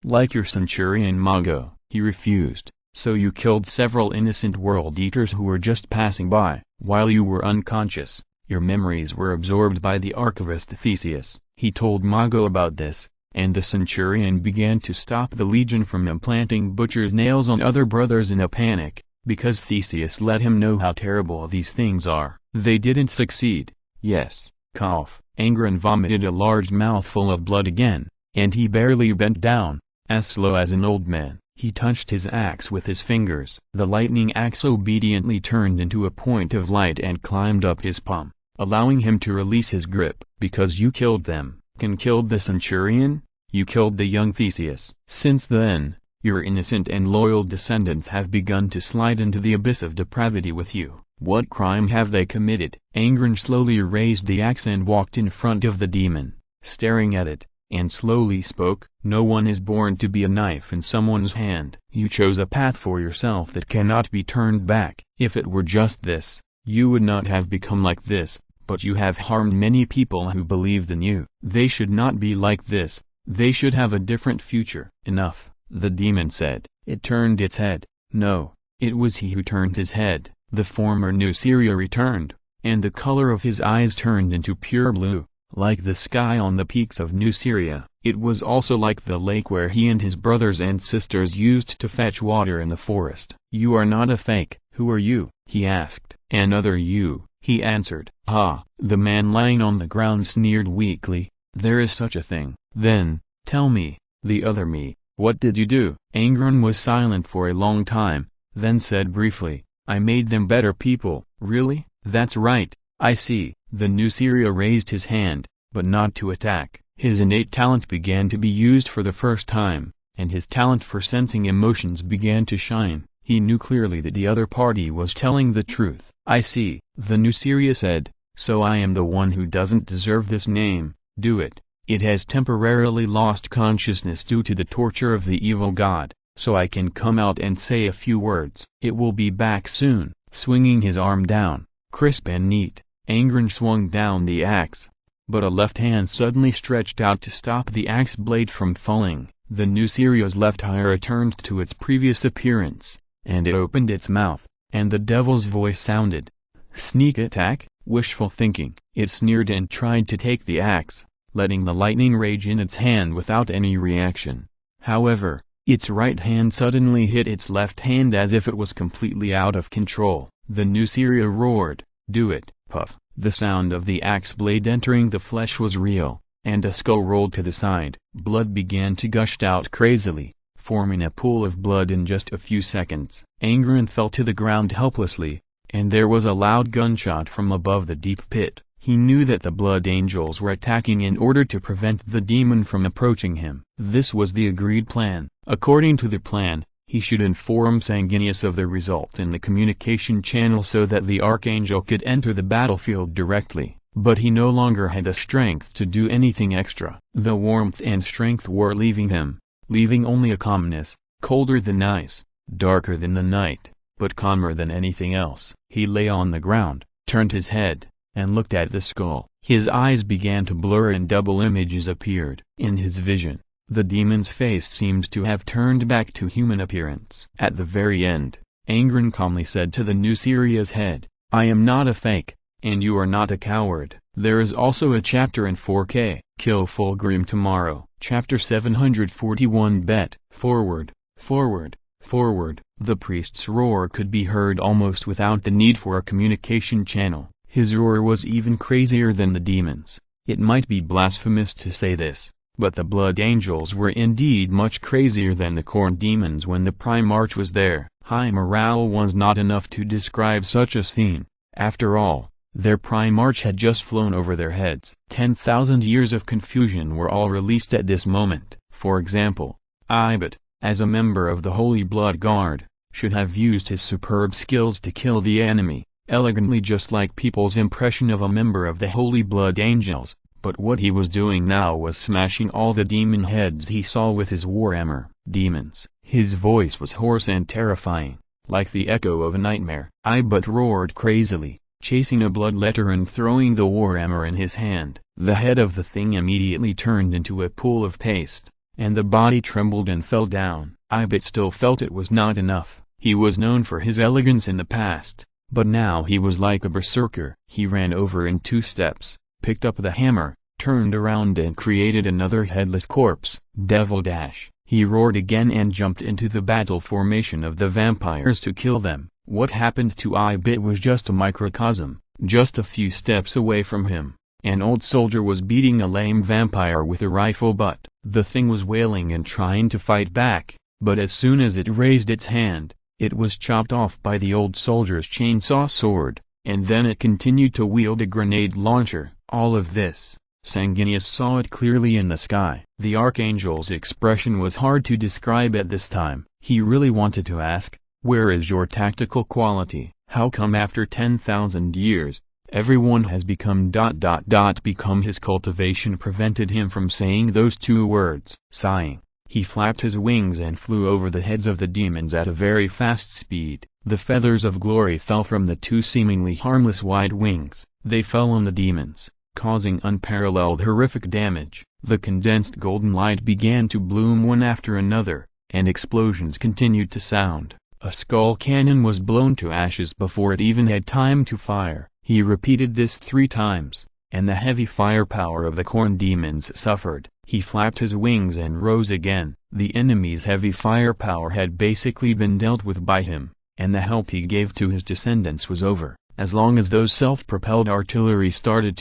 like your centurion Mago, he refused, so you killed several innocent world eaters who were just passing by. While you were unconscious, your memories were absorbed by the archivist Theseus. He told Mago about this, and the centurion began to stop the legion from implanting butcher's nails on other brothers in a panic, because Theseus let him know how terrible these things are. They didn't succeed. Yes, cough. Angren vomited a large mouthful of blood again, and he barely bent down, as slow as an old man. He touched his axe with his fingers. The lightning axe obediently turned into a point of light and climbed up his palm. allowing him to release his grip. "Because you killed them, and killed the centurion? You killed the young Theseus. Since then, your innocent and loyal descendants have begun to slide into the abyss of depravity with you. What crime have they committed?" Angron slowly raised the axe and walked in front of the demon, staring at it, and slowly spoke. "No one is born to be a knife in someone's hand. You chose a path for yourself that cannot be turned back. If it were just this, you would not have become like this, but you have harmed many people who believed in you. They should not be like this, they should have a different future." "Enough," the demon said. It turned its head. No, it was he who turned his head. The former Nuceria returned, and the color of his eyes turned into pure blue, like the sky on the peaks of Nuceria. It was also like the lake where he and his brothers and sisters used to fetch water in the forest. "You are not a fake. Who are you?" he asked. "Another you," he answered. "Ah!" The man lying on the ground sneered weakly. "There is such a thing. Then, tell me, the other me, what did you do?" Angron was silent for a long time, then said briefly, "I made them better people." "Really? That's right, I see." The Nuceria raised his hand, but not to attack. His innate talent began to be used for the first time, and his talent for sensing emotions began to shine. He knew clearly that the other party was telling the truth. "I see," the Nuceria said, "so I am the one who doesn't deserve this name. Do it. It has temporarily lost consciousness due to the torture of the evil god, so I can come out and say a few words. It will be back soon." Swinging his arm down, crisp and neat, Angron swung down the axe. But a left hand suddenly stretched out to stop the axe blade from falling. The Nuceria's left eye returned to its previous appearance, and it opened its mouth, and the devil's voice sounded. "Sneak attack? Wishful thinking." It sneered and tried to take the axe, letting the lightning rage in its hand without any reaction. However, its right hand suddenly hit its left hand as if it was completely out of control. The Nuceria roared, "Do it!" Puff. The sound of the axe blade entering the flesh was real, and a skull rolled to the side. Blood began to gush out crazily, forming a pool of blood in just a few seconds. Angron fell to the ground helplessly, and there was a loud gunshot from above the deep pit. He knew that the blood angels were attacking in order to prevent the demon from approaching him. This was the agreed plan. According to the plan, he should inform Sanguinius of the result in the communication channel so that the archangel could enter the battlefield directly. But he no longer had the strength to do anything extra. The warmth and strength were leaving him, leaving only a calmness, colder than ice, darker than the night, but calmer than anything else. He lay on the ground, turned his head, and looked at the skull. His eyes began to blur and double images appeared. In his vision, the demon's face seemed to have turned back to human appearance. At the very end, Angron calmly said to the Nuceria's head, "I am not a fake, and you are not a coward." There is also a chapter in 4K. Kill Fulgrim tomorrow. Chapter 741 Bet. Forward, forward, forward. The priest's roar could be heard almost without the need for a communication channel. His roar was even crazier than the demons. It might be blasphemous to say this, but the blood angels were indeed much crazier than the corn demons when the Primarch was there. High morale was not enough to describe such a scene. After all, their Primarch had just flown over their heads. 10,000 years of confusion were all released at this moment. For example, Ibit, as a member of the Holy Blood Guard, should have used his superb skills to kill the enemy, elegantly just like people's impression of a member of the Holy Blood Angels, but what he was doing now was smashing all the demon heads he saw with his warhammer. Demons. His voice was hoarse and terrifying, like the echo of a nightmare. Ibit roared crazily, chasing a bloodletter and throwing the warhammer in his hand. The head of the thing immediately turned into a pool of paste, and the body trembled and fell down. Ibit still felt it was not enough. He was known for his elegance in the past, but now he was like a berserker. He ran over in 2 steps, picked up the hammer, turned around and created another headless corpse. Devil Dash. He roared again and jumped into the battle formation of the vampires to kill them. What happened to Ibit was just a microcosm. Just a few steps away from him, an old soldier was beating a lame vampire with a rifle butt. The thing was wailing and trying to fight back, but as soon as it raised its hand, it was chopped off by the old soldier's chainsaw sword. and then it continued to wield a grenade launcher. All of this, Sanguinius saw it clearly in the sky. The Archangel's expression was hard to describe at this time. He really wanted to ask, "Where is your tactical quality? How come after 10,000 years, everyone has become ... become?" His cultivation prevented him from saying those two words. Sighing, he flapped his wings and flew over the heads of the demons at a very fast speed. The feathers of glory fell from the two seemingly harmless wide wings. They fell on the demons, causing unparalleled horrific damage. The condensed golden light began to bloom one after another, and explosions continued to sound. A skull cannon was blown to ashes before it even had time to fire. He repeated this 3 times, and the heavy firepower of the corn demons suffered. He flapped his wings and rose again. The enemy's heavy firepower had basically been dealt with by him, and the help he gave to his descendants was over. As long as those self-propelled artillery started,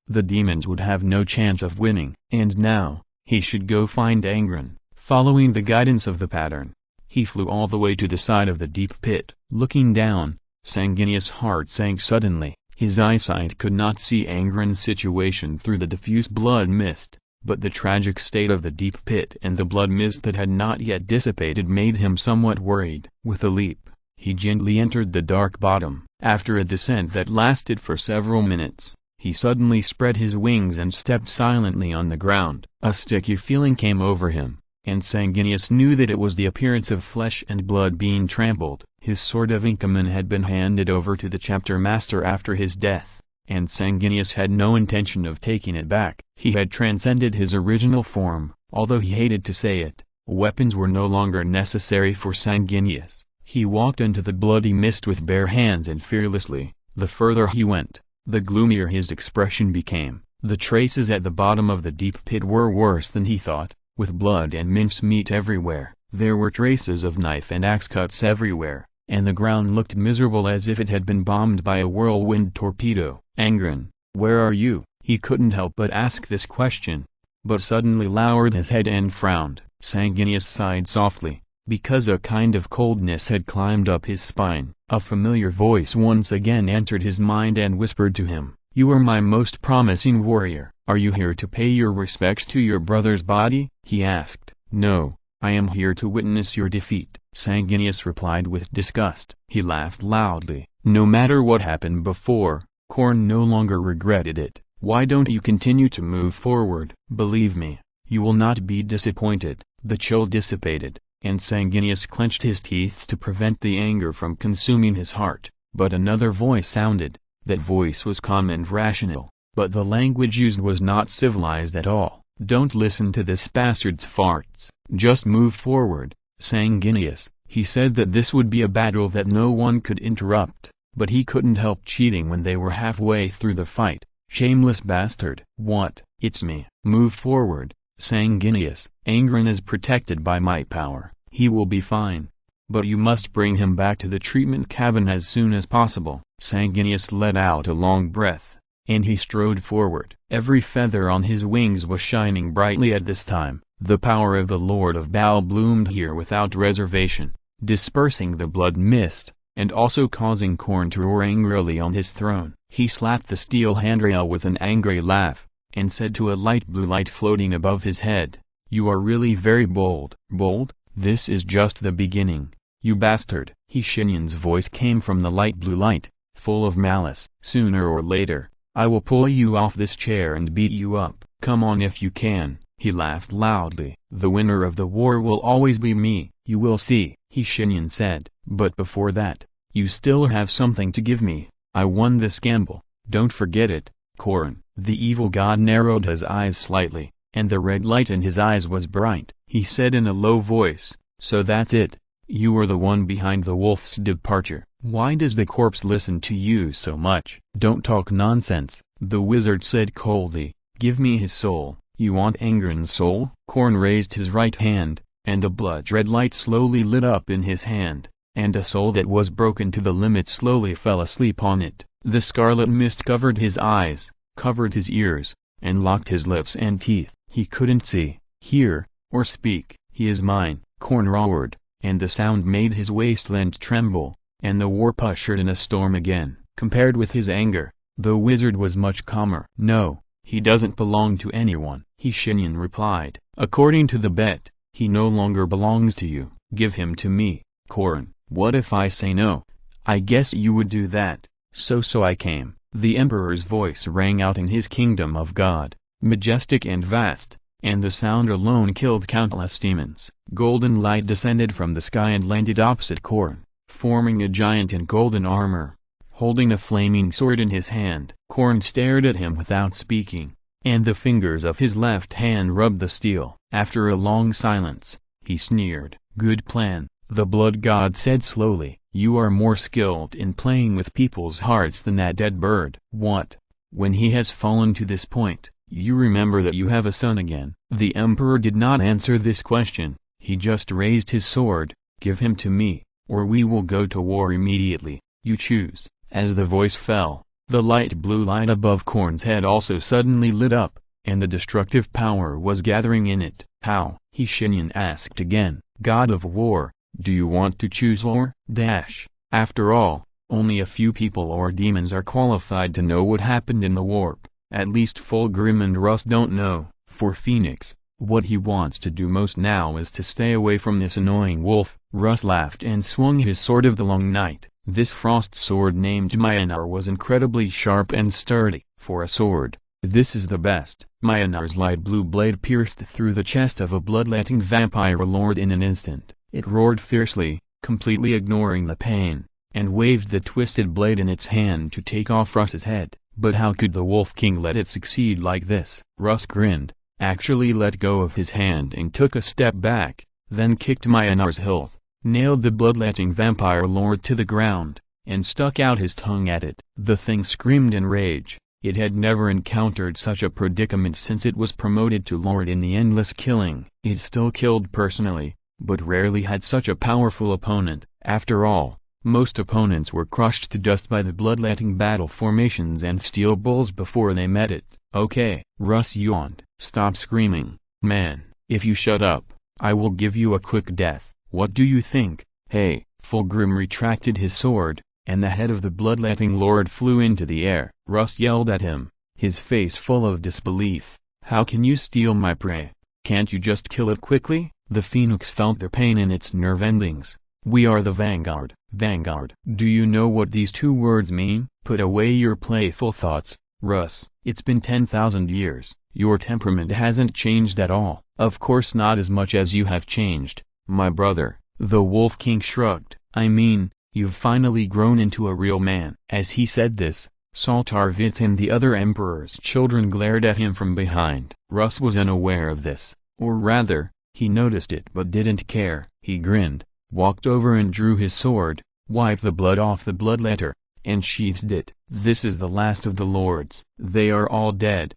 the demons would have no chance of winning. And now, he should go find Angren. Following the guidance of the pattern, he flew all the way to the side of the deep pit. Looking down, Sanguinius' heart sank suddenly. His eyesight could not see Angren's situation through the diffuse blood mist, but the tragic state of the deep pit and the blood mist that had not yet dissipated made him somewhat worried. With a leap, he gently entered the dark bottom. After a descent that lasted for several minutes, he suddenly spread his wings and stepped silently on the ground. A sticky feeling came over him, and Sanguinius knew that it was the appearance of flesh and blood being trampled. His sword of Inkaman had been handed over to the chapter master after his death, and Sanguinius had no intention of taking it back. He had transcended his original form. Although he hated to say it, weapons were no longer necessary for Sanguinius. He walked into the bloody mist with bare hands and fearlessly. The further he went, the gloomier his expression became. The traces at the bottom of the deep pit were worse than he thought, with blood and mincemeat everywhere. There were traces of knife and axe cuts everywhere, and the ground looked miserable as if it had been bombed by a whirlwind torpedo. "Angren, where are you?" He couldn't help but ask this question, but suddenly lowered his head and frowned. Sanguinius sighed softly, because a kind of coldness had climbed up his spine. A familiar voice once again entered his mind and whispered to him, "You are my most promising warrior. Are you here to pay your respects to your brother's body?" he asked. "No, I am here to witness your defeat," Sanguinius replied with disgust. He laughed loudly. No matter what happened before, Khorne no longer regretted it. "Why don't you continue to move forward? Believe me, you will not be disappointed." The chill dissipated, and Sanguinius clenched his teeth to prevent the anger from consuming his heart. But another voice sounded. That voice was calm and rational, but the language used was not civilized at all. "Don't listen to this bastard's farts. Just move forward, Sanguinius." He said that this would be a battle that no one could interrupt, but he couldn't help cheating when they were halfway through the fight. "Shameless bastard." "What?" "It's me." "Move forward, Sanguinius. Angren is protected by my power. He will be fine. But you must bring him back to the treatment cabin as soon as possible." Sanguinius let out a long breath, and he strode forward. Every feather on his wings was shining brightly at this time. The power of the Lord of Baal bloomed here without reservation, dispersing the blood mist, and also causing Khorne to roar angrily on his throne. He slapped the steel handrail with an angry laugh, and said to a light blue light floating above his head, "You are really very bold." "Bold? This is just the beginning, you bastard." Shenyan's voice came from the light blue light, full of malice. "Sooner or later, I will pull you off this chair and beat you up. Come on if you can." He laughed loudly. "The winner of the war will always be me." "You will see," Shenyan said. "But before that, you still have something to give me. I won this gamble. Don't forget it, Khorne." The evil god narrowed his eyes slightly, and the red light in his eyes was bright. He said in a low voice, "So that's it. You were the one behind the wolf's departure. Why does the corpse listen to you so much?" "Don't talk nonsense," the wizard said coldly. "Give me his soul." "You want Angren's soul?" Khorne raised his right hand, and a blood-red light slowly lit up in his hand, and a soul that was broken to the limit slowly fell asleep on it. The scarlet mist covered his eyes, covered his ears, and locked his lips and teeth. He couldn't see, hear, or speak. "He is mine," Khorne roared, and the sound made his wasteland tremble, and the warp ushered in a storm again. Compared with his anger, the wizard was much calmer. "No, he doesn't belong to anyone," Shenyan replied. "According to the bet, he no longer belongs to you. Give him to me." "Corn, what if I say no? I guess you would do that." So I came." The emperor's voice rang out in his kingdom of God, majestic and vast, and the sound alone killed countless demons. Golden light descended from the sky and landed opposite Korn, forming a giant in golden armor, holding a flaming sword in his hand. Korn stared at him without speaking, and the fingers of his left hand rubbed the steel. After a long silence, he sneered. "Good plan," the blood god said slowly. "You are more skilled in playing with people's hearts than that dead bird." "What? When he has fallen to this point, you remember that you have a son again?" The emperor did not answer this question, he just raised his sword. "Give him to me, or we will go to war immediately. You choose." As the voice fell, the light blue light above Korn's head also suddenly lit up, and the destructive power was gathering in it. "How?" Shenyan asked again. "God of war, do you want to choose war? After all, only a few people or demons are qualified to know what happened in the warp. At least Fulgrim and Russ don't know." For Phoenix, what he wants to do most now is to stay away from this annoying wolf. Russ laughed and swung his sword of the long night. This frost sword named Myanmar was incredibly sharp and sturdy. For a sword, this is the best. Myanmar's light blue blade pierced through the chest of a bloodletting vampire lord in an instant. It roared fiercely, completely ignoring the pain, and waved the twisted blade in its hand to take off Russ's head. But how could the Wolf King let it succeed like this? Russ grinned, actually let go of his hand and took a step back, then kicked Myanmar's hilt, nailed the bloodletting vampire lord to the ground, and stuck out his tongue at it. The thing screamed in rage. It had never encountered such a predicament since it was promoted to lord in the endless killing. It still killed personally, but rarely had such a powerful opponent. After all, most opponents were crushed to dust by the bloodletting battle formations and steel bulls before they met it. "Okay," Russ yawned. "Stop screaming, man. If you shut up, I will give you a quick death. What do you think?" "Hey!" Fulgrim retracted his sword, and the head of the bloodletting lord flew into the air. Russ yelled at him, his face full of disbelief. "How can you steal my prey? Can't you just kill it quickly?" The phoenix felt the pain in its nerve endings. "We are the vanguard." Vanguard. Do you know what these two words mean? Put away your playful thoughts, Russ. It's been 10,000 years. Your temperament hasn't changed at all. Of course not as much as you have changed, my brother. The Wolf King shrugged. "I mean, you've finally grown into a real man." As he said this, Saltarvitz and the other emperor's children glared at him from behind. Russ was unaware of this, or rather, he noticed it but didn't care. He grinned, walked over and drew his sword, wiped the blood off the bloodletter, and sheathed it. "This is the last of the lords. They are all dead."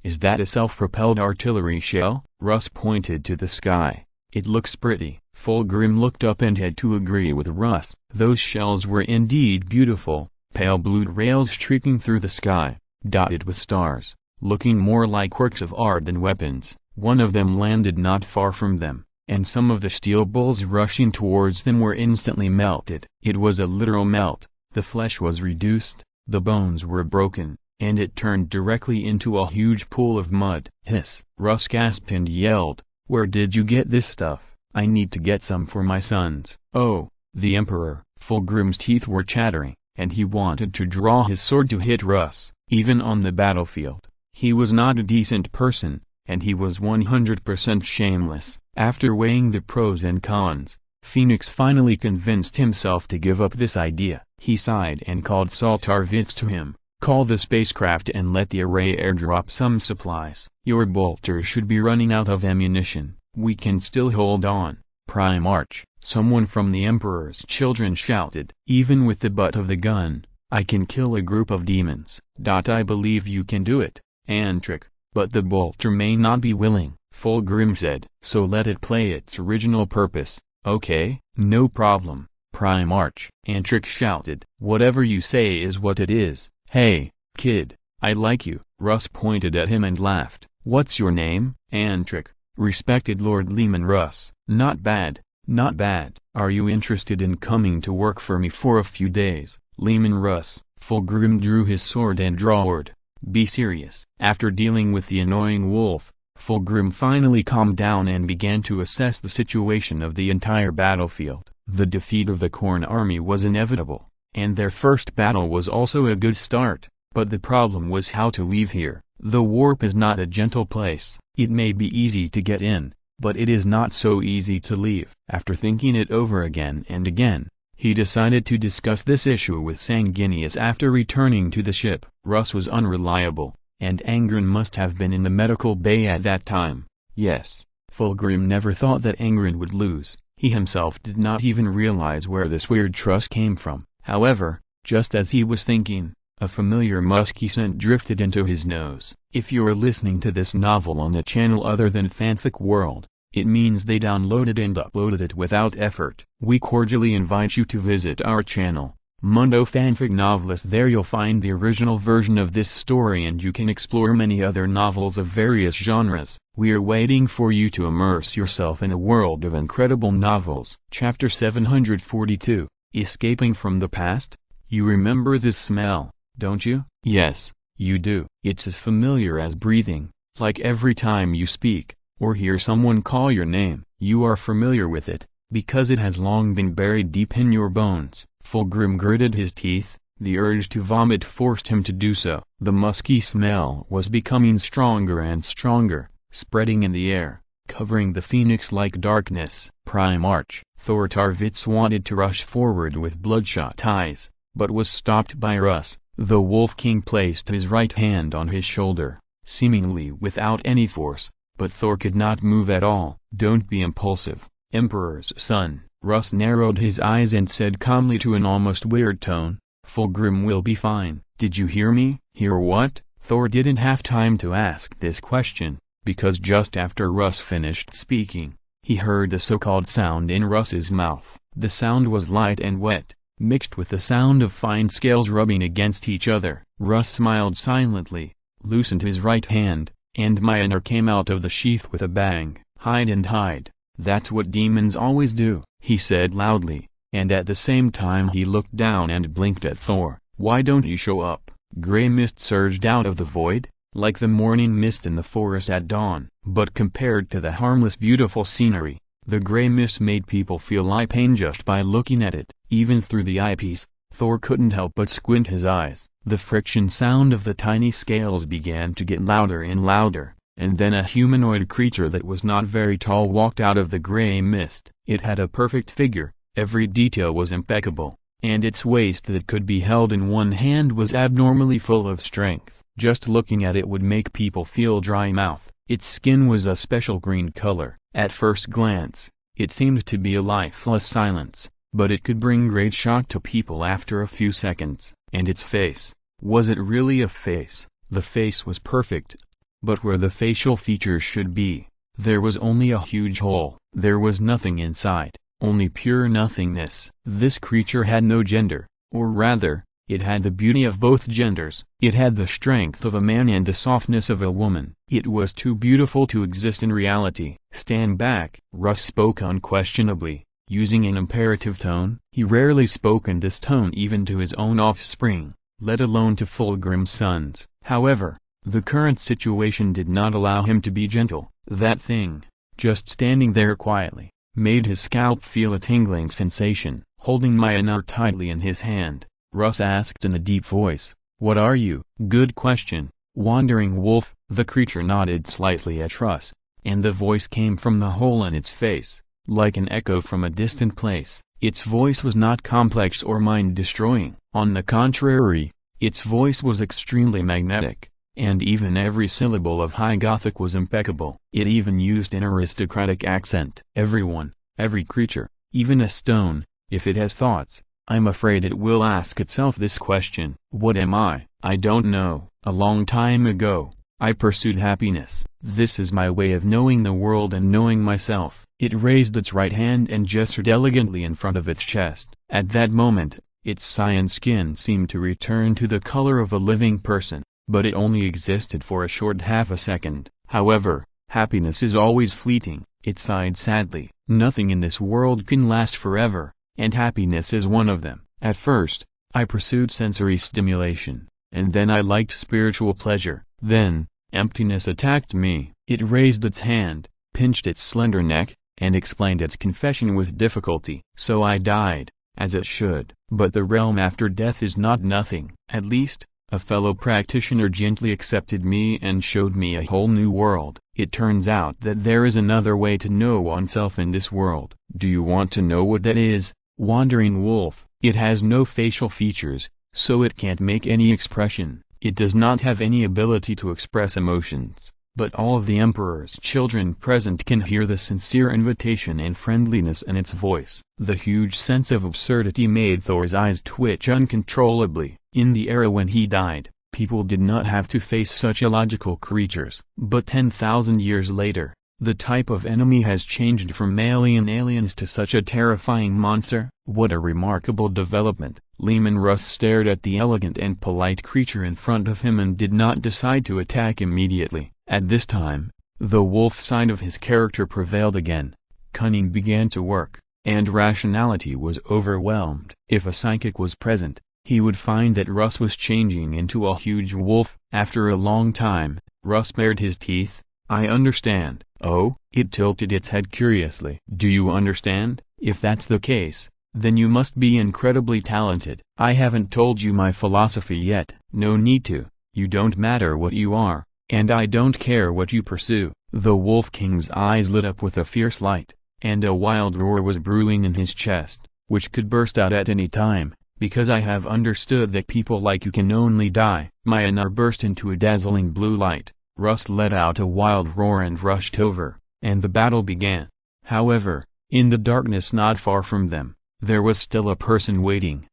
Is that a self-propelled artillery shell?" Russ pointed to the sky. "It looks pretty." Fulgrim looked up and had to agree with Russ. Those shells were indeed beautiful, pale blue rails streaking through the sky, dotted with stars, looking more like works of art than weapons. One of them landed not far from them, and some of the steel bulls rushing towards them were instantly melted. It was a literal melt. The flesh was reduced, the bones were broken, and it turned directly into a huge pool of mud. "Hiss!" Russ gasped and yelled, "Where did you get this stuff? I need to get some for my sons." "Oh, the Emperor." Fulgrim's teeth were chattering, and he wanted to draw his sword to hit Russ. Even on the battlefield, he was not a decent person, and he was 100% shameless. After weighing the pros and cons, Phoenix finally convinced himself to give up this idea. He sighed and called Saltarvitz to him. "Call the spacecraft and let the array airdrop some supplies. Your bolters should be running out of ammunition. We can still hold on." "Prime Arch," someone from the Emperor's children shouted. "Even with the butt of the gun, I can kill a group of demons." "I believe you can do it, Antric, but the bolter may not be willing," Fulgrim said. "So let it play its original purpose." "Okay, no problem, Prime Arch," Antric shouted. "Whatever you say is what it is." "Hey, kid, I like you." Russ pointed at him and laughed. "What's your name?" "Antric, respected Lord Lehman Russ." "Not bad, not bad. Are you interested in coming to work for me for a few days?" Leman Russ. Fulgrim drew his sword and drawed. Be serious. After dealing with the annoying wolf, Fulgrim finally calmed down and began to assess the situation of the entire battlefield. The defeat of the Khorne army was inevitable, and their first battle was also a good start, but the problem was how to leave here. The warp is not a gentle place. It may be easy to get in, but it is not so easy to leave. After thinking it over again and again, he decided to discuss this issue with Sanguinius after returning to the ship. Russ was unreliable, and Angren must have been in the medical bay at that time. Yes, Fulgrim never thought that Angren would lose. He himself did not even realize where this weird trust came from. However, just as he was thinking, a familiar musky scent drifted into his nose. If you're listening to this novel on a channel other than Fanfic World, it means they downloaded and uploaded it without effort. We cordially invite you to visit our channel, Mundo Fanfic Novelist. There you'll find the original version of this story and you can explore many other novels of various genres. We are waiting for you to immerse yourself in a world of incredible novels. Chapter 742, Escaping from the Past? You remember this smell, don't you? Yes, you do. It's as familiar as breathing, like every time you speak, or hear someone call your name. You are familiar with it, because it has long been buried deep in your bones. Fulgrim gritted his teeth. The urge to vomit forced him to do so. The musky smell was becoming stronger and stronger, spreading in the air, covering the phoenix like darkness. Primarch Thor Tarvitz wanted to rush forward with bloodshot eyes, but was stopped by Russ. The Wolf King placed his right hand on his shoulder, seemingly without any force, but Thor could not move at all. Don't be impulsive, Emperor's son. Russ narrowed his eyes and said calmly to an almost weird tone, Fulgrim will be fine. Did you hear me? Hear what? Thor didn't have time to ask this question, because just after Russ finished speaking, he heard the so-called sound in Russ's mouth. The sound was light and wet, mixed with the sound of fine scales rubbing against each other. Russ smiled silently, loosened his right hand, and Mjolnir came out of the sheath with a bang. Hide and hide. That's what demons always do, he said loudly, and at the same time he looked down and blinked at Thor. Why don't you show up? Gray mist surged out of the void, like the morning mist in the forest at dawn. But compared to the harmless beautiful scenery, the gray mist made people feel eye pain just by looking at it. Even through the eyepiece, Thor couldn't help but squint his eyes. The friction sound of the tiny scales began to get louder and louder, and then a humanoid creature that was not very tall walked out of the gray mist. It had a perfect figure, every detail was impeccable, and its waist that could be held in one hand was abnormally full of strength. Just looking at it would make people feel dry mouth. Its skin was a special green color. At first glance, it seemed to be a lifeless silence, but it could bring great shock to people after a few seconds. And its face, was it really a face? The face was perfect, but where the facial features should be, there was only a huge hole. There was nothing inside, only pure nothingness. This creature had no gender, or rather, it had the beauty of both genders. It had the strength of a man and the softness of a woman. It was too beautiful to exist in reality. Stand back. Russ spoke unquestionably, using an imperative tone. He rarely spoke in this tone even to his own offspring, let alone to Fulgrim's sons. However, the current situation did not allow him to be gentle. That thing, just standing there quietly, made his scalp feel a tingling sensation. Holding Mjolnir tightly in his hand, Russ asked in a deep voice, "What are you?" "Good question, Wandering Wolf." The creature nodded slightly at Russ, and the voice came from the hole in its face, like an echo from a distant place. Its voice was not complex or mind-destroying. On the contrary, its voice was extremely magnetic, and even every syllable of High Gothic was impeccable. It even used an aristocratic accent. "Everyone, every creature, even a stone, if it has thoughts, I'm afraid it will ask itself this question. What am I? I don't know. A long time ago, I pursued happiness. This is my way of knowing the world and knowing myself." It raised its right hand and gestured elegantly in front of its chest. At that moment, its cyan skin seemed to return to the color of a living person, but it only existed for a short half a second. However, happiness is always fleeting. It sighed sadly. Nothing in this world can last forever, and happiness is one of them. At first, I pursued sensory stimulation, and then I liked spiritual pleasure. Then, emptiness attacked me. It raised its hand, pinched its slender neck, and explained its confession with difficulty. So I died, as it should. But the realm after death is not nothing. At least, a fellow practitioner gently accepted me and showed me a whole new world. It turns out that there is another way to know oneself in this world. Do you want to know what that is? Wandering Wolf. It has no facial features, so it can't make any expression. It does not have any ability to express emotions. But all of the Emperor's children present can hear the sincere invitation and friendliness in its voice. The huge sense of absurdity made Thor's eyes twitch uncontrollably. In the era when he died, people did not have to face such illogical creatures. But 10,000 years later, the type of enemy has changed from alien aliens to such a terrifying monster. What a remarkable development. Leman Russ stared at the elegant and polite creature in front of him and did not decide to attack immediately. At this time, the wolf side of his character prevailed again. Cunning began to work, and rationality was overwhelmed. If a psychic was present, he would find that Russ was changing into a huge wolf. After a long time, Russ bared his teeth. I understand. Oh, it tilted its head curiously. Do you understand? If that's the case, then you must be incredibly talented. I haven't told you my philosophy yet. No need to. You don't matter what you are, and I don't care what you pursue. The Wolf King's eyes lit up with a fierce light, and a wild roar was brewing in his chest, which could burst out at any time, because I have understood that people like you can only die. Myanmar burst into a dazzling blue light. Russ let out a wild roar and rushed over, and the battle began. However, in the darkness not far from them, there was still a person waiting.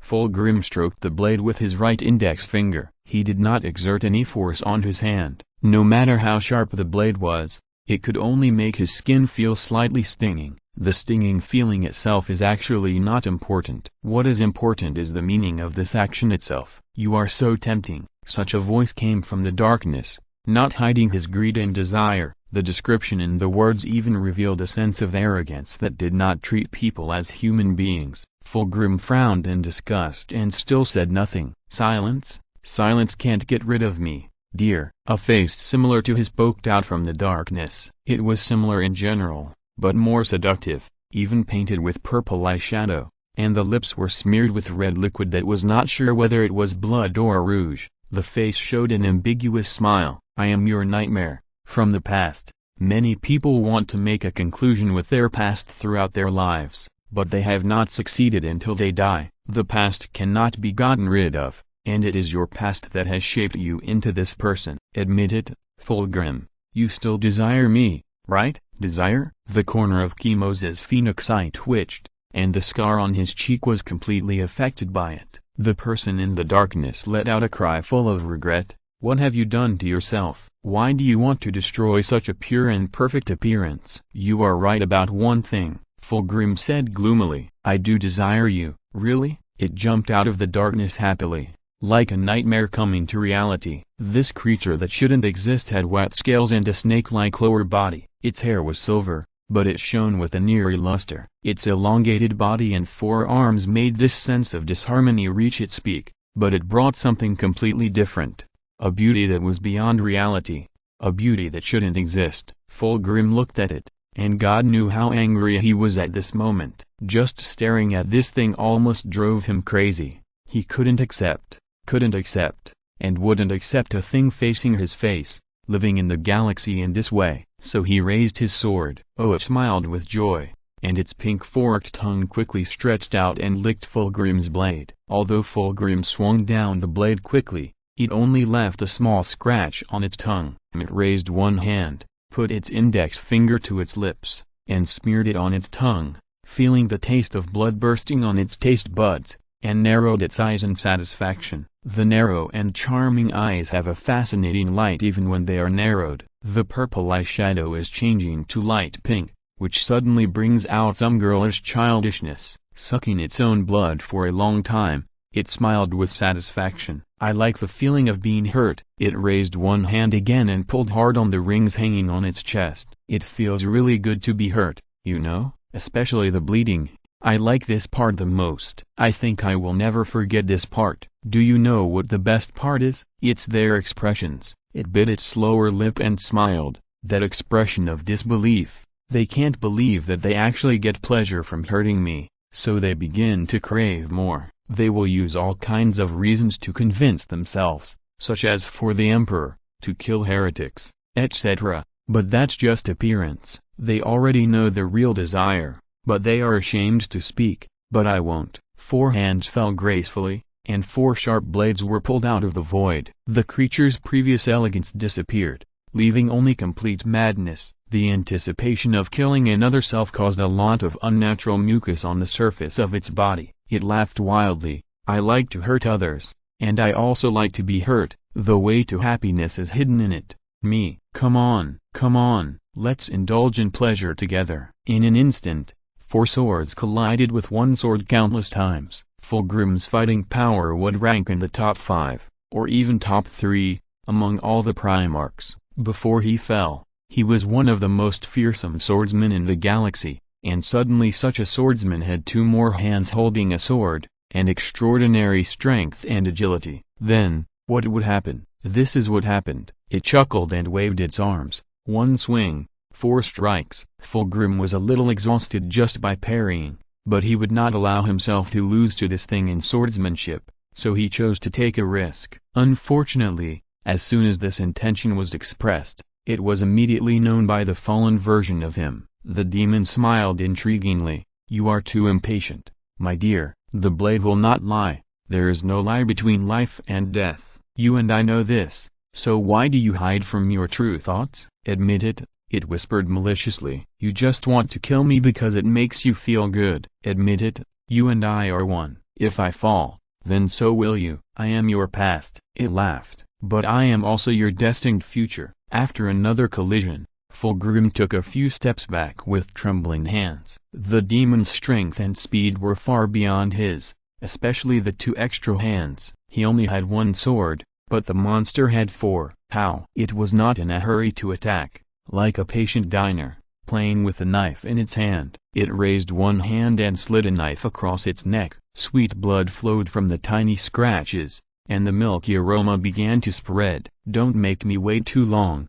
Fulgrim stroked the blade with his right index finger. He did not exert any force on his hand. No matter how sharp the blade was, it could only make his skin feel slightly stinging. The stinging feeling itself is actually not important. What is important is the meaning of this action itself. You are so tempting. Such a voice came from the darkness, not hiding his greed and desire. The description in the words even revealed a sense of arrogance that did not treat people as human beings. Fulgrim frowned in disgust and still said nothing. Silence? Silence can't get rid of me, dear. A face similar to his poked out from the darkness. It was similar in general, but more seductive, even painted with purple eyeshadow, and the lips were smeared with red liquid that was not sure whether it was blood or rouge. The face showed an ambiguous smile. I am your nightmare, from the past. Many people want to make a conclusion with their past throughout their lives, but they have not succeeded until they die. The past cannot be gotten rid of, and it is your past that has shaped you into this person. Admit it, Fulgrim. You still desire me, right? Desire? The corner of Kimos's phoenix eye twitched, and the scar on his cheek was completely affected by it. The person in the darkness let out a cry full of regret. What have you done to yourself? Why do you want to destroy such a pure and perfect appearance? You are right about one thing, Fulgrim said gloomily. I do desire you. Really? It jumped out of the darkness happily, like a nightmare coming to reality. This creature that shouldn't exist had wet scales and a snake-like lower body. Its hair was silver, but it shone with an eerie luster. Its elongated body and forearms made this sense of disharmony reach its peak, but it brought something completely different. A beauty that was beyond reality. A beauty that shouldn't exist. Fulgrim looked at it, and God knew how angry he was at this moment. Just staring at this thing almost drove him crazy. He couldn't accept, and wouldn't accept a thing facing his face, living in the galaxy in this way. So he raised his sword. Oh, it smiled with joy, and its pink forked tongue quickly stretched out and licked Fulgrim's blade. Although Fulgrim swung down the blade quickly, it only left a small scratch on its tongue. It raised one hand, put its index finger to its lips, and smeared it on its tongue, feeling the taste of blood bursting on its taste buds, and narrowed its eyes in satisfaction. The narrow and charming eyes have a fascinating light even when they are narrowed. The purple eyeshadow is changing to light pink, which suddenly brings out some girlish childishness. Sucking its own blood for a long time, it smiled with satisfaction. I like the feeling of being hurt. It raised one hand again and pulled hard on the rings hanging on its chest. It feels really good to be hurt, you know, especially the bleeding. I like this part the most. I think I will never forget this part. Do you know what the best part is? It's their expressions. It bit its lower lip and smiled, that expression of disbelief. They can't believe that they actually get pleasure from hurting me, so they begin to crave more. They will use all kinds of reasons to convince themselves, such as for the emperor, to kill heretics, etc. But that's just appearance. They already know the real desire, but they are ashamed to speak. But I won't. 4 hands fell gracefully, and 4 sharp blades were pulled out of the void. The creature's previous elegance disappeared, leaving only complete madness. The anticipation of killing another self caused a lot of unnatural mucus on the surface of its body. It laughed wildly. I like to hurt others, and I also like to be hurt. The way to happiness is hidden in it. Me. Come on, let's indulge in pleasure together. In an instant, 4 swords collided with one sword countless times. Fulgrim's fighting power would rank in the top 5, or even top 3, among all the Primarchs. Before he fell, he was one of the most fearsome swordsmen in the galaxy, and suddenly such a swordsman had 2 more hands holding a sword, and extraordinary strength and agility. Then, what would happen? This is what happened. It chuckled and waved its arms. 1 swing, 4 strikes. Fulgrim was a little exhausted just by parrying, but he would not allow himself to lose to this thing in swordsmanship, so he chose to take a risk. Unfortunately, as soon as this intention was expressed, it was immediately known by the fallen version of him. The demon smiled intriguingly. You are too impatient, my dear. The blade will not lie. There is no lie between life and death. You and I know this, so why do you hide from your true thoughts? Admit it, it whispered maliciously. You just want to kill me because it makes you feel good. Admit it, you and I are one. If I fall, then so will you. I am your past. It laughed. But I am also your destined future. After another collision, Fulgrim took a few steps back with trembling hands. The demon's strength and speed were far beyond his, especially the 2 extra hands. He only had 1 sword, but the monster had 4. How? It was not in a hurry to attack. Like a patient diner, playing with a knife in its hand, it raised 1 hand and slid a knife across its neck. Sweet blood flowed from the tiny scratches, and the milky aroma began to spread. Don't make me wait too long,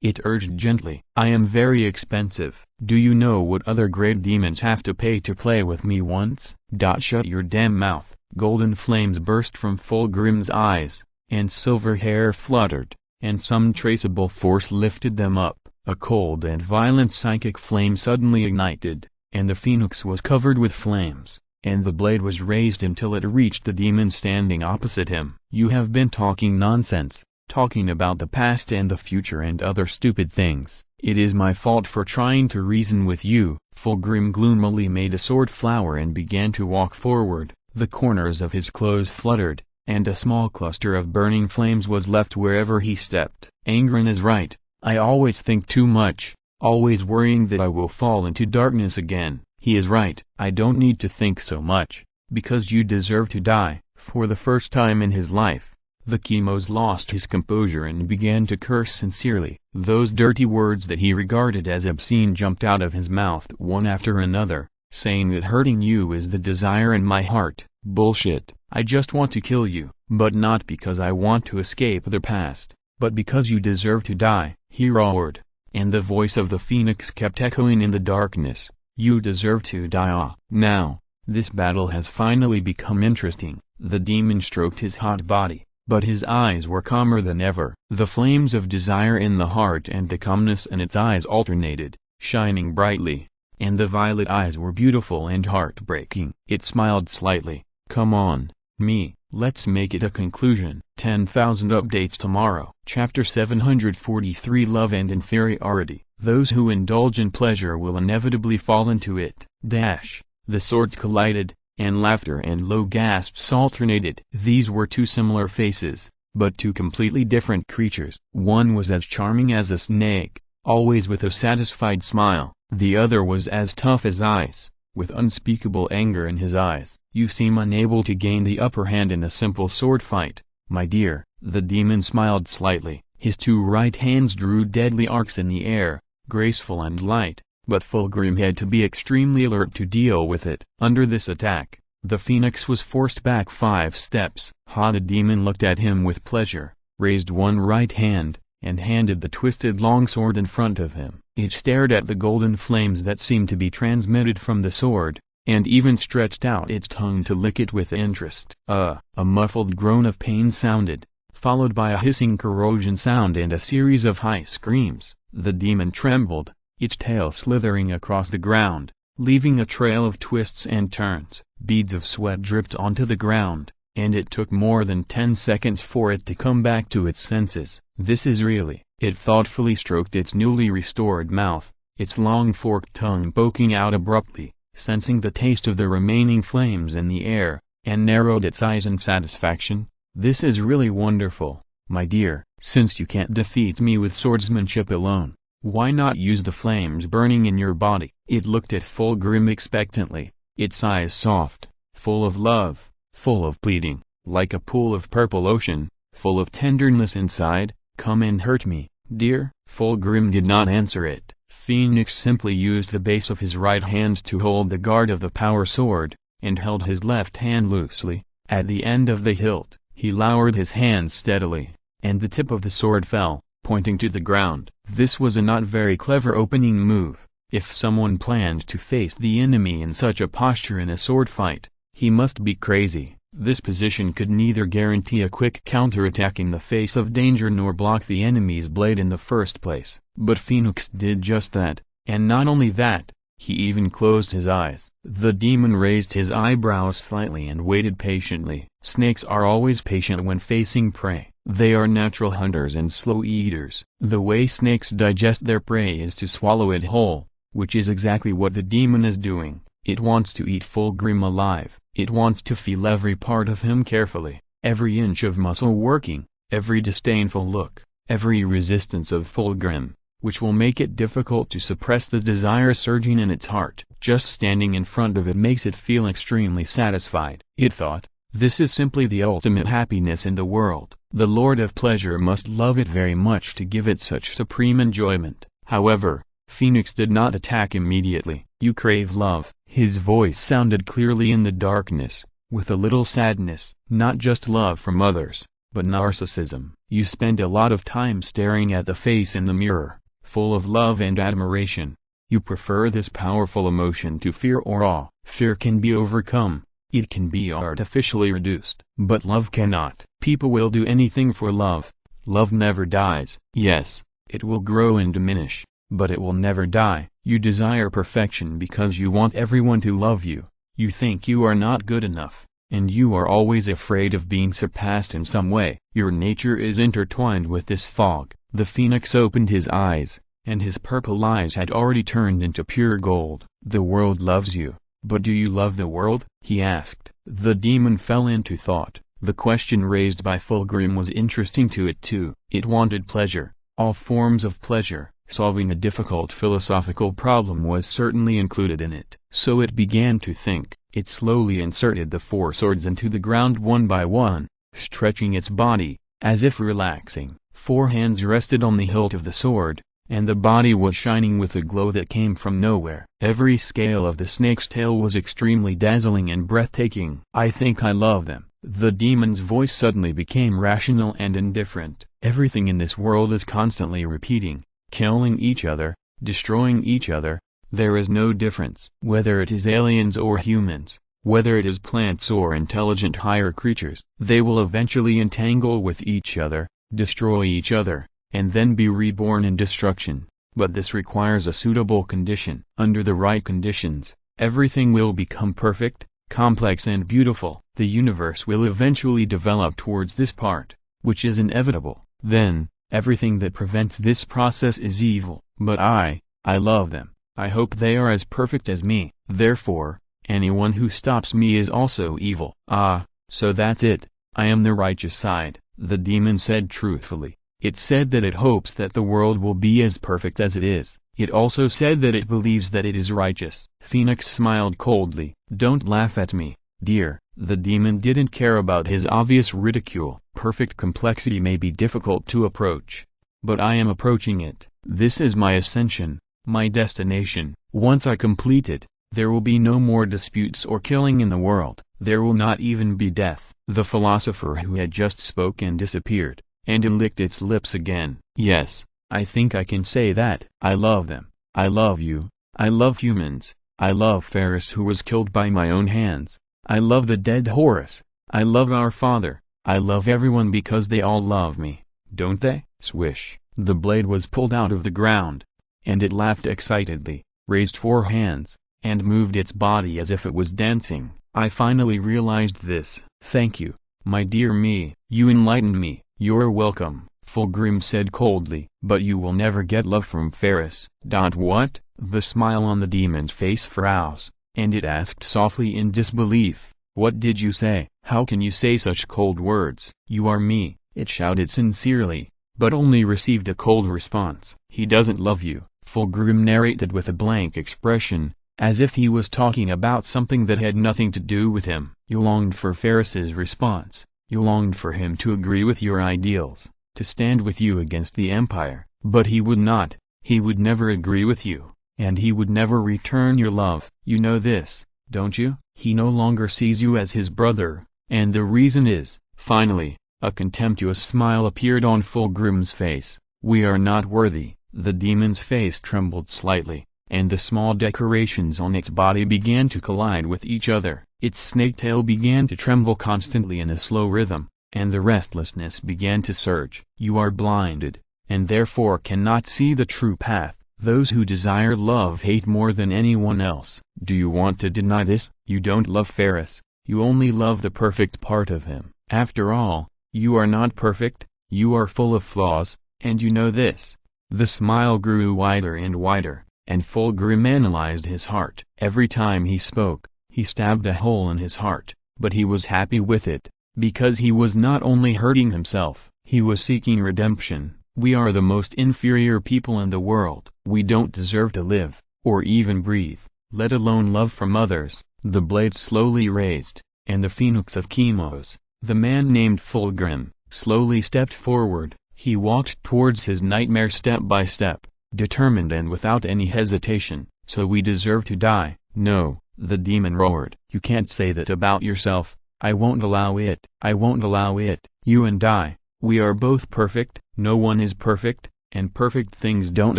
it urged gently. I am very expensive. Do you know what other great demons have to pay to play with me once? Shut your damn mouth. Golden flames burst from Fulgrim's eyes, and silver hair fluttered, and some traceable force lifted them up. A cold and violent psychic flame suddenly ignited, and the phoenix was covered with flames, and the blade was raised until it reached the demon standing opposite him. You have been talking nonsense, talking about the past and the future and other stupid things. It is my fault for trying to reason with you. Fulgrim gloomily made a sword flower and began to walk forward. The corners of his clothes fluttered, and a small cluster of burning flames was left wherever he stepped. Angren is right. I always think too much, always worrying that I will fall into darkness again. He is right. I don't need to think so much, because you deserve to die. For the first time in his life, the Chemos lost his composure and began to curse sincerely. Those dirty words that he regarded as obscene jumped out of his mouth one after another, saying that hurting you is the desire in my heart. Bullshit. I just want to kill you, but not because I want to escape the past, but because you deserve to die. He roared, and the voice of the phoenix kept echoing in the darkness. You deserve to die. Now, this battle has finally become interesting. The demon stroked his hot body, but his eyes were calmer than ever. The flames of desire in the heart and the calmness in its eyes alternated, shining brightly, and the violet eyes were beautiful and heartbreaking. It smiled slightly. Come on, me, let's make it a conclusion. 10,000 updates tomorrow. Chapter 743 Love and Inferiority. Those who indulge in pleasure will inevitably fall into it. The swords collided, and laughter and low gasps alternated. These were 2 similar faces, but 2 completely different creatures. One was as charming as a snake, always with a satisfied smile. The other was as tough as ice, with unspeakable anger in his eyes. You seem unable to gain the upper hand in a simple sword fight, my dear. The demon smiled slightly. His 2 right hands drew deadly arcs in the air, graceful and light, but Fulgrim had to be extremely alert to deal with it. Under this attack, the phoenix was forced back 5 steps. The demon looked at him with pleasure, raised one right hand, and handed the twisted longsword in front of him. It stared at the golden flames that seemed to be transmitted from the sword, and even stretched out its tongue to lick it with interest. A muffled groan of pain sounded, followed by a hissing corrosion sound and a series of high screams. The demon trembled, its tail slithering across the ground, leaving a trail of twists and turns. Beads of sweat dripped onto the ground, and it took more than 10 seconds for it to come back to its senses. This is really. It thoughtfully stroked its newly restored mouth, its long forked tongue poking out abruptly, sensing the taste of the remaining flames in the air, and narrowed its eyes in satisfaction. This is really wonderful, my dear. Since you can't defeat me with swordsmanship alone, why not use the flames burning in your body? It looked at Fulgrim expectantly, its eyes soft, full of love, full of pleading, like a pool of purple ocean, full of tenderness inside. Come and hurt me, dear. Fulgrim did not answer it. Phoenix simply used the base of his right hand to hold the guard of the power sword, and held his left hand loosely. At the end of the hilt, he lowered his hand steadily, and the tip of the sword fell, pointing to the ground. This was a not very clever opening move. If someone planned to face the enemy in such a posture in a sword fight, he must be crazy. This position could neither guarantee a quick counterattack in the face of danger nor block the enemy's blade in the first place. But Phoenix did just that, and not only that, he even closed his eyes. The demon raised his eyebrows slightly and waited patiently. Snakes are always patient when facing prey. They are natural hunters and slow eaters. The way snakes digest their prey is to swallow it whole, which is exactly what the demon is doing. It wants to eat Fulgrim alive. It wants to feel every part of him carefully, every inch of muscle working, every disdainful look, every resistance of Fulgrim, which will make it difficult to suppress the desire surging in its heart. Just standing in front of it makes it feel extremely satisfied. It thought, this is simply the ultimate happiness in the world. The Lord of Pleasure must love it very much to give it such supreme enjoyment. However, Phoenix did not attack immediately. You crave love. His voice sounded clearly in the darkness, with a little sadness. Not just love from others, but narcissism. You spend a lot of time staring at the face in the mirror, full of love and admiration. You prefer this powerful emotion to fear or awe. Fear can be overcome, it can be artificially reduced, but love cannot. People will do anything for love. Love never dies. Yes, it will grow and diminish, but it will never die. You desire perfection because you want everyone to love you. You think you are not good enough, and you are always afraid of being surpassed in some way. Your nature is intertwined with this fog. The phoenix opened his eyes, and his purple eyes had already turned into pure gold. The world loves you, but do you love the world? He asked. The demon fell into thought. The question raised by Fulgrim was interesting to it too. It wanted pleasure, all forms of pleasure. Solving a difficult philosophical problem was certainly included in it. So it began to think. It slowly inserted the 4 swords into the ground one by one, stretching its body, as if relaxing. 4 hands rested on the hilt of the sword, and the body was shining with a glow that came from nowhere. Every scale of the snake's tail was extremely dazzling and breathtaking. I think I love them. The demon's voice suddenly became rational and indifferent. Everything in this world is constantly repeating, killing each other, destroying each other. There is no difference. Whether it is aliens or humans, whether it is plants or intelligent higher creatures, they will eventually entangle with each other, destroy each other, and then be reborn in destruction. But this requires a suitable condition. Under the right conditions, everything will become perfect, complex and beautiful. The universe will eventually develop towards this part, which is inevitable. Then, everything that prevents this process is evil. But I love them. I hope they are as perfect as me. Therefore, anyone who stops me is also evil. Ah, so that's it. I am the righteous side, the demon said truthfully. It said that it hopes that the world will be as perfect as it is. It also said that it believes that it is righteous. Phoenix smiled coldly. Don't laugh at me, dear. The demon didn't care about his obvious ridicule. Perfect complexity may be difficult to approach, but I am approaching it. This is my ascension, my destination. Once I complete it, there will be no more disputes or killing in the world. There will not even be death." The philosopher who had just spoken disappeared, and it licked its lips again. "Yes, I think I can say that. I love them. I love you. I love humans. I love Ferris, who was killed by my own hands. I love the dead Horus. I love our father. I love everyone because they all love me, don't they?" Swish. The blade was pulled out of the ground, and it laughed excitedly, raised 4 hands, and moved its body as if it was dancing. "I finally realized this. Thank you, my dear me. You enlightened me." "You're welcome," Fulgrim said coldly. "But you will never get love from Ferris." What? The smile on the demon's face froze, and it asked softly in disbelief, "What did you say? How can you say such cold words?" "You are me," it shouted sincerely, but only received a cold response. "He doesn't love you," Fulgrim narrated with a blank expression, as if he was talking about something that had nothing to do with him. "You longed for Ferris's response. You longed for him to agree with your ideals, to stand with you against the Empire, but he would not. He would never agree with you, and he would never return your love. You know this, don't you? He no longer sees you as his brother, and the reason is." Finally, a contemptuous smile appeared on Fulgrim's face. "We are not worthy." The demon's face trembled slightly, and the small decorations on its body began to collide with each other. Its snake tail began to tremble constantly in a slow rhythm, and the restlessness began to surge. "You are blinded, and therefore cannot see the true path. Those who desire love hate more than anyone else. Do you want to deny this? You don't love Ferris, you only love the perfect part of him. After all, you are not perfect, you are full of flaws, and you know this." The smile grew wider and wider, and Fulgrim analyzed his heart. Every time he spoke, he stabbed a hole in his heart, but he was happy with it, because he was not only hurting himself, he was seeking redemption. "We are the most inferior people in the world. We don't deserve to live, or even breathe, let alone love from others." The blade slowly raised, and the Phoenix of Chemos, the man named Fulgrim, slowly stepped forward. He walked towards his nightmare step by step, determined and without any hesitation. "So we deserve to die?" "No," the demon roared. "You can't say that about yourself. I won't allow it. I won't allow it. You and I, we are both perfect. No one is perfect, and perfect things don't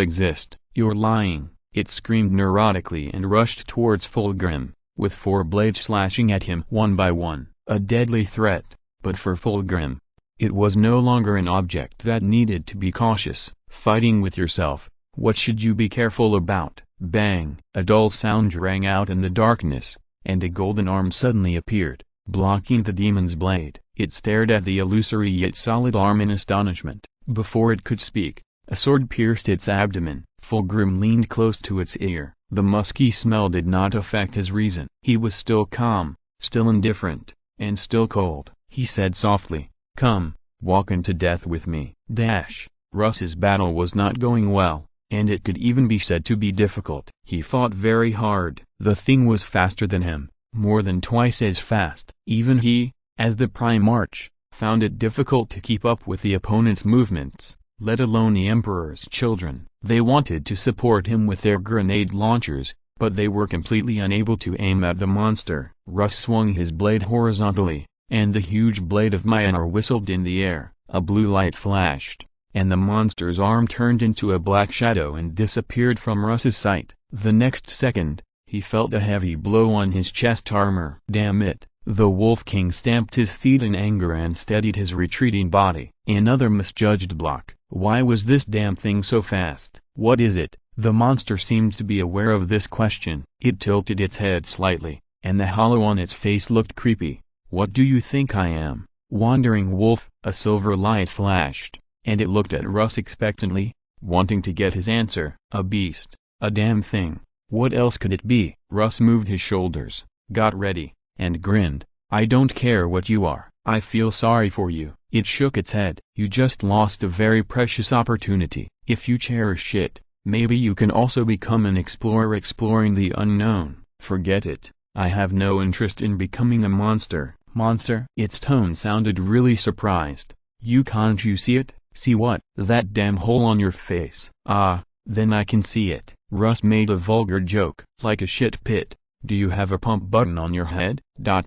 exist." "You're lying," it screamed neurotically and rushed towards Fulgrim, with 4 blades slashing at him one by one. A deadly threat, but for Fulgrim, it was no longer an object that needed to be cautious. "Fighting with yourself, what should you be careful about?" Bang! A dull sound rang out in the darkness, and a golden arm suddenly appeared, blocking the demon's blade. It stared at the illusory yet solid arm in astonishment. Before it could speak, a sword pierced its abdomen. Fulgrim leaned close to its ear. The musky smell did not affect his reason. He was still calm, still indifferent, and still cold. He said softly, "Come, walk into death with me." Russ's battle was not going well, and it could even be said to be difficult. He fought very hard. The thing was faster than him, more than twice as fast. Even he, as the Prime Arch, found it difficult to keep up with the opponent's movements, let alone the Emperor's children. They wanted to support him with their grenade launchers, but they were completely unable to aim at the monster. Russ swung his blade horizontally, and the huge blade of Myanmar whistled in the air. A blue light flashed, and the monster's arm turned into a black shadow and disappeared from Russ's sight. The next second, he felt a heavy blow on his chest armor. "Damn it!" The Wolf King stamped his feet in anger and steadied his retreating body. Another misjudged block. Why was this damn thing so fast? What is it? The monster seemed to be aware of this question. It tilted its head slightly, and the hollow on its face looked creepy. "What do you think I am? Wandering wolf?" A silver light flashed, and it looked at Russ expectantly, wanting to get his answer. "A beast, a damn thing. What else could it be?" Russ moved his shoulders, got ready, and grinned. "I don't care what you are. I feel sorry for you." It shook its head. "You just lost a very precious opportunity. If you cherish it, maybe you can also become an explorer exploring the unknown." "Forget it. I have no interest in becoming a monster." "Monster?" Its tone sounded really surprised. Can't you see it?" "See what?" "That damn hole on your face." "Ah, then I can see it." Russ made a vulgar joke. Like a shit pit. Do you have a pump button on your head?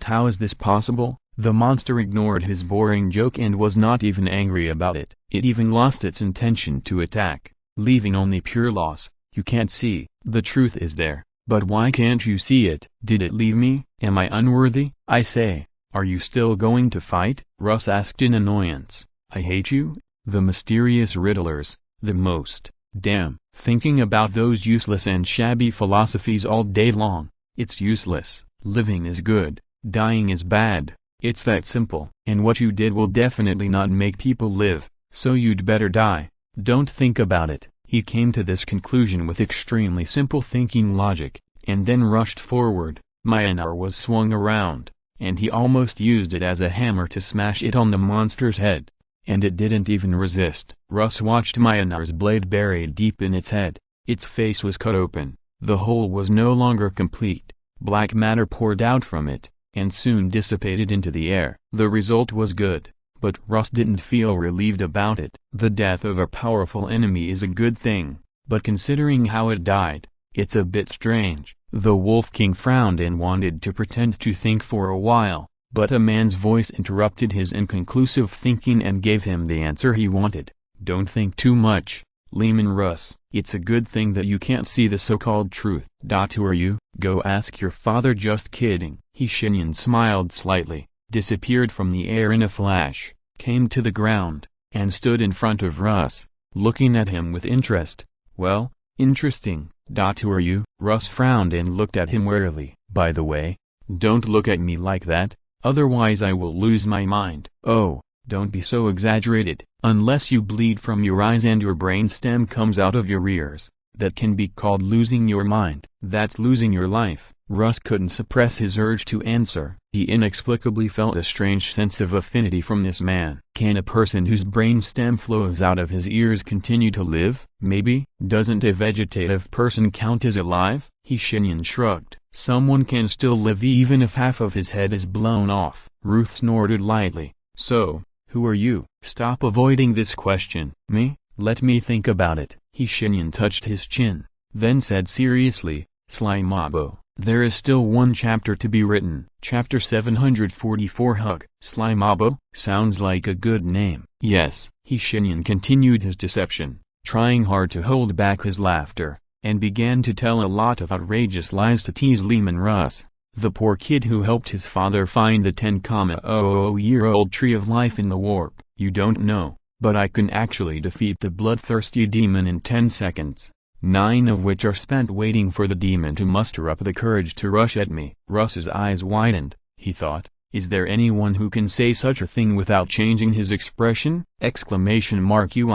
How is this possible? The monster ignored his boring joke and was not even angry about it. It even lost its intention to attack, leaving only pure loss. You can't see. The truth is there. But why can't you see it? Did it leave me? Am I unworthy? I say. Are you still going to fight? Russ asked in annoyance. I hate you? The mysterious riddlers. The most. Damn. Thinking about those useless and shabby philosophies all day long. It's useless. Living is good. Dying is bad. It's that simple. And what you did will definitely not make people live, so you'd better die. Don't think about it. He came to this conclusion with extremely simple thinking logic, and then rushed forward. Myanmar was swung around, and he almost used it as a hammer to smash it on the monster's head. And it didn't even resist. Russ watched Myanmar's blade buried deep in its head. Its face was cut open. The hole was no longer complete. Black matter poured out from it, and soon dissipated into the air. The result was good, but Russ didn't feel relieved about it. The death of a powerful enemy is a good thing, but considering how it died, it's a bit strange. The Wolf King frowned and wanted to pretend to think for a while, but a man's voice interrupted his inconclusive thinking and gave him the answer he wanted. Don't think too much, Leman Russ. It's a good thing that you can't see the so-called truth. Who are you? Go ask your father. Just kidding. Shenyan smiled slightly, disappeared from the air in a flash, came to the ground, and stood in front of Russ, looking at him with interest. Well, interesting. Who are you? Russ frowned and looked at him warily. By the way, don't look at me like that, otherwise I will lose my mind. Oh, don't be so exaggerated. Unless you bleed from your eyes and your brainstem comes out of your ears, that can be called losing your mind. That's losing your life. Russ couldn't suppress his urge to answer. He inexplicably felt a strange sense of affinity from this man. Can a person whose brainstem flows out of his ears continue to live? Maybe. Doesn't a vegetative person count as alive? Shenyan shrugged. Someone can still live even if half of his head is blown off. Ruth snorted lightly. So, who are you? Stop avoiding this question. Me? Let me think about it. Shenyan touched his chin, then said seriously, Slimabo. There is still one chapter to be written. Chapter 744. Hug. Slimabo? Sounds like a good name. Yes. Shenyan continued his deception, trying hard to hold back his laughter, and began to tell a lot of outrageous lies to tease Leman Russ, the poor kid who helped his father find the 10,000-year-old tree of life in the warp. You don't know, but I can actually defeat the bloodthirsty demon in 10 seconds. 9 of which are spent waiting for the demon to muster up the courage to rush at me. Russ's eyes widened. He thought, is there anyone who can say such a thing without changing his expression? I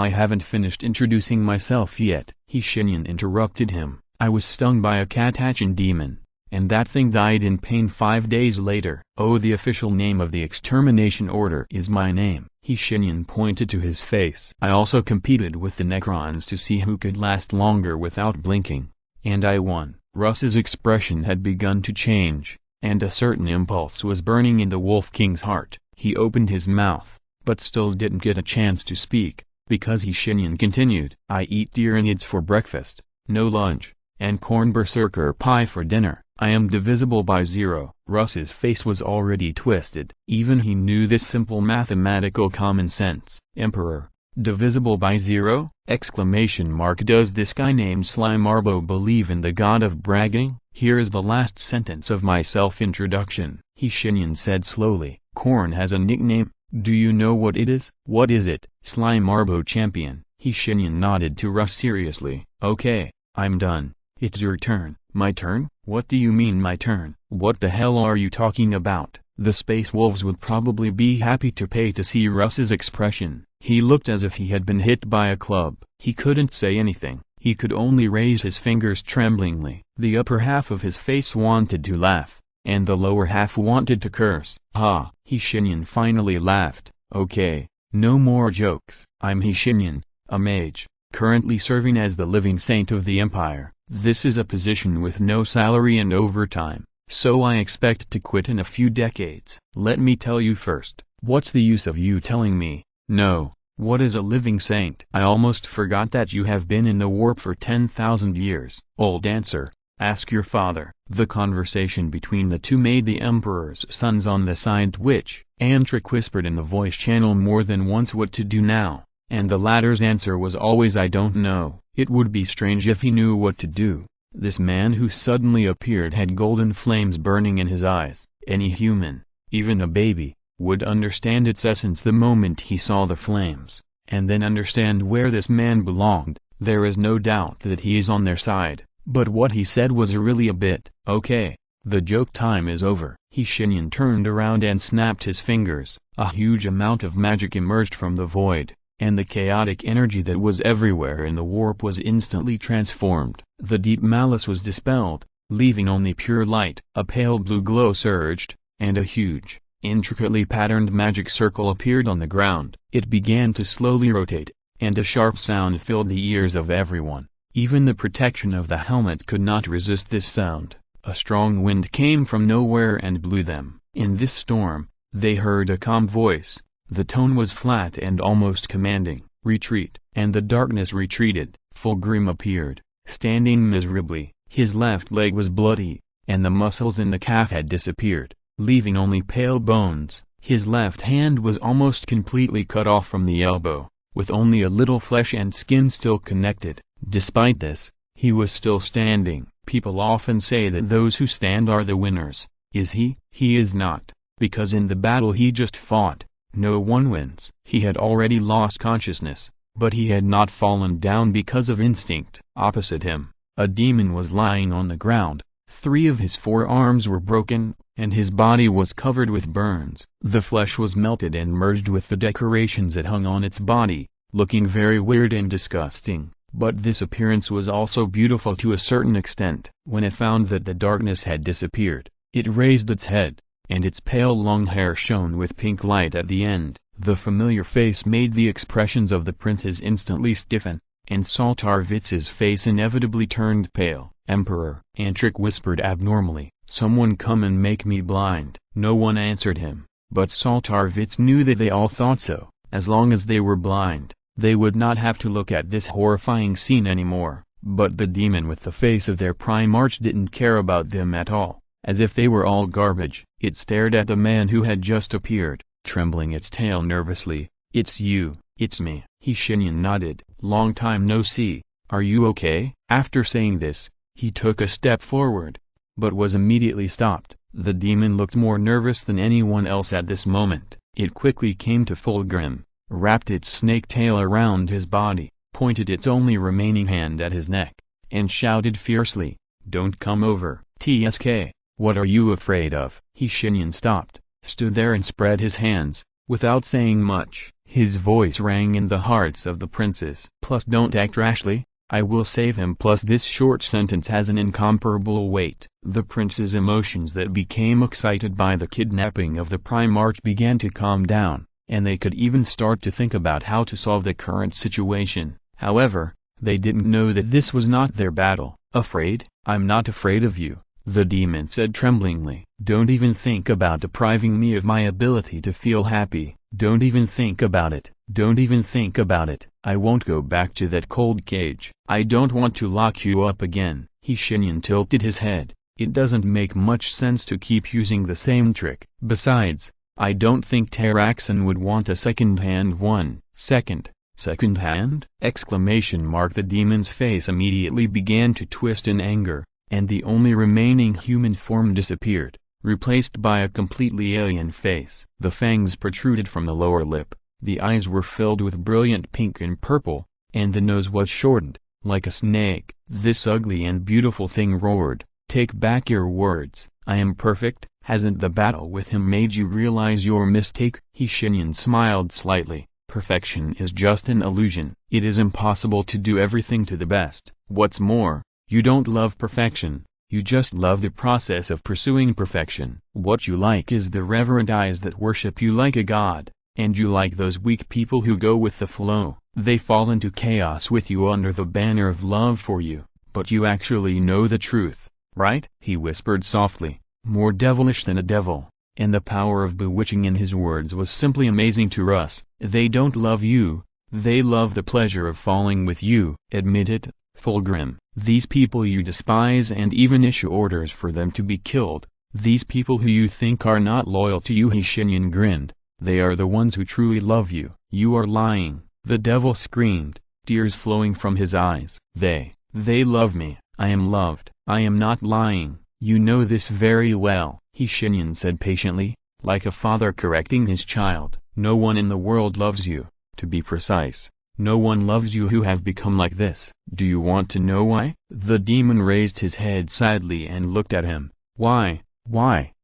haven't finished introducing myself yet. Shenyan interrupted him. I was stung by a Catachan demon, and that thing died in pain 5 days later. Oh, the official name of the extermination order is my name. Shenyan pointed to his face. I also competed with the Necrons to see who could last longer without blinking, and I won. Russ's expression had begun to change, and a certain impulse was burning in the Wolf King's heart. He opened his mouth, but still didn't get a chance to speak, because Shenyan continued. I eat deerinids for breakfast, no lunch, and corn berserker pie for dinner. I am divisible by 0. Russ's face was already twisted. Even he knew this simple mathematical common sense. Emperor, divisible by 0? Does this guy named Slimarbo believe in the god of bragging? Here is the last sentence of my self-introduction. Shenyan said slowly. Corn has a nickname. Do you know what it is? What is it? Slimarbo champion. Shenyan nodded to Russ seriously. Okay, I'm done. It's your turn. My turn? What do you mean my turn? What the hell are you talking about? The Space Wolves would probably be happy to pay to see Russ's expression. He looked as if he had been hit by a club. He couldn't say anything. He could only raise his fingers tremblingly. The upper half of his face wanted to laugh, and the lower half wanted to curse. Ha! Shenyan finally laughed. Okay, no more jokes. I'm Shenyan, a mage, currently serving as the living saint of the Empire. This is a position with no salary and overtime, so I expect to quit in a few decades. Let me tell you first, what's the use of you telling me? No, What is a living saint? I almost forgot that you have been in the warp for 10,000 years. Old answer. Ask your father. The conversation between the two made the Emperor's sons on the side twitch. Antric whispered in the voice channel more than once what to do now, and the latter's answer was always I don't know. It would be strange if he knew what to do. This man who suddenly appeared had golden flames burning in his eyes. Any human, even a baby, would understand its essence the moment he saw the flames, and then understand where this man belonged. There is no doubt that he is on their side, but what he said was really a bit, okay, the joke time is over. Shenyan turned around and snapped his fingers. A huge amount of magic emerged from the void, and the chaotic energy that was everywhere in the warp was instantly transformed. The deep malice was dispelled, leaving only pure light. A pale blue glow surged, and a huge, intricately patterned magic circle appeared on the ground. It began to slowly rotate, and a sharp sound filled the ears of everyone. Even the protection of the helmet could not resist this sound. A strong wind came from nowhere and blew them. In this storm, they heard a calm voice. The tone was flat and almost commanding. Retreat. And the darkness retreated. Fulgrim appeared, standing miserably. His left leg was bloody, and the muscles in the calf had disappeared, leaving only pale bones. His left hand was almost completely cut off from the elbow, with only a little flesh and skin still connected. Despite this, he was still standing. People often say that those who stand are the winners. Is he? He is not, because in the battle he just fought, no one wins. He had already lost consciousness, but he had not fallen down because of instinct. Opposite him, a demon was lying on the ground. 3 of his 4 arms were broken, and his body was covered with burns. The flesh was melted and merged with the decorations that hung on its body, looking very weird and disgusting. But this appearance was also beautiful to a certain extent. When it found that the darkness had disappeared, it raised its head, and its pale long hair shone with pink light at the end. The familiar face made the expressions of the princes instantly stiffen, and Saltarvitz's face inevitably turned pale. Emperor, Antric whispered abnormally, someone come and make me blind. No one answered him, but Saltarvitz knew that they all thought so. As long as they were blind, they would not have to look at this horrifying scene anymore. But the demon with the face of their Primarch didn't care about them at all, as if they were all garbage. It stared at the man who had just appeared, trembling its tail nervously. It's you. It's me. Shenyan nodded. Long time no see. Are you okay? After saying this, he took a step forward, but was immediately stopped. The demon looked more nervous than anyone else at this moment. It quickly came to Fulgrim, wrapped its snake tail around his body, pointed its only remaining hand at his neck, and shouted fiercely, "Don't come over, TSK, what are you afraid of?" Shenyan stopped, stood there and spread his hands, without saying much. His voice rang in the hearts of the princes. Plus don't act rashly, I will save him. Plus this short sentence has an incomparable weight. The princes' emotions that became excited by the kidnapping of the Primarch began to calm down, and they could even start to think about how to solve the current situation. However, they didn't know that this was not their battle. Afraid? I'm not afraid of you, the demon said tremblingly. Don't even think about depriving me of my ability to feel happy. Don't even think about it. Don't even think about it. I won't go back to that cold cage. I don't want to lock you up again. Shenyan tilted his head. It doesn't make much sense to keep using the same trick. Besides, I don't think Taraxon would want a second-hand one. Second-hand? Exclamation mark. The demon's face immediately began to twist in anger, and the only remaining human form disappeared, replaced by a completely alien face. The fangs protruded from the lower lip, the eyes were filled with brilliant pink and purple, and the nose was shortened, like a snake. This ugly and beautiful thing roared, "Take back your words, I am perfect." Hasn't the battle with him made you realize your mistake? Shenyan smiled slightly. Perfection is just an illusion. It is impossible to do everything to the best. What's more, you don't love perfection. You just love the process of pursuing perfection. What you like is the reverent eyes that worship you like a god, and you like those weak people who go with the flow. They fall into chaos with you under the banner of love for you, but you actually know the truth, right? He whispered softly, more devilish than a devil. and the power of bewitching in his words was simply amazing to Russ. They don't love you, they love the pleasure of falling with you. Admit it, Fulgrim. These people you despise and even issue orders for them to be killed. These people who you think are not loyal to you. Shenyan grinned. They are the ones who truly love you. You are lying, the devil screamed, tears flowing from his eyes. They love me. I am loved. I am not lying. You know this very well, Shenyan said patiently, like a father correcting his child. No one in the world loves you, to be precise. No one loves you who have become like this. Do you want to know why? The demon raised his head sadly and looked at him. Why?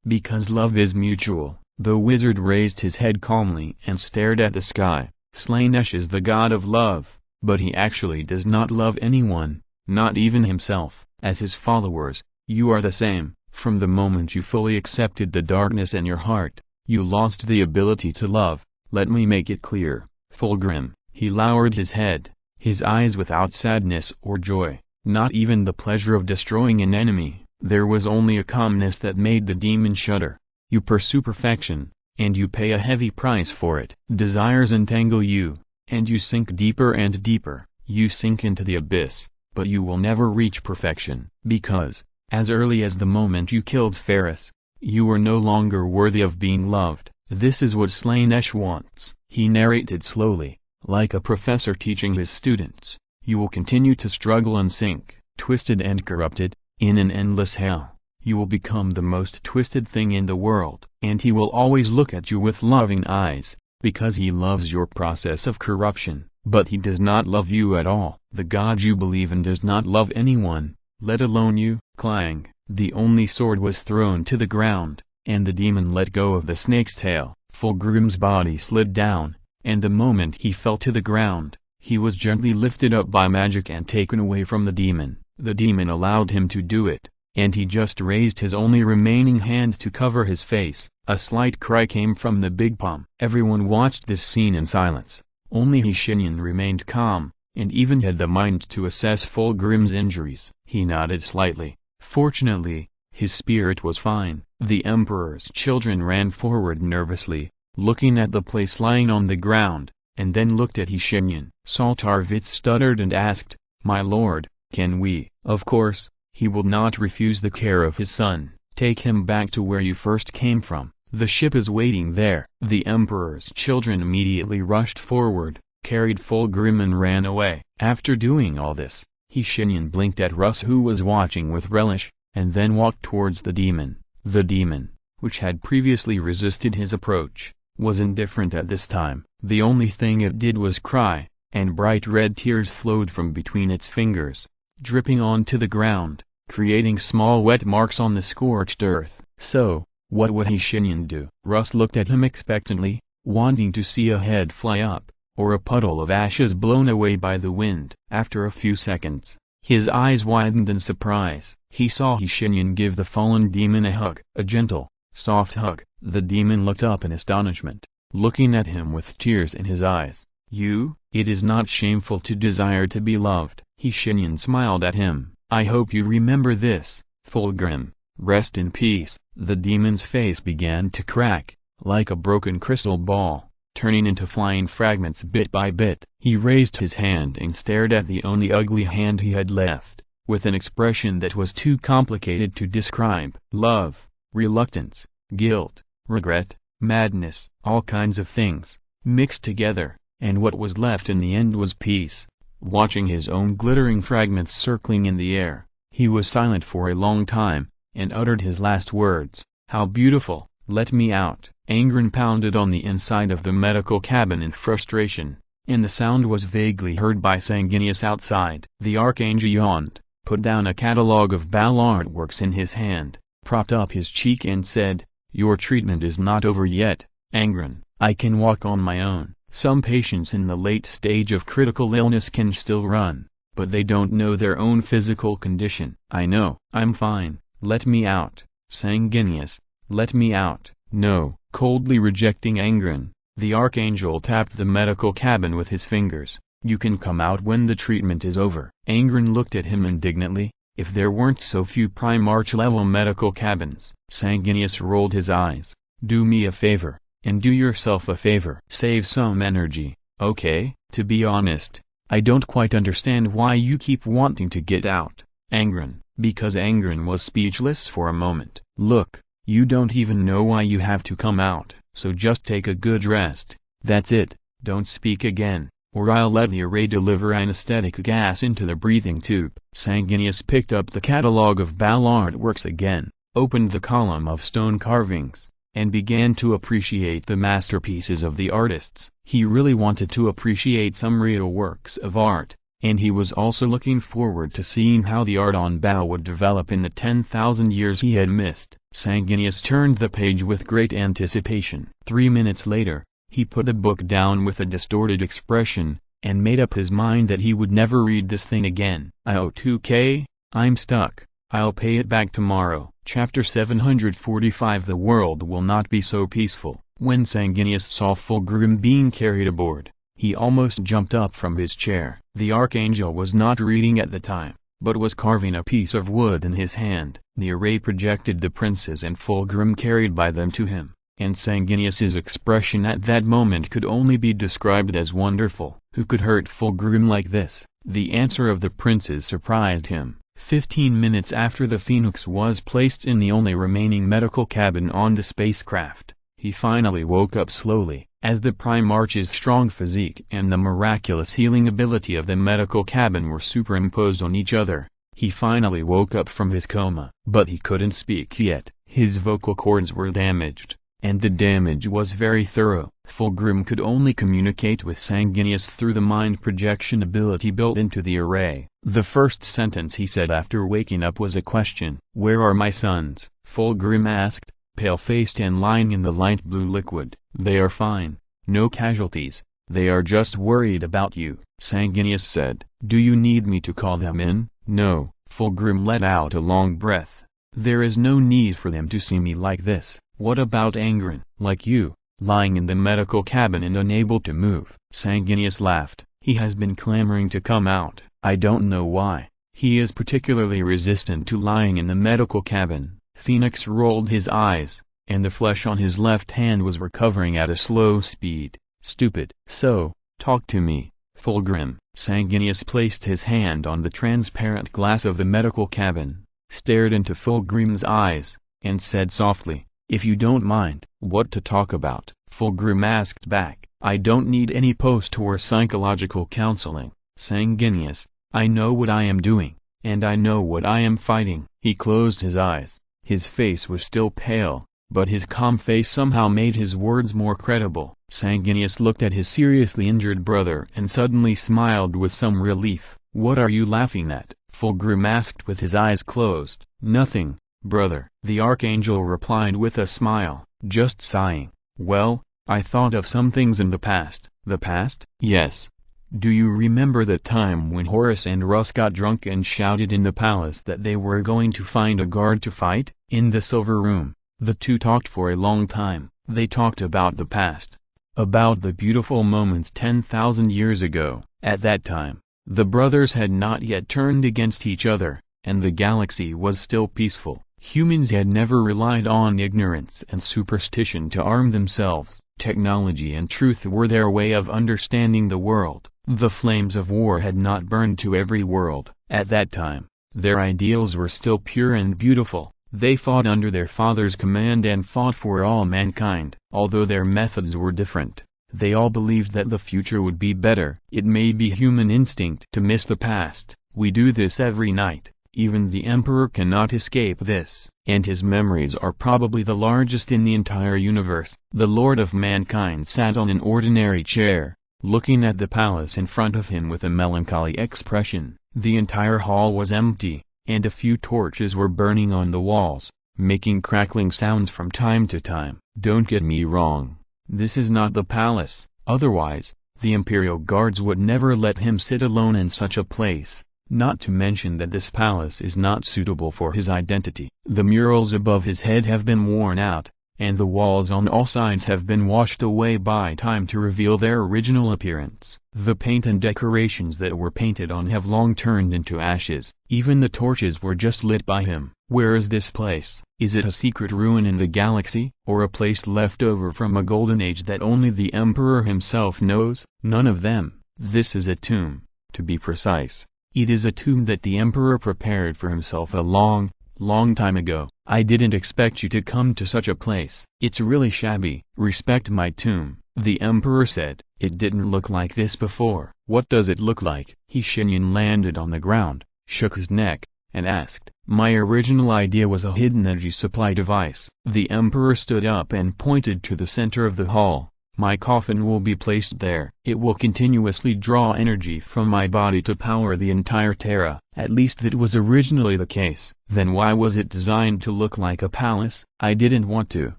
Because love is mutual. The wizard raised his head calmly and stared at the sky. Slaanesh is the god of love, but he actually does not love anyone, not even himself. As his followers, you are the same. From the moment you fully accepted the darkness in your heart, you lost the ability to love. Let me make it clear, Fulgrim. He lowered his head, his eyes without sadness or joy, not even the pleasure of destroying an enemy. There was only a calmness that made the demon shudder. You pursue perfection, and you pay a heavy price for it. Desires entangle you, and you sink deeper and deeper. You sink into the abyss, but you will never reach perfection. Because, as early as the moment you killed Ferris, you were no longer worthy of being loved. This is what Slaanesh wants. He narrated slowly, like a professor teaching his students. You will continue to struggle and sink, twisted and corrupted, in an endless hell. You will become the most twisted thing in the world. And he will always look at you with loving eyes, because he loves your process of corruption. But he does not love you at all. The god you believe in does not love anyone, let alone you. Clang, the only sword was thrown to the ground, and the demon let go of the snake's tail. Fulgrim's body slid down, and the moment he fell to the ground, he was gently lifted up by magic and taken away from the demon. The demon allowed him to do it, and he just raised his only remaining hand to cover his face. A slight cry came from the big palm. Everyone watched this scene in silence. Only Shenyan remained calm, and even had the mind to assess Fulgrim's injuries. He nodded slightly. Fortunately, his spirit was fine. The Emperor's children ran forward nervously, looking at the place lying on the ground, and then looked at Shenyan. Saltarvitz stuttered and asked, "My lord, can we?" "Of course, he will not refuse the care of his son. Take him back to where you first came from. The ship is waiting there." The Emperor's children immediately rushed forward, carried Fulgrim and ran away. After doing all this, Shenyan blinked at Russ, who was watching with relish, and then walked towards the demon. The demon, which had previously resisted his approach, was indifferent at this time. The only thing it did was cry, and bright red tears flowed from between its fingers, dripping onto the ground, creating small wet marks on the scorched earth. So, what would Shenyan do? Russ looked at him expectantly, wanting to see a head fly up, or a puddle of ashes blown away by the wind. After a few seconds, his eyes widened in surprise. He saw Shenyan give the fallen demon a hug. A gentle, soft hug. The demon looked up in astonishment, looking at him with tears in his eyes. "You? It is not shameful to desire to be loved." Shenyan smiled at him. "I hope you remember this, Fulgrim. Rest in peace." The demon's face began to crack, like a broken crystal ball, turning into flying fragments bit by bit. He raised his hand and stared at the only ugly hand he had left, with an expression that was too complicated to describe. Love, reluctance, guilt, regret, madness, all kinds of things, mixed together, and what was left in the end was peace. Watching his own glittering fragments circling in the air, he was silent for a long time, and uttered his last words. "How beautiful! Let me out." Angren pounded on the inside of the medical cabin in frustration, and the sound was vaguely heard by Sanguinius outside. The Archangel yawned, put down a catalogue of Ballard works in his hand, propped up his cheek and said, "Your treatment is not over yet, Angren. I can walk on my own. Some patients in the late stage of critical illness can still run, but they don't know their own physical condition." "I know. I'm fine. Let me out." "Sanguinius, let me out." "No." Coldly rejecting Angren, the Archangel tapped the medical cabin with his fingers. "You can come out when the treatment is over." Angren looked at him indignantly. If there weren't so few Primarch level medical cabins. Sanguinius rolled his eyes. Do me a favor, and do yourself a favor. Save some energy, okay? To be honest, I don't quite understand why you keep wanting to get out, Angren." Because Angren was speechless for a moment. "Look, you don't even know why you have to come out, so just take a good rest. That's it, don't speak again, or I'll let the array deliver anesthetic gas into the breathing tube." Sanguinius picked up the catalogue of Ballard works again, opened the column of stone carvings, and began to appreciate the masterpieces of the artists. He really wanted to appreciate some real works of art, and he was also looking forward to seeing how the art on Bao would develop in the 10,000 years he had missed. Sanguinius turned the page with great anticipation. 3 minutes later, he put the book down with a distorted expression, and made up his mind that he would never read this thing again. "I owe 2K, I'm stuck, I'll pay it back tomorrow." Chapter 745. The world will not be so peaceful. When Sanguinius saw Fulgrim being carried aboard, he almost jumped up from his chair. The archangel was not reading at the time, but was carving a piece of wood in his hand. The array projected the princes and Fulgrim carried by them to him, and Sanguinius's expression at that moment could only be described as wonderful. Who could hurt Fulgrim like this? The answer of the princes surprised him. 15 minutes after the Phoenix was placed in the only remaining medical cabin on the spacecraft, he finally woke up slowly. As the Primarch's strong physique and the miraculous healing ability of the medical cabin were superimposed on each other, he finally woke up from his coma. But he couldn't speak yet. His vocal cords were damaged, and the damage was very thorough. Fulgrim could only communicate with Sanguinius through the mind projection ability built into the array. The first sentence he said after waking up was a question. "Where are my sons?" Fulgrim asked, pale-faced and lying in the light blue liquid. "They are fine, no casualties, they are just worried about you," Sanguinius said. "Do you need me to call them in?" "No." Fulgrim let out a long breath. "There is no need for them to see me like this." "What about Angren?" "Like you, lying in the medical cabin and unable to move." Sanguinius laughed. "He has been clamoring to come out. I don't know why. He is particularly resistant to lying in the medical cabin." Phoenix rolled his eyes, and the flesh on his left hand was recovering at a slow speed. "Stupid." "So, talk to me, Fulgrim." Sanguinius placed his hand on the transparent glass of the medical cabin, stared into Fulgrim's eyes, and said softly, "If you don't mind." "What to talk about?" Fulgrim asked back. "I don't need any post or psychological counseling, Sanguinius. I know what I am doing, and I know what I am fighting." He closed his eyes. His face was still pale, but his calm face somehow made his words more credible. Sanguinius looked at his seriously injured brother and suddenly smiled with some relief. "What are you laughing at?" Fulgrim asked with his eyes closed. "Nothing, brother," the archangel replied with a smile, "just sighing." "Well, I thought of some things in the past." "The past?" "Yes. Do you remember the time when Horus and Russ got drunk and shouted in the palace that they were going to find a guard to fight?" In the Silver Room, the two talked for a long time. They talked about the past, about the beautiful moments 10,000 years ago. At that time, the brothers had not yet turned against each other, and the galaxy was still peaceful. Humans had never relied on ignorance and superstition to arm themselves. Technology and truth were their way of understanding the world. The flames of war had not burned to every world. At that time, their ideals were still pure and beautiful. They fought under their father's command and fought for all mankind. Although their methods were different, they all believed that the future would be better. It may be human instinct to miss the past. We do this every night. Even the Emperor cannot escape this. And his memories are probably the largest in the entire universe. The Lord of Mankind sat on an ordinary chair, looking at the palace in front of him with a melancholy expression. The entire hall was empty, and a few torches were burning on the walls, making crackling sounds from time to time. Don't get me wrong, this is not the palace, otherwise, the Imperial Guards would never let him sit alone in such a place, not to mention that this palace is not suitable for his identity. The murals above his head have been worn out, and the walls on all sides have been washed away by time to reveal their original appearance. The paint and decorations that were painted on have long turned into ashes. Even the torches were just lit by him. Where is this place? Is it a secret ruin in the galaxy, or a place left over from a golden age that only the Emperor himself knows? None of them. This is a tomb, to be precise. It is a tomb that the Emperor prepared for himself a long, long time ago. I didn't expect you to come to such a place. It's really shabby. Respect my tomb, the Emperor said. It didn't look like this before. What does it look like? Shenyan landed on the ground, shook his neck, and asked. My original idea was a hidden energy supply device. The Emperor stood up and pointed to the center of the hall. My coffin will be placed there. It will continuously draw energy from my body to power the entire Terra. At least that was originally the case. Then why was it designed to look like a palace? I didn't want to.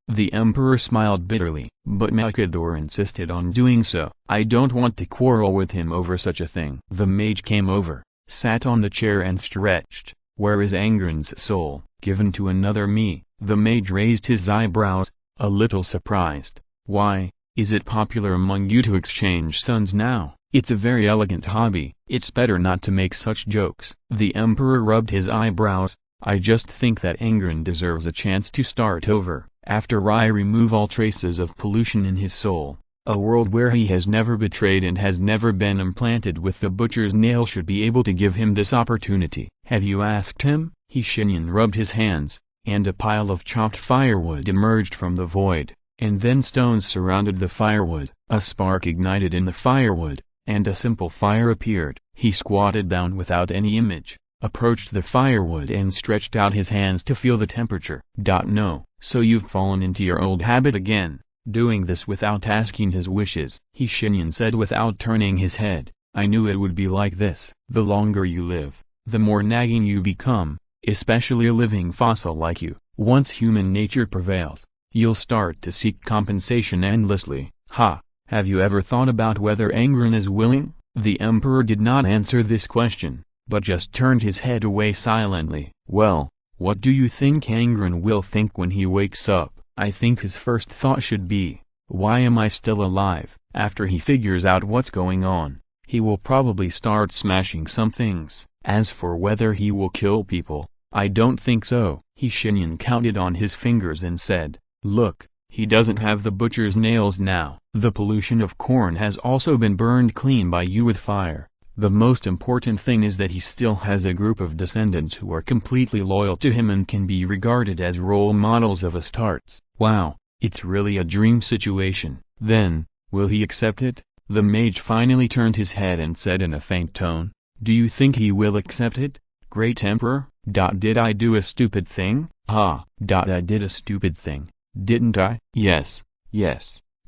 The Emperor smiled bitterly, but Malkador insisted on doing so. I don't want to quarrel with him over such a thing. The mage came over, sat on the chair and stretched. Where is Angren's soul? Given to another me. The mage raised his eyebrows, a little surprised. Why, is it popular among you to exchange sons now? It's a very elegant hobby. It's better not to make such jokes. The Emperor rubbed his eyebrows. I just think that Angren deserves a chance to start over, after I remove all traces of pollution in his soul. A world where he has never betrayed and has never been implanted with the butcher's nail should be able to give him this opportunity. Have you asked him? Shenyan rubbed his hands, and a pile of chopped firewood emerged from the void, and then stones surrounded the firewood. A spark ignited in the firewood, and a simple fire appeared. He squatted down without any image, approached the firewood and stretched out his hands to feel the temperature. No, so you've fallen into your old habit again. Doing this without asking his wishes. Shenyan said without turning his head. I knew it would be like this. The longer you live, the more nagging you become, especially a living fossil like you. Once human nature prevails, you'll start to seek compensation endlessly. Have you ever thought about whether Angren is willing? The Emperor did not answer this question, but just turned his head away silently. Well, what do you think Angren will think when he wakes up? I think his first thought should be, why am I still alive? After he figures out what's going on, he will probably start smashing some things. As for whether he will kill people, I don't think so. Shenyan counted on his fingers and said, look, he doesn't have the butcher's nails now. The pollution of corn has also been burned clean by you with fire. The most important thing is that he still has a group of descendants who are completely loyal to him and can be regarded as role models of Astartes. Wow, it's really a dream situation. Then, will he accept it? The mage finally turned his head and said in a faint tone, do you think he will accept it, Great Emperor? Did I do a stupid thing? I did a stupid thing, didn't I? Yes,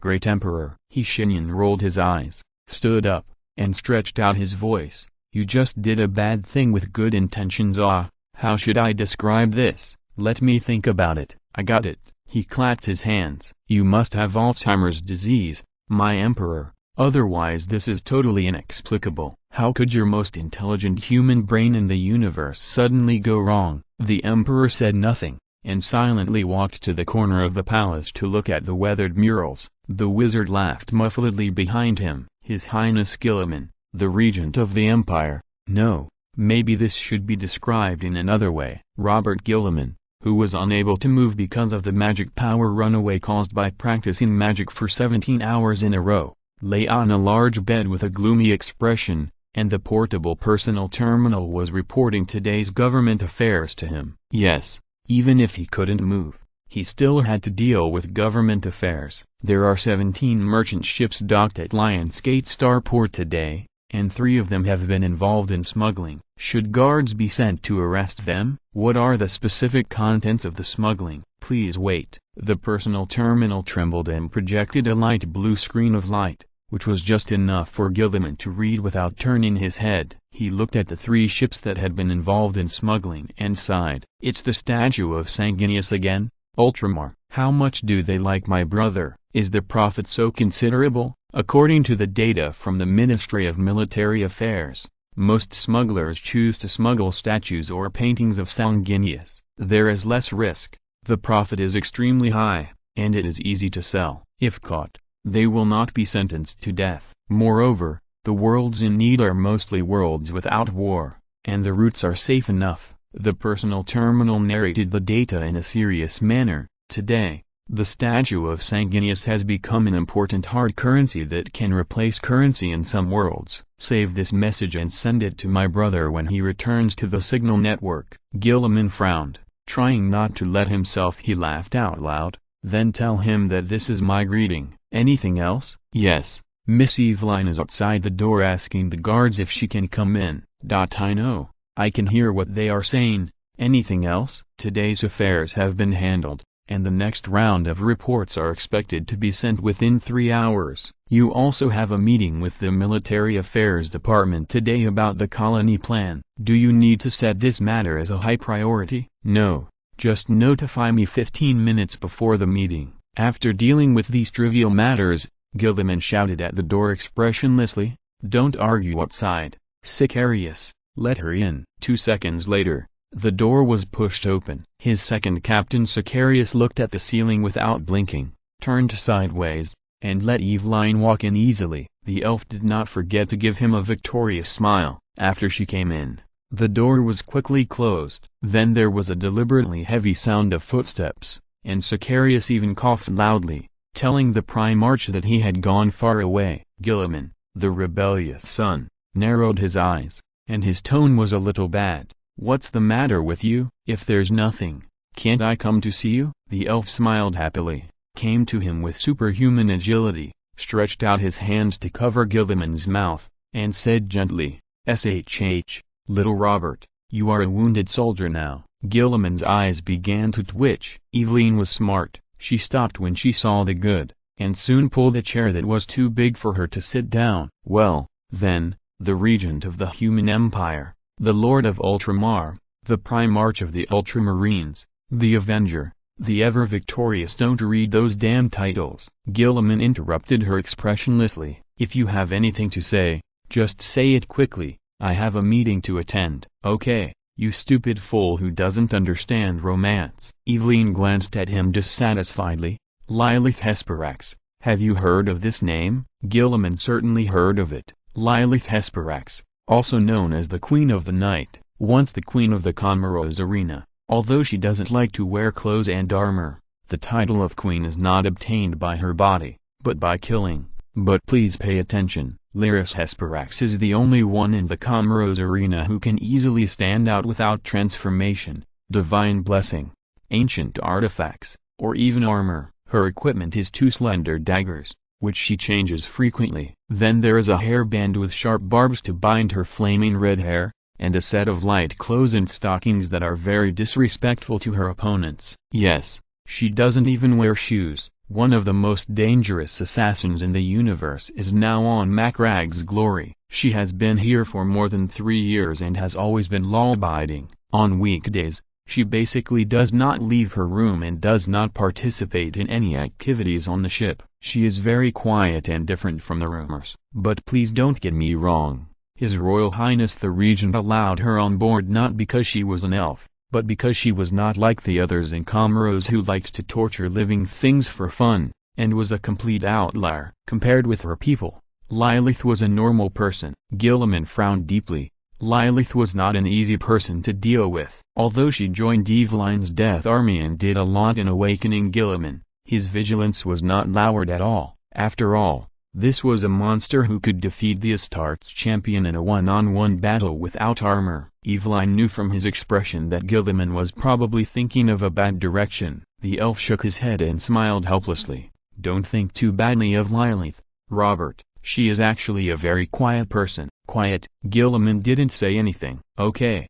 Great Emperor. Shenyan rolled his eyes, stood up, and stretched out his voice. You just did a bad thing with good intentions. How should I describe this? Let me think about it. I got it. He clapped his hands. You must have Alzheimer's disease, my Emperor, otherwise this is totally inexplicable. How could your most intelligent human brain in the universe suddenly go wrong? The Emperor said nothing, and silently walked to the corner of the palace to look at the weathered murals. The wizard laughed muffledly behind him. His Highness Gilliman, the regent of the empire. No, maybe this should be described in another way. Robert Gilliman, who was unable to move because of the magic power runaway caused by practicing magic for 17 hours in a row, lay on a large bed with a gloomy expression, and the portable personal terminal was reporting today's government affairs to him. Yes, even if he couldn't move, he still had to deal with government affairs. There are 17 merchant ships docked at Lionsgate Starport today, and 3 of them have been involved in smuggling. Should guards be sent to arrest them? What are the specific contents of the smuggling? Please wait. The personal terminal trembled and projected a light blue screen of light, which was just enough for Gilliman to read without turning his head. He looked at the 3 ships that had been involved in smuggling and sighed. It's the statue of Sanguinius again? Ultramar. How much do they like my brother? Is the profit so considerable? According to the data from the Ministry of Military Affairs, most smugglers choose to smuggle statues or paintings of Sanguinius. There is less risk, the profit is extremely high, and it is easy to sell. If caught, they will not be sentenced to death. Moreover, the worlds in need are mostly worlds without war, and the routes are safe enough. The personal terminal narrated the data in a serious manner. Today, the statue of Sanguinius has become an important hard currency that can replace currency in some worlds. Save this message and send it to my brother when he returns to the signal network. Gilliman frowned, trying not to let himself. He laughed out loud. Then tell him that this is my greeting. Anything else? Yes, Miss Eveline is outside the door asking the guards if she can come in. I know. I can hear what they are saying. Anything else? Today's affairs have been handled, and the next round of reports are expected to be sent within 3 hours. You also have a meeting with the Military Affairs Department today about the colony plan. Do you need to set this matter as a high priority? No, just notify me 15 minutes before the meeting. After dealing with these trivial matters, Gilliman shouted at the door expressionlessly, "Don't argue outside, Sicarius, let her in." 2 seconds later, the door was pushed open. His second captain Sicarius looked at the ceiling without blinking, turned sideways, and let Eveline walk in easily. The elf did not forget to give him a victorious smile. After she came in, the door was quickly closed. Then there was a deliberately heavy sound of footsteps, and Sicarius even coughed loudly, telling the Primarch that he had gone far away. Gilliman, the rebellious son, narrowed his eyes, and his tone was a little bad. "What's the matter with you? If there's nothing, can't I come to see you?" The elf smiled happily, came to him with superhuman agility, stretched out his hand to cover Gilliman's mouth, and said gently, "SHH, little Robert, you are a wounded soldier now." Gilliman's eyes began to twitch. Eveline was smart. She stopped when she saw the good, and soon pulled a chair that was too big for her to sit down. "Well, then, the regent of the human empire, the Lord of Ultramar, the Primarch of the Ultramarines, the Avenger, the ever-victorious—" "Don't read those damn titles," Gilliman interrupted her expressionlessly. "If you have anything to say, just say it quickly. I have a meeting to attend." "Okay, you stupid fool who doesn't understand romance." Eveline glanced at him dissatisfiedly. "Lilith Hesperax, have you heard of this name?" Gilliman certainly heard of it. Lilith Hesperax, also known as the Queen of the Night, once the Queen of the Comoros Arena. Although she doesn't like to wear clothes and armor, the title of Queen is not obtained by her body, but by killing. But please pay attention, Lyris Hesperax is the only one in the Comoros Arena who can easily stand out without transformation, divine blessing, ancient artifacts, or even armor. Her equipment is 2 slender daggers, which she changes frequently. Then there is a hairband with sharp barbs to bind her flaming red hair, and a set of light clothes and stockings that are very disrespectful to her opponents. Yes, she doesn't even wear shoes. One of the most dangerous assassins in the universe is now on Macrag's glory. She has been here for more than 3 years and has always been law-abiding. On weekdays, she basically does not leave her room and does not participate in any activities on the ship. She is very quiet and different from the rumors. But please don't get me wrong. His Royal Highness the Regent allowed her on board not because she was an elf, but because she was not like the others in Comoros who liked to torture living things for fun, and was a complete outlier. Compared with her people, Lilith was a normal person. Gilliman frowned deeply. Lilith was not an easy person to deal with. Although she joined Eveline's Death Army and did a lot in awakening Gilliman, his vigilance was not lowered at all. After all, this was a monster who could defeat the Astartes champion in a one-on-one battle without armor. Eveline knew from his expression that Gilliman was probably thinking of a bad direction. The elf shook his head and smiled helplessly. "Don't think too badly of Lilith, Robert. She is actually a very quiet person." "Quiet?" Gilliman didn't say anything. Okay,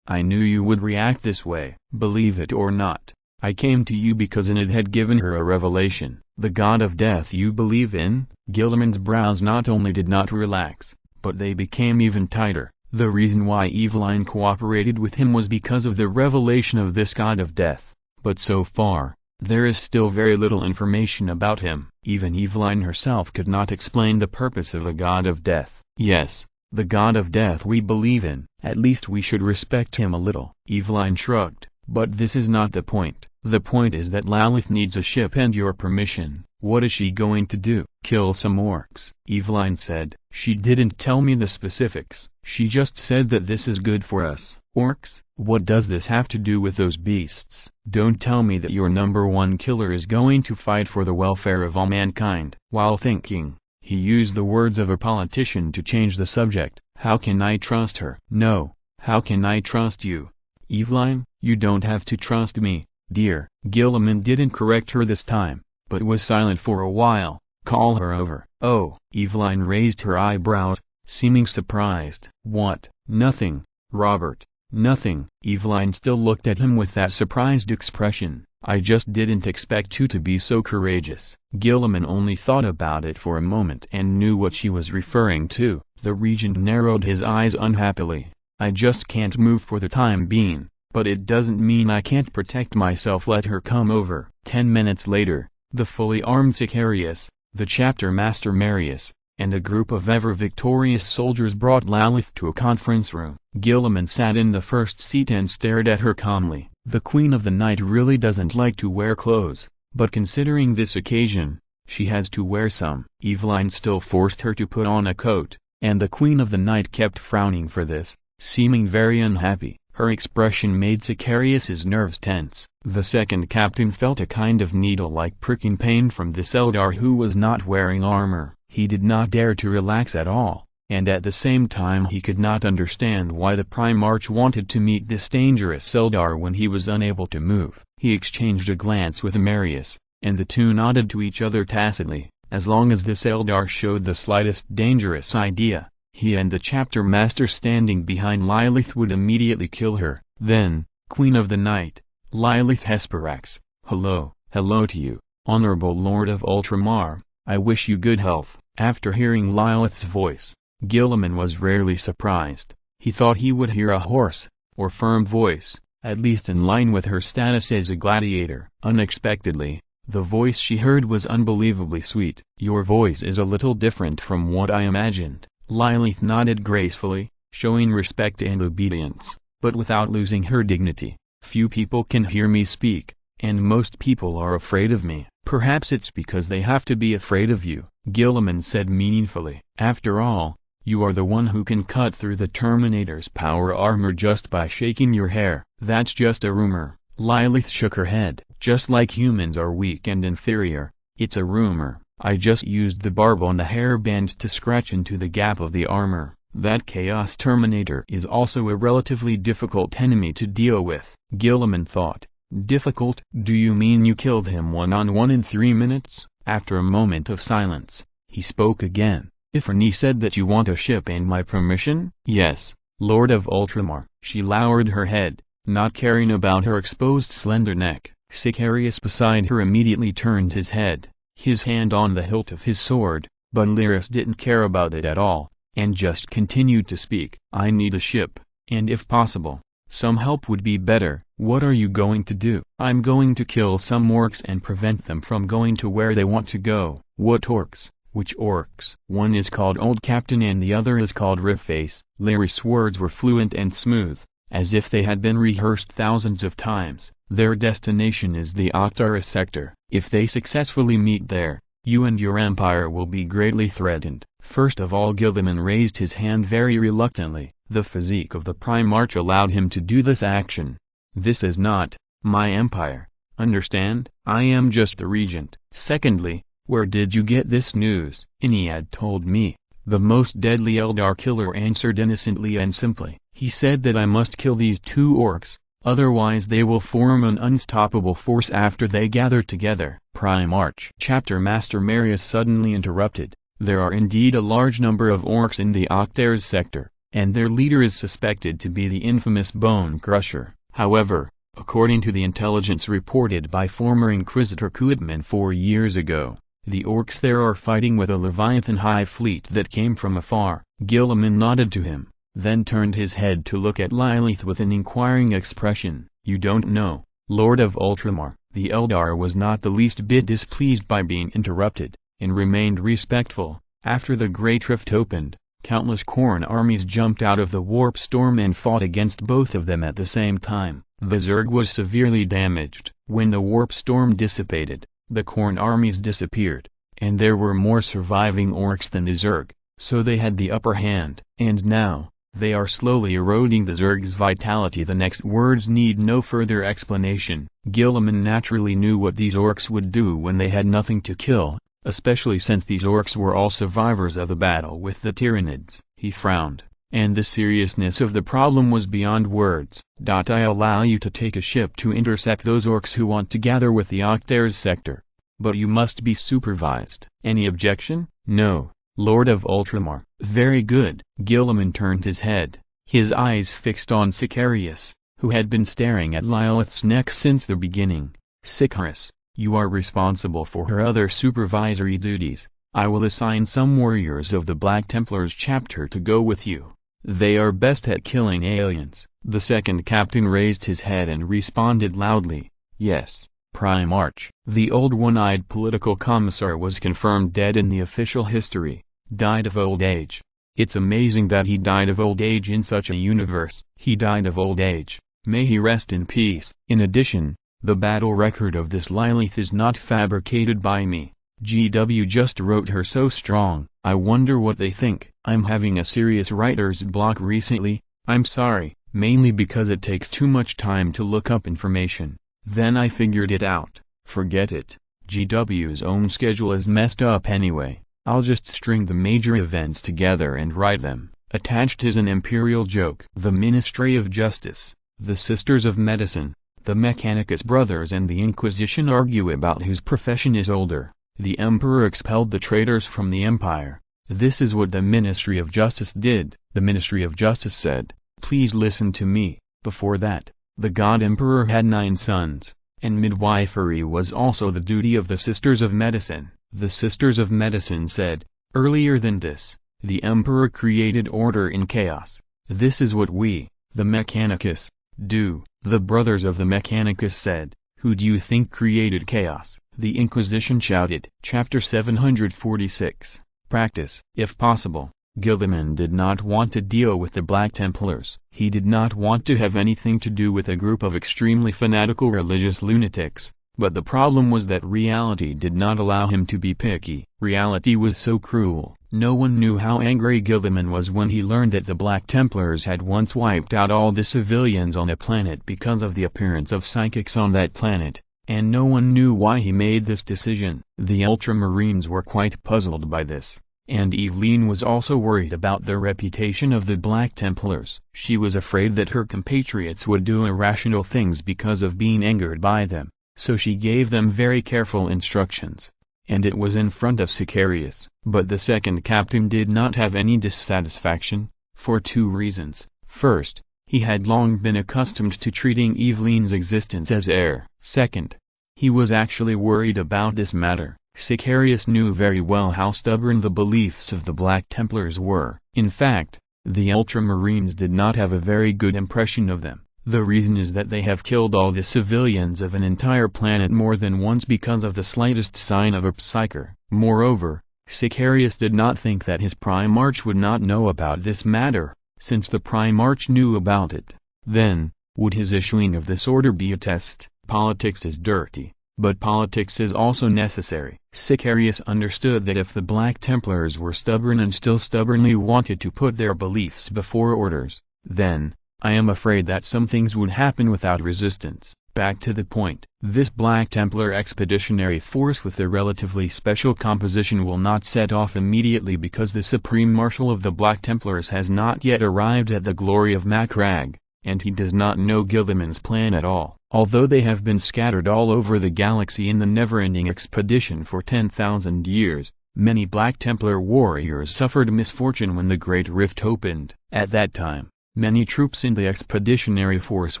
I knew you would react this way." "Believe it or not, I came to you because Enid had given her a revelation." "The god of death you believe in?" Gilliman's brows not only did not relax, but they became even tighter. The reason why Eveline cooperated with him was because of the revelation of this god of death. But so far, there is still very little information about him. Even Eveline herself could not explain the purpose of a god of death. "Yes, the god of death we believe in. At least we should respect him a little." Eveline shrugged. "But this is not the point. The point is that Lilith needs a ship and your permission." "What is she going to do?" "Kill some orcs," Eveline said. "She didn't tell me the specifics. She just said that this is good for us." Orcs? What does this have to do with those beasts? Don't tell me that your #1 killer is going to fight for the welfare of all mankind. While thinking, he used the words of a politician to change the subject. How can I trust her? No, how can I trust you? Eveline, you don't have to trust me, dear. Gilliman didn't correct her this time, but was silent for a while. Call her over. Oh. Eveline raised her eyebrows, seeming surprised. What? Nothing, Robert. Nothing. Eveline still looked at him with that surprised expression. I just didn't expect you to be so courageous. Gilliman only thought about it for a moment and knew what she was referring to. The regent narrowed his eyes unhappily. I just can't move for the time being, but it doesn't mean I can't protect myself. Let her come over. 10 minutes later, the fully armed Sicarius, the chapter master Marius, and a group of ever-victorious soldiers brought Lilith to a conference room. Gilliman sat in the first seat and stared at her calmly. The Queen of the Night really doesn't like to wear clothes, but considering this occasion, she has to wear some. Eveline still forced her to put on a coat, and the Queen of the Night kept frowning for this, seeming very unhappy. Her expression made Sicarius's nerves tense. The second captain felt a kind of needle-like pricking pain from this Eldar who was not wearing armor. He did not dare to relax at all, and at the same time he could not understand why the Primarch wanted to meet this dangerous Eldar when he was unable to move. He exchanged a glance with Marius, and the two nodded to each other tacitly. As long as this Eldar showed the slightest dangerous idea, he and the chapter master standing behind Lilith would immediately kill her. Then, Queen of the Night, Lilith Hesperax, hello to you, Honorable Lord of Ultramar, I wish you good health. After hearing Lilith's voice, Gilliman was rarely surprised. He thought he would hear a hoarse, or firm voice, at least in line with her status as a gladiator. Unexpectedly, the voice she heard was unbelievably sweet. Your voice is a little different from what I imagined. Lilith nodded gracefully, showing respect and obedience, but without losing her dignity. Few people can hear me speak, and most people are afraid of me. Perhaps it's because they have to be afraid of you, Gilliman said meaningfully. After all, you are the one who can cut through the Terminator's power armor just by shaking your hair. That's just a rumor. Lilith shook her head. Just like humans are weak and inferior, it's a rumor. I just used the barb on the hairband to scratch into the gap of the armor. That Chaos Terminator is also a relatively difficult enemy to deal with. Gilliman thought. Difficult? Do you mean you killed him one-on-one in 3 minutes? After a moment of silence, he spoke again. Ifrani said that you want a ship and my permission? Yes, Lord of Ultramar. She lowered her head, not caring about her exposed slender neck. Sicarius beside her immediately turned his head, his hand on the hilt of his sword, but Lyris didn't care about it at all, and just continued to speak. I need a ship, and if possible, some help would be better. What are you going to do? I'm going to kill some orcs and prevent them from going to where they want to go. What orcs? Which orcs? One is called Old Captain and the other is called Ribface. Lyris' words were fluent and smooth, as if they had been rehearsed thousands of times. Their destination is the Octaris sector. If they successfully meet there, you and your empire will be greatly threatened. First of all, Gilliman raised his hand very reluctantly. The physique of the Primarch allowed him to do this action. This is not my empire, understand? I am just the regent. Secondly, where did you get this news? Iniad told me. The most deadly Eldar killer answered innocently and simply. He said that I must kill these 2 orcs, otherwise they will form an unstoppable force after they gather together. Primarch. Chapter Master Marius suddenly interrupted. There are indeed a large number of orcs in the Octaris sector, and their leader is suspected to be the infamous Bone Crusher. However, according to the intelligence reported by former Inquisitor Kuitman 4 years ago, the orcs there are fighting with a Leviathan high fleet that came from afar. Gilliman nodded to him, then turned his head to look at Lilith with an inquiring expression. You don't know, Lord of Ultramar. The Eldar was not the least bit displeased by being interrupted, and remained respectful. After the Great Rift opened, countless Khorne armies jumped out of the warp storm and fought against both of them at the same time. The Zerg was severely damaged. When the warp storm dissipated, the Khorne armies disappeared, and there were more surviving orcs than the Zerg, so they had the upper hand. And now, They are slowly eroding the Zerg's vitality. The next words need no further explanation. Guilliman naturally knew what these orcs would do when they had nothing to kill, especially since these orcs were all survivors of the battle with the Tyranids. He frowned, and the seriousness of the problem was beyond words. I allow you to take a ship to intercept those orcs who want to gather with the Octair's sector. But you must be supervised. Any objection? No, Lord of Ultramar. Very good. Guilliman turned his head, his eyes fixed on Sicarius, who had been staring at Lilith's neck since the beginning. Sicarius, you are responsible for her other supervisory duties. I will assign some warriors of the Black Templars chapter to go with you. They are best at killing aliens. The second captain raised his head and responded loudly, yes, Primarch. The old one-eyed political commissar was confirmed dead in the official history, died of old age. It's amazing that he died of old age in such a universe. He died of old age. May he rest in peace. In addition, the battle record of this Lilith is not fabricated by me. GW just wrote her so strong. I wonder what they think. I'm having a serious writer's block recently. I'm sorry, mainly because it takes too much time to look up information. Then I figured it out. Forget it. GW's own schedule is messed up anyway. I'll just string the major events together and write them. Attached is an imperial joke. The Ministry of Justice, the Sisters of Medicine, the Mechanicus brothers and the Inquisition argue about whose profession is older. The Emperor expelled the traitors from the Empire. This is what the Ministry of Justice did. The Ministry of Justice said, please listen to me. Before that, the God Emperor had 9 sons, and midwifery was also the duty of the Sisters of Medicine. The Sisters of Medicine said, earlier than this, the Emperor created order in chaos. This is what we, the Mechanicus, do. The brothers of the Mechanicus said, who do you think created chaos? The Inquisition shouted. Chapter 746. Practice. If possible, Guilliman did not want to deal with the Black Templars. He did not want to have anything to do with a group of extremely fanatical religious lunatics, but the problem was that reality did not allow him to be picky. Reality was so cruel. No one knew how angry Guilliman was when he learned that the Black Templars had once wiped out all the civilians on a planet because of the appearance of psychics on that planet, and no one knew why he made this decision. The Ultramarines were quite puzzled by this. And Evelyn was also worried about the reputation of the Black Templars. She was afraid that her compatriots would do irrational things because of being angered by them, so she gave them very careful instructions. And it was in front of Sicarius. But the second captain did not have any dissatisfaction, for 2 reasons. First, he had long been accustomed to treating Evelyn's existence as air. Second, he was actually worried about this matter. Sicarius knew very well how stubborn the beliefs of the Black Templars were. In fact, the Ultramarines did not have a very good impression of them. The reason is that they have killed all the civilians of an entire planet more than once because of the slightest sign of a psyker. Moreover, Sicarius did not think that his Primarch would not know about this matter. Since the Primarch knew about it, then, would his issuing of this order be a test? Politics is dirty, but politics is also necessary. Sicarius understood that if the Black Templars were stubborn and still stubbornly wanted to put their beliefs before orders, then, I am afraid that some things would happen without resistance. Back to the point. This Black Templar expeditionary force with a relatively special composition will not set off immediately because the Supreme Marshal of the Black Templars has not yet arrived at the glory of Macragge, and he does not know Guilliman's plan at all. Although they have been scattered all over the galaxy in the never-ending expedition for 10,000 years, many Black Templar warriors suffered misfortune when the Great Rift opened. At that time, many troops in the expeditionary force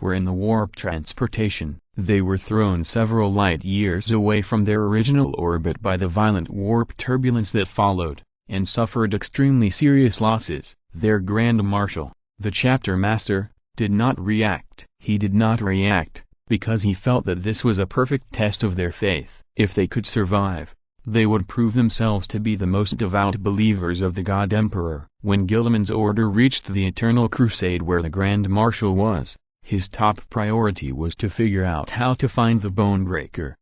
were in the warp transportation. They were thrown several light years away from their original orbit by the violent warp turbulence that followed, and suffered extremely serious losses. Their Grand Marshal, the Chapter Master, did not react. He did not react, because he felt that this was a perfect test of their faith. If they could survive, they would prove themselves to be the most devout believers of the God Emperor. When Guilliman's order reached the Eternal Crusade where the Grand Marshal was, his top priority was to figure out how to find the Bonebreaker.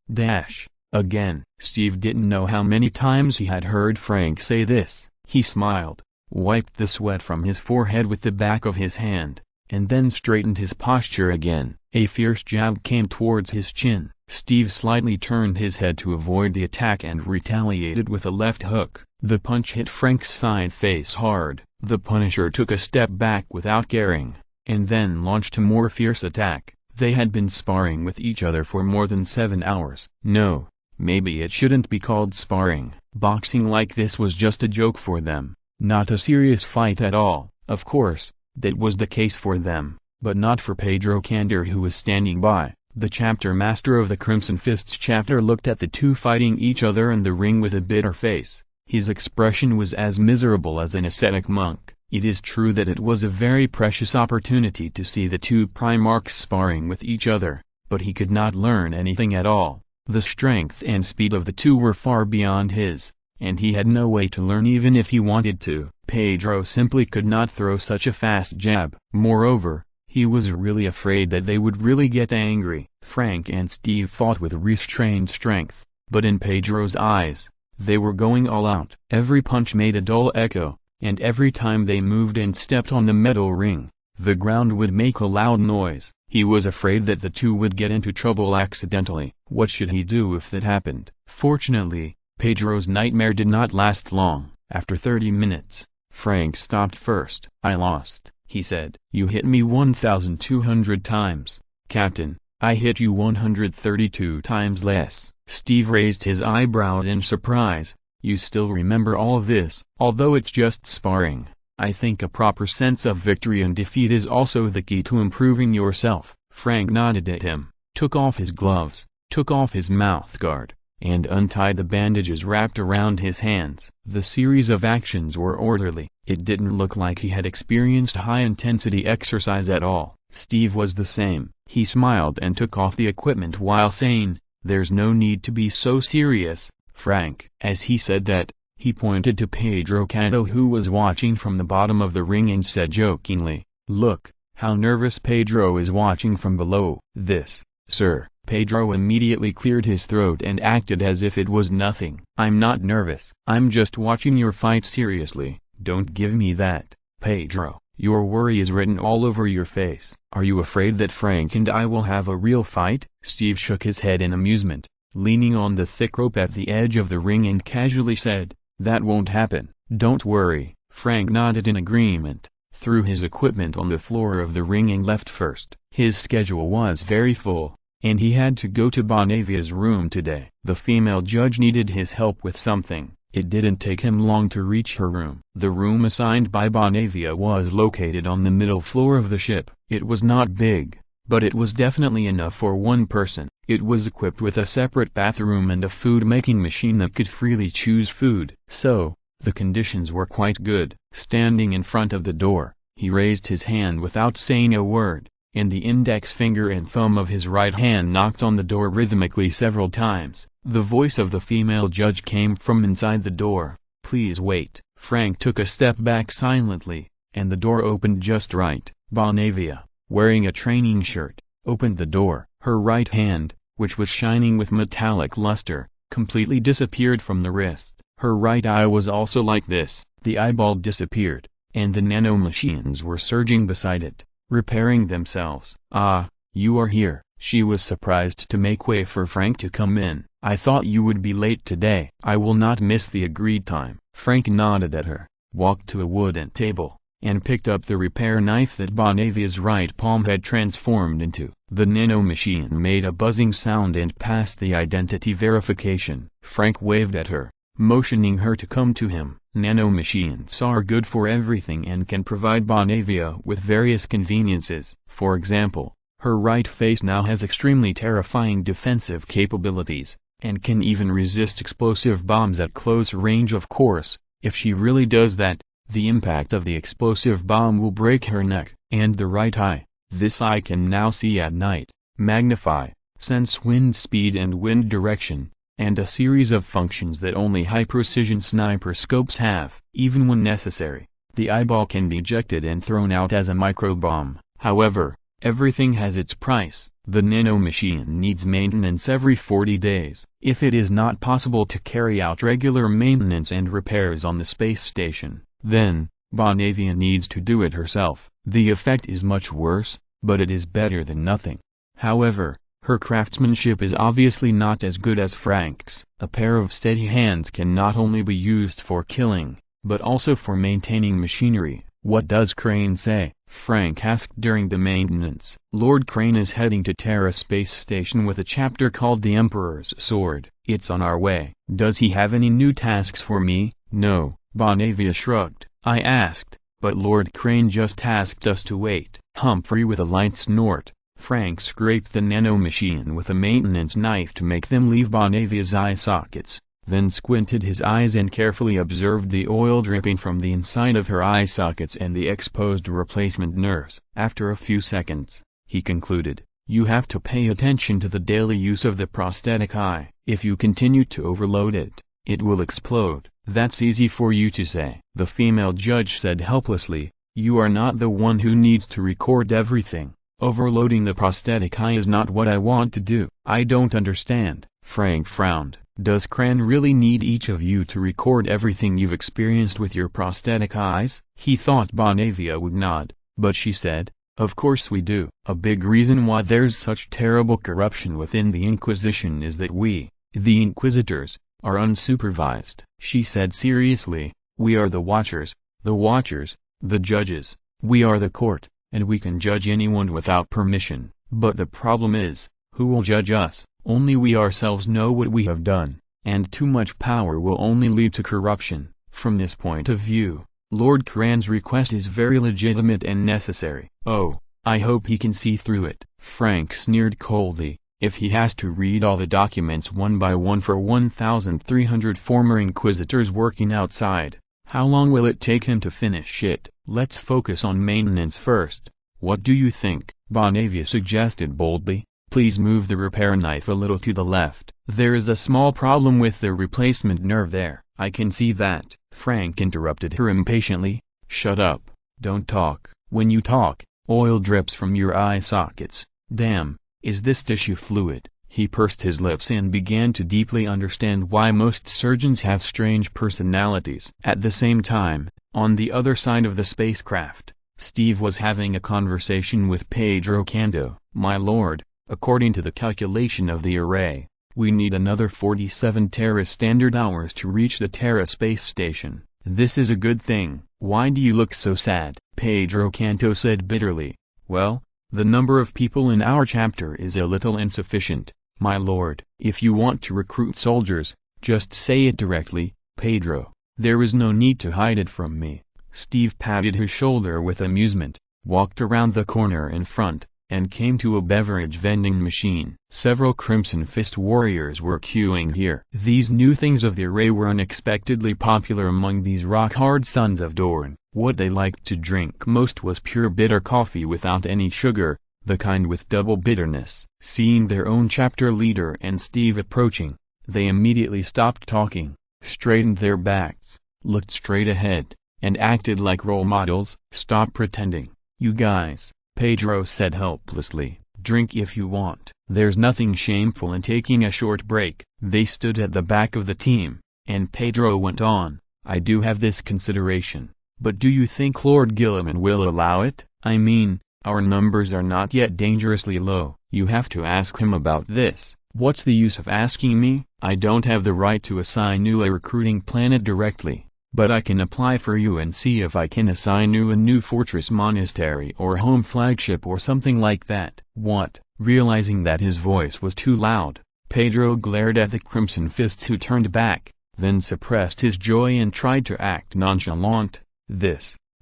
Again. Steve didn't know how many times he had heard Frank say this. He smiled. wiped the sweat from his forehead with the back of his hand, and then straightened his posture again. A fierce jab came towards his chin. Steve slightly turned his head to avoid the attack and retaliated with a left hook. The punch hit Frank's side face hard. The Punisher took a step back without caring, and then launched a more fierce attack. They had been sparring with each other for more than 7 hours. No, maybe it shouldn't be called sparring. Boxing like this was just a joke for them, not a serious fight at all. Of course, that was the case for them, but not for Pedro Candor, who was standing by. The chapter master of the Crimson Fists chapter looked at the two fighting each other in the ring with a bitter face. His expression was as miserable as an ascetic monk. It is true that it was a very precious opportunity to see the two Primarchs sparring with each other, but he could not learn anything at all. The strength and speed of the two were far beyond his, and he had no way to learn even if he wanted to. Pedro simply could not throw such a fast jab. Moreover, he was really afraid that they would really get angry. Frank and Steve fought with restrained strength, but in Pedro's eyes, they were going all out. Every punch made a dull echo, and every time they moved and stepped on the metal ring, the ground would make a loud noise. He was afraid that the two would get into trouble accidentally. What should he do if that happened? Fortunately, Pedro's nightmare did not last long. After 30 minutes, Frank stopped first. "I lost," he said. "You hit me 1,200 times, Captain. I hit you 132 times less." Steve raised his eyebrows in surprise. "You still remember all this? Although it's just sparring, I think a proper sense of victory and defeat is also the key to improving yourself." Frank nodded at him, took off his gloves, took off his mouthguard, and untied the bandages wrapped around his hands. The series of actions were orderly. It didn't look like he had experienced high-intensity exercise at all. Steve was the same. He smiled and took off the equipment while saying, "There's no need to be so serious, Frank." As he said that, he pointed to Pedro Candor, who was watching from the bottom of the ring, and said jokingly, "Look, how nervous Pedro is watching from below." "This, sir." Pedro immediately cleared his throat and acted as if it was nothing. "I'm not nervous. I'm just watching your fight seriously. Don't give me that, Pedro. Your worry is written all over your face." "Are you afraid that Frank and I will have a real fight?" Steve shook his head in amusement, leaning on the thick rope at the edge of the ring, and casually said, "That won't happen." "Don't worry." Frank nodded in agreement, threw his equipment on the floor of the ring and left first. His schedule was very full, and he had to go to Bonavia's room today. The female judge needed his help with something. It didn't take him long to reach her room. The room assigned by Bonavia was located on the middle floor of the ship. It was not big, but it was definitely enough for one person. It was equipped with a separate bathroom and a food-making machine that could freely choose food. So, the conditions were quite good. Standing in front of the door, he raised his hand without saying a word, and the index finger and thumb of his right hand knocked on the door rhythmically several times. The voice of the female judge came from inside the door. "Please wait." Frank took a step back silently, and the door opened just right. Bonavia, wearing a training shirt, opened the door. Her right hand, which was shining with metallic luster, completely disappeared from the wrist. Her right eye was also like this. The eyeball disappeared, and the nanomachines were surging beside it, repairing themselves. "Ah, you are here." She was surprised to make way for Frank to come in. "I thought you would be late today." "I will not miss the agreed time." Frank nodded at her, walked to a wooden table, and picked up the repair knife that Bonavia's right palm had transformed into. The nanomachine made a buzzing sound and passed the identity verification. Frank waved at her, motioning her to come to him. Nanomachines are good for everything and can provide Bonavia with various conveniences. For example, her right face now has extremely terrifying defensive capabilities, and can even resist explosive bombs at close range. Of course, if she really does that, the impact of the explosive bomb will break her neck. And the right eye, this eye can now see at night, magnify, sense wind speed and wind direction, and a series of functions that only high-precision sniper scopes have. Even when necessary, the eyeball can be ejected and thrown out as a microbomb. However, everything has its price. The nanomachine needs maintenance every 40 days. If it is not possible to carry out regular maintenance and repairs on the space station, then, Bonavia needs to do it herself. The effect is much worse, but it is better than nothing. However, her craftsmanship is obviously not as good as Frank's. A pair of steady hands can not only be used for killing, but also for maintaining machinery. What does Crane say? Frank asked during the maintenance. Lord Crane is heading to Terra Space Station with a chapter called The Emperor's Sword. It's on our way. Does he have any new tasks for me? No, Bonavia shrugged. I asked, but Lord Crane just tasked us to wait. Humphrey with a light snort. Frank scraped the nanomachine with a maintenance knife to make them leave Bonavia's eye sockets, then squinted his eyes and carefully observed the oil dripping from the inside of her eye sockets and the exposed replacement nerves. After a few seconds, he concluded, you have to pay attention to the daily use of the prosthetic eye. If you continue to overload it, it will explode. That's easy for you to say. The female judge said helplessly, you are not the one who needs to record everything. Overloading the prosthetic eye is not what I want to do. I don't understand. Frank frowned. Does Cran really need each of you to record everything you've experienced with your prosthetic eyes? He thought Bonavia would nod, but she said, of course we do. A big reason why there's such terrible corruption within the Inquisition is that we, the Inquisitors, are unsupervised. She said seriously, we are the Watchers, the judges, we are the court, and we can judge anyone without permission. But the problem is, who will judge us? Only we ourselves know what we have done, and too much power will only lead to corruption. From this point of view, Lord Cran's request is very legitimate and necessary. Oh, I hope he can see through it. Frank sneered coldly. If he has to read all the documents one by one for 1,300 former Inquisitors working outside, how long will it take him to finish it? Let's focus on maintenance first. What do you think? Bonavia suggested boldly. Please move the repair knife a little to the left. There is a small problem with the replacement nerve there. I can see that. Frank interrupted her impatiently. Shut up. Don't talk. When you talk, oil drips from your eye sockets. Damn, is this tissue fluid? He pursed his lips and began to deeply understand why most surgeons have strange personalities. At the same time, on the other side of the spacecraft, Steve was having a conversation with Pedro Canto. My lord, according to the calculation of the array, we need another 47 Terra Standard Hours to reach the Terra Space Station. This is a good thing. Why do you look so sad? Pedro Canto said bitterly. Well, the number of people in our chapter is a little insufficient, my lord. If you want to recruit soldiers, just say it directly, Pedro. There is no need to hide it from me. Steve patted his shoulder with amusement, walked around the corner in front, and came to a beverage vending machine. Several Crimson Fist warriors were queuing here. These new things of the array were unexpectedly popular among these rock-hard sons of Dorne. What they liked to drink most was pure bitter coffee without any sugar, the kind with double bitterness. Seeing their own chapter leader and Steve approaching, they immediately stopped talking, straightened their backs, looked straight ahead, and acted like role models. Stop pretending, you guys, Pedro said helplessly. Drink if you want. There's nothing shameful in taking a short break. They stood at the back of the team, and Pedro went on, I do have this consideration, but do you think Lord Gilliman will allow it? I mean, our numbers are not yet dangerously low. You have to ask him about this. What's the use of asking me? I don't have the right to assign you a recruiting planet directly, but I can apply for you and see if I can assign you a new fortress monastery or home flagship or something like that. What? Realizing that his voice was too loud, Pedro glared at the Crimson Fists who turned back, then suppressed his joy and tried to act nonchalant.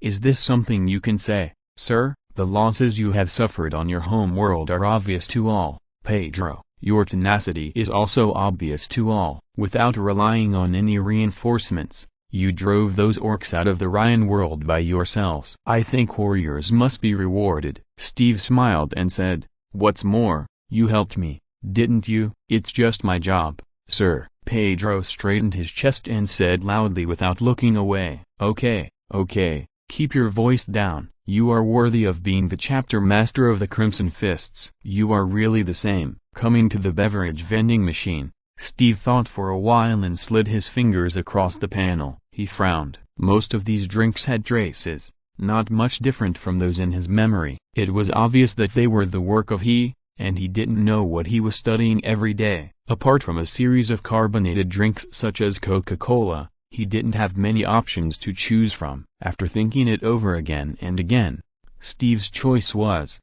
Is this something you can say, sir? The losses you have suffered on your home world are obvious to all, Pedro. Your tenacity is also obvious to all. Without relying on any reinforcements, you drove those orcs out of the Ryan world by yourselves. I think warriors must be rewarded. Steve smiled and said, what's more, you helped me, didn't you? It's just my job, sir. Pedro straightened his chest and said loudly without looking away, okay, keep your voice down. You are worthy of being the chapter master of the Crimson Fists. You are really the same. Coming to the beverage vending machine, Steve thought for a while and slid his fingers across the panel. He frowned. Most of these drinks had traces, not much different from those in his memory. It was obvious that they were the work of he, and he didn't know what he was studying every day. Apart from a series of carbonated drinks such as Coca-Cola, he didn't have many options to choose from. After thinking it over again and again, Steve's choice was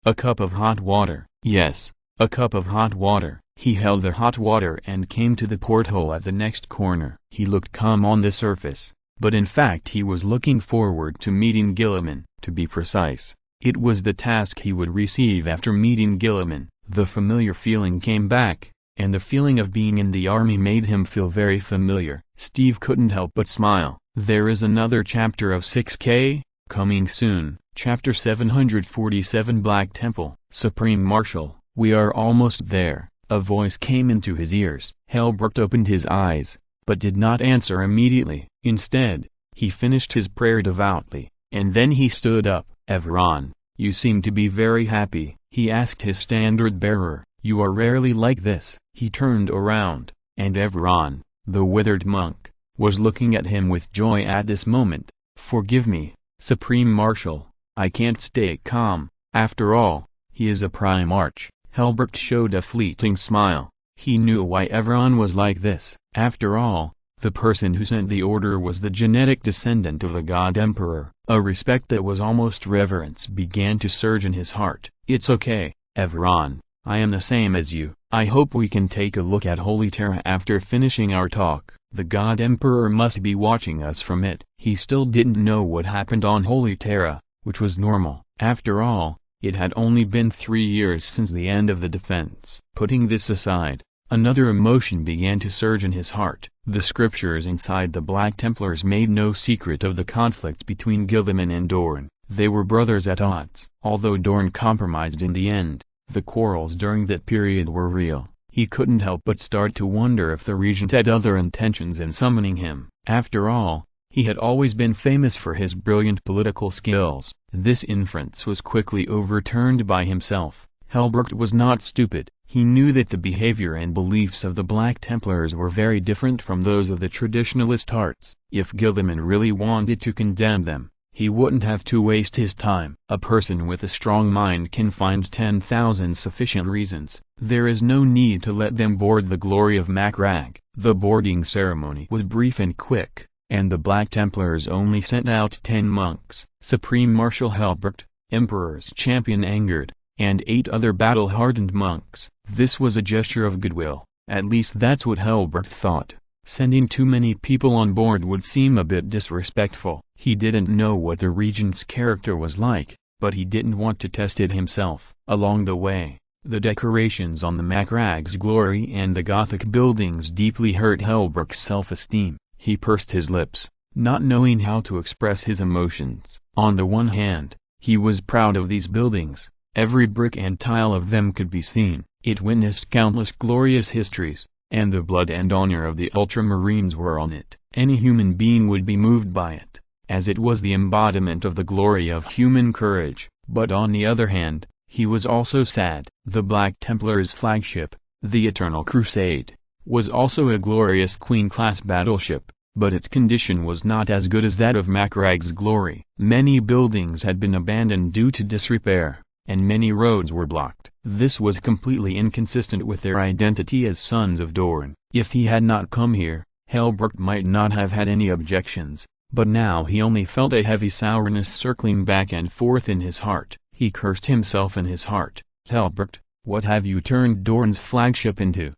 a cup of hot water. Yes, a cup of hot water. He held the hot water and came to the porthole at the next corner. He looked calm on the surface, but in fact he was looking forward to meeting Gilliman. To be precise, it was the task he would receive after meeting Gilliman. The familiar feeling came back, and the feeling of being in the army made him feel very familiar. Steve couldn't help but smile. There is another chapter of 6K, coming soon. Chapter 747 Black Temple. Supreme Marshal, we are almost there. A voice came into his ears. Helbrecht opened his eyes, but did not answer immediately. Instead, he finished his prayer devoutly, and then he stood up. Everon, you seem to be very happy, he asked his standard-bearer. You are rarely like this. He turned around, and Everon, the withered monk, was looking at him with joy at this moment. Forgive me, Supreme Marshal, I can't stay calm. After all, he is a Primarch. Helbrecht showed a fleeting smile. He knew why Everon was like this. After all, the person who sent the order was the genetic descendant of the God Emperor. A respect that was almost reverence began to surge in his heart. It's okay, Everon, I am the same as you. I hope we can take a look at Holy Terra after finishing our talk. The God Emperor must be watching us from it. He still didn't know what happened on Holy Terra, which was normal. After all, it had only been 3 years since the end of the defense. Putting this aside, another emotion began to surge in his heart. The scriptures inside the Black Templars made no secret of the conflict between Gilliman and Dorn. They were brothers at odds. Although Dorn compromised in the end, the quarrels during that period were real. He couldn't help but start to wonder if the regent had other intentions in summoning him. After all, he had always been famous for his brilliant political skills. This inference was quickly overturned by himself. Helbrecht was not stupid. He knew that the behavior and beliefs of the Black Templars were very different from those of the traditionalist arts. If Gilliman really wanted to condemn them, he wouldn't have to waste his time. A person with a strong mind can find 10,000 sufficient reasons. There is no need to let them board the glory of Macragge. The boarding ceremony was brief and quick, and the Black Templars only sent out 10 monks. Supreme Marshal Helbrecht, Emperor's champion, angered, and 8 other battle-hardened monks. This was a gesture of goodwill. At least that's what Helbrecht thought. Sending too many people on board would seem a bit disrespectful. He didn't know what the regent's character was like, but he didn't want to test it himself. Along the way, the decorations on the Macragge's glory and the Gothic buildings deeply hurt Helbrecht's self-esteem. He pursed his lips, not knowing how to express his emotions. On the one hand, he was proud of these buildings. Every brick and tile of them could be seen. It witnessed countless glorious histories, and the blood and honor of the Ultramarines were on it. Any human being would be moved by it, as it was the embodiment of the glory of human courage. But on the other hand, he was also sad. The Black Templars' flagship, the Eternal Crusade, was also a glorious Queen-class battleship, but its condition was not as good as that of Macragge's glory. Many buildings had been abandoned due to disrepair, and many roads were blocked. This was completely inconsistent with their identity as sons of Dorn. If he had not come here, Helbrecht might not have had any objections, but now he only felt a heavy sourness circling back and forth in his heart. He cursed himself in his heart. Helbrecht, what have you turned Dorn's flagship into?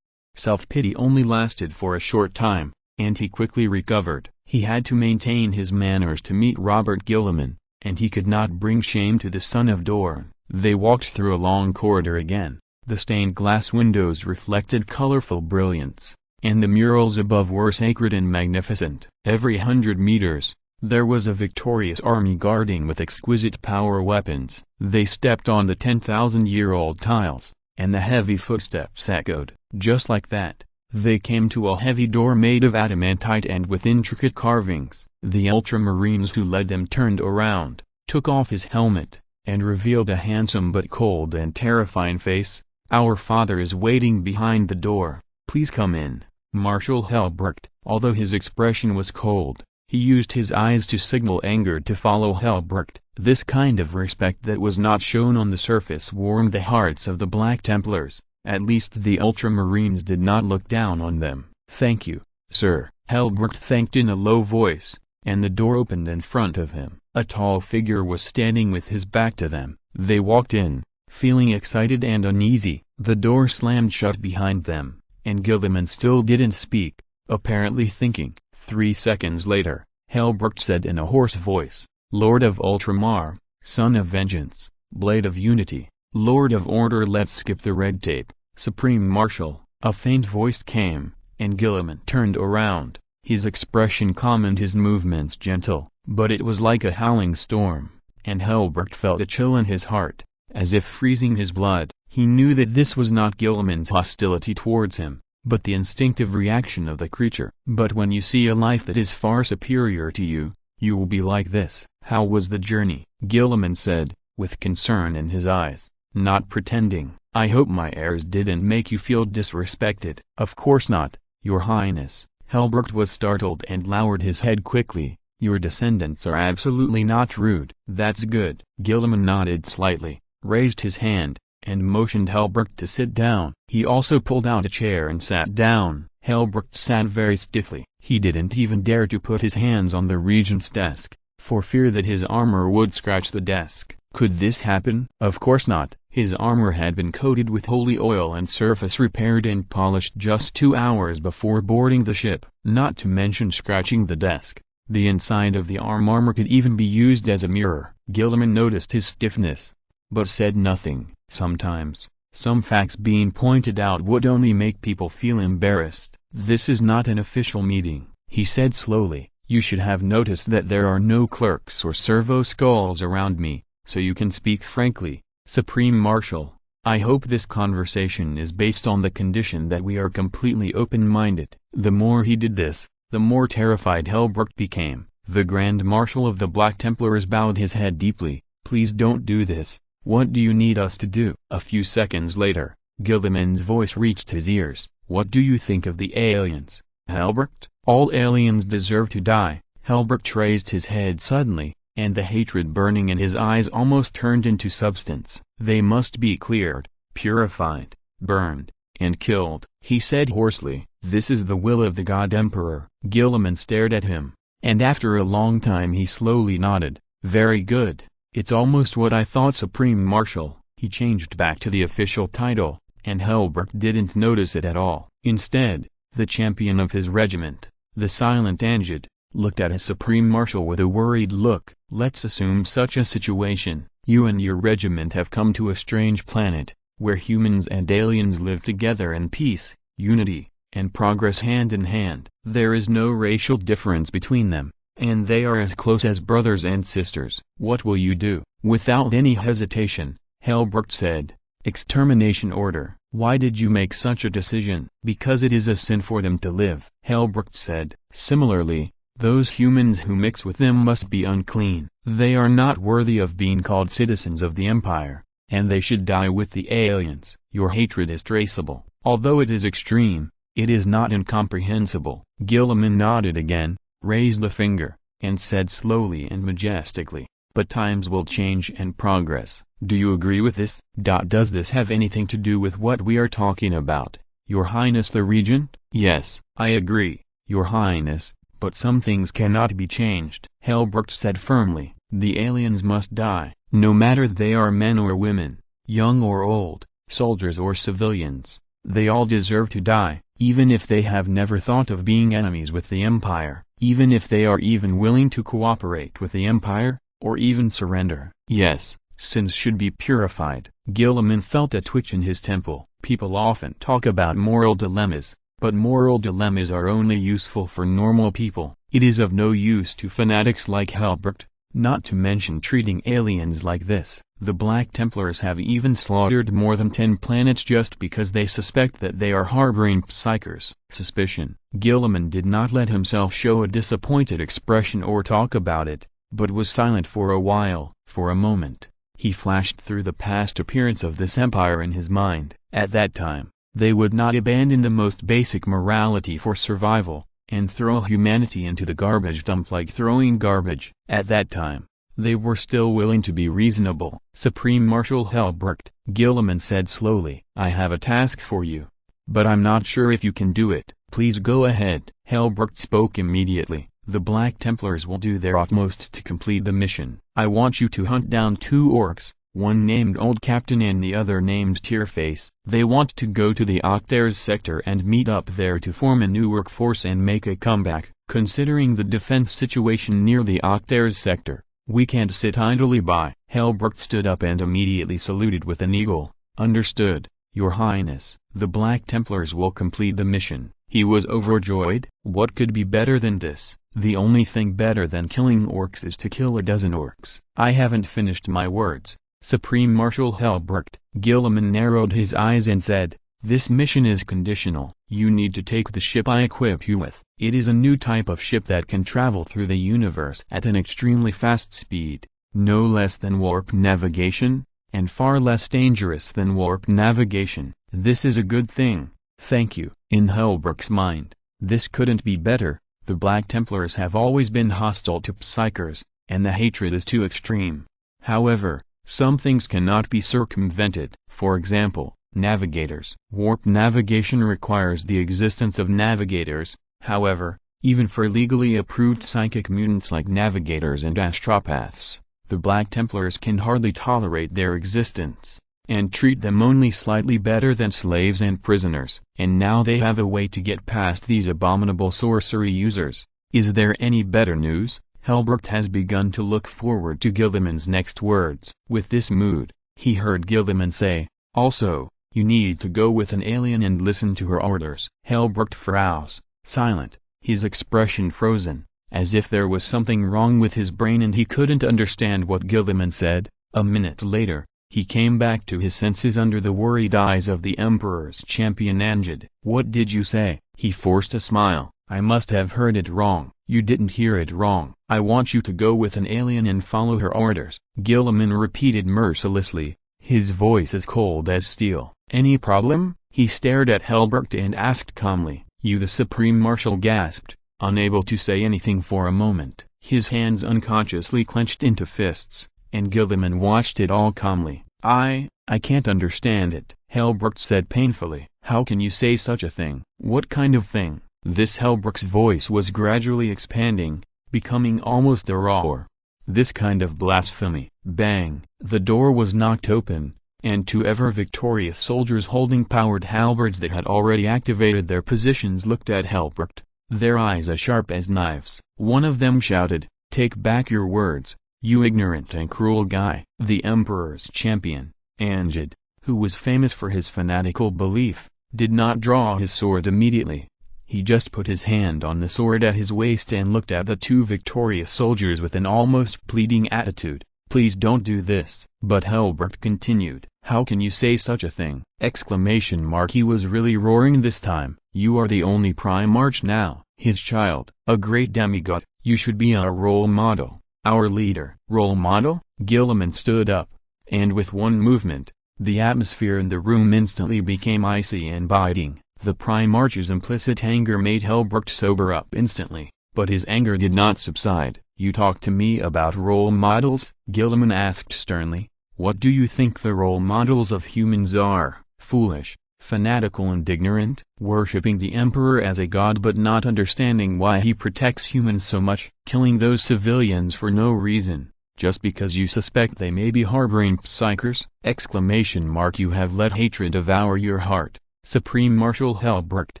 Self-pity only lasted for a short time, and he quickly recovered. He had to maintain his manners to meet Robert Gilliman, and he could not bring shame to the son of Dorn. They walked through a long corridor again. The stained glass windows reflected colorful brilliance, and the murals above were sacred and magnificent. Every 100 meters, there was a victorious army guarding with exquisite power weapons. They stepped on the 10,000-year-old tiles, and the heavy footsteps echoed. Just like that, they came to a heavy door made of adamantite and with intricate carvings. The Ultramarines who led them turned around, took off his helmet, and revealed a handsome but cold and terrifying face. Our father is waiting behind the door. Please come in. Marshal Helbrecht, although his expression was cold, he used his eyes to signal anger to follow Helbrecht. This kind of respect that was not shown on the surface warmed the hearts of the Black Templars. At least the Ultramarines did not look down on them. "Thank you, sir," Helbrecht thanked in a low voice, and the door opened in front of him. A tall figure was standing with his back to them. They walked in, feeling excited and uneasy. The door slammed shut behind them, and Guilliman still didn't speak, apparently thinking. 3 seconds later, Helbrecht said in a hoarse voice, "Lord of Ultramar, Son of Vengeance, Blade of Unity, Lord of Order, let's skip the red tape, Supreme Marshal." A faint voice came, and Guilliman turned around, his expression calm and his movements gentle, but it was like a howling storm, and Helbrecht felt a chill in his heart, as if freezing his blood. He knew that this was not Guilliman's hostility towards him, but the instinctive reaction of the creature. "But when you see a life that is far superior to you, you will be like this." "How was the journey?" Guilliman said, with concern in his eyes, not pretending. "I hope my airs didn't make you feel disrespected." "Of course not, Your Highness." Helbrecht was startled and lowered his head quickly. "Your descendants are absolutely not rude." "That's good." Guilliman nodded slightly, raised his hand, and motioned Helbrecht to sit down. He also pulled out a chair and sat down. Helbrecht sat very stiffly. He didn't even dare to put his hands on the regent's desk, for fear that his armor would scratch the desk. Could this happen? Of course not. His armor had been coated with holy oil and surface repaired and polished just 2 hours before boarding the ship. Not to mention scratching the desk. The inside of the armor could even be used as a mirror. Guilliman noticed his stiffness, but said nothing. Sometimes, some facts being pointed out would only make people feel embarrassed. "This is not an official meeting," he said slowly. "You should have noticed that there are no clerks or servo skulls around me, so you can speak frankly. Supreme Marshal, I hope this conversation is based on the condition that we are completely open-minded." The more he did this, the more terrified Helbrecht became. The Grand Marshal of the Black Templars bowed his head deeply. "Please don't do this. What do you need us to do?" A few seconds later, Guilliman's voice reached his ears. "What do you think of the aliens, Helbrecht?" "All aliens deserve to die." Helbrecht raised his head suddenly, and the hatred burning in his eyes almost turned into substance. "They must be cleared, purified, burned, and killed," he said hoarsely. "This is the will of the God Emperor." Guilliman stared at him, and after a long time he slowly nodded. "Very good. It's almost what I thought, Supreme Marshal." He changed back to the official title, and Helbrecht didn't notice it at all. Instead, the champion of his regiment, the silent Angid, looked at his Supreme Marshal with a worried look. "Let's assume such a situation. You and your regiment have come to a strange planet, where humans and aliens live together in peace, unity, and progress hand in hand. There is no racial difference between them, and they are as close as brothers and sisters. What will you do?" Without any hesitation, Helbrecht said, "Extermination order." "Why did you make such a decision?" "Because it is a sin for them to live," Helbrecht said. "Similarly, those humans who mix with them must be unclean. They are not worthy of being called citizens of the Empire, and they should die with the aliens." "Your hatred is traceable. Although it is extreme, it is not incomprehensible." Guilliman nodded again, raised a finger, and said slowly and majestically, "But times will change and progress. Do you agree with this?" "Does this have anything to do with what we are talking about, Your Highness the Regent?" "Yes, I agree, Your Highness, but some things cannot be changed," Helbrecht said firmly. "The aliens must die, no matter they are men or women, young or old, soldiers or civilians. They all deserve to die, even if they have never thought of being enemies with the Empire, even if they are even willing to cooperate with the Empire, or even surrender. Yes, sins should be purified." Guilliman felt a twitch in his temple. People often talk about moral dilemmas, but moral dilemmas are only useful for normal people. It is of no use to fanatics like Helbrecht, not to mention treating aliens like this. The Black Templars have even slaughtered more than 10 planets just because they suspect that they are harboring psychers. Suspicion. Guilliman did not let himself show a disappointed expression or talk about it, but was silent for a while. For a moment, he flashed through the past appearance of this empire in his mind. At that time, They would not abandon the most basic morality for survival, and throw humanity into the garbage dump like throwing garbage. At that time, they were still willing to be reasonable. Supreme Marshal Helbrecht, Gilliman said slowly. I have a task for you. But I'm not sure if you can do it. Please go ahead. Helbrecht spoke immediately. The Black Templars will do their utmost to complete the mission. I want you to hunt down 2 orcs, one named Old Captain and the other named Tearface. They want to go to the Octares sector and meet up there to form a new workforce and make a comeback. Considering the defense situation near the Octares sector, we can't sit idly by. Helbrecht stood up and immediately saluted with an eagle. Understood, Your Highness. The Black Templars will complete the mission. He was overjoyed. What could be better than this? The only thing better than killing orcs is to kill a dozen orcs. I haven't finished my words. Supreme Marshal Helbrecht, Gilliman narrowed his eyes and said, this mission is conditional. You need to take the ship I equip you with. It is a new type of ship that can travel through the universe at an extremely fast speed, no less than warp navigation, and far less dangerous than warp navigation. This is a good thing. Thank you. In Helbrecht's mind, this couldn't be better. The Black Templars have always been hostile to Psykers, and the hatred is too extreme. However, some things cannot be circumvented. For example, navigators. Warp navigation requires the existence of navigators. However, even for legally approved psychic mutants like navigators and astropaths, the Black Templars can hardly tolerate their existence, and treat them only slightly better than slaves and prisoners. And now they have a way to get past these abominable sorcery users. Is there any better news? Helbrecht has begun to look forward to Gilliman's next words. With this mood, he heard Gilliman say, also, you need to go with an alien and listen to her orders. Helbrecht froze, silent, his expression frozen, as if there was something wrong with his brain and he couldn't understand what Gilliman said. A minute later, he came back to his senses under the worried eyes of the Emperor's champion Anjid. What did you say? He forced a smile. I must have heard it wrong. You didn't hear it wrong. I want you to go with an alien and follow her orders. Gilliman repeated mercilessly, his voice as cold as steel. Any problem? He stared at Helbrecht and asked calmly. You? The Supreme Marshal gasped, unable to say anything for a moment. His hands unconsciously clenched into fists, and Gilliman watched it all calmly. I can't understand it, Helbrecht said painfully. How can you say such a thing? What kind of thing? This Helbrecht's voice was gradually expanding, becoming almost a roar. This kind of blasphemy. Bang! The door was knocked open, and 2 ever-victorious soldiers holding powered halberds that had already activated their positions looked at Helbrecht, their eyes as sharp as knives. One of them shouted, take back your words, you ignorant and cruel guy. The Emperor's champion, Anjid, who was famous for his fanatical belief, did not draw his sword immediately. He just put his hand on the sword at his waist and looked at the 2 victorious soldiers with an almost pleading attitude. Please don't do this. But Helbrecht continued. How can you say such a thing? Exclamation mark. He was really roaring this time. You are the only Primarch now, his child, a great demigod. You should be our role model, our leader. Role model? Gilliman stood up, and with one movement, the atmosphere in the room instantly became icy and biting. The Primarch's implicit anger made Helbrecht sober up instantly, but his anger did not subside. You talk to me about role models? Gilliman asked sternly. What do you think the role models of humans are? Foolish, fanatical and ignorant, worshipping the Emperor as a god but not understanding why he protects humans so much, killing those civilians for no reason, just because you suspect they may be harboring Psykers? Exclamation mark. You have let hatred devour your heart, Supreme Marshal Helbrecht.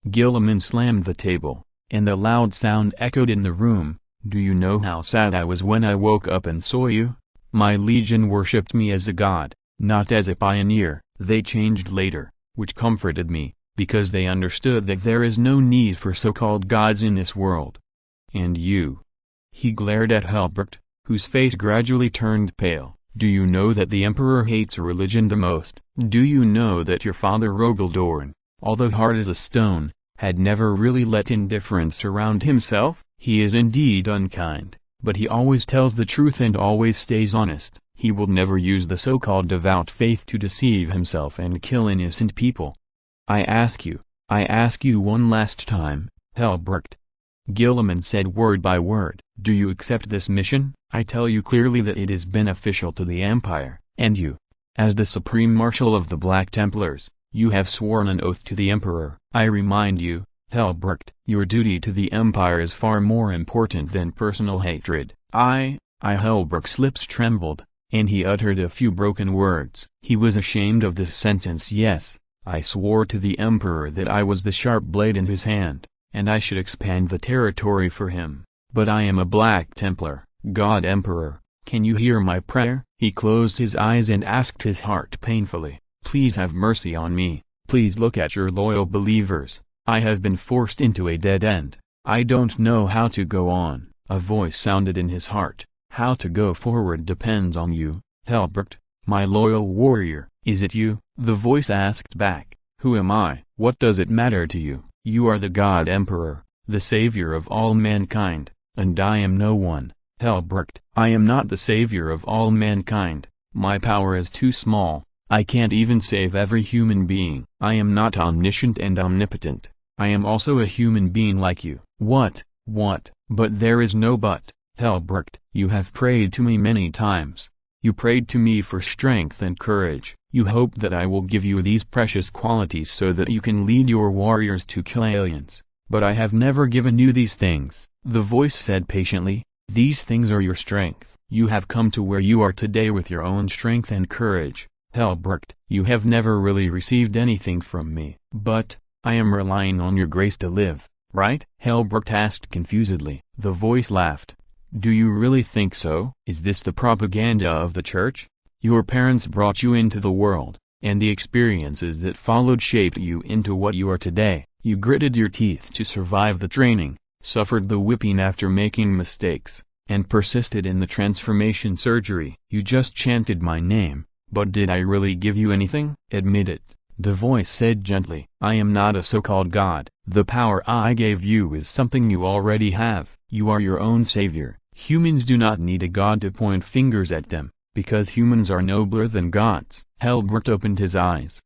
Gilliman slammed the table, and the loud sound echoed in the room. Do you know how sad I was when I woke up and saw you? My legion worshipped me as a god, not as a pioneer. They changed later, which comforted me, because they understood that there is no need for so-called gods in this world. And you? He glared at Helbrecht, whose face gradually turned pale. Do you know that the Emperor hates religion the most? Do you know that your father Rogaldorn, although hard as a stone, had never really let indifference surround himself? He is indeed unkind, but he always tells the truth and always stays honest. He will never use the so-called devout faith to deceive himself and kill innocent people. I ask you one last time, Helbrecht." Gilliman said word by word, "Do you accept this mission? I tell you clearly that it is beneficial to the Empire, and you, as the Supreme Marshal of the Black Templars, you have sworn an oath to the Emperor. I remind you, Helbrecht, your duty to the Empire is far more important than personal hatred." Helbrecht's lips trembled, and he uttered a few broken words. He was ashamed of this sentence. "Yes, I swore to the Emperor that I was the sharp blade in his hand, and I should expand the territory for him, but I am a Black Templar. God Emperor, can you hear my prayer?" He closed his eyes and asked his heart painfully, "Please have mercy on me, please look at your loyal believers. I have been forced into a dead end. I don't know how to go on." A voice sounded in his heart, "How to go forward depends on you, Helbrecht, my loyal warrior." "Is it you?" the voice asked back. "Who am I? What does it matter to you? You are the God Emperor, the savior of all mankind, and I am no one." "Helbrecht, I am not the savior of all mankind. My power is too small. I can't even save every human being. I am not omniscient and omnipotent. I am also a human being like you." What? But there is no but, Helbrecht. You have prayed to me many times. You prayed to me for strength and courage. You hope that I will give you these precious qualities so that you can lead your warriors to kill aliens. But I have never given you these things, the voice said patiently. These things are your strength. You have come to where you are today with your own strength and courage. Helbrecht, you have never really received anything from me. But I am relying on your grace to live, right? Helbrecht asked confusedly. The voice laughed. Do you really think so? Is this the propaganda of the church? Your parents brought you into the world, and the experiences that followed shaped you into what you are today. You gritted your teeth to survive the training, suffered the whipping after making mistakes, and persisted in the transformation surgery. You just chanted my name, but did I really give you anything? Admit it. The voice said gently. I am not a so-called god. The power I gave you is something you already have. You are your own savior. Humans do not need a god to point fingers at them, because humans are nobler than gods. Helbrecht opened his eyes.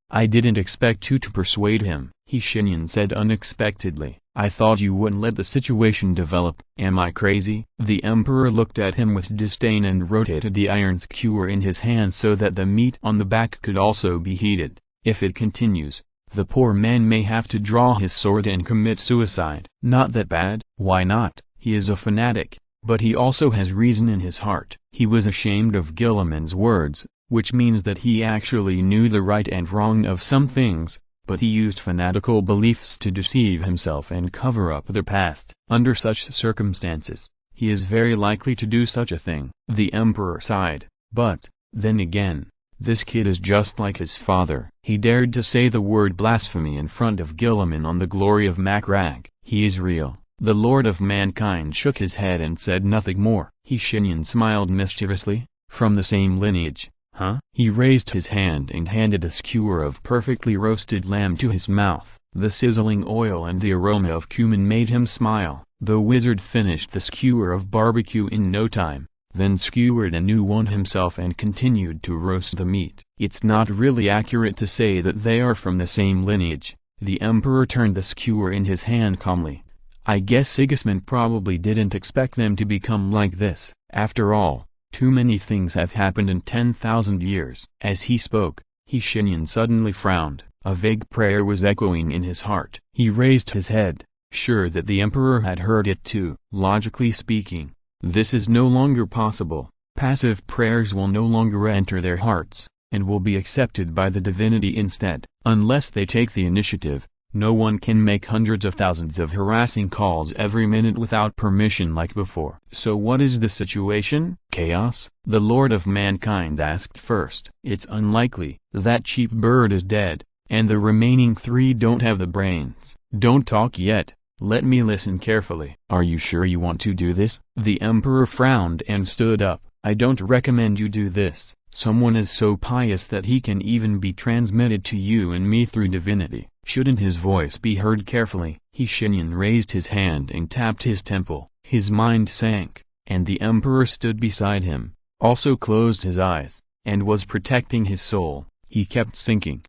I didn't expect you to persuade him, Shenyan said unexpectedly. I thought you wouldn't let the situation develop. Am I crazy? The Emperor looked at him with disdain and rotated the iron skewer in his hand so that the meat on the back could also be heated. If it continues, the poor man may have to draw his sword and commit suicide. Not that bad. Why not? He is a fanatic, but he also has reason in his heart. He was ashamed of Gilliman's words, which means that he actually knew the right and wrong of some things, but he used fanatical beliefs to deceive himself and cover up the past. Under such circumstances, he is very likely to do such a thing. The Emperor sighed. But, then again, this kid is just like his father. He dared to say the word blasphemy in front of Gilliman on the glory of Macragge. He is real. The Lord of Mankind shook his head and said nothing more. Shenyan smiled mischievously. From the same lineage, huh? He raised his hand and handed a skewer of perfectly roasted lamb to his mouth. The sizzling oil and the aroma of cumin made him smile. The wizard finished the skewer of barbecue in no time, then skewered a new one himself and continued to roast the meat. It's not really accurate to say that they are from the same lineage. The Emperor turned the skewer in his hand calmly. I guess Sigismund probably didn't expect them to become like this. After all, too many things have happened in 10,000 years. As he spoke, Shenyan suddenly frowned. A vague prayer was echoing in his heart. He raised his head, sure that the Emperor had heard it too. Logically speaking, this is no longer possible. Passive prayers will no longer enter their hearts, and will be accepted by the divinity instead. Unless they take the initiative, no one can make hundreds of thousands of harassing calls every minute without permission like before. So what is the situation? Chaos? The Lord of Mankind asked first. It's unlikely. That cheap bird is dead, and the remaining 3 don't have the brains. Don't talk yet. Let me listen carefully. Are you sure you want to do this? The Emperor frowned and stood up. I don't recommend you do this. Someone is so pious that he can even be transmitted to you and me through divinity. Shouldn't his voice be heard carefully? Shenyan raised his hand and tapped his temple. His mind sank, and the Emperor stood beside him, also closed his eyes, and was protecting his soul. He kept sinking,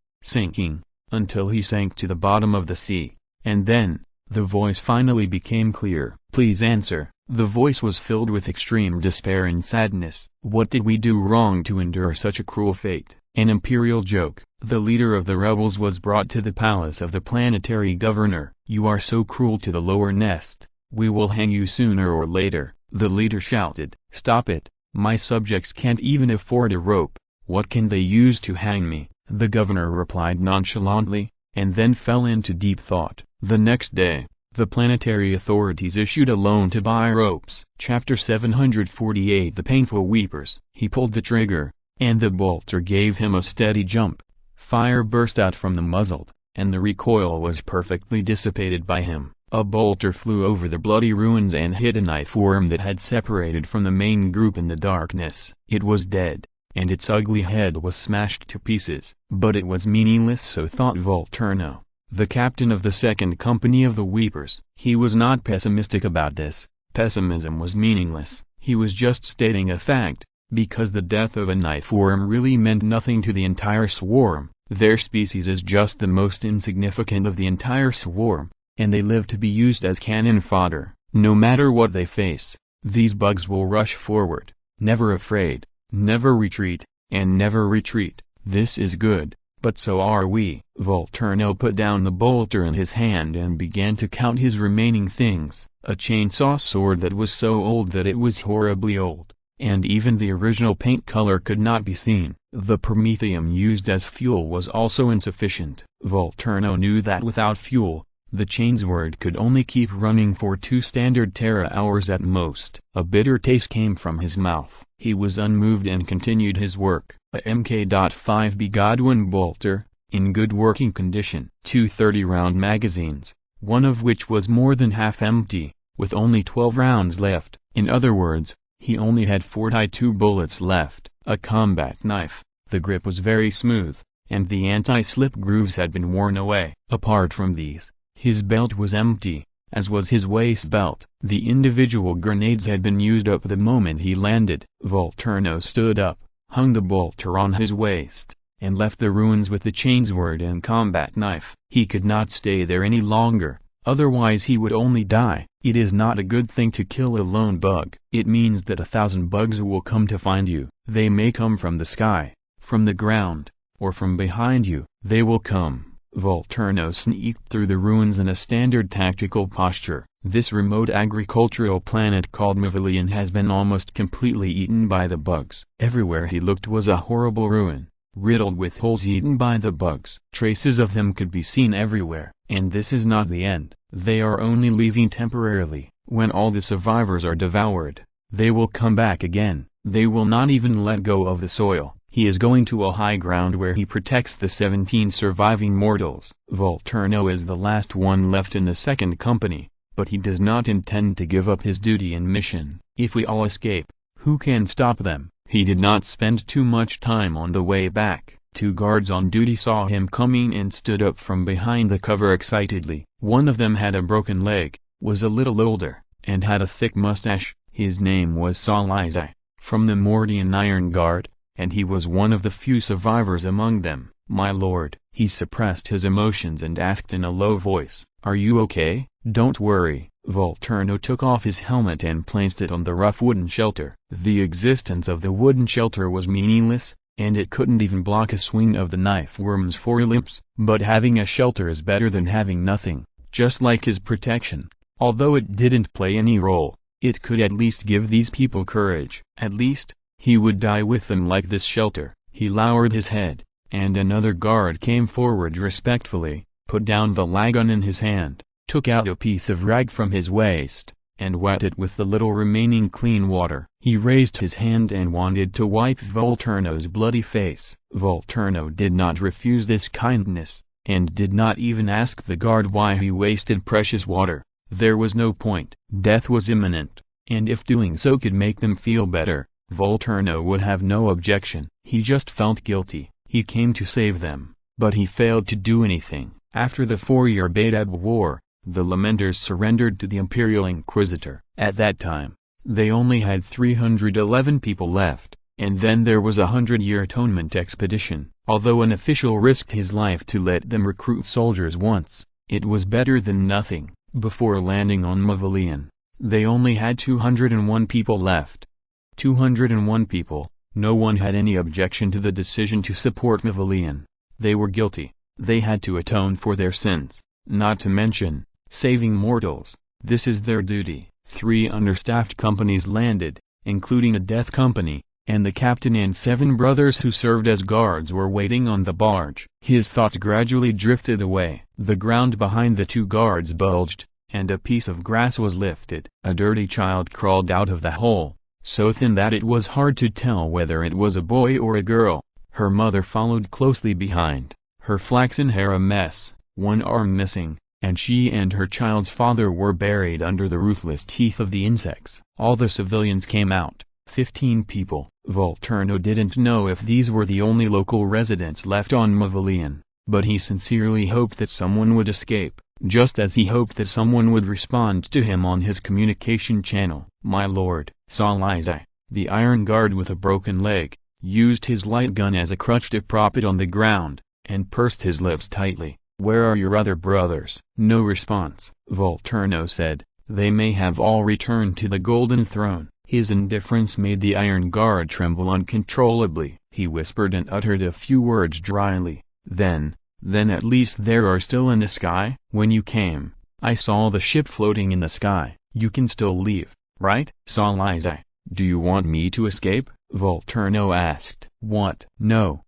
until he sank to the bottom of the sea. And then, the voice finally became clear. "Please answer." The voice was filled with extreme despair and sadness. "What did we do wrong to endure such a cruel fate?" An imperial joke. The leader of the rebels was brought to the palace of the planetary governor. "You are so cruel to the lower nest. We will hang you sooner or later." The leader shouted. "Stop it. My subjects can't even afford a rope. What can they use to hang me?" The governor replied nonchalantly, and then fell into deep thought. The next day, the planetary authorities issued a loan to buy ropes. Chapter 748 The Painful Weepers. He pulled the trigger, and the bolter gave him a steady jump. Fire burst out from the muzzle, and the recoil was perfectly dissipated by him. A bolter flew over the bloody ruins and hit a knife worm that had separated from the main group in the darkness. It was dead, and its ugly head was smashed to pieces. But it was meaningless, so thought Volturno, the captain of the second company of the Weepers. He was not pessimistic about this. Pessimism was meaningless. He was just stating a fact, because the death of a knife worm really meant nothing to the entire swarm. Their species is just the most insignificant of the entire swarm, and they live to be used as cannon fodder. No matter what they face, these bugs will rush forward, never afraid, never retreat, and never retreat. This is good, but so are we. Volturno put down the bolter in his hand and began to count his remaining things. A chainsaw sword that was so old that it was horribly old, and even the original paint color could not be seen. The promethium used as fuel was also insufficient. Volturno knew that without fuel, the chainsword could only keep running for 2 standard Terra hours at most. A bitter taste came from his mouth. He was unmoved and continued his work. A Mk.5B Godwin bolter, in good working condition. 2 30-round magazines, one of which was more than half empty, with only 12 rounds left. In other words, he only had 42 bullets left. A combat knife. The grip was very smooth, and the anti-slip grooves had been worn away. Apart from these, his belt was empty, as was his waist belt. The individual grenades had been used up the moment he landed. Volturno stood up, hung the bolter on his waist, and left the ruins with the chainsword and combat knife. He could not stay there any longer, otherwise he would only die. It is not a good thing to kill a lone bug. It means that 1,000 bugs will come to find you. They may come from the sky, from the ground, or from behind you. They will come. Volturno sneaked through the ruins in a standard tactical posture. This remote agricultural planet called Mavilion has been almost completely eaten by the bugs. Everywhere he looked was a horrible ruin, riddled with holes eaten by the bugs. Traces of them could be seen everywhere. And this is not the end. They are only leaving temporarily. When all the survivors are devoured, they will come back again. They will not even let go of the soil. He is going to a high ground where he protects the 17 surviving mortals. Volturno is the last one left in the second company, but he does not intend to give up his duty and mission. If we all escape, who can stop them? He did not spend too much time on the way back. 2 guards on duty saw him coming and stood up from behind the cover excitedly. One of them had a broken leg, was a little older, and had a thick mustache. His name was Solidai, from the Mordian Iron Guard, and he was one of the few survivors among them. "My lord," he suppressed his emotions and asked in a low voice, "are you okay?" "Don't worry." Volturno took off his helmet and placed it on the rough wooden shelter. The existence of the wooden shelter was meaningless, and it couldn't even block a swing of the knife worm's forelimbs. But having a shelter is better than having nothing. Just like his protection, although it didn't play any role, it could at least give these people courage. At least, he would die with them like this shelter. He lowered his head, and another guard came forward respectfully, put down the lagun in his hand, took out a piece of rag from his waist, and wet it with the little remaining clean water. He raised his hand and wanted to wipe Volturno's bloody face. Volturno did not refuse this kindness, and did not even ask the guard why he wasted precious water. There was no point. Death was imminent, and if doing so could make them feel better, Volturno would have no objection. He just felt guilty. He came to save them, but he failed to do anything. After the 4-year Badab War, the Lamenters surrendered to the Imperial Inquisitor. At that time, they only had 311 people left, and then there was a 100-year atonement expedition. Although an official risked his life to let them recruit soldiers once, it was better than nothing. Before landing on Mavilion, they only had 201 people left. 201 people. No one had any objection to the decision to support Mavilion. They were guilty. They had to atone for their sins, not to mention saving mortals. This is their duty. 3 understaffed companies landed, including a death company, and the captain and 7 brothers who served as guards were waiting on the barge. His thoughts gradually drifted away. The ground behind the 2 guards bulged, and a piece of grass was lifted. A dirty child crawled out of the hole, so thin that it was hard to tell whether it was a boy or a girl. Her mother followed closely behind, her flaxen hair a mess, one arm missing, and she and her child's father were buried under the ruthless teeth of the insects. All the civilians came out, 15 people. Volturno didn't know if these were the only local residents left on Mavilion, but he sincerely hoped that someone would escape, just as he hoped that someone would respond to him on his communication channel. "My lord," Salidai, the iron guard with a broken leg, used his light gun as a crutch to prop it on the ground, and pursed his lips tightly. "Where are your other brothers?" No response. Volturno said, "They may have all returned to the Golden Throne." His indifference made the iron guard tremble uncontrollably. He whispered and uttered a few words dryly. Then at least there are still in the sky? When you came, I saw the ship floating in the sky. You can still leave, right?" Salidai, "Do you want me to escape?" Volturno asked. "What? No,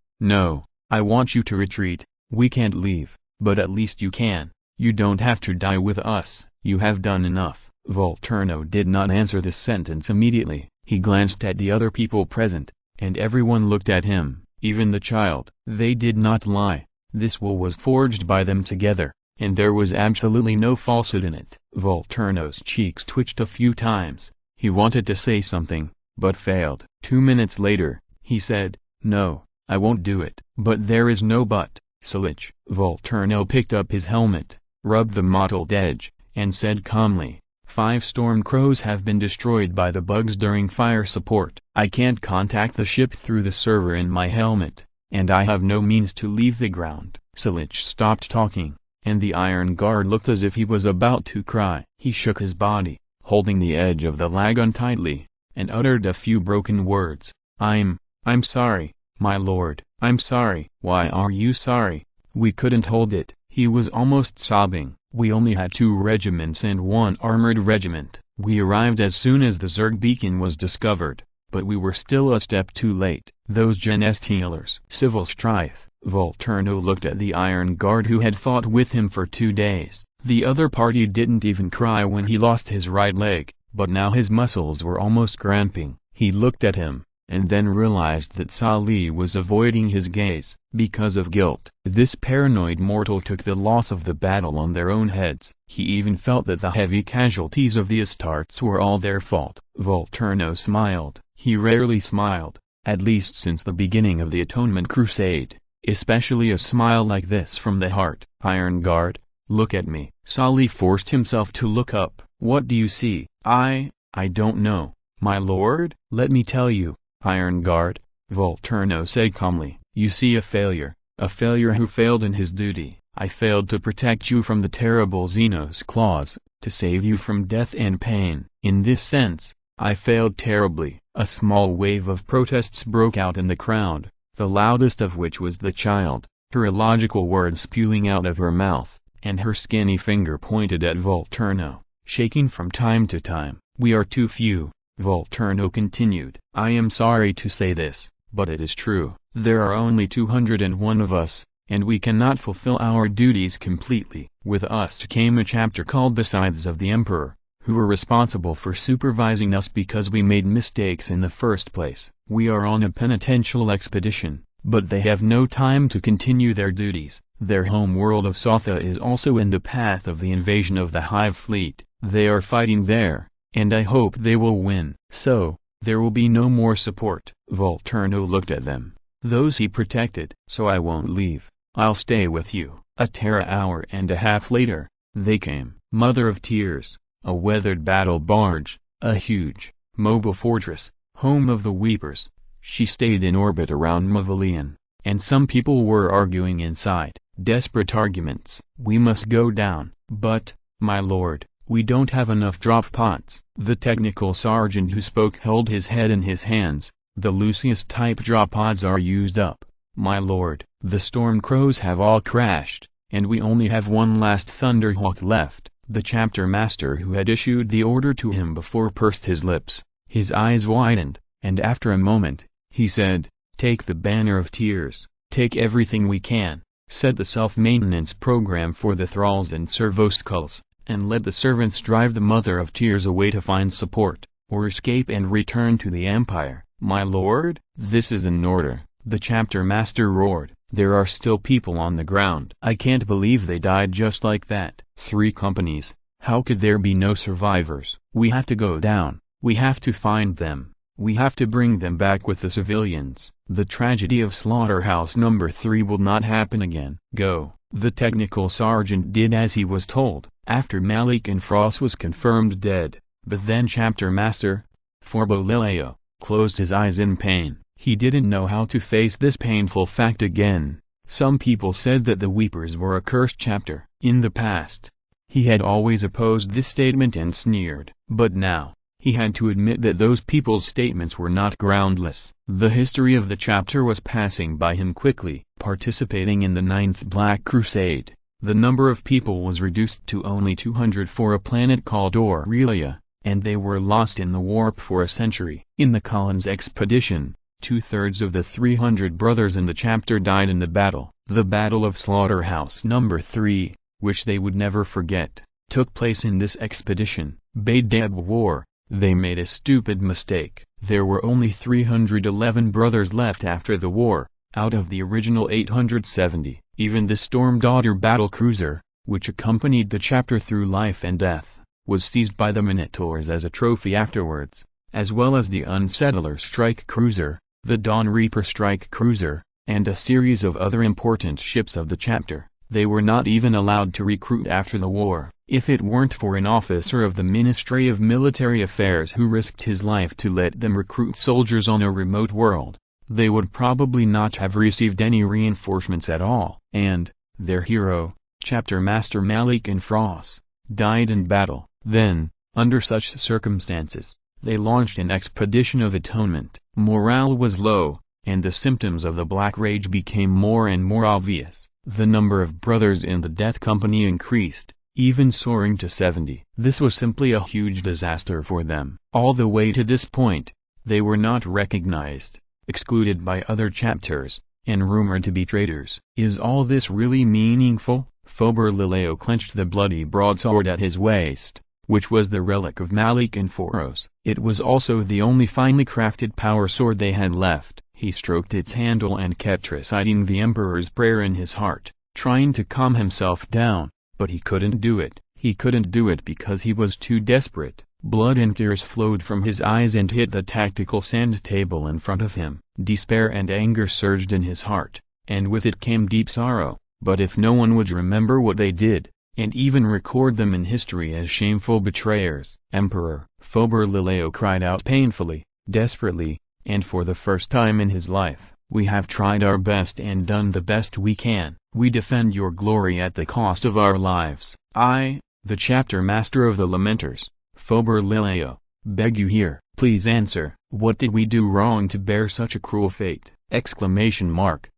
I want you to retreat. We can't leave, but at least you can. You don't have to die with us. You have done enough." Volturno did not answer this sentence immediately. He glanced at the other people present, and everyone looked at him, even the child. They did not lie. This will was forged by them together, and there was absolutely no falsehood in it. Volturno's cheeks twitched a few times. He wanted to say something, but failed. 2 minutes later, he said, "No, I won't do it." "But there is no but, Salich." Volturno picked up his helmet, rubbed the mottled edge, and said calmly, 5 storm crows have been destroyed by the bugs during fire support. I can't contact the ship through the server in my helmet, and I have no means to leave the ground. Salich stopped talking, and the iron guard looked as if he was about to cry. He shook his body, holding the edge of the lagun tightly, and uttered a few broken words. I'm sorry, my lord, I'm sorry." "Why are you sorry? We couldn't hold it." He was almost sobbing. "We only had 2 regiments and 1 armored regiment. We arrived as soon as the Zerg beacon was discovered, but we were still a step too late. Those Genestealers." "Civil strife." Volturno looked at the iron guard who had fought with him for 2 days. The other party didn't even cry when he lost his right leg, but now his muscles were almost cramping. He looked at him, and then realized that Salih was avoiding his gaze, because of guilt. This paranoid mortal took the loss of the battle on their own heads. He even felt that the heavy casualties of the Astartes were all their fault. Volturno smiled. He rarely smiled, at least since the beginning of the Atonement Crusade, especially a smile like this from the heart. "Iron Guard, look at me." Salih forced himself to look up. "What do you see?" I don't know, my lord." "Let me tell you, Iron Guard," Volturno said calmly. "You see a failure who failed in his duty. I failed to protect you from the terrible Xenos claws, to save you from death and pain. In this sense, I failed terribly." A small wave of protests broke out in the crowd, the loudest of which was the child, her illogical words spewing out of her mouth, and her skinny finger pointed at Volturno, shaking from time to time. "We are too few," Volturno continued. "I am sorry to say this, but it is true. There are only 201 of us, and we cannot fulfill our duties completely." With us came a chapter called the Scythes of the Emperor, who were responsible for supervising us because we made mistakes in the first place. We are on a penitential expedition, but they have no time to continue their duties. Their home world of Sotha is also in the path of the invasion of the Hive fleet. They are fighting there, and I hope they will win. So, there will be no more support. Volturno looked at them, those he protected. "So I won't leave, I'll stay with you." A terra hour and a half later, they came. Mother of Tears, a weathered battle barge, a huge, mobile fortress, home of the Weepers. She stayed in orbit around Mavilion, and some people were arguing inside, desperate arguments. "We must go down." "But, my lord, we don't have enough drop pods." The technical sergeant who spoke held his head in his hands. "The Lucius-type drop pods are used up, my lord. The storm crows have all crashed, and we only have one last Thunderhawk left." The chapter master who had issued the order to him before pursed his lips. His eyes widened, and after a moment, he said, "Take the Banner of Tears, take everything we can, set the self-maintenance program for the thralls and servoskulls, and let the servants drive the Mother of Tears away to find support, or escape and return to the Empire." "My lord?" "This is an order," the chapter master roared. "There are still people on the ground. I can't believe they died just like that. 3 companies, how could there be no survivors? We have to go down, we have to find them, we have to bring them back with the civilians. The tragedy of Slaughterhouse Number 3 will not happen again." "Go." The technical sergeant did as he was told. After Malik and Frost was confirmed dead, the then chapter master, Forbolileo, closed his eyes in pain. He didn't know how to face this painful fact again. Some people said that the Weepers were a cursed chapter. In the past, he had always opposed this statement and sneered. But now, he had to admit that those people's statements were not groundless. The history of the chapter was passing by him quickly. Participating in the 9th Black Crusade, the number of people was reduced to only 200 for a planet called Aurelia, and they were lost in the warp for a century. In the Collins expedition, 2/3 of the 300 brothers in the chapter died in the battle. The Battle of Slaughterhouse Number 3, which they would never forget, took place in this expedition. Badab War. They made a stupid mistake. There were only 311 brothers left after the war, out of the original 870. Even the Storm Daughter battle cruiser, which accompanied the chapter through life and death, was seized by the Minotaurs as a trophy afterwards, as well as the Unsettler strike cruiser, the Dawn Reaper strike cruiser, and a series of other important ships of the chapter. They were not even allowed to recruit after the war. If it weren't for an officer of the Ministry of Military Affairs who risked his life to let them recruit soldiers on a remote world, they would probably not have received any reinforcements at all. And, their hero, Chapter Master Malik and Frost, died in battle. Then, under such circumstances, they launched an expedition of atonement. Morale was low, and the symptoms of the Black Rage became more and more obvious. The number of brothers in the Death Company increased, even soaring to 70. This was simply a huge disaster for them. All the way to this point, they were not recognized, excluded by other chapters, and rumored to be traitors. Is all this really meaningful? Forbolileo clenched the bloody broadsword at his waist, which was the relic of Malik and Foros. It was also the only finely crafted power sword they had left. He stroked its handle and kept reciting the Emperor's prayer in his heart, trying to calm himself down, but he couldn't do it. He couldn't do it because he was too desperate. Blood and tears flowed from his eyes and hit the tactical sand table in front of him. Despair and anger surged in his heart, and with it came deep sorrow. But if no one would remember what they did, and even record them in history as shameful betrayers, Emperor, Forbolileo cried out painfully, desperately, and for the first time in his life, "We have tried our best and done the best we can. We defend your glory at the cost of our lives. I, the chapter master of the Lamenters, Forbolileo, beg you here, please answer. What did we do wrong to bear such a cruel fate?" Exclamation mark.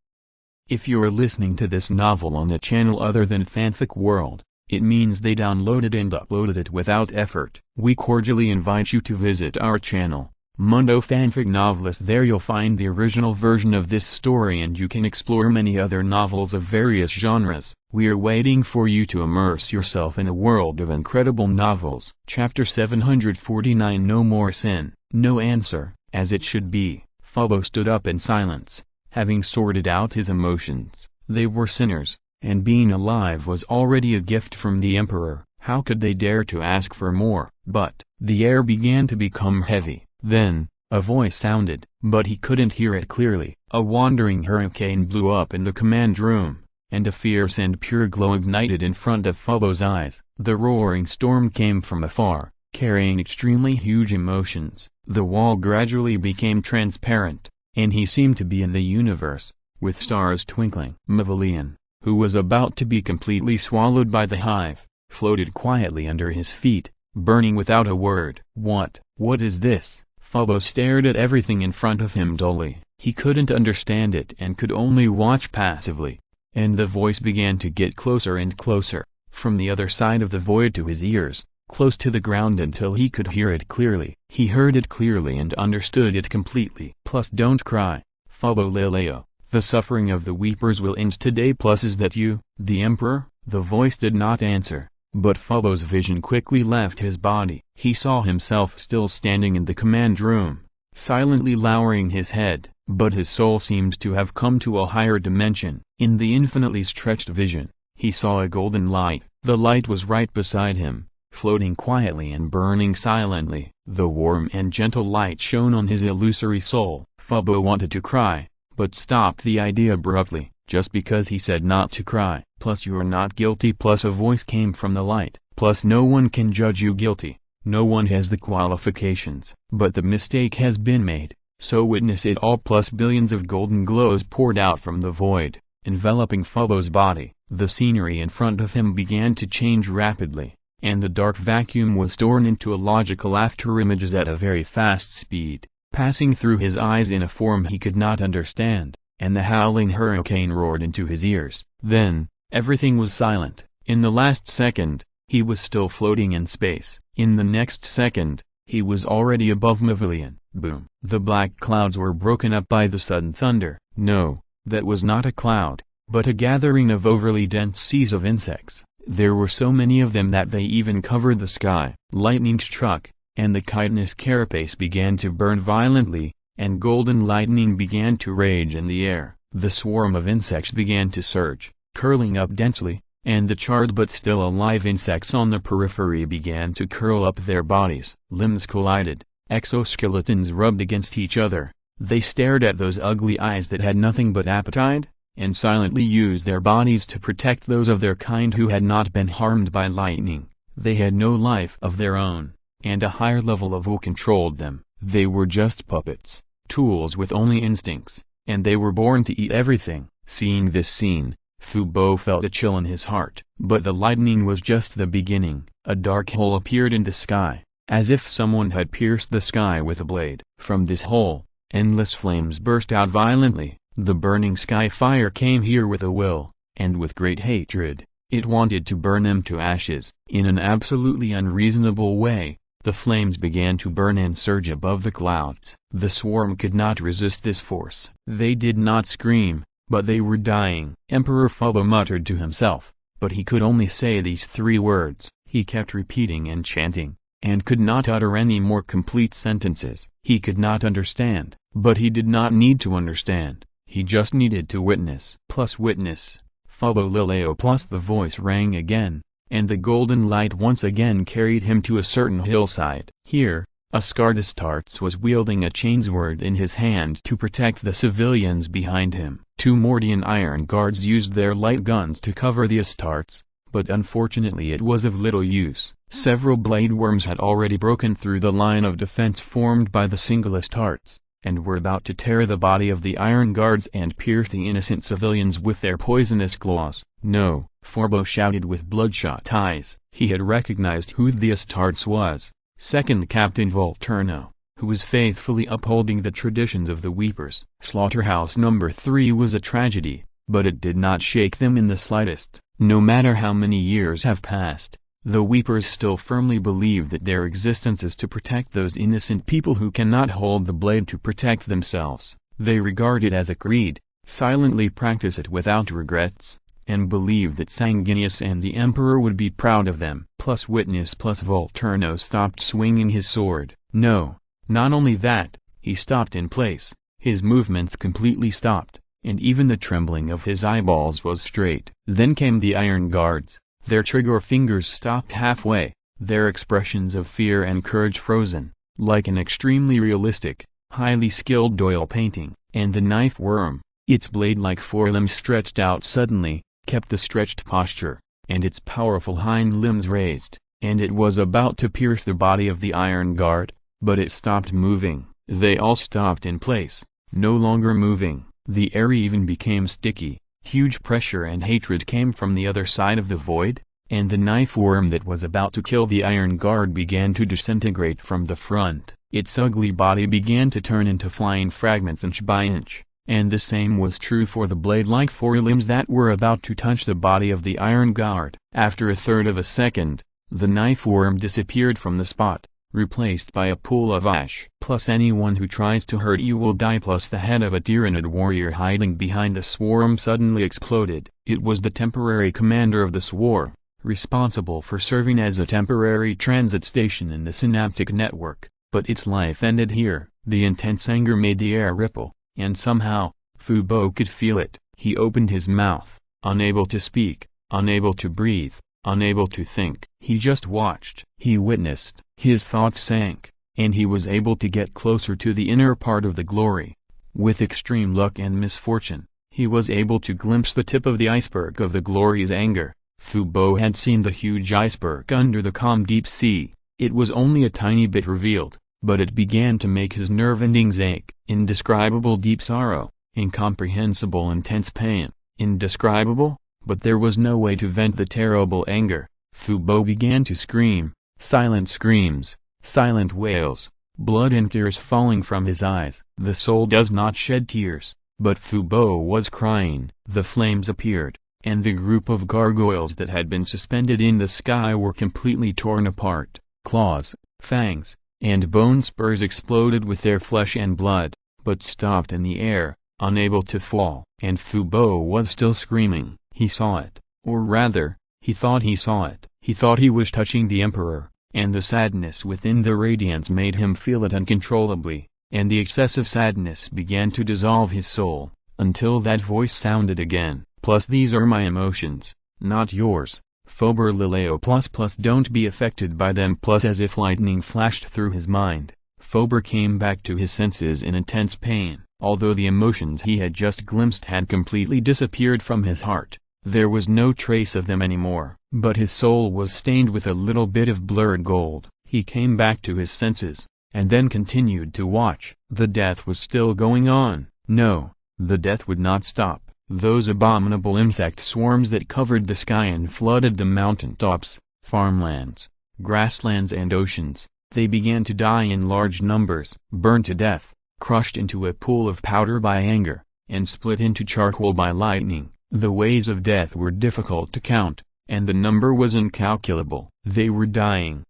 If you're listening to this novel on a channel other than Fanfic World, it means they downloaded and uploaded it without effort. We cordially invite you to visit our channel, Mundo Fanfic Novelist. There you'll find the original version of this story and you can explore many other novels of various genres. We are waiting for you to immerse yourself in a world of incredible novels. Chapter 749. No More Sin. No answer. As it should be, Phobo stood up in silence, having sorted out his emotions. They were sinners, and being alive was already a gift from the Emperor. How could they dare to ask for more? But, the air began to become heavy. Then, a voice sounded, but he couldn't hear it clearly. A wandering hurricane blew up in the command room, and a fierce and pure glow ignited in front of Phobo's eyes. The roaring storm came from afar, carrying extremely huge emotions. The wall gradually became transparent, and he seemed to be in the universe, with stars twinkling. Mavilion, who was about to be completely swallowed by the hive, floated quietly under his feet, burning without a word. What is this? Phobos stared at everything in front of him dully. He couldn't understand it and could only watch passively. And the voice began to get closer and closer, from the other side of the void to his ears, close to the ground until he could hear it clearly. He heard it clearly and understood it completely. Plus, don't cry, Phobo Leleo. The suffering of the weepers will end today. Plus, is that you, the Emperor? The voice did not answer, but Phobo's vision quickly left his body. He saw himself still standing in the command room, silently lowering his head, but his soul seemed to have come to a higher dimension. In the infinitely stretched vision, he saw a golden light. The light was right beside him, floating quietly and burning silently. The warm and gentle light shone on his illusory soul. Phobo wanted to cry, but stopped the idea abruptly, just because he said not to cry. Plus, you're not guilty. Plus, a voice came from the light. Plus, no one can judge you guilty. No one has the qualifications. But the mistake has been made, so witness it all. Plus, billions of golden glows poured out from the void, enveloping Phobo's body. The scenery in front of him began to change rapidly, and the dark vacuum was torn into illogical afterimages at a very fast speed, passing through his eyes in a form he could not understand, and the howling hurricane roared into his ears. Then, everything was silent. In the last second, he was still floating in space. In the next second, he was already above Mavilion. Boom! The black clouds were broken up by the sudden thunder. No, that was not a cloud, but a gathering of overly dense seas of insects. There were so many of them that they even covered the sky. Lightning struck, and the chitinous carapace began to burn violently, and golden lightning began to rage in the air. The swarm of insects began to surge, curling up densely, and the charred but still alive insects on the periphery began to curl up their bodies. Limbs collided, exoskeletons rubbed against each other. They stared at those ugly eyes that had nothing but appetite, and silently used their bodies to protect those of their kind who had not been harmed by lightning. They had no life of their own, and a higher level of will controlled them. They were just puppets, tools with only instincts, and they were born to eat everything. Seeing this scene, Phobo felt a chill in his heart. But the lightning was just the beginning. A dark hole appeared in the sky, as if someone had pierced the sky with a blade. From this hole, endless flames burst out violently. The burning sky fire came here with a will, and with great hatred. It wanted to burn them to ashes. In an absolutely unreasonable way, the flames began to burn and surge above the clouds. The swarm could not resist this force. They did not scream, but they were dying. Emperor Phobo muttered to himself, but he could only say these three words. He kept repeating and chanting, and could not utter any more complete sentences. He could not understand, but he did not need to understand. He just needed to witness. Plus witness, Phobo Leleo. Plus the voice rang again, and the golden light once again carried him to a certain hillside. Here, Astartes was wielding a chainsword in his hand to protect the civilians behind him. Two Mordian iron guards used their light guns to cover the Astartes, but unfortunately it was of little use. Several blade worms had already broken through the line of defense formed by the single Astartes, and were about to tear the body of the iron guards and pierce the innocent civilians with their poisonous claws. No, Phobo shouted with bloodshot eyes. He had recognized who the Astartes was. Second Captain Volturno, who was faithfully upholding the traditions of the Weepers. Slaughterhouse number 3 was a tragedy, but it did not shake them in the slightest. No matter how many years have passed, the Weepers still firmly believe that their existence is to protect those innocent people who cannot hold the blade to protect themselves. They regard it as a creed, silently practice it without regrets, and believe that Sanguinius and the Emperor would be proud of them. Plus witness. Plus Volturno stopped swinging his sword. No, not only that, he stopped in place. His movements completely stopped, and even the trembling of his eyeballs was straight. Then came the Iron Guards. Their trigger fingers stopped halfway, their expressions of fear and courage frozen, like an extremely realistic, highly skilled oil painting. And the knife worm, its blade-like forelimbs stretched out suddenly, kept the stretched posture, and its powerful hind limbs raised, and it was about to pierce the body of the Iron Guard, but it stopped moving. They all stopped in place, no longer moving. The air even became sticky. Huge pressure and hatred came from the other side of the void, and the knife worm that was about to kill the Iron Guard began to disintegrate from the front. Its ugly body began to turn into flying fragments inch by inch, and the same was true for the blade-like forelimbs that were about to touch the body of the Iron Guard. After a third of a second, the knife worm disappeared from the spot, replaced by a pool of ash. Plus anyone who tries to hurt you will die. Plus the head of a Tyranid warrior hiding behind the swarm suddenly exploded. It was the temporary commander of the swarm, responsible for serving as a temporary transit station in the synaptic network, but its life ended here. The intense anger made the air ripple, and somehow, Fubo could feel it. He opened his mouth, unable to speak, unable to breathe, unable to think. He just watched. He witnessed. His thoughts sank, and he was able to get closer to the inner part of the glory. With extreme luck and misfortune, he was able to glimpse the tip of the iceberg of the glory's anger. Fubo had seen the huge iceberg under the calm deep sea. It was only a tiny bit revealed, but it began to make his nerve endings ache. Indescribable deep sorrow, incomprehensible intense pain, indescribable, but there was no way to vent the terrible anger. Fubo began to scream, silent screams, silent wails, blood and tears falling from his eyes. The soul does not shed tears, but Fubo was crying. The flames appeared, and the group of gargoyles that had been suspended in the sky were completely torn apart. Claws, fangs, and bone spurs exploded with their flesh and blood, but stopped in the air, unable to fall. And Fubo was still screaming. He saw it, or rather, he thought he saw it. He thought he was touching the Emperor, and the sadness within the radiance made him feel it uncontrollably, and the excessive sadness began to dissolve his soul, until that voice sounded again. Plus these are my emotions, not yours. Fober Lileo plus don't be affected by them. Plus as if lightning flashed through his mind, Fober came back to his senses in intense pain. Although the emotions he had just glimpsed had completely disappeared from his heart, there was no trace of them anymore. But his soul was stained with a little bit of blurred gold. He came back to his senses, and then continued to watch. The death was still going on. No, the death would not stop. Those abominable insect swarms that covered the sky and flooded the mountaintops, farmlands, grasslands and oceans, they began to die in large numbers, burned to death, crushed into a pool of powder by anger, and split into charcoal by lightning. The ways of death were difficult to count, and the number was incalculable. They were dying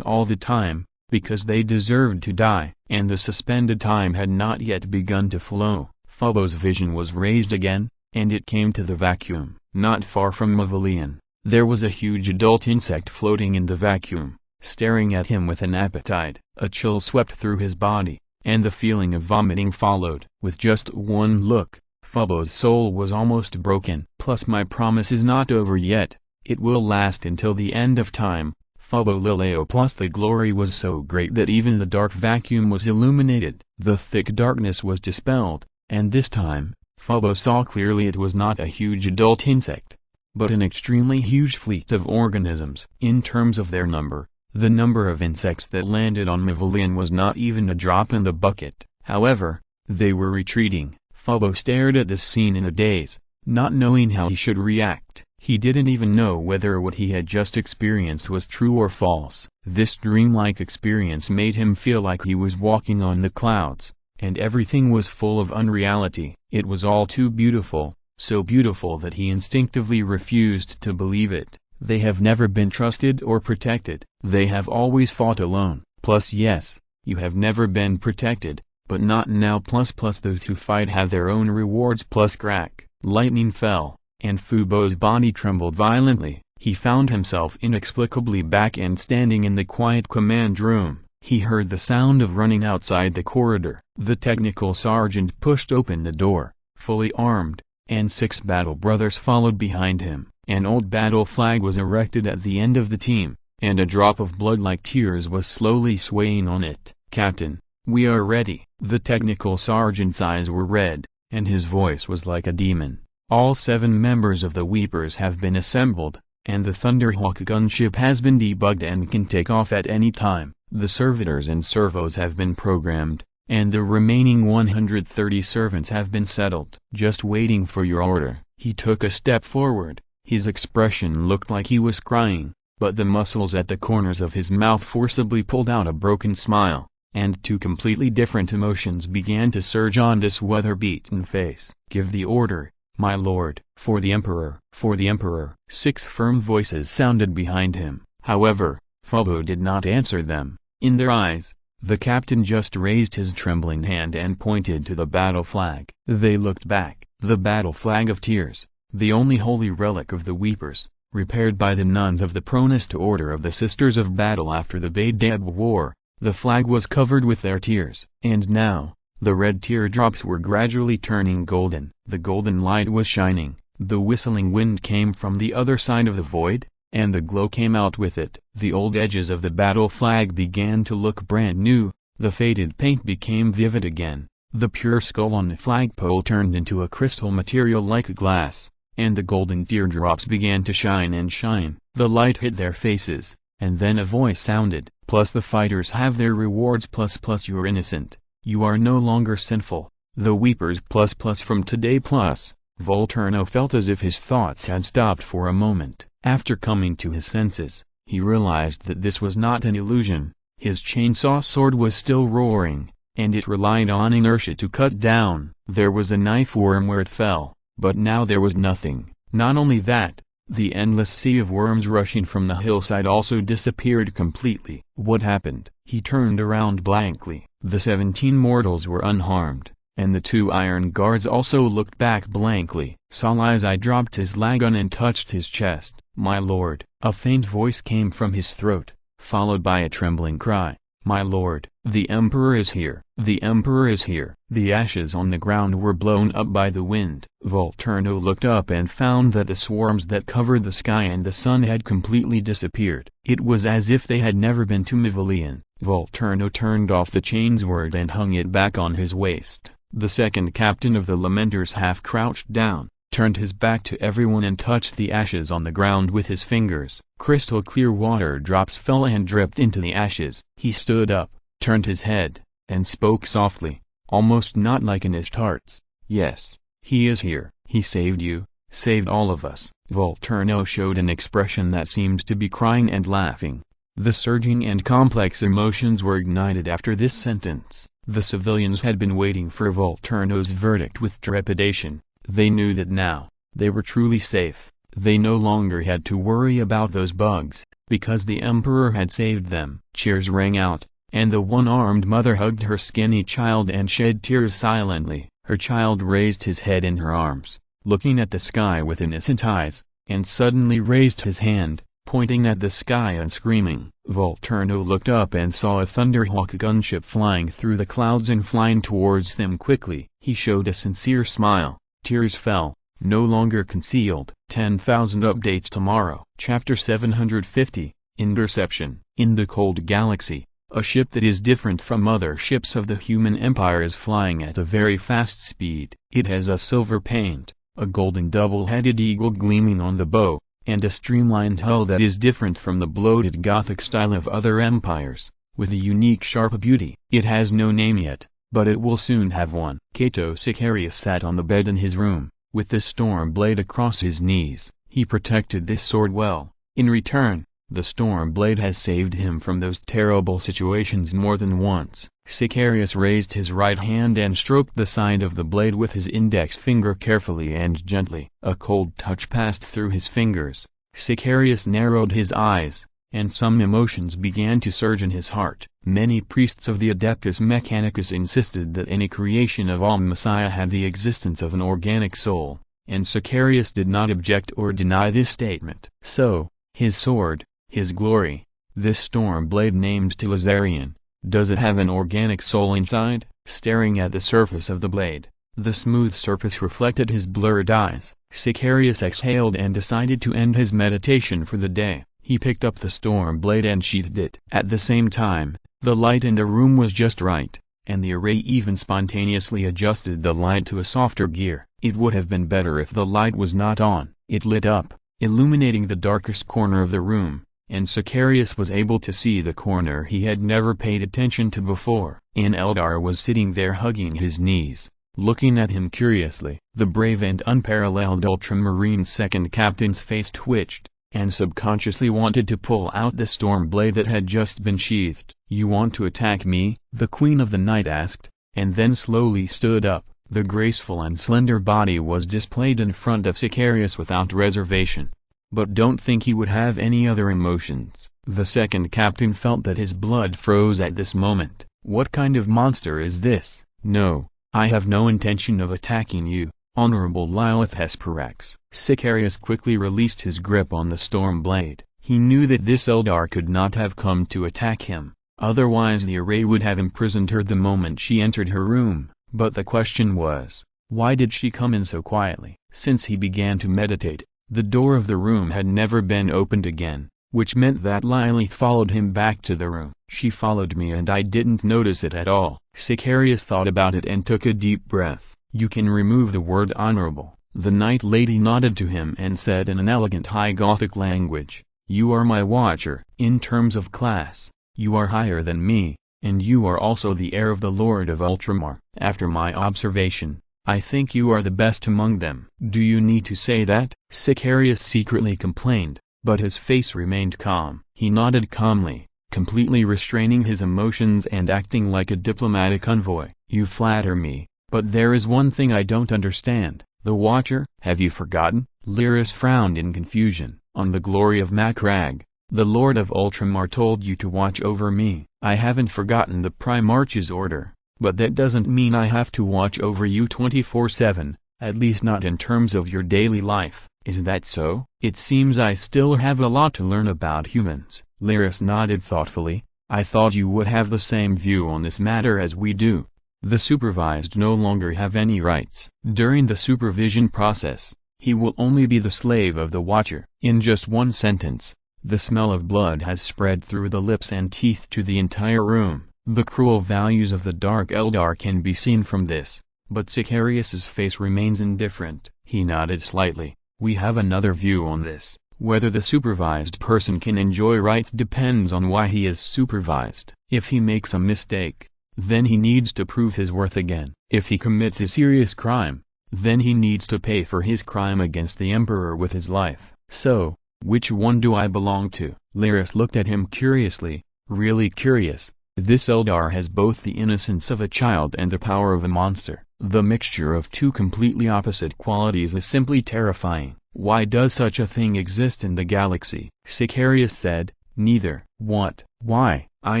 all the time, because they deserved to die, and the suspended time had not yet begun to flow. Fubo's vision was raised again, and it came to the vacuum. Not far from Mavilion, there was a huge adult insect floating in the vacuum, staring at him with an appetite. A chill swept through his body, and the feeling of vomiting followed. With just one look, Fubo's soul was almost broken. Plus my promise is not over yet, it will last until the end of time. Fubo Lileo. Plus the glory was so great that even the dark vacuum was illuminated. The thick darkness was dispelled, and this time, Fubo saw clearly it was not a huge adult insect, but an extremely huge fleet of organisms. In terms of their number, the number of insects that landed on Mavilion was not even a drop in the bucket. However, they were retreating. Fubo stared at this scene in a daze, not knowing how he should react. He didn't even know whether what he had just experienced was true or false. This dreamlike experience made him feel like he was walking on the clouds, and everything was full of unreality. It was all too beautiful, so beautiful that he instinctively refused to believe it. They have never been trusted or protected. They have always fought alone. Plus yes, you have never been protected, but not now. Plus those who fight have their own rewards. Plus crack. Lightning fell, and Fubo's body trembled violently. He found himself inexplicably back and standing in the quiet command room. He heard the sound of running outside the corridor. The technical sergeant pushed open the door, fully armed, and 6 battle brothers followed behind him. An old battle flag was erected at the end of the team, and a drop of blood like tears was slowly swaying on it. "Captain, we are ready." The technical sergeant's eyes were red, and his voice was like a demon. "All 7 members of the Weepers have been assembled, and the Thunderhawk gunship has been debugged and can take off at any time. The servitors and servos have been programmed, and the remaining 130 servants have been settled. Just waiting for your order. He took a step forward. His expression looked like he was crying, but the muscles at the corners of his mouth forcibly pulled out a broken smile, and two completely different emotions began to surge on this weather-beaten face. Give the order, my lord. For the emperor. For the emperor. 6 firm voices sounded behind him. However, Fubo did not answer them. In their eyes, the captain just raised his trembling hand and pointed to the battle flag. They looked back. The battle flag of tears, the only holy relic of the weepers, repaired by the nuns of the Pronest Order of the Sisters of Battle after the Badab War. The flag was covered with their tears. And now, the red teardrops were gradually turning golden. The golden light was shining. The whistling wind came from the other side of the void, and the glow came out with it. The old edges of the battle flag began to look brand new. The faded paint became vivid again. The pure skull on the flagpole turned into a crystal material like glass, and the golden teardrops began to shine and shine. The light hit their faces, and then a voice sounded, plus the fighters have their rewards plus you're innocent. You are no longer sinful. The weepers plus from today plus. Volturno felt as if his thoughts had stopped for a moment. After coming to his senses, he realized that this was not an illusion. His chainsaw sword was still roaring, and it relied on inertia to cut down. There was a knife worm where it fell, but now there was nothing. Not only that, the endless sea of worms rushing from the hillside also disappeared completely. What happened? He turned around blankly. The 17 mortals were unharmed, and the 2 iron guards also looked back blankly. Salazar dropped his lagun and touched his chest. My lord. A faint voice came from his throat, followed by a trembling cry. My lord, the emperor is here. The emperor is here. The ashes on the ground were blown up by the wind. Volturno looked up and found that the swarms that covered the sky and the sun had completely disappeared. It was as if they had never been to Mivalian. Volturno turned off the chainsword and hung it back on his waist. The second captain of the Lamenters half crouched down, turned his back to everyone and touched the ashes on the ground with his fingers. Crystal clear water drops fell and dripped into the ashes. He stood up, turned his head, and spoke softly, almost not like an Astartes. Yes, he is here. He saved you, saved all of us. Volturno showed an expression that seemed to be crying and laughing. The surging and complex emotions were ignited after this sentence. The civilians had been waiting for Volturno's verdict with trepidation. They knew that now, they were truly safe. They no longer had to worry about those bugs, because the emperor had saved them. Cheers rang out, and the one-armed mother hugged her skinny child and shed tears silently. Her child raised his head in her arms, looking at the sky with innocent eyes, and suddenly raised his hand, pointing at the sky and screaming. Volturno looked up and saw a Thunderhawk gunship flying through the clouds and flying towards them quickly. He showed a sincere smile. Tears fell, no longer concealed. 10,000 updates tomorrow. Chapter 750, Interception. In the cold galaxy, a ship that is different from other ships of the human empire is flying at a very fast speed. It has a silver paint, a golden double-headed eagle gleaming on the bow, and a streamlined hull that is different from the bloated Gothic style of other empires, with a unique sharp beauty. It has no name yet, but it will soon have one. Cato Sicarius sat on the bed in his room, with the storm blade across his knees. He protected this sword well. In return, the storm blade has saved him from those terrible situations more than once. Sicarius raised his right hand and stroked the side of the blade with his index finger carefully and gently. A cold touch passed through his fingers. Sicarius narrowed his eyes, and some emotions began to surge in his heart. Many priests of the Adeptus Mechanicus insisted that any creation of all Messiah had the existence of an organic soul, and Sicarius did not object or deny this statement. So, his sword, his glory, this storm blade named Tilazarian, does it have an organic soul inside? Staring at the surface of the blade, the smooth surface reflected his blurred eyes. Sicarius exhaled and decided to end his meditation for the day. He picked up the storm blade and sheathed it. At the same time, the light in the room was just right, and the array even spontaneously adjusted the light to a softer gear. It would have been better if the light was not on. It lit up, illuminating the darkest corner of the room, and Sicarius was able to see the corner he had never paid attention to before. An Eldar was sitting there hugging his knees, looking at him curiously. The brave and unparalleled Ultramarine second captain's face twitched, and subconsciously wanted to pull out the storm blade that had just been sheathed. "You want to attack me?" the Queen of the Night asked, and then slowly stood up. The graceful and slender body was displayed in front of Sicarius without reservation. But don't think he would have any other emotions. The second captain felt that his blood froze at this moment. "What kind of monster is this?" "No, I have no intention of attacking you, Honorable Lilith Hesperax." Sicarius quickly released his grip on the storm blade. He knew that this Eldar could not have come to attack him, otherwise the array would have imprisoned her the moment she entered her room. But the question was, why did she come in so quietly? Since he began to meditate, the door of the room had never been opened again, which meant that Lilith followed him back to the room. "She followed me and I didn't notice it at all." Sicarius thought about it and took a deep breath. "You can remove the word honorable." The Night Lady nodded to him and said in an elegant High Gothic language, "You are my watcher. In terms of class, you are higher than me, and you are also the heir of the Lord of Ultramar. After my observation, I think you are the best among them." "Do you need to say that?" Sicarius secretly complained, but his face remained calm. He nodded calmly, completely restraining his emotions and acting like a diplomatic envoy. "You flatter me, but there is one thing I don't understand. The Watcher? Have you forgotten?" Lyris frowned in confusion. "On the glory of Macragge, the Lord of Ultramar told you to watch over me." "I haven't forgotten the Primarch's order, but that doesn't mean I have to watch over you 24/7, at least not in terms of your daily life." "Is that so?" "It seems I still have a lot to learn about humans." Lyris nodded thoughtfully. "I thought you would have the same view on this matter as we do. The supervised no longer have any rights. During the supervision process, he will only be the slave of the Watcher." In just one sentence, the smell of blood has spread through the lips and teeth to the entire room. The cruel values of the Dark Eldar can be seen from this, but Sicarius's face remains indifferent. He nodded slightly. "We have another view on this. Whether the supervised person can enjoy rights depends on why he is supervised. If he makes a mistake, then he needs to prove his worth again. If he commits a serious crime, then he needs to pay for his crime against the Emperor with his life. So, which one do I belong to?" Lyris looked at him curiously, really curious. This Eldar has both the innocence of a child and the power of a monster. The mixture of two completely opposite qualities is simply terrifying. Why does such a thing exist in the galaxy? Sicarius said, "Neither." "What? Why?" "I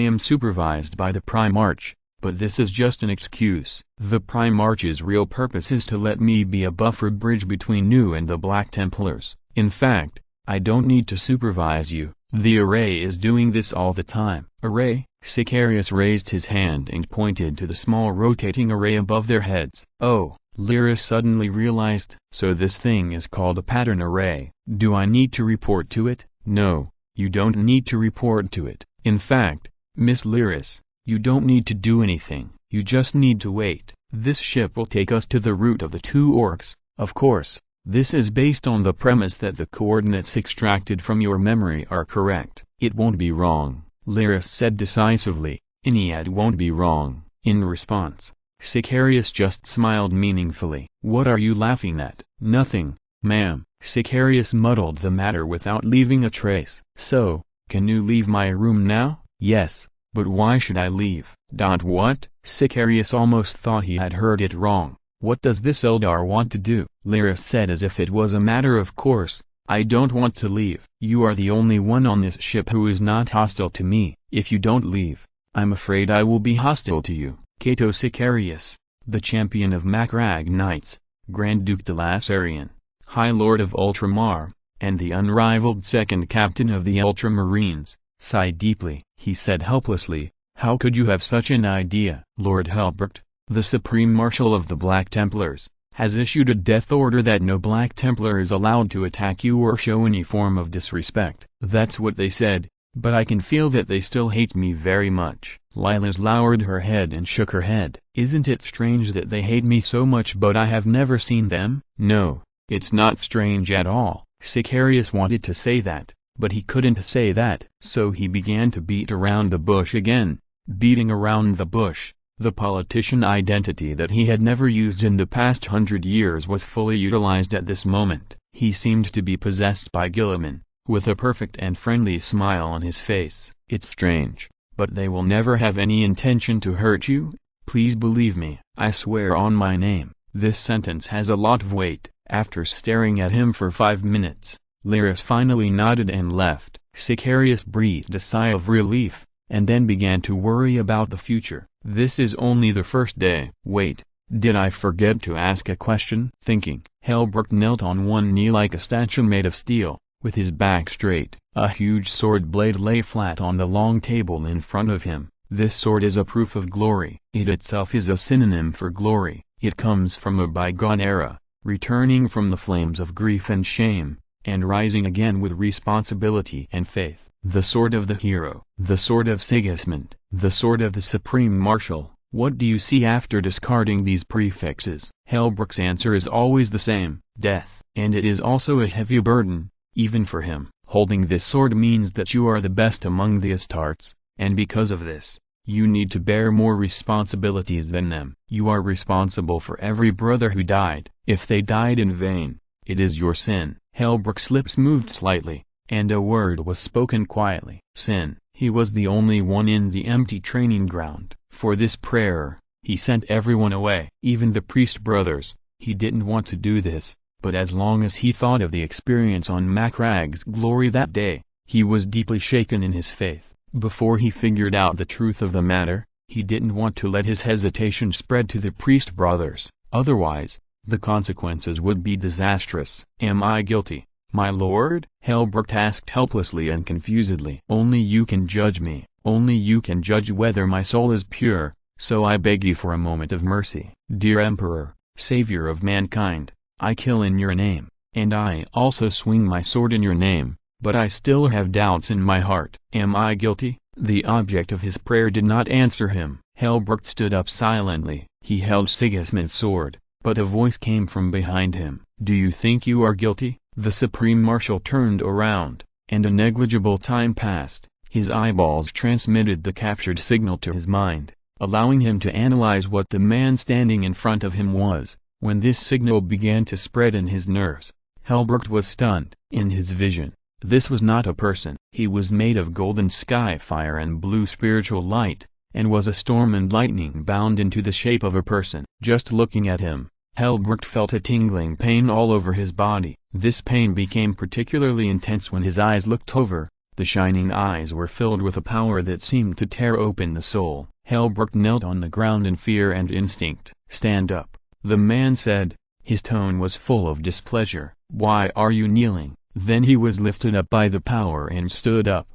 am supervised by the Primarch, but this is just an excuse. The Primarch's real purpose is to let me be a buffer bridge between you and the Black Templars. In fact, I don't need to supervise you. The array is doing this all the time." "Array?" Sicarius raised his hand and pointed to the small rotating array above their heads. "Oh," Lyris suddenly realized. "So this thing is called a pattern array. Do I need to report to it?" "No, you don't need to report to it. In fact, Miss Lyris, you don't need to do anything. You just need to wait. This ship will take us to the root of the two orcs. Of course, this is based on the premise that the coordinates extracted from your memory are correct." "It won't be wrong," Lyris said decisively. "Iniad won't be wrong." In response, Sicarius just smiled meaningfully. "What are you laughing at?" "Nothing, ma'am." Sicarius muddled the matter without leaving a trace. "So, can you leave my room now?" "Yes, but why should I leave?" What? Sicarius almost thought he had heard it wrong. "What does this Eldar want to do?" Lyris said as if it was a matter of course. "I don't want to leave. You are the only one on this ship who is not hostile to me. If you don't leave, I'm afraid I will be hostile to you." Cato Sicarius, the champion of Macragge Knights, Grand Duke de Lassarian, High Lord of Ultramar, and the unrivaled second captain of the Ultramarines, sighed deeply. He said helplessly, "How could you have such an idea?" "Lord Helbert, the Supreme Marshal of the Black Templars, has issued a death order that no Black Templar is allowed to attack you or show any form of disrespect." "That's what they said, but I can feel that they still hate me very much." Lilas lowered her head and shook her head. "Isn't it strange that they hate me so much but I have never seen them?" "No, it's not strange at all." Sicarius wanted to say that, but he couldn't say that. So he began to beat around the bush again, beating around the bush. The politician identity that he had never used in the past 100 years was fully utilized at this moment. He seemed to be possessed by Gilliman, with a perfect and friendly smile on his face. "It's strange, but they will never have any intention to hurt you. Please believe me. I swear on my name." This sentence has a lot of weight. After staring at him for 5 minutes, Lyris finally nodded and left. Sicarius breathed a sigh of relief, and then began to worry about the future. This is only the first day. Wait, did I forget to ask a question? Thinking, Helbrecht knelt on one knee like a statue made of steel, with his back straight. A huge sword blade lay flat on the long table in front of him. This sword is a proof of glory. It itself is a synonym for glory. It comes from a bygone era, returning from the flames of grief and shame, and rising again with responsibility and faith. The sword of the hero, the sword of Sigismund, the sword of the Supreme Marshal. What do you see after discarding these prefixes? Helbrecht's answer is always the same: death. And it is also a heavy burden, even for him. Holding this sword means that you are the best among the Astartes, and because of this, you need to bear more responsibilities than them. You are responsible for every brother who died. If they died in vain, it is your sin. Helbrecht's lips moved slightly, and a word was spoken quietly. Sin. He was the only one in the empty training ground. For this prayer, he sent everyone away. Even the priest brothers. He didn't want to do this, but as long as he thought of the experience on Macrag's glory that day, he was deeply shaken in his faith. Before he figured out the truth of the matter, he didn't want to let his hesitation spread to the priest brothers. Otherwise, the consequences would be disastrous. Am I guilty, my lord? Helbrecht asked helplessly and confusedly. Only you can judge me. Only you can judge whether my soul is pure, so I beg you for a moment of mercy. Dear Emperor, savior of mankind, I kill in your name, and I also swing my sword in your name, but I still have doubts in my heart. Am I guilty? The object of his prayer did not answer him. Helbrecht stood up silently. He held Sigismund's sword, but a voice came from behind him. Do you think you are guilty? The Supreme Marshal turned around, and a negligible time passed. His eyeballs transmitted the captured signal to his mind, allowing him to analyze what the man standing in front of him was. When this signal began to spread in his nerves, Helbrecht was stunned. In his vision, this was not a person. He was made of golden sky fire and blue spiritual light, and was a storm and lightning bound into the shape of a person. Just looking at him, Helbrecht felt a tingling pain all over his body. This pain became particularly intense when his eyes looked over. The shining eyes were filled with a power that seemed to tear open the soul. Helbrecht knelt on the ground in fear and instinct. Stand up, the man said. His tone was full of displeasure. Why are you kneeling? Then he was lifted up by the power and stood up.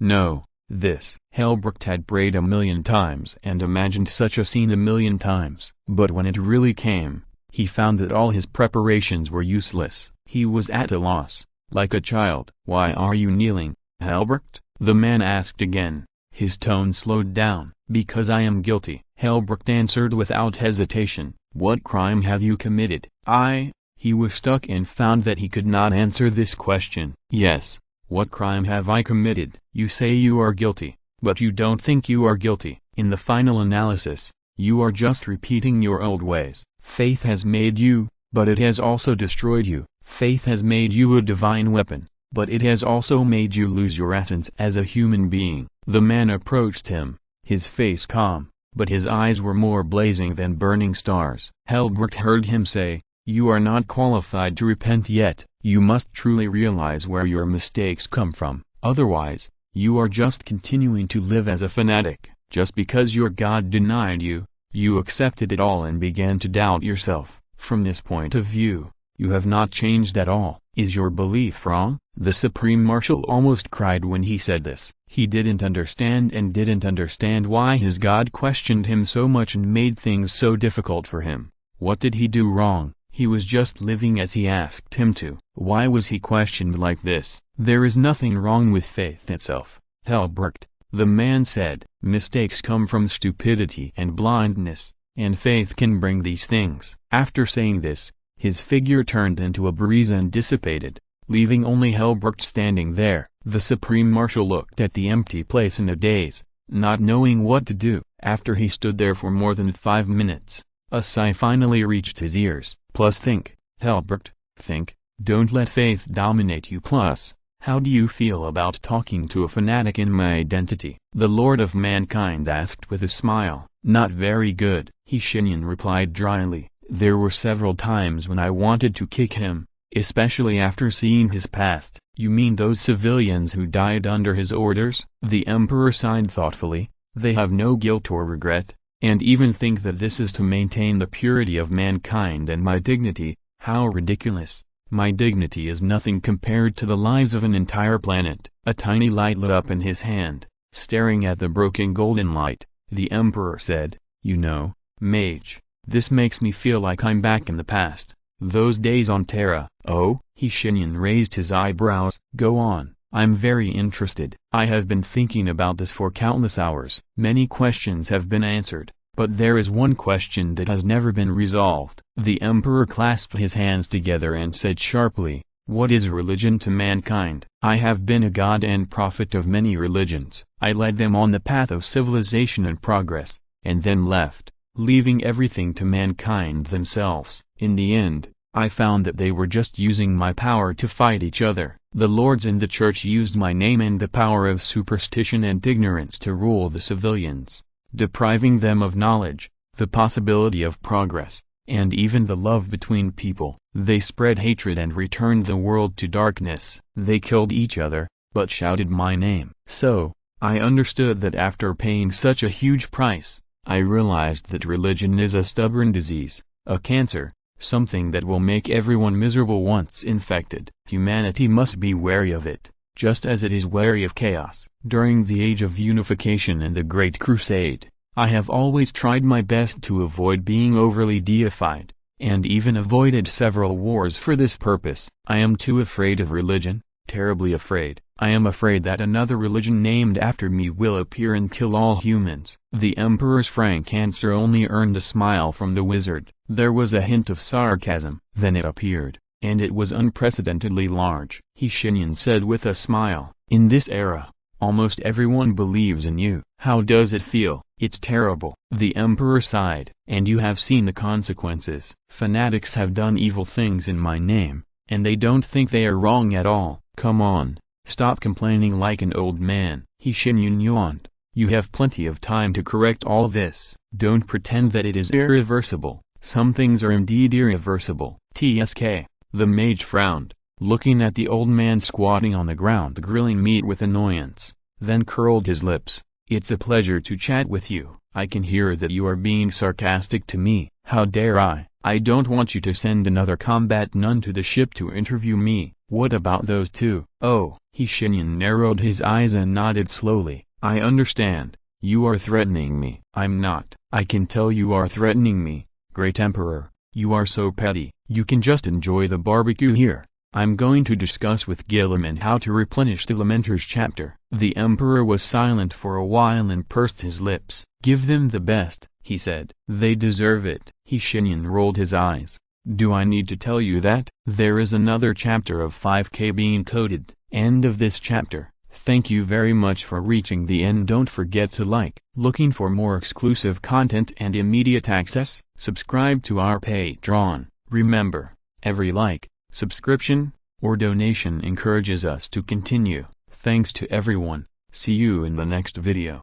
No, this. Helbrecht had prayed 1,000,000 times and imagined such a scene 1,000,000 times. But when it really came, he found that all his preparations were useless. He was at a loss, like a child. Why are you kneeling, Helbrecht? The man asked again. His tone slowed down. Because I am guilty, Helbrecht answered without hesitation. What crime have you committed? He was stuck and found that he could not answer this question. Yes, what crime have I committed? You say you are guilty, but you don't think you are guilty. In the final analysis, you are just repeating your old ways. Faith has made you, but it has also destroyed you. Faith has made you a divine weapon, but it has also made you lose your essence as a human being. The man approached him, his face calm, but his eyes were more blazing than burning stars. Helbrecht heard him say, you are not qualified to repent yet. You must truly realize where your mistakes come from. Otherwise, you are just continuing to live as a fanatic. Just because your God denied you, you accepted it all and began to doubt yourself. From this point of view, you have not changed at all. Is your belief wrong? The Supreme Marshal almost cried when he said this. He didn't understand why his God questioned him so much and made things so difficult for him. What did he do wrong? He was just living as he asked him to. Why was he questioned like this? There is nothing wrong with faith itself, Helbrecht, the man said. Mistakes come from stupidity and blindness, and faith can bring these things. After saying this, his figure turned into a breeze and dissipated. leaving only Helbrecht standing there. The Supreme Marshal looked at the empty place in a daze, not knowing what to do. After he stood there for more than 5 minutes, a sigh finally reached his ears. Plus think, Helbrecht, think, don't let faith dominate you. Plus, how do you feel about talking to a fanatic in my identity? The Lord of Mankind asked with a smile. Not very good, Shenyan replied dryly. There were several times when I wanted to kick him, especially after seeing his past. You mean those civilians who died under his orders? The Emperor sighed thoughtfully. They have no guilt or regret, and even think that this is to maintain the purity of mankind and my dignity. How ridiculous. My dignity is nothing compared to the lives of an entire planet. A tiny light lit up in his hand. Staring at the broken golden light, the Emperor said, you know, mage, this makes me feel like I'm back in the past. Those days on Terra. Oh? Shenyan raised his eyebrows. Go on, I'm very interested. I have been thinking about this for countless hours. Many questions have been answered, but there is one question that has never been resolved. The Emperor clasped his hands together and said sharply, what is religion to mankind? I have been a god and prophet of many religions. I led them on the path of civilization and progress, and then left, leaving everything to mankind themselves. In the end, I found that they were just using my power to fight each other. The lords in the church used my name and the power of superstition and ignorance to rule the civilians, depriving them of knowledge, the possibility of progress, and even the love between people. They spread hatred and returned the world to darkness. They killed each other, but shouted my name. So, I understood that after paying such a huge price, I realized that religion is a stubborn disease, a cancer, something that will make everyone miserable once infected. Humanity must be wary of it, just as it is wary of chaos. During the Age of Unification and the Great Crusade, I have always tried my best to avoid being overly deified, and even avoided several wars for this purpose. I am too afraid of religion, terribly afraid. I am afraid that another religion named after me will appear and kill all humans. The Emperor's frank answer only earned a smile from the wizard. There was a hint of sarcasm. Then it appeared, and it was unprecedentedly large. Shenyan said with a smile, in this era, almost everyone believes in you. How does it feel? It's terrible. The Emperor sighed. And you have seen the consequences. Fanatics have done evil things in my name, and they don't think they are wrong at all. Come on, stop complaining like an old man. Shenyan yawned. You have plenty of time to correct all this. Don't pretend that it is irreversible. Some things are indeed irreversible. TSK. The mage frowned, looking at the old man squatting on the ground grilling meat with annoyance, then curled his lips. It's a pleasure to chat with you. I can hear that you are being sarcastic to me. How dare I? I don't want you to send another combat nun to the ship to interview me. What about those two? Oh, Shenyan narrowed his eyes and nodded slowly. I understand. You are threatening me. I'm not. I can tell you are threatening me, Great Emperor. You are so petty. You can just enjoy the barbecue here. I'm going to discuss with Gilliman how to replenish the Lamenter's chapter. The Emperor was silent for a while and pursed his lips. Give them the best, he said. They deserve it. Shenyan rolled his eyes. Do I need to tell you that? There is another chapter of 5K being coded. End of this chapter. Thank you very much for reaching the end. Don't forget to like. Looking for more exclusive content and immediate access? Subscribe to our Patreon. Remember, every like, subscription, or donation encourages us to continue. Thanks to everyone. See you in the next video.